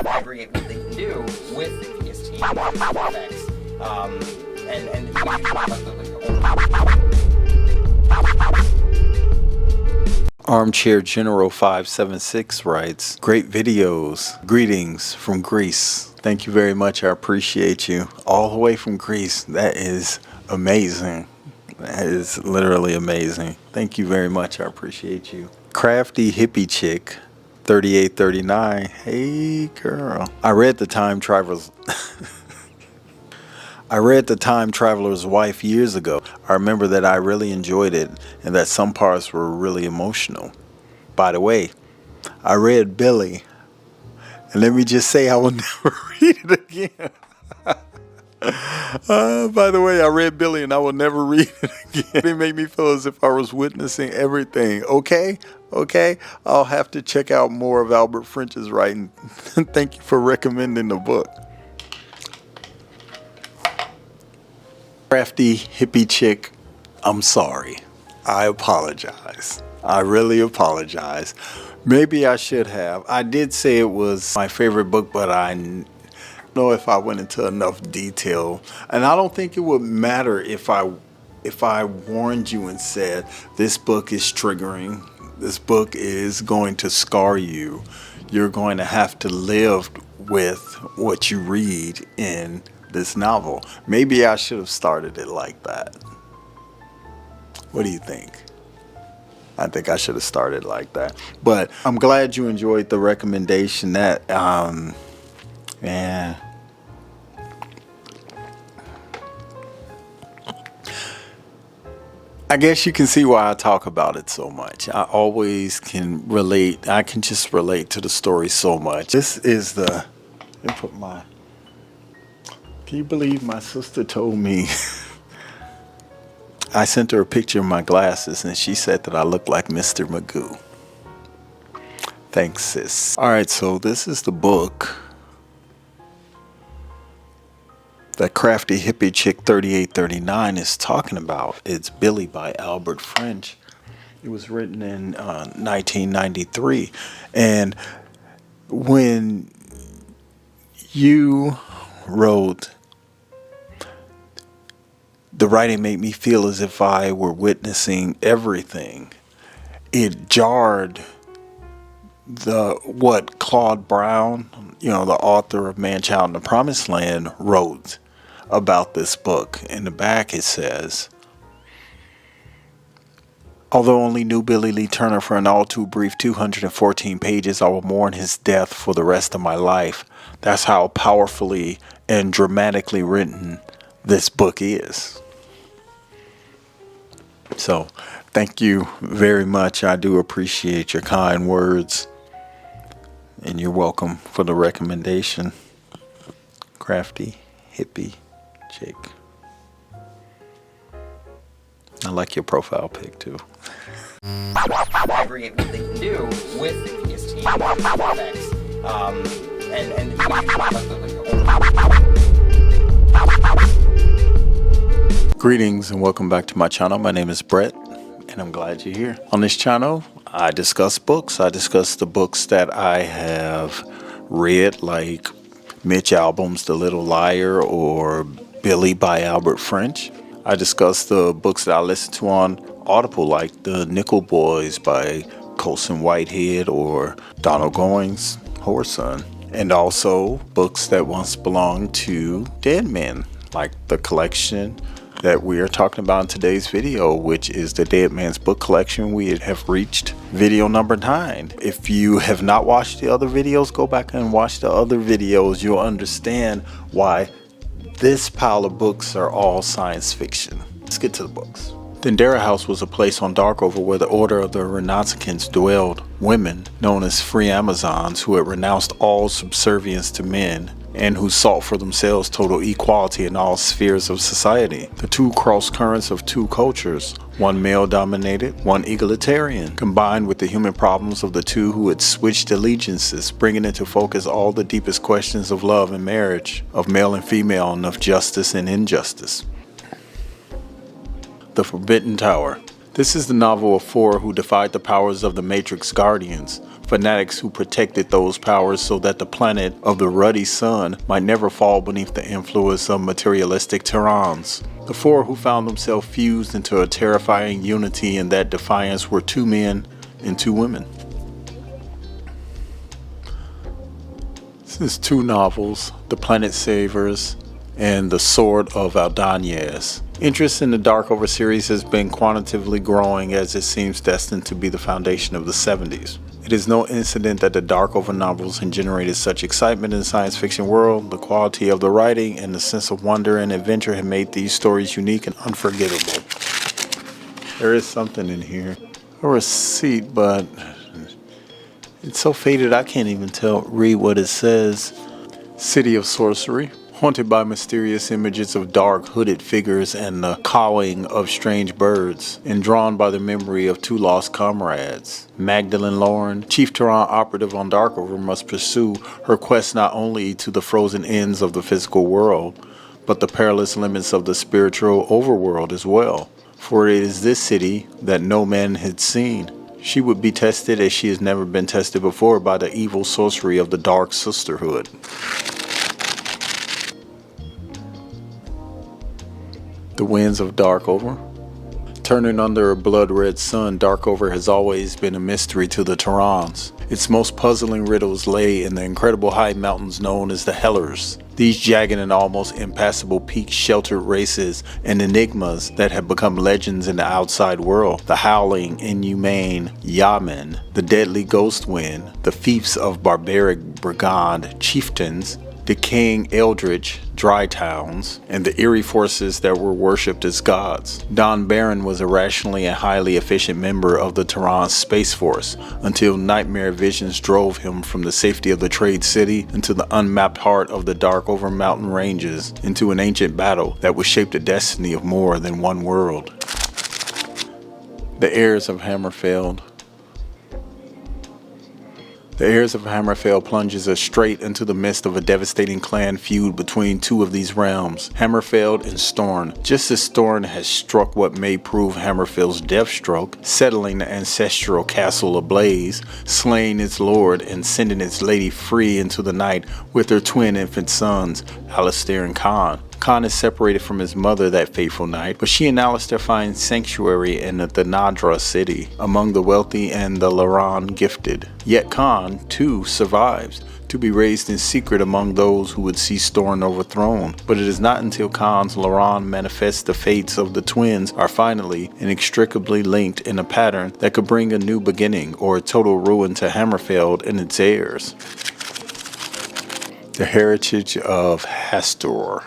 Aggregate what they can do with the PST effects. And Armchair General 576 writes, great videos. Greetings from Greece. Thank you very much. I appreciate you. All the way from Greece. That is amazing. That is literally amazing. Thank you very much. I appreciate you. Crafty Hippie Chick 3839. Hey girl. I read The Time Traveler's Wife years ago. I remember that I really enjoyed it and that some parts were really emotional. By the way, I read Billy, and let me just say I will never read it again. By the way, I read Billy and I will never read it again. It made me feel as if I was witnessing everything. Okay? I'll have to check out more of Albert French's writing. Thank you for recommending the book. Crafty Hippie Chick, I'm sorry. I apologize. I really apologize. Maybe I should have. I did say it was my favorite book, but I don't know if I went into enough detail. And I don't think it would matter if I warned you and said, this book is triggering. This book is going to scar you. You're going to have to live with what you read in this novel. Maybe I should have started it like that. What do you think? I think I should have started like that. But I'm glad you enjoyed the recommendation. That yeah. I guess you can see why I talk about it so much. I always can relate. I can just relate to the story so much. This is the input my. Can you believe my sister told me? I sent her a picture of my glasses and she said that I look like Mr. Magoo. Thanks, sis. Alright, so this is the book that Crafty Hippie Chick 3839 is talking about. It's Billy by Albert French. It was written in 1993. And when you wrote, the writing made me feel as if I were witnessing everything. It jarred what Claude Brown, the author of Man, Child, and the Promised Land, wrote about this book. In the back it says, although only knew Billy Lee Turner for an all too brief 214 pages, I will mourn his death for the rest of my life. That's how powerfully and dramatically written this book is. So, thank you very much. I do appreciate your kind words. And you're welcome for the recommendation. Crafty Hippie Chick. I like your profile pic too. Aggregate what they can do with the PST effects. And Greetings and welcome back to my channel. My name is Brett and I'm glad you're here. On this channel, I discuss books. I discuss the books that I have read, like Mitch Albom's The Little Liar or Billy by Albert French. I discuss the books that I listen to on Audible, like The Nickel Boys by Colson Whitehead or Donald Goines' Whoreson. And also books that once belonged to dead men, like the collection that we are talking about in today's video, which is the Dead Man's Book Collection. We have reached video number 9. If you have not watched the other videos, go back and watch the other videos. You'll understand why this pile of books are all science fiction. Let's get to the books. Dendera House was a place on Darkover where the Order of the Renouncicans dwelled, women known as free Amazons who had renounced all subservience to men and who sought for themselves total equality in all spheres of society. The two cross currents of two cultures, one male-dominated, one egalitarian, combined with the human problems of the two who had switched allegiances, bringing into focus all the deepest questions of love and marriage, of male and female, and of justice and injustice. The Forbidden Tower. This is the novel of 4 who defied the powers of the Matrix Guardians, fanatics who protected those powers so that the planet of the ruddy sun might never fall beneath the influence of materialistic tyrants. The 4 who found themselves fused into a terrifying unity in that defiance were 2 men, and 2 women. This is 2 novels, The Planet Savers and The Sword of Aldanez. Interest in the Darkover series has been quantitatively growing as it seems destined to be the foundation of the 70s. It is no incident that the Darkover novels have generated such excitement in the science fiction world. The quality of the writing and the sense of wonder and adventure have made these stories unique and unforgettable. There is something in here. A receipt, but it's so faded I can't even read what it says. City of Sorcery. Haunted by mysterious images of dark, hooded figures and the cawing of strange birds, and drawn by the memory of 2 lost comrades. Magdalene Lauren, Chief Tehran operative on Darkover, must pursue her quest not only to the frozen ends of the physical world, but the perilous limits of the spiritual overworld as well. For it is this city that no man had seen. She would be tested as she has never been tested before by the evil sorcery of the Dark Sisterhood. The Winds of Darkover. Turning under a blood-red sun, Darkover has always been a mystery to the Tehrans. Its most puzzling riddles lay in the incredible high mountains known as the Hellers. These jagged and almost impassable peaks sheltered races and enigmas that have become legends in the outside world. The howling, inhumane Yamen, the deadly ghost wind, the fiefs of barbaric brigand chieftains, decaying eldritch dry towns, and the eerie forces that were worshipped as gods. Don Barron was a rationally and highly efficient member of the Tehran Space Force until nightmare visions drove him from the safety of the Trade City into the unmapped heart of the Darkover mountain ranges, into an ancient battle that would shape the destiny of more than one world. The Heirs of Hammerfell. The Heirs of Hammerfell plunges us straight into the midst of a devastating clan feud between 2 of these realms, Hammerfell and Storn. Just as Storn has struck what may prove Hammerfell's death stroke, settling the ancestral castle ablaze, slaying its lord and sending its lady free into the night with her twin infant sons, Alistair and Khan. Khan is separated from his mother that fateful night, but she and Alistair find sanctuary in the Nadra city, among the wealthy and the Laran gifted. Yet Khan, too, survives, to be raised in secret among those who would see Storn overthrown. But it is not until Khan's Laran manifests the fates of the twins are finally inextricably linked in a pattern that could bring a new beginning or a total ruin to Hammerfell and its heirs. The Heritage of Hastur.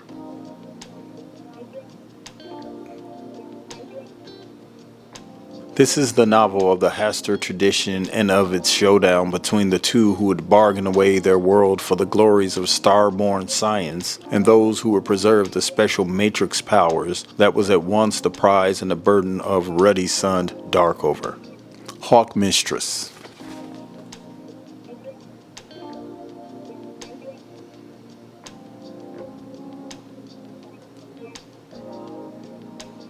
This is the novel of the Hastur tradition and of its showdown between the 2 who would bargain away their world for the glories of star-born science and those who would preserve the special matrix powers that was at once the prize and the burden of ruddy-sunned Darkover. Hawk Mistress.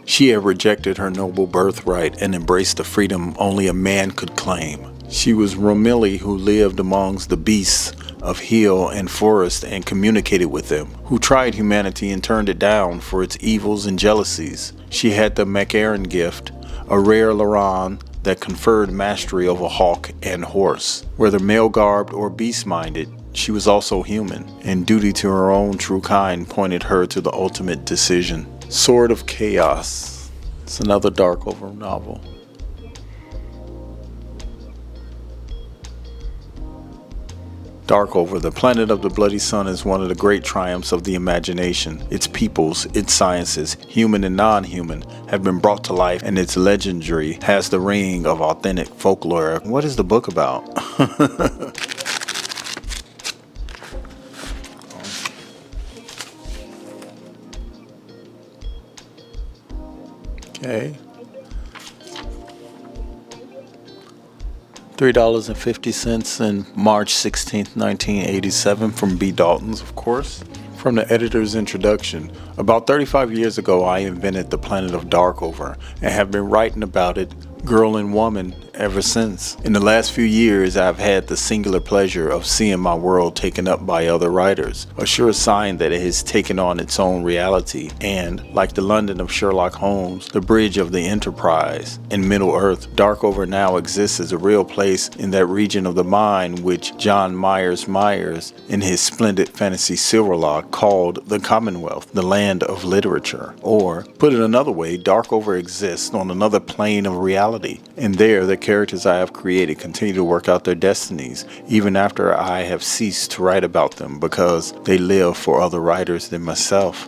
She had rejected her noble birthright and embraced the freedom only a man could claim. She was Romilly, who lived amongst the beasts of hill and forest and communicated with them, who tried humanity and turned it down for its evils and jealousies. She had the Macaron gift, a rare Laran that conferred mastery over hawk and horse. Whether male-garbed or beast-minded, she was also human, and duty to her own true kind pointed her to the ultimate decision. Sword of Chaos. It's another Darkover novel. Darkover, the planet of the bloody sun, is one of the great triumphs of the imagination. Its peoples, its sciences, human and non-human, have been brought to life, and its legendary has the ring of authentic folklore. What is the book about? Okay. $3.50 in March 16th, 1987 from B. Dalton's, of course. From the editor's introduction. About 35 years ago, I invented the planet of Darkover and have been writing about it, girl and woman, ever since. In the last few years, I've had the singular pleasure of seeing my world taken up by other writers, a sure sign that it has taken on its own reality, and, like the London of Sherlock Holmes, the bridge of the Enterprise, in Middle-earth, Darkover now exists as a real place in that region of the mind which John Myers in his splendid fantasy Silverlock called the Commonwealth, the land of literature. Or, put it another way, Darkover exists on another plane of reality, and there the characters I have created continue to work out their destinies, even after I have ceased to write about them, because they live for other writers than myself.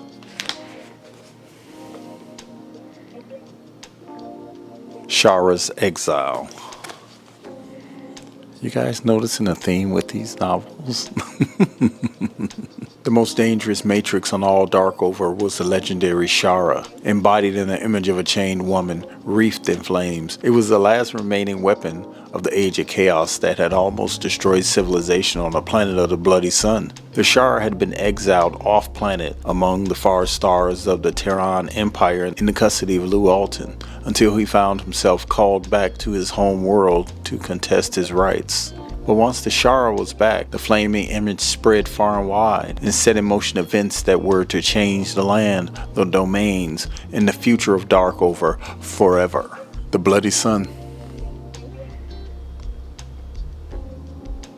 Shara's Exile. You guys noticing a theme with these novels? The most dangerous matrix on all Darkover was the legendary Shara, embodied in the image of a chained woman, wreathed in flames. It was the last remaining weapon of the Age of Chaos that had almost destroyed civilization on the planet of the Bloody Sun. The Shara had been exiled off-planet among the far stars of the Terran Empire in the custody of Lou Alton, until he found himself called back to his home world to contest his rights. But once the Shara was back, the flaming image spread far and wide and set in motion events that were to change the land, the domains, and the future of Darkover forever. The Bloody Sun.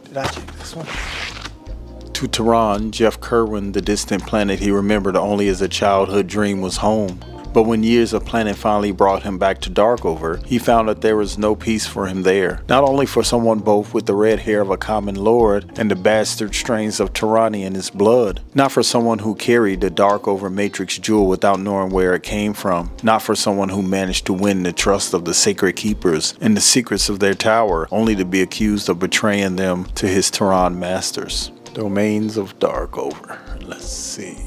Did I check this one? To Tehran, Jeff Kerwin, the distant planet he remembered only as a childhood dream, was home. But when years of planning finally brought him back to Darkover, he found that there was no peace for him there. Not only for someone both with the red hair of a common lord and the bastard strains of tyranny in his blood. Not for someone who carried the Darkover Matrix jewel without knowing where it came from. Not for someone who managed to win the trust of the Sacred Keepers and the secrets of their tower, only to be accused of betraying them to his Tehran masters. Domains of Darkover. Let's see.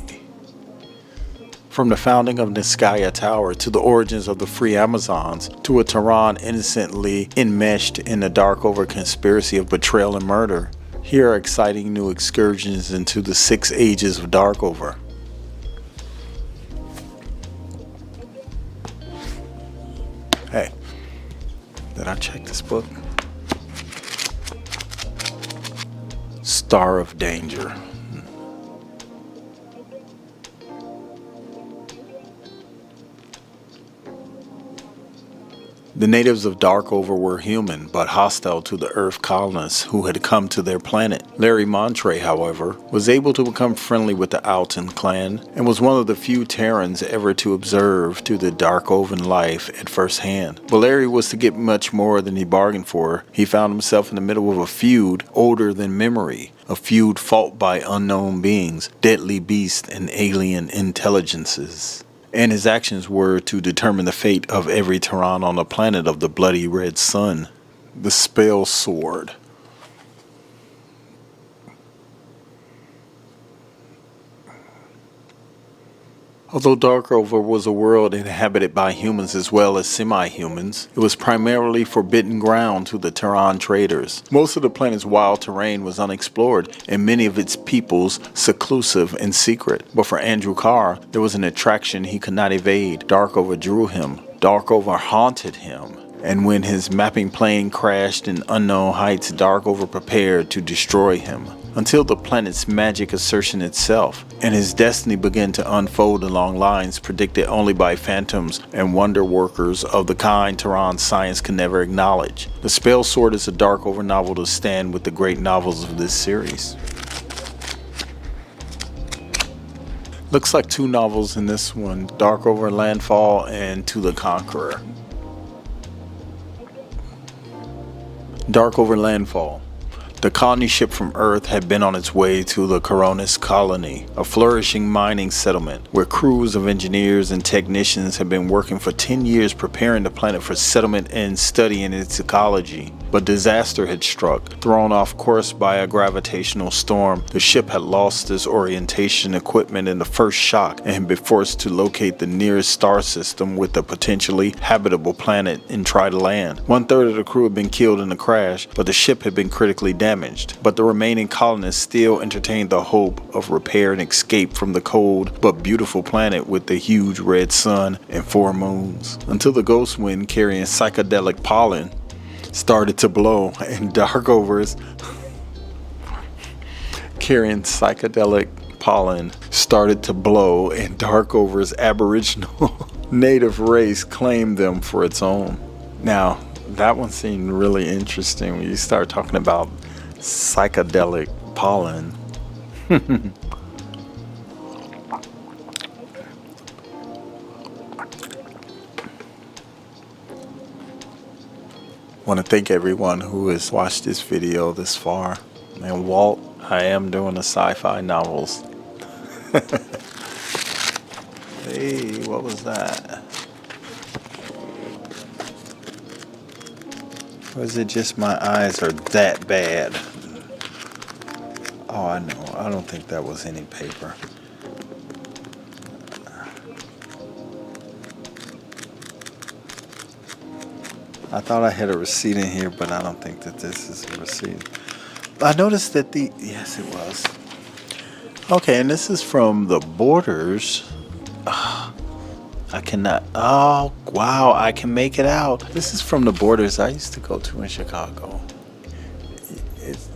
From the founding of Niskaya Tower to the origins of the Free Amazons to a Tehran innocently enmeshed in the Darkover conspiracy of betrayal and murder, here are exciting new excursions into the 6 ages of Darkover. Hey, did I check this book? Star of Danger. The natives of Darkover were human, but hostile to the Earth colonists who had come to their planet. Larry Montre, however, was able to become friendly with the Alton clan, and was one of the few Terrans ever to observe to the Darkovan life at first hand. But Larry was to get much more than he bargained for. He found himself in the middle of a feud older than memory, a feud fought by unknown beings, deadly beasts, and alien intelligences. And his actions were to determine the fate of every Terran on the planet of the Bloody Red Sun. The Spell Sword. Although Darkover was a world inhabited by humans as well as semi-humans, it was primarily forbidden ground to the Terran traders. Most of the planet's wild terrain was unexplored, and many of its peoples seclusive and secret. But for Andrew Carr, there was an attraction he could not evade. Darkover drew him. Darkover haunted him. And when his mapping plane crashed in unknown heights, Darkover prepared to destroy him, until the planet's magic assertion itself, and his destiny began to unfold along lines predicted only by phantoms and wonder workers of the kind Tehran science can never acknowledge. The Spell Sword is a Darkover novel to stand with the great novels of this series. Looks like 2 novels in this one, Darkover Landfall and To the Conqueror. Darkover Landfall. The colony ship from Earth had been on its way to the Coronis colony, a flourishing mining settlement where crews of engineers and technicians had been working for 10 years preparing the planet for settlement and studying its ecology. But disaster had struck. Thrown off course by a gravitational storm, the ship had lost its orientation equipment in the first shock and had been forced to locate the nearest star system with a potentially habitable planet and try to land. 1/3 of the crew had been killed in the crash, but the ship had been critically damaged. But the remaining colonists still entertained the hope of repair and escape from the cold but beautiful planet with the huge red sun and 4 moons, until the ghost wind carrying psychedelic pollen started to blow and Darkovers carrying psychedelic pollen started to blow and Darkover's aboriginal native race claimed them for its own. Now, that one seemed really interesting when you start talking about psychedelic pollen. I want to thank everyone who has watched this video this far. And Walt, I am doing the sci-fi novels. Hey, what was that? Or is it just my eyes are that bad? Oh, I know. I don't think that was any paper. I thought I had a receipt in here, but I don't think that this is a receipt. I noticed that yes, it was. Okay, and this is from the Borders. I cannot, oh, wow, I can make it out. This is from the Borders I used to go to in Chicago.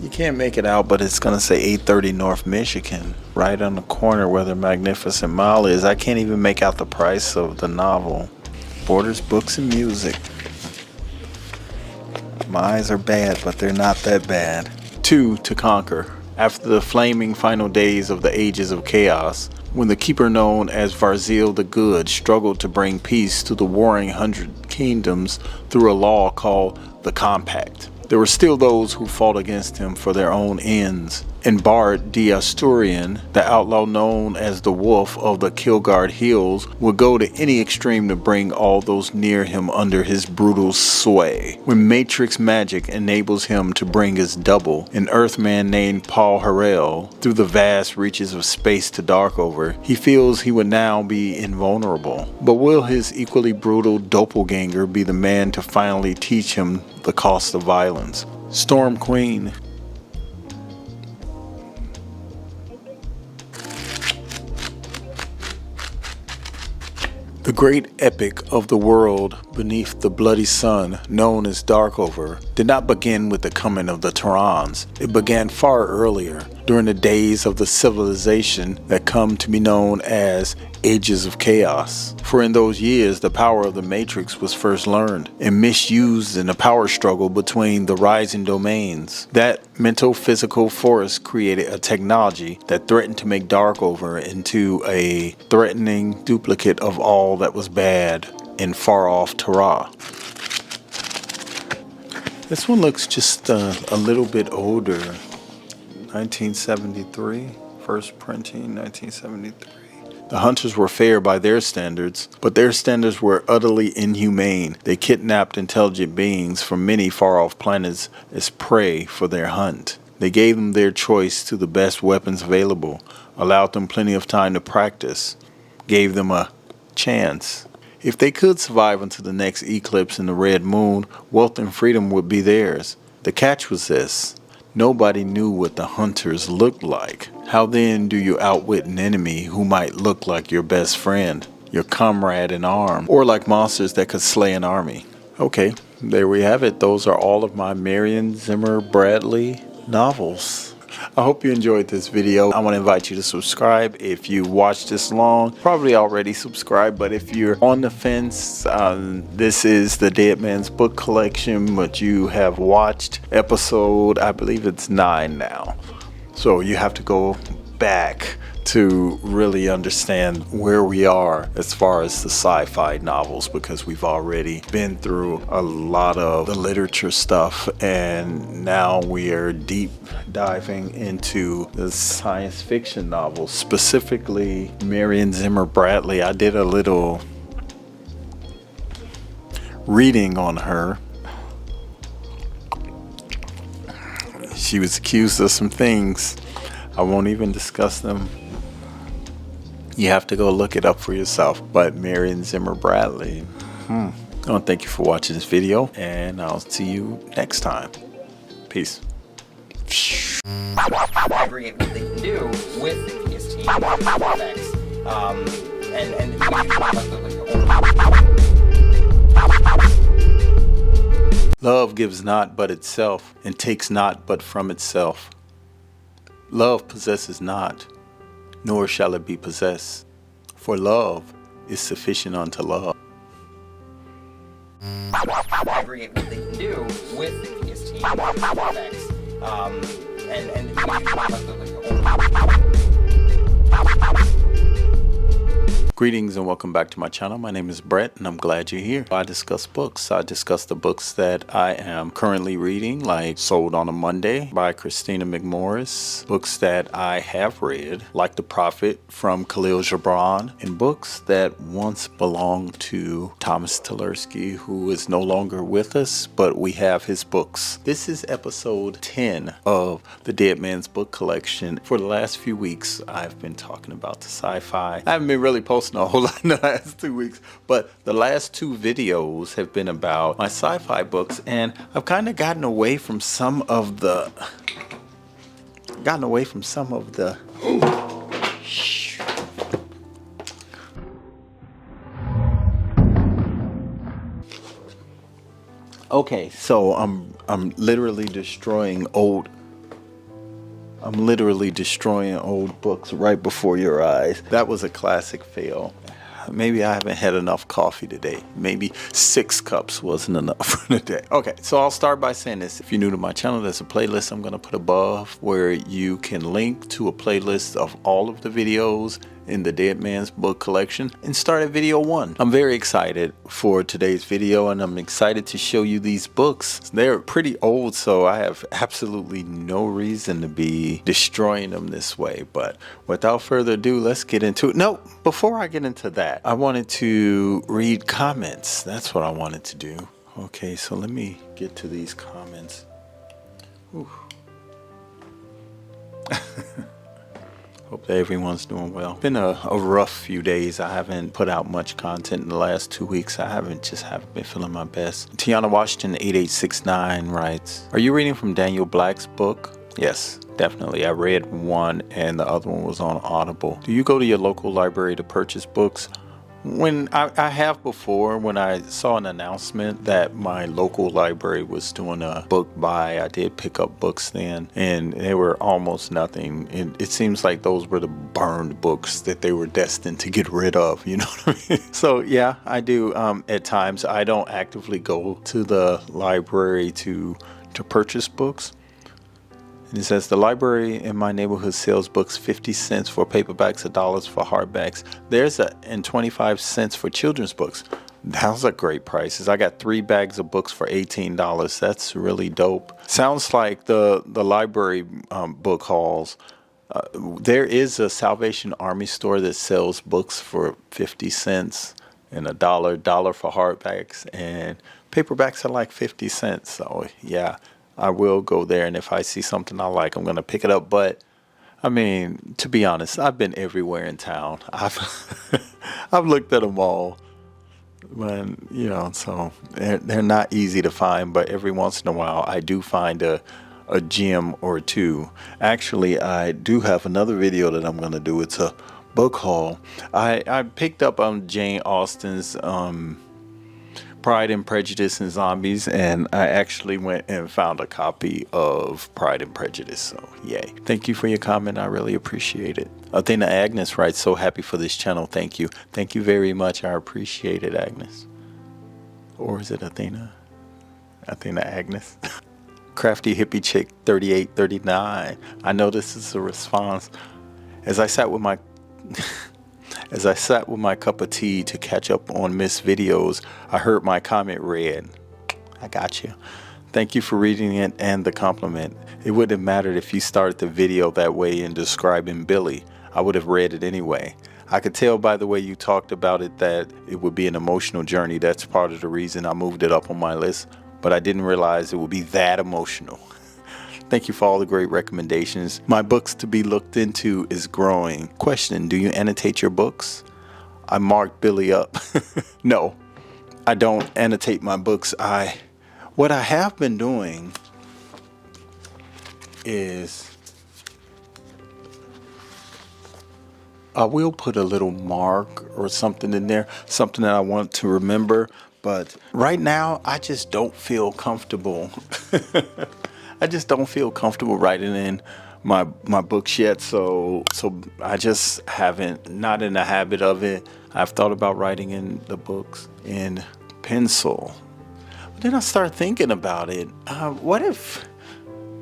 You can't make it out, but it's going to say 830 North Michigan, right on the corner where the Magnificent Mile is. I can't even make out the price of the novel. Borders, Books, and Music. My eyes are bad, but they're not that bad. 2 to Conquer. After the flaming final days of the Ages of Chaos, when the keeper known as Varzil the Good struggled to bring peace to the warring 100 kingdoms through a law called the Compact, there were still those who fought against him for their own ends. And Bard the Asturian, the outlaw known as the Wolf of the Kilgard Hills, would go to any extreme to bring all those near him under his brutal sway. When Matrix magic enables him to bring his double, an Earthman named Paul Harrell, through the vast reaches of space to Darkover, he feels he would now be invulnerable. But will his equally brutal doppelganger be the man to finally teach him the cost of violence? Storm Queen. The great epic of the world beneath the bloody sun, known as Darkover, did not begin with the coming of the Terrans. It began far earlier, during the days of the civilization that come to be known as Ages of Chaos. For in those years, the power of the Matrix was first learned and misused in a power struggle between the rising domains. That mental-physical force created a technology that threatened to make Darkover into a threatening duplicate of all that was bad in far-off Terra. This one looks just a little bit older. 1973, first printing, 1973. The hunters were fair by their standards, but their standards were utterly inhumane. They kidnapped intelligent beings from many far-off planets as prey for their hunt. They gave them their choice to the best weapons available, allowed them plenty of time to practice, gave them a chance. If they could survive until the next eclipse in the red moon, wealth and freedom would be theirs. The catch was this: nobody knew what the hunters looked like. How then do you outwit an enemy who might look like your best friend, your comrade in arms, or like monsters that could slay an army? Okay, there we have it. Those are all of my Marion Zimmer Bradley novels. I hope you enjoyed this video. I want to invite you to subscribe. If you watched this long, probably already subscribed, but if you're on the fence, this is the Dead Man's Book Collection, but you have watched episode, I believe it's 9 now. So you have to go back to really understand where we are as far as the sci-fi novels, because we've already been through a lot of the literature stuff, and now we are deep diving into the science fiction novels, specifically Marion Zimmer Bradley. I did a little reading on her. She was accused of some things. I won't even discuss them. You have to go look it up for yourself. But Marion Zimmer Bradley. I want to thank you for watching this video, and I'll see you next time. Peace. Aggregate what they can do with the PS team effects, and Love gives not but itself, and takes not but from itself. Love possesses not, nor shall it be possessed. For love is sufficient unto love. Aggregate what they can do with his team effects, and Greetings and welcome back to my channel. My name is Brett and I'm glad you're here. I discuss books. I discuss the books that I am currently reading, like Sold on a Monday by Christina McMorris, books that I have read, like The Prophet from Khalil Gibran, and books that once belonged to Thomas Tversky, who is no longer with us, but we have his books. This is episode 10 of the Dead Man's Book Collection. For the last few weeks, I've been talking about the sci-fi. I haven't been really posting a whole lot in the last 2 weeks, but the last two videos have been about my sci-fi books, and I've kind of gotten away from some of the okay, so I'm literally destroying old books right before your eyes. That was a classic fail. Maybe I haven't had enough coffee today. Maybe 6 cups wasn't enough for the day. Okay, so I'll start by saying this. If you're new to my channel, there's a playlist I'm going to put above where you can link to a playlist of all of the videos in the Dead Man's Book Collection and start at video 1. I'm very excited for today's video and I'm excited to show you these books. They're pretty old, so I have absolutely no reason to be destroying them this way. But without further ado, let's get into it. No, before I get into that, I wanted to read comments. That's what I wanted to do. Okay, so let me get to these comments. Ooh. Hope that everyone's doing well. Been a rough few days. I haven't put out much content in the last 2 weeks. I haven't been feeling my best. Tiana Washington 8869 writes, are you reading from Daniel Black's book? Yes, definitely. I read one and the other one was on Audible. Do you go to your local library to purchase books? When I have before, when I saw an announcement that my local library was doing a book buy, I did pick up books then, and they were almost nothing. And it seems like those were the burned books that they were destined to get rid of, you know what I mean? So yeah, I do at times. I don't actively go to the library to purchase books. And it says, the library in my neighborhood sells books 50 cents for paperbacks, $1 for hardbacks. And 25 cents for children's books. Those are great prices. I got 3 bags of books for $18. That's really dope. Sounds like the library book hauls. There is a Salvation Army store that sells books for 50 cents and $1 for hardbacks, and paperbacks are like 50 cents. So yeah, I will go there, and if I see something I like, I'm going to pick it up. But I mean, to be honest, I've been everywhere in town. I've looked at them all, but you know, so they're not easy to find. But every once in a while, I do find a gem or two. Actually, I do have another video that I'm going to do. It's a book haul. I picked up Jane Austen's Pride and Prejudice and Zombies, and I actually went and found a copy of Pride and Prejudice, so yay. Thank you for your comment. I really appreciate it. Athena Agnes writes, so happy for this channel. Thank you. Thank you very much. I appreciate it, Agnes. Or is it Athena? Athena Agnes. Crafty Hippie Chick 3839. I know this is a response. As I sat with my cup of tea to catch up on missed videos, I heard my comment read. I got you. Thank you for reading it and the compliment. It wouldn't have mattered if you started the video that way in describing Billy. I would have read it anyway. I could tell by the way you talked about it that it would be an emotional journey. That's part of the reason I moved it up on my list, but I didn't realize it would be that emotional. Thank you for all the great recommendations. My books to be looked into is growing. Question, do you annotate your books? I marked Billy up. No, I don't annotate my books. What I have been doing is I will put a little mark or something in there, something that I want to remember. But right now, I just don't feel comfortable. I just don't feel comfortable writing in my books yet. So I just haven't, not in the habit of it. I've thought about writing in the books in pencil. But then I start thinking about it. What if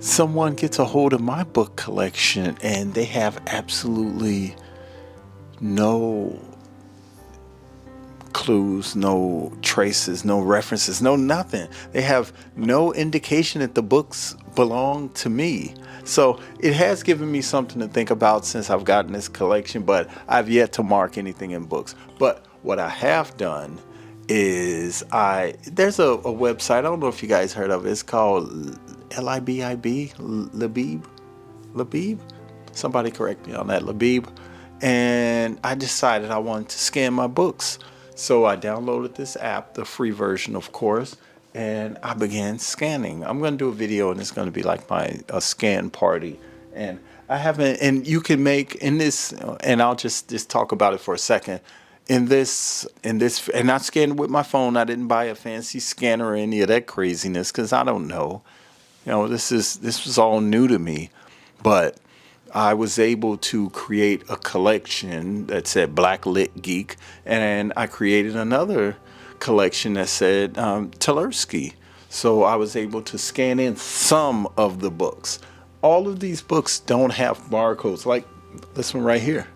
someone gets a hold of my book collection and they have absolutely no clues, no traces, no references, no nothing. They have no indication that the books belong to me. So it has given me something to think about since I've gotten this collection, but I've yet to mark anything in books. But what I have done is there's a website, I don't know if you guys heard of it. It's called Libib, Labib. Somebody correct me on that, Labib. And I decided I wanted to scan my books. So I downloaded this app, the free version, of course, and I began scanning. I'm going to do a video, and it's going to be like a scan party. And I haven't, and you can make in this, and I'll just talk about it for a second. In this, and I scanned with my phone. I didn't buy a fancy scanner or any of that craziness because I don't know. You know, this was all new to me, but I was able to create a collection that said Black Lit Geek, and I created another collection that said Tversky. So I was able to scan in some of the books. All of these books don't have barcodes, like this one right here.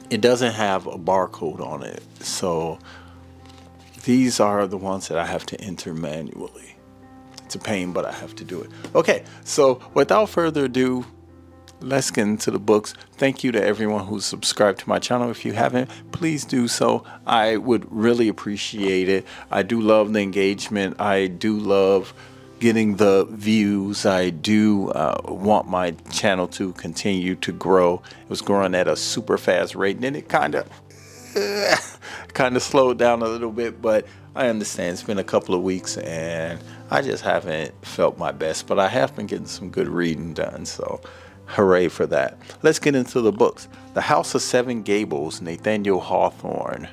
It doesn't have a barcode on it. So these are the ones that I have to enter manually. It's a pain, but I have to do it. Okay, so without further ado, let's get into the books. Thank you to everyone who's subscribed to my channel. If you haven't, please do so. I would really appreciate it. I do love the engagement. I do love getting the views. I do want my channel to continue to grow. It was growing at a super fast rate, and then it kind of slowed down a little bit, but I understand it's been a couple of weeks and I just haven't felt my best, but I have been getting some good reading done, so hooray for that. Let's get into the books. The House of Seven Gables, Nathaniel Hawthorne.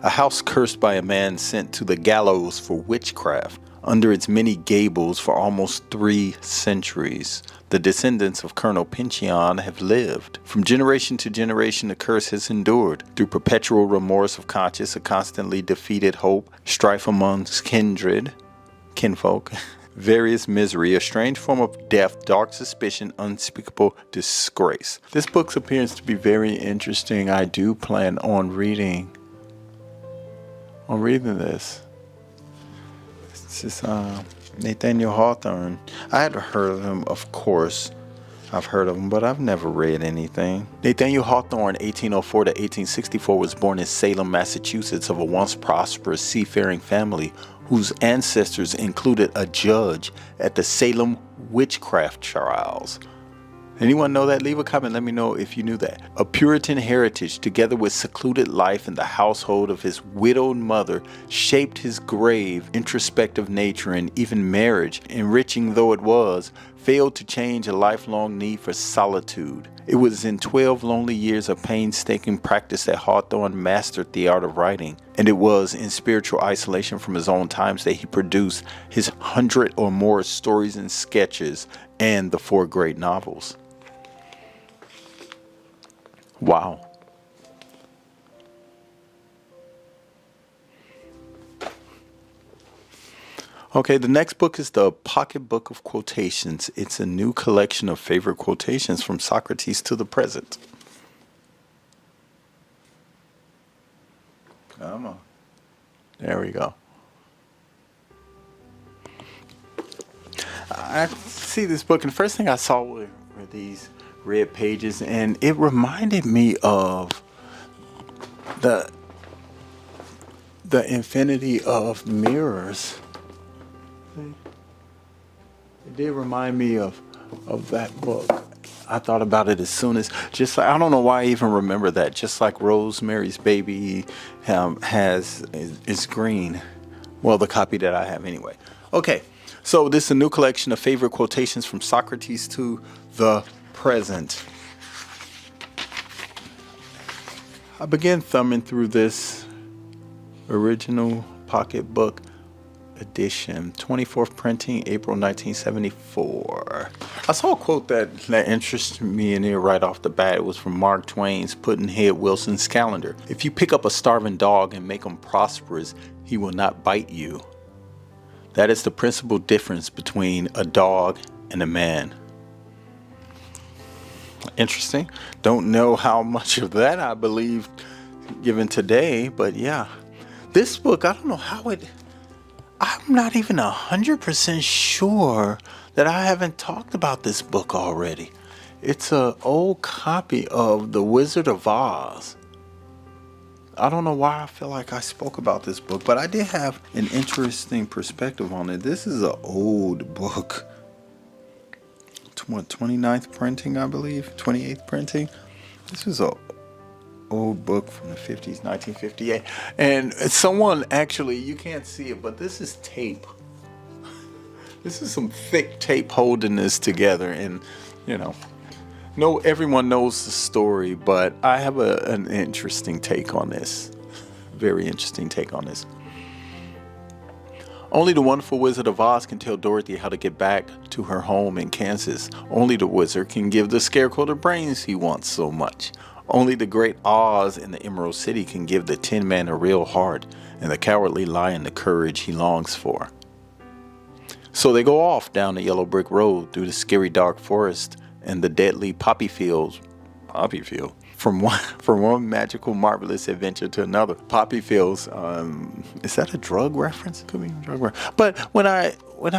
A house cursed by a man sent to the gallows for witchcraft. Under its many gables for almost 3 centuries, the descendants of Colonel Pyncheon have lived. From generation to generation, the curse has endured. Through perpetual remorse of conscience, a constantly defeated hope, strife amongst kinfolk, various misery, a strange form of death, dark suspicion, unspeakable disgrace. This book appears to be very interesting. I do plan on reading this. This is Nathaniel Hawthorne. I had heard of him, of course. I've heard of him, but I've never read anything. Nathaniel Hawthorne, 1804 to 1864, was born in Salem, Massachusetts, of a once prosperous seafaring family whose ancestors included a judge at the Salem witchcraft trials. Anyone know that? Leave a comment. Let me know if you knew that. A Puritan heritage, together with secluded life in the household of his widowed mother, shaped his grave, introspective nature, and even marriage, enriching though it was, failed to change a lifelong need for solitude. It was in 12 lonely years of painstaking practice that Hawthorne mastered the art of writing, and it was in spiritual isolation from his own times that he produced his 100 or more stories and sketches and the 4 great novels. Wow. Okay, the next book is the Pocket Book of Quotations. It's a new collection of favorite quotations from Socrates to the present. Come on. There we go. I see this book, and the first thing I saw were these red pages, and it reminded me of the infinity of mirrors. It did remind me of that book. I thought about it as soon as, just like, I don't know why I even remember that. Just like Rosemary's Baby is green. Well, the copy that I have anyway. Okay, So this is a new collection of favorite quotations from Socrates to the present. I began thumbing through this original pocketbook edition, 24th printing, April 1974. I saw a quote that interested me in here right off the bat. It was from Mark Twain's Pudd'nhead Wilson's calendar. If you pick up a starving dog and make him prosperous, he will not bite you. That is the principal difference between a dog and a man. Interesting. Don't know how much of that I believe given today, but yeah. This book, I don't know how I'm not even 100% sure that I haven't talked about this book already. It's an old copy of The Wizard of Oz. I don't know why I feel like I spoke about this book, but I did have an interesting perspective on it. This is an old book. 29th printing, I believe. 28th printing. This is an old book from the 50s, 1958. And someone actually, you can't see it, but this is tape. This is some thick tape holding this together. And, everyone knows the story, but I have an interesting take on this. Very interesting take on this. Only the wonderful Wizard of Oz can tell Dorothy how to get back to her home in Kansas. Only the wizard can give the Scarecrow the brains he wants so much. Only the great Oz in the Emerald City can give the Tin Man a real heart and the Cowardly Lion the courage he longs for. So they go off down the yellow brick road through the scary dark forest and the deadly poppy field, from one magical, marvelous adventure to another. Poppy fields, is that a drug reference? Could be a drug reference. But when I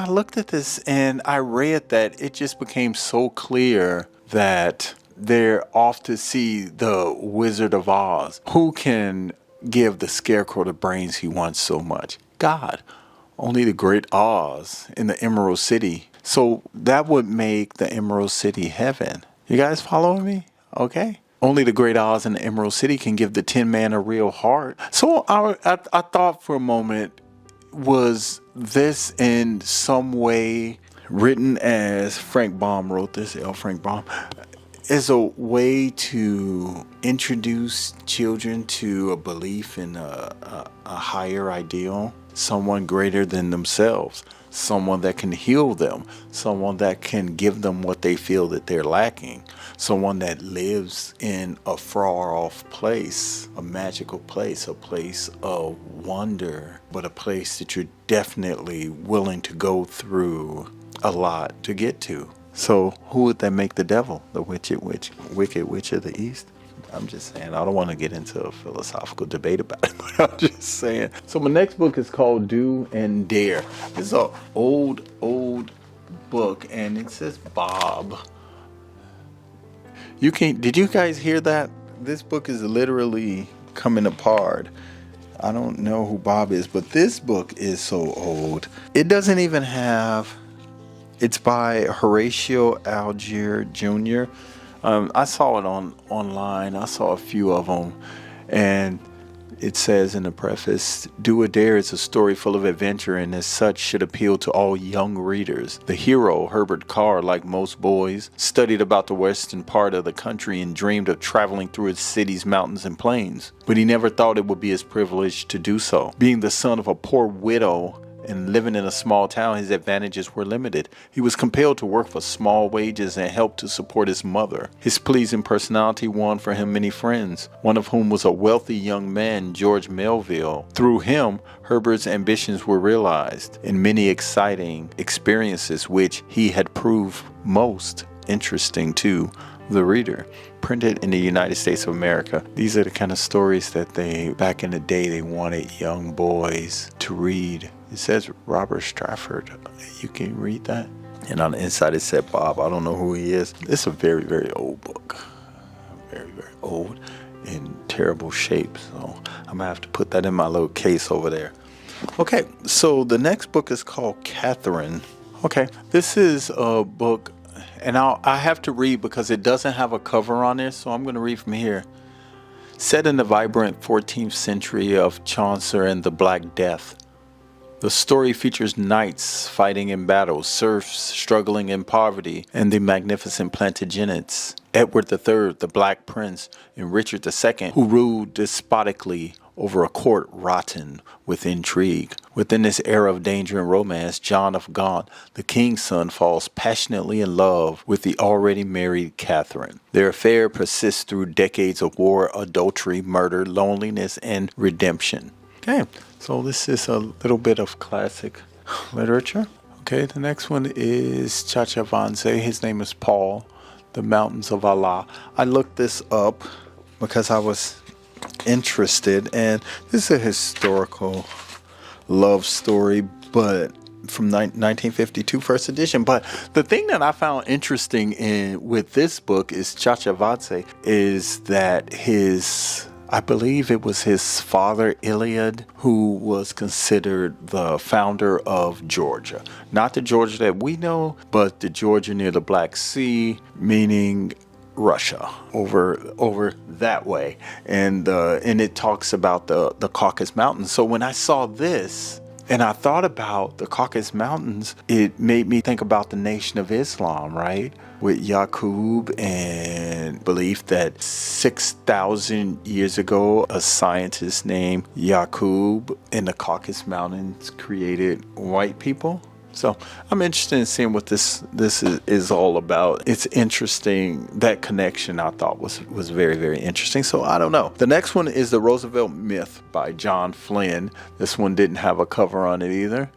looked at this and I read that, it just became so clear that they're off to see the Wizard of Oz. Who can give the Scarecrow the brains he wants so much? God. Only the great Oz in the Emerald City. So that would make the Emerald City heaven. You guys following me? Okay. Only the great Oz in the Emerald City can give the Tin Man a real heart. So I thought for a moment, was this in some way written as Frank Baum wrote this, L. Frank Baum, as a way to introduce children to a belief in a higher ideal, someone greater than themselves, someone that can heal them, someone that can give them what they feel that they're lacking, someone that lives in a far off place, a magical place, a place of wonder, but a place that you're definitely willing to go through a lot to get to. So who would that make the devil? The wicked witch of the East? I'm just saying, I don't want to get into a philosophical debate about it, but I'm just saying. So my next book is called Do and Dare. This is an old book, and it says Bob. Did you guys hear that? This book is literally coming apart. I don't know who Bob is, but this book is so old. It doesn't even have... It's by Horatio Algier Jr. I saw it online. I saw a few of them, and it says in the preface, Do or Dare is a story full of adventure and as such should appeal to all young readers. The hero, Herbert Carr, like most boys, studied about the western part of the country and dreamed of traveling through its cities, mountains, and plains. But he never thought it would be his privilege to do so. Being the son of a poor widow and living in a small town, his advantages were limited. He was compelled to work for small wages and help to support his mother. His pleasing personality won for him many friends, one of whom was a wealthy young man, George Melville. Through him, Herbert's ambitions were realized in many exciting experiences which he had proved most interesting to the reader. Printed in the United States of America. These are the kind of stories that back in the day, they wanted young boys to read. It says Robert Stratford. You can read that. And on the inside it said Bob. I don't know who he is. It's a very, very old book. Very, very old, in terrible shape. So I'm gonna have to put that in my little case over there. Okay, so the next book is called Catherine. Okay, this is a book, and I have to read because it doesn't have a cover on it, so I'm going to read from here. Set in the vibrant 14th century of Chaucer and the Black Death, The story features knights fighting in battles, serfs struggling in poverty, and the magnificent Plantagenets. Edward III, the Black Prince, and Richard II, who ruled despotically over a court rotten with intrigue. Within this era of danger and romance, John of Gaunt, the king's son, falls passionately in love with the already married Catherine. Their affair persists through decades of war, adultery, murder, loneliness, and redemption. Okay, so this is a little bit of classic literature. Okay, the next one is Chachavanze. His name is Paul, The Mountains of Allah. I looked this up because I was interested, and this is a historical love story, but from 1952, first edition. But the thing that I found interesting with this book is Chachavanze is that I believe it was his father, Iliad, who was considered the founder of Georgia. Not the Georgia that we know, but the Georgia near the Black Sea, meaning Russia, over that way. And it talks about the Caucasus Mountains. So when I saw this, and I thought about the Caucasus Mountains, it made me think about the Nation of Islam, right? With Yaqub, and belief that 6,000 years ago, a scientist named Yaqub in the Caucasus Mountains created white people. So I'm interested in seeing what this is all about. It's interesting. That connection I thought was very, very interesting. So I don't know. The next one is The Roosevelt Myth by John Flynn. This one didn't have a cover on it either.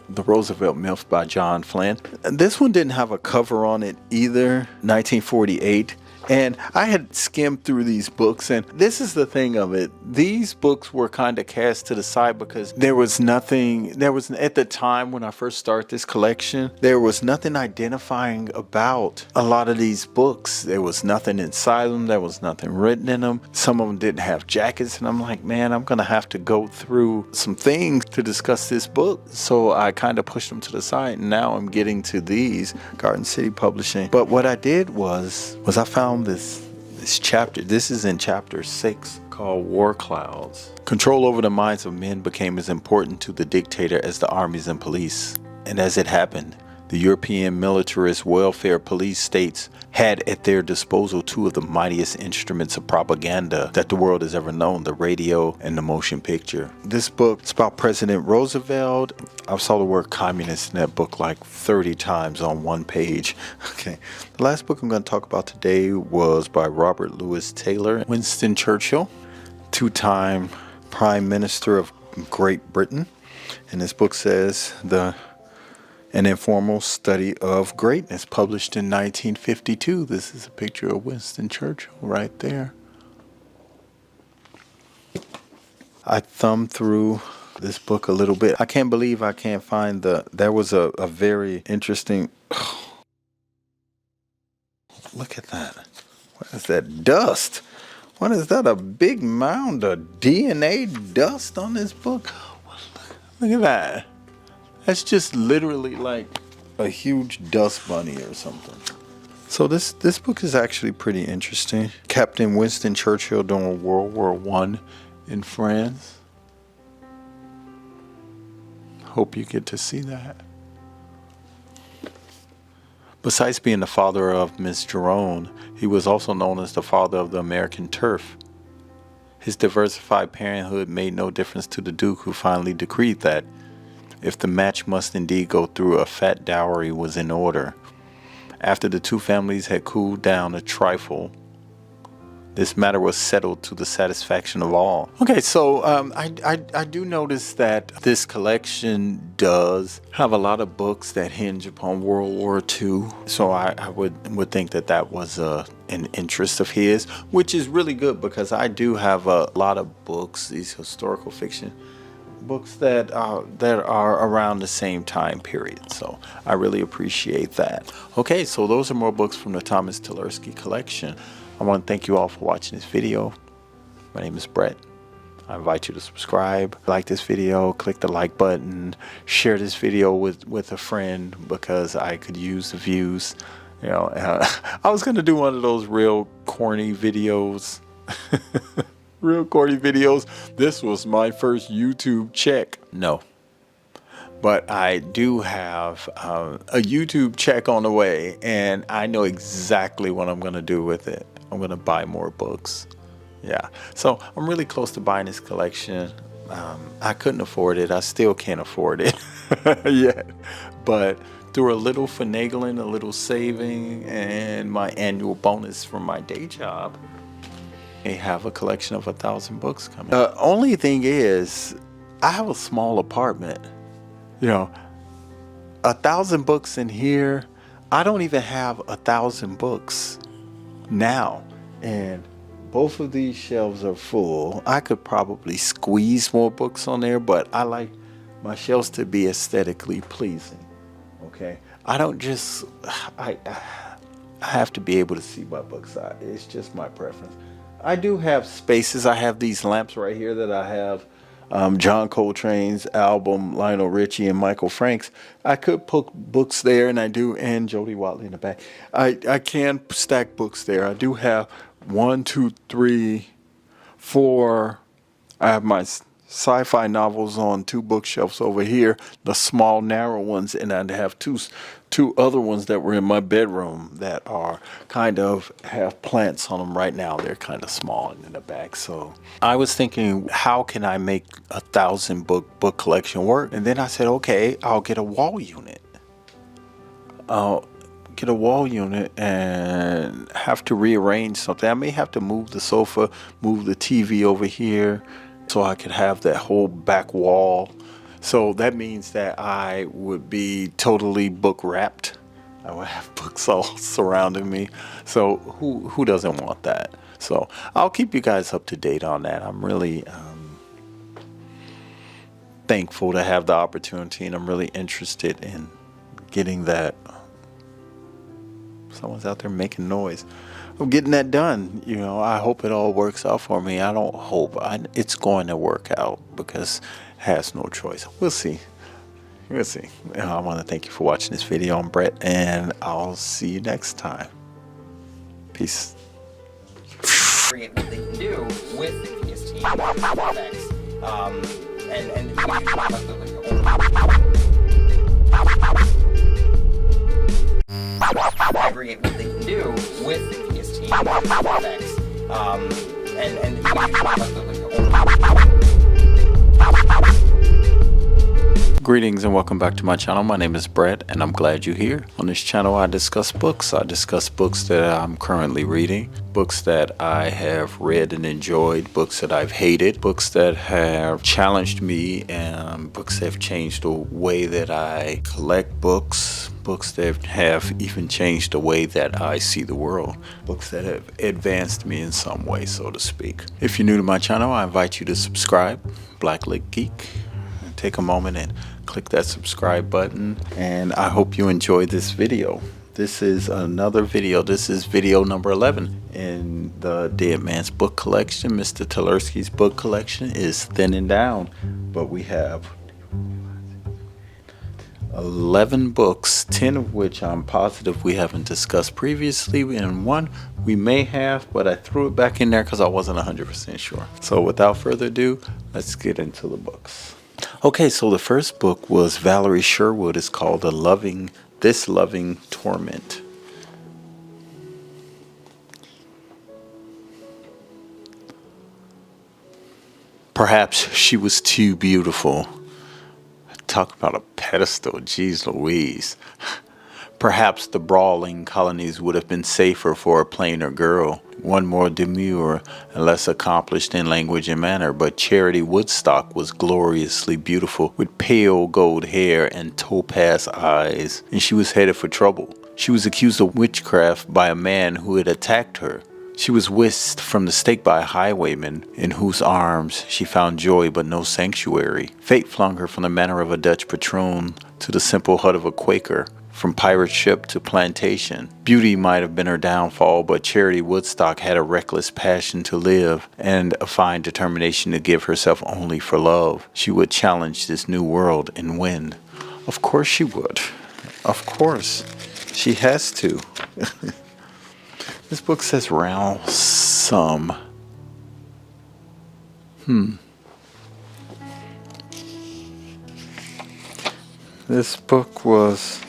The Roosevelt Myth by John Flynn. This one didn't have a cover on it either. 1948. And I had skimmed through these books, and this is the thing of it. These books were kind of cast to the side because at the time when I first started this collection, there was nothing identifying about a lot of these books. There was nothing inside them. There was nothing written in them. Some of them didn't have jackets, and I'm like, man, I'm going to have to go through some things to discuss this book. So I kind of pushed them to the side, and now I'm getting to these, Garden City Publishing. But what I did was I found this chapter. This is in chapter 6, called War Clouds. Control over the minds of men became as important to the dictator as the armies and police. And as it happened, the European militarist welfare police states had at their disposal two of the mightiest instruments of propaganda that the world has ever known, the radio and the motion picture. This book is about President Roosevelt. I saw the word communist in that book like 30 times on one page. Okay. The last book I'm going to talk about today was by Robert Louis Taylor. Winston Churchill, two-time Prime Minister of Great Britain. And this book says An Informal Study of Greatness, published in 1952. This is a picture of Winston Churchill right there. I thumbed through this book a little bit. I can't believe I can't find there was a very interesting, look at that. What is that dust? What is that, a big mound of DNA dust on this book? Look at that. That's just literally like a huge dust bunny or something. So this book is actually pretty interesting. Captain Winston Churchill during World War I in France. Hope you get to see that. Besides being the father of Miss Jerome, he was also known as the father of the American turf. His diversified parenthood made no difference to the Duke, who finally decreed that if the match must indeed go through, a fat dowry was in order. After the two families had cooled down a trifle, this matter was settled to the satisfaction of all. Okay, so I do notice that this collection does have a lot of books that hinge upon World War II. So I would think that was an interest of his, which is really good because I do have a lot of books, these historical fiction books that are around the same time period. So I really appreciate that. Okay, so those are more books from the Thomas Tversky collection. I want to thank you all for watching this video. My name is Brett. I invite you to subscribe, like this video, click the like button, share this video with a friend because I could use the views. You know, I was gonna do one of those real corny videos. Real corny videos. This was my first YouTube check. No, But I do have a YouTube check on the way, and I know exactly what I'm going to do with it. I'm going to buy more books. Yeah. So I'm really close to buying this collection. I couldn't afford it. I still can't afford it yet. But through a little finagling, a little saving, and my annual bonus from my day job, I have a collection of 1,000 books coming. The only thing is, I have a small apartment. You know, 1,000 books in here. I don't even have 1,000 books now. And both of these shelves are full. I could probably squeeze more books on there, but I like my shelves to be aesthetically pleasing. Okay, I don't just I have to be able to see my books. It's just my preference. I do have spaces. I have these lamps right here that I have John Coltrane's album, Lionel Richie and Michael Frank's. I could put books there, and I do, and Jody Watley in the back. I can stack books there. I do have 1, 2, 3, 4. I have my sci-fi novels on 2 bookshelves over here, the small narrow ones, and I have two other ones that were in my bedroom that are kind of have plants on them right now. They're kind of small in the back. So I was thinking, how can I make 1,000 book collection work? And then I said, okay, I'll get a wall unit. I'll get a wall unit and have to rearrange something. I may have to move the sofa, move the TV over here, so I could have that whole back wall. So that means that I would be totally book wrapped. I would have books all surrounding me. So who doesn't want that? So I'll keep you guys up to date on that. I'm really thankful to have the opportunity, and I'm really interested in getting that. Someone's out there making noise. I'm getting that done. You know, I hope it all works out for me. I don't hope. It's going to work out because it has no choice. We'll see. We'll see. I want to thank you for watching this video. I'm Brett, and I'll see you next time. Peace. Create what they can do with his team effects. And aggregate what they can do with his team effects. Greetings and welcome back to my channel. My name is Brett, and I'm glad you're here. On this channel, I discuss books. I discuss books that I'm currently reading, books that I have read and enjoyed, books that I've hated, books that have challenged me, and books that have changed the way that I collect books, books that have even changed the way that I see the world, books that have advanced me in some way, so to speak. If you're new to my channel, I invite you to subscribe, Blacklit Geek. Take a moment and click that subscribe button, and I hope you enjoyed this video. This is another video. This is video number 11 in the Dead Man's book collection. Mr. Talerski's book collection is thinning down, but we have 11 books, 10 of which I'm positive we haven't discussed previously, and one we may have, but I threw it back in there because I wasn't 100% sure. So without further ado, let's get into the books. Okay, so the first book was Valerie Sherwood. It's called This Loving Torment. Perhaps she was too beautiful. Talk about a pedestal, geez Louise. Perhaps the brawling colonies would have been safer for a plainer girl, one more demure and less accomplished in language and manner, but Charity Woodstock was gloriously beautiful, with pale gold hair and topaz eyes, and she was headed for trouble. She was accused of witchcraft by a man who had attacked her. She was whisked from the stake by a highwayman, in whose arms she found joy but no sanctuary. Fate flung her from the manor of a Dutch patroon to the simple hut of a Quaker, from pirate ship to plantation. Beauty might have been her downfall, but Charity Woodstock had a reckless passion to live and a fine determination to give herself only for love. She would challenge this new world and win. Of course she would. Of course. She has to. This book says round some. This book was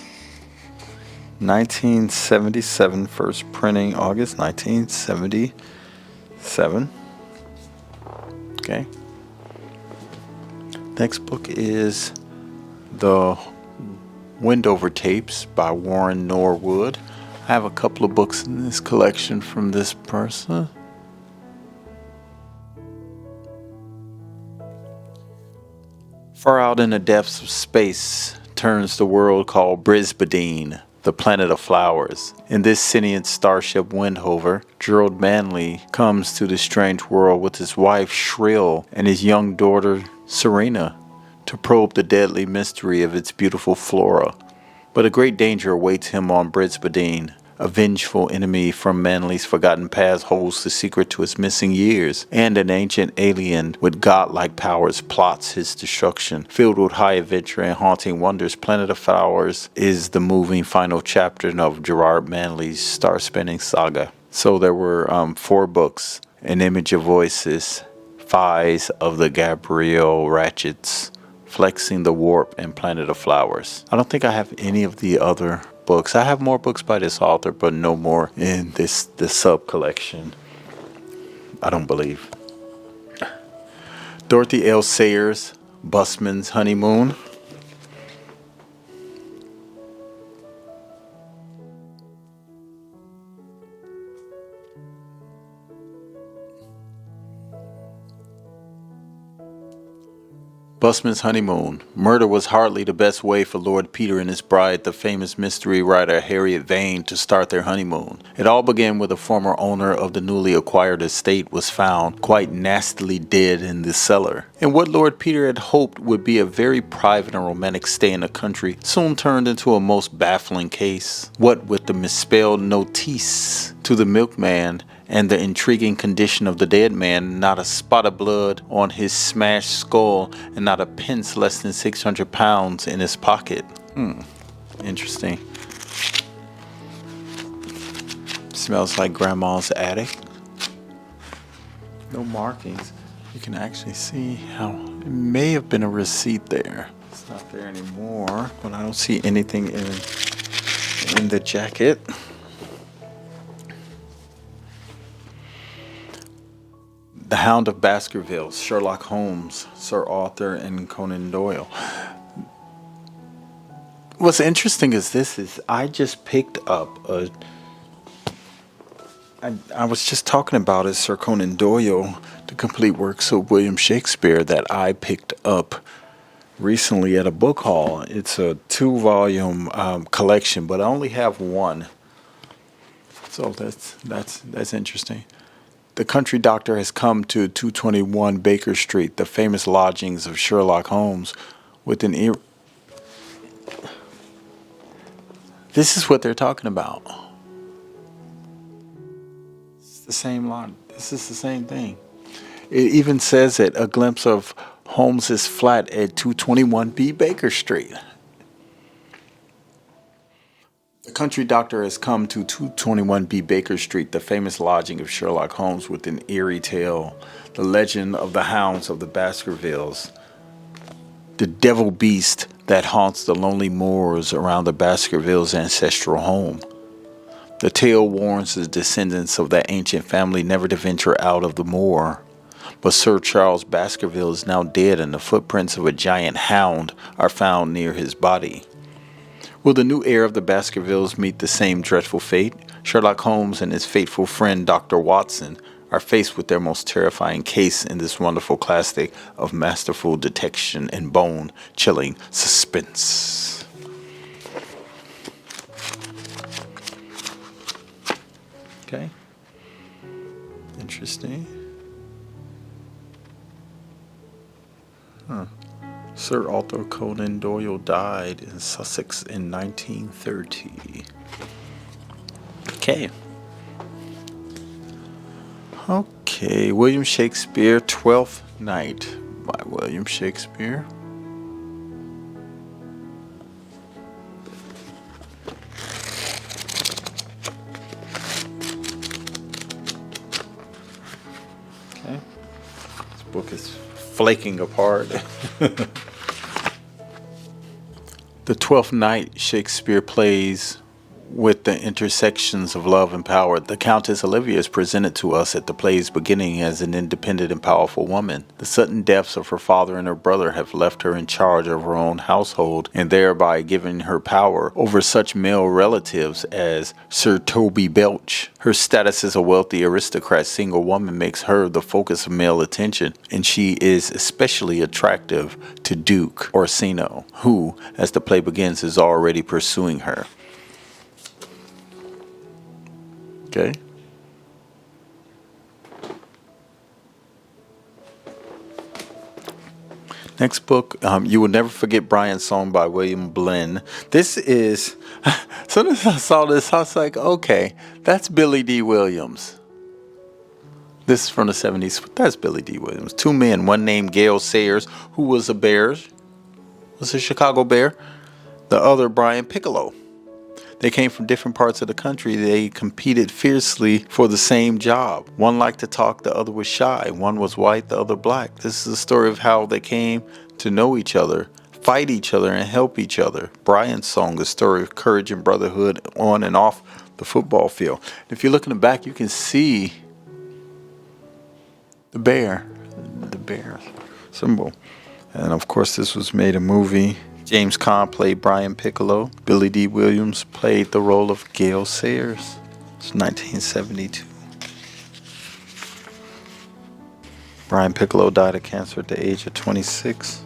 1977, first printing August 1977. Okay. Next book is The Wendover Tapes by Warren Norwood. I have a couple of books in this collection from this person. Far out in the depths of space turns the world called Brisbane, the planet of flowers. In this sentient starship Wendover, Gerald Manley comes to the strange world with his wife Shrill and his young daughter Serena to probe the deadly mystery of its beautiful flora. But a great danger awaits him on Brisbane. A vengeful enemy from Manley's forgotten past holds the secret to his missing years, and an ancient alien with godlike powers plots his destruction. Filled with high adventure and haunting wonders, Planet of Flowers is the moving final chapter of Gerard Manley's star-spanning saga. So there were 4 books: An Image of Voices, Fies of the Gabriel Ratchets, Flexing the Warp, and Planet of Flowers. I don't think I have any of the other books. I have more books by this author, but no more in this sub collection, I don't believe. Dorothy L. Sayers, Busman's Honeymoon. Busman's Honeymoon. Murder was hardly the best way for Lord Peter and his bride, the famous mystery writer Harriet Vane, to start their honeymoon. It all began with a former owner of the newly acquired estate was found quite nastily dead in the cellar. And what Lord Peter had hoped would be a very private and romantic stay in the country soon turned into a most baffling case. What with the misspelled notice to the milkman and the intriguing condition of the dead man, not a spot of blood on his smashed skull and not a pence less than 600 pounds in his pocket. Interesting. Smells like grandma's attic. No markings. You can actually see how it may have been a receipt there. It's not there anymore, but I don't see anything in the jacket. The Hound of Baskervilles, Sherlock Holmes, Sir Arthur and Conan Doyle. What's interesting is I just picked up I was just talking about it, Sir Conan Doyle, the complete works of William Shakespeare, that I picked up recently at a book haul. It's a 2-volume collection, but I only have one. So that's interesting. The country doctor has come to 221 Baker Street, the famous lodgings of Sherlock Holmes, with an ear. This is what they're talking about. It's the same line. This is the same thing. It even says it, a glimpse of Holmes's flat at 221B Baker Street. The country doctor has come to 221B Baker Street, the famous lodging of Sherlock Holmes, with an eerie tale. The legend of the hounds of the Baskervilles. The devil beast that haunts the lonely moors around the Baskervilles' ancestral home. The tale warns the descendants of that ancient family never to venture out of the moor. But Sir Charles Baskerville is now dead, and the footprints of a giant hound are found near his body. Will the new heir of the Baskervilles meet the same dreadful fate? Sherlock Holmes and his faithful friend Dr. Watson are faced with their most terrifying case in this wonderful classic of masterful detection and bone-chilling suspense. Okay. Interesting. Sir Arthur Conan Doyle died in Sussex in 1930. Okay, William Shakespeare, Twelfth Night by William Shakespeare. Okay, this book is flaking apart. The Twelfth Night Shakespeare plays with the intersections of love and power. The Countess Olivia is presented to us at the play's beginning as an independent and powerful woman. The sudden deaths of her father and her brother have left her in charge of her own household and thereby given her power over such male relatives as Sir Toby Belch. Her status as a wealthy aristocrat single woman makes her the focus of male attention, and she is especially attractive to Duke Orsino, who, as the play begins, is already pursuing her. Okay. Next book, You Will Never Forget Brian's Song by William Blinn. This is, as soon as I saw this, I was like, okay, that's Billy D. Williams. This is from the 70s. That's Billy D. Williams. Two men, one named Gale Sayers, who was a Chicago Bear. The other, Brian Piccolo. They came from different parts of the country. They competed fiercely for the same job. One liked to talk, the other was shy. One was white, the other black. This is a story of how they came to know each other, fight each other, and help each other. Brian's Song, a story of courage and brotherhood on and off the football field. If you look in the back, you can see the bear symbol. And of course, this was made a movie. James Caan played Brian Piccolo. Billy D. Williams played the role of Gale Sayers. It's 1972. Brian Piccolo died of cancer at the age of 26.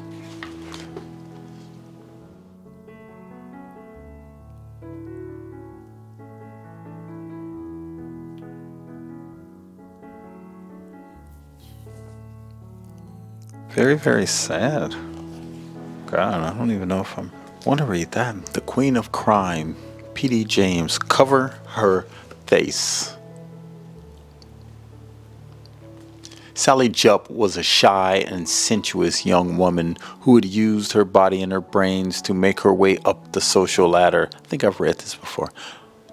Very, very sad. God, I don't even know if I want to read that. The Queen of Crime, P.D. James. Cover her face. Sally Jupp was a shy and sensuous young woman who had used her body and her brains to make her way up the social ladder. I think I've read this before.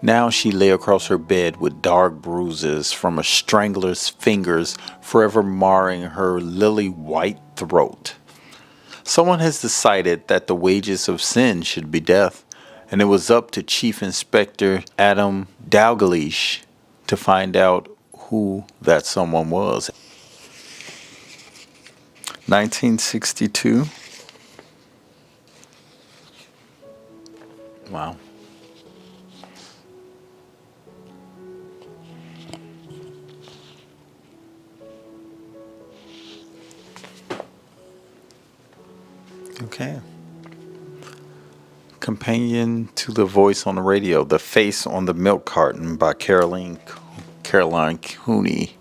Now she lay across her bed with dark bruises from a strangler's fingers forever marring her lily-white throat. Someone has decided that the wages of sin should be death, and it was up to Chief Inspector Adam Dalglish to find out who that someone was. 1962. Wow. Okay. Companion to the Voice on the Radio, The Face on the Milk Carton by Caroline Cooney.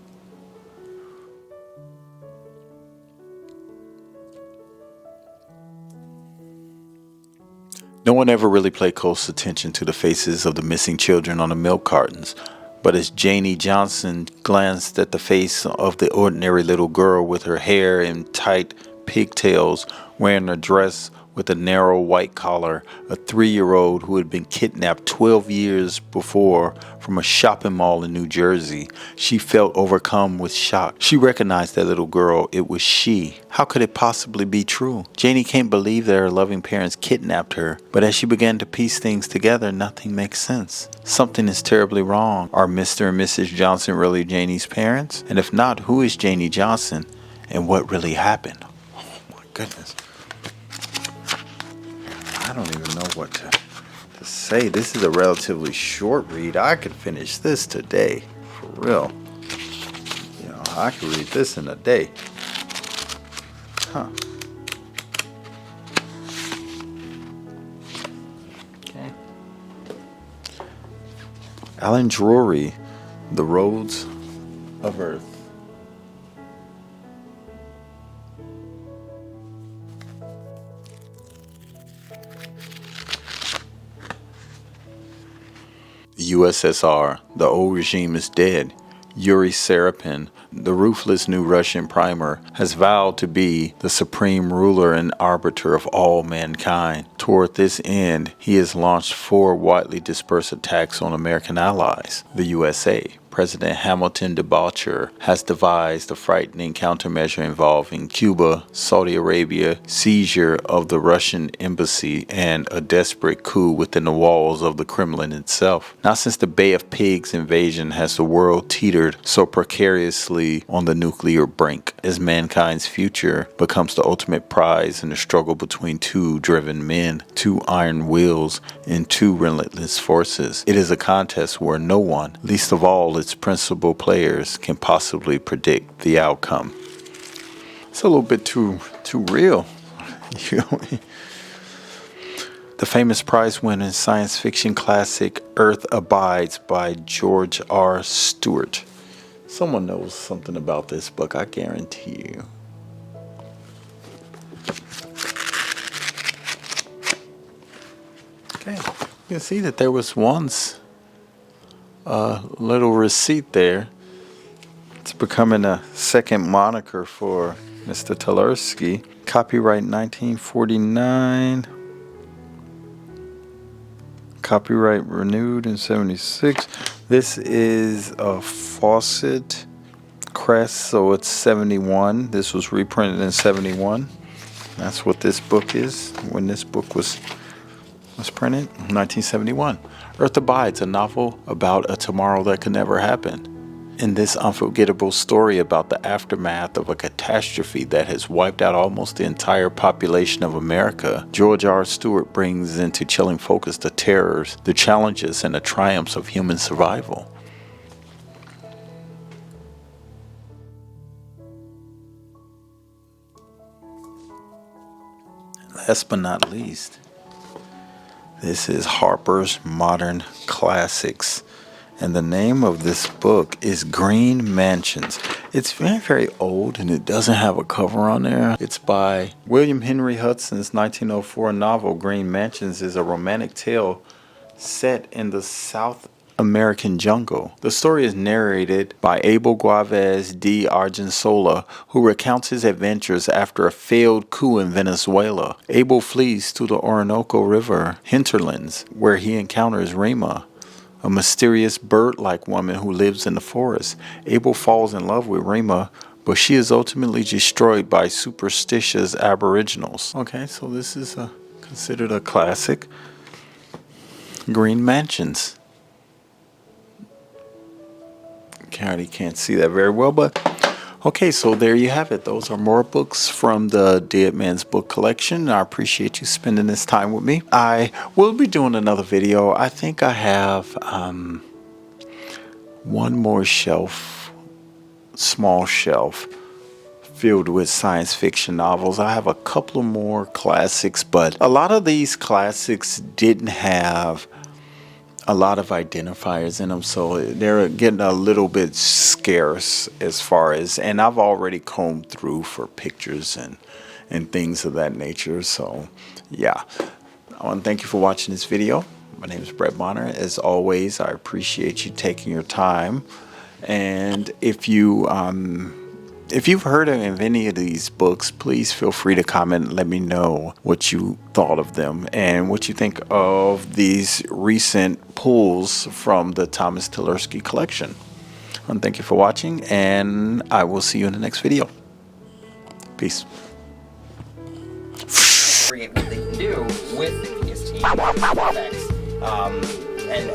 No one ever really paid close attention to the faces of the missing children on the milk cartons, but as Janie Johnson glanced at the face of the ordinary little girl with her hair in tight pigtails, wearing a dress with a narrow white collar, a 3-year-old who had been kidnapped 12 years before from a shopping mall in New Jersey, she felt overcome with shock. She recognized that little girl. It was she. How could it possibly be true? Janie can't believe that her loving parents kidnapped her, but as she began to piece things together, nothing makes sense. Something is terribly wrong. Are Mr. and Mrs. Johnson really Janie's parents? And if not, who is Janie Johnson and what really happened? Oh my goodness. I don't even know what to say. This is a relatively short read. I could finish this today, for real. You know, I could read this in a day. Huh. Okay. Alan Drury, The Roads of Earth. USSR, the old regime is dead. Yuri Serapin, the ruthless new Russian primer, has vowed to be the supreme ruler and arbiter of all mankind. Toward this end, he has launched 4 widely dispersed attacks on American allies. The USA, President Hamilton Debaucher, has devised a frightening countermeasure involving Cuba, Saudi Arabia, seizure of the Russian embassy, and a desperate coup within the walls of the Kremlin itself. Not since the Bay of Pigs invasion has the world teetered so precariously on the nuclear brink, as mankind's future becomes the ultimate prize in the struggle between 2 driven men, 2 iron wills, and 2 relentless forces. It is a contest where no one, least of all its principal players, can possibly predict the outcome. It's a little bit too real. The famous prize-winning science fiction classic Earth Abides by George R. Stewart. Someone knows something about this book, I guarantee you. Okay, you can see that there was once a little receipt there. It's becoming a second moniker for Mr. Talersky. Copyright 1949. Copyright renewed in 76. This is a faucet crest, so it's 71. This was reprinted in 71. That's what this book is when this book was printed, 1971. Earth Abides, a novel about a tomorrow that could never happen. In this unforgettable story about the aftermath of a catastrophe that has wiped out almost the entire population of America, George R. Stewart brings into chilling focus the terrors, the challenges, and the triumphs of human survival. Last but not least, this is Harper's Modern Classics. And the name of this book is Green Mansions. It's very, very old and it doesn't have a cover on there. It's by William Henry Hudson's 1904 novel. Green Mansions is a romantic tale set in the South American jungle. The story is narrated by Abel Guavez de Argensola, who recounts his adventures after a failed coup in Venezuela. Abel flees to the Orinoco River hinterlands, where he encounters Rima, a mysterious bird-like woman who lives in the forest. Abel falls in love with Rima, but she is ultimately destroyed by superstitious aboriginals. Okay, so this is considered a classic. Green Mansions. I can't see that very well, but okay, so there you have it. Those are more books from the Dead Man's Book collection. I appreciate you spending this time with me. I will be doing another video. I think I have one more shelf, small shelf, filled with science fiction novels. I have a couple more classics, but a lot of these classics didn't have a lot of identifiers in them, so they're getting a little bit scarce as far as, and I've already combed through for pictures and things of that nature. So yeah, I want to thank you for watching this video. My name is Brett Bonner. As always, I appreciate you taking your time, and if you've heard of any of these books, please feel free to comment and let me know what you thought of them and what you think of these recent pulls from the Thomas Talersky collection. And thank you for watching, and I will see you in the next video. Peace. What they can do with the PST effects, and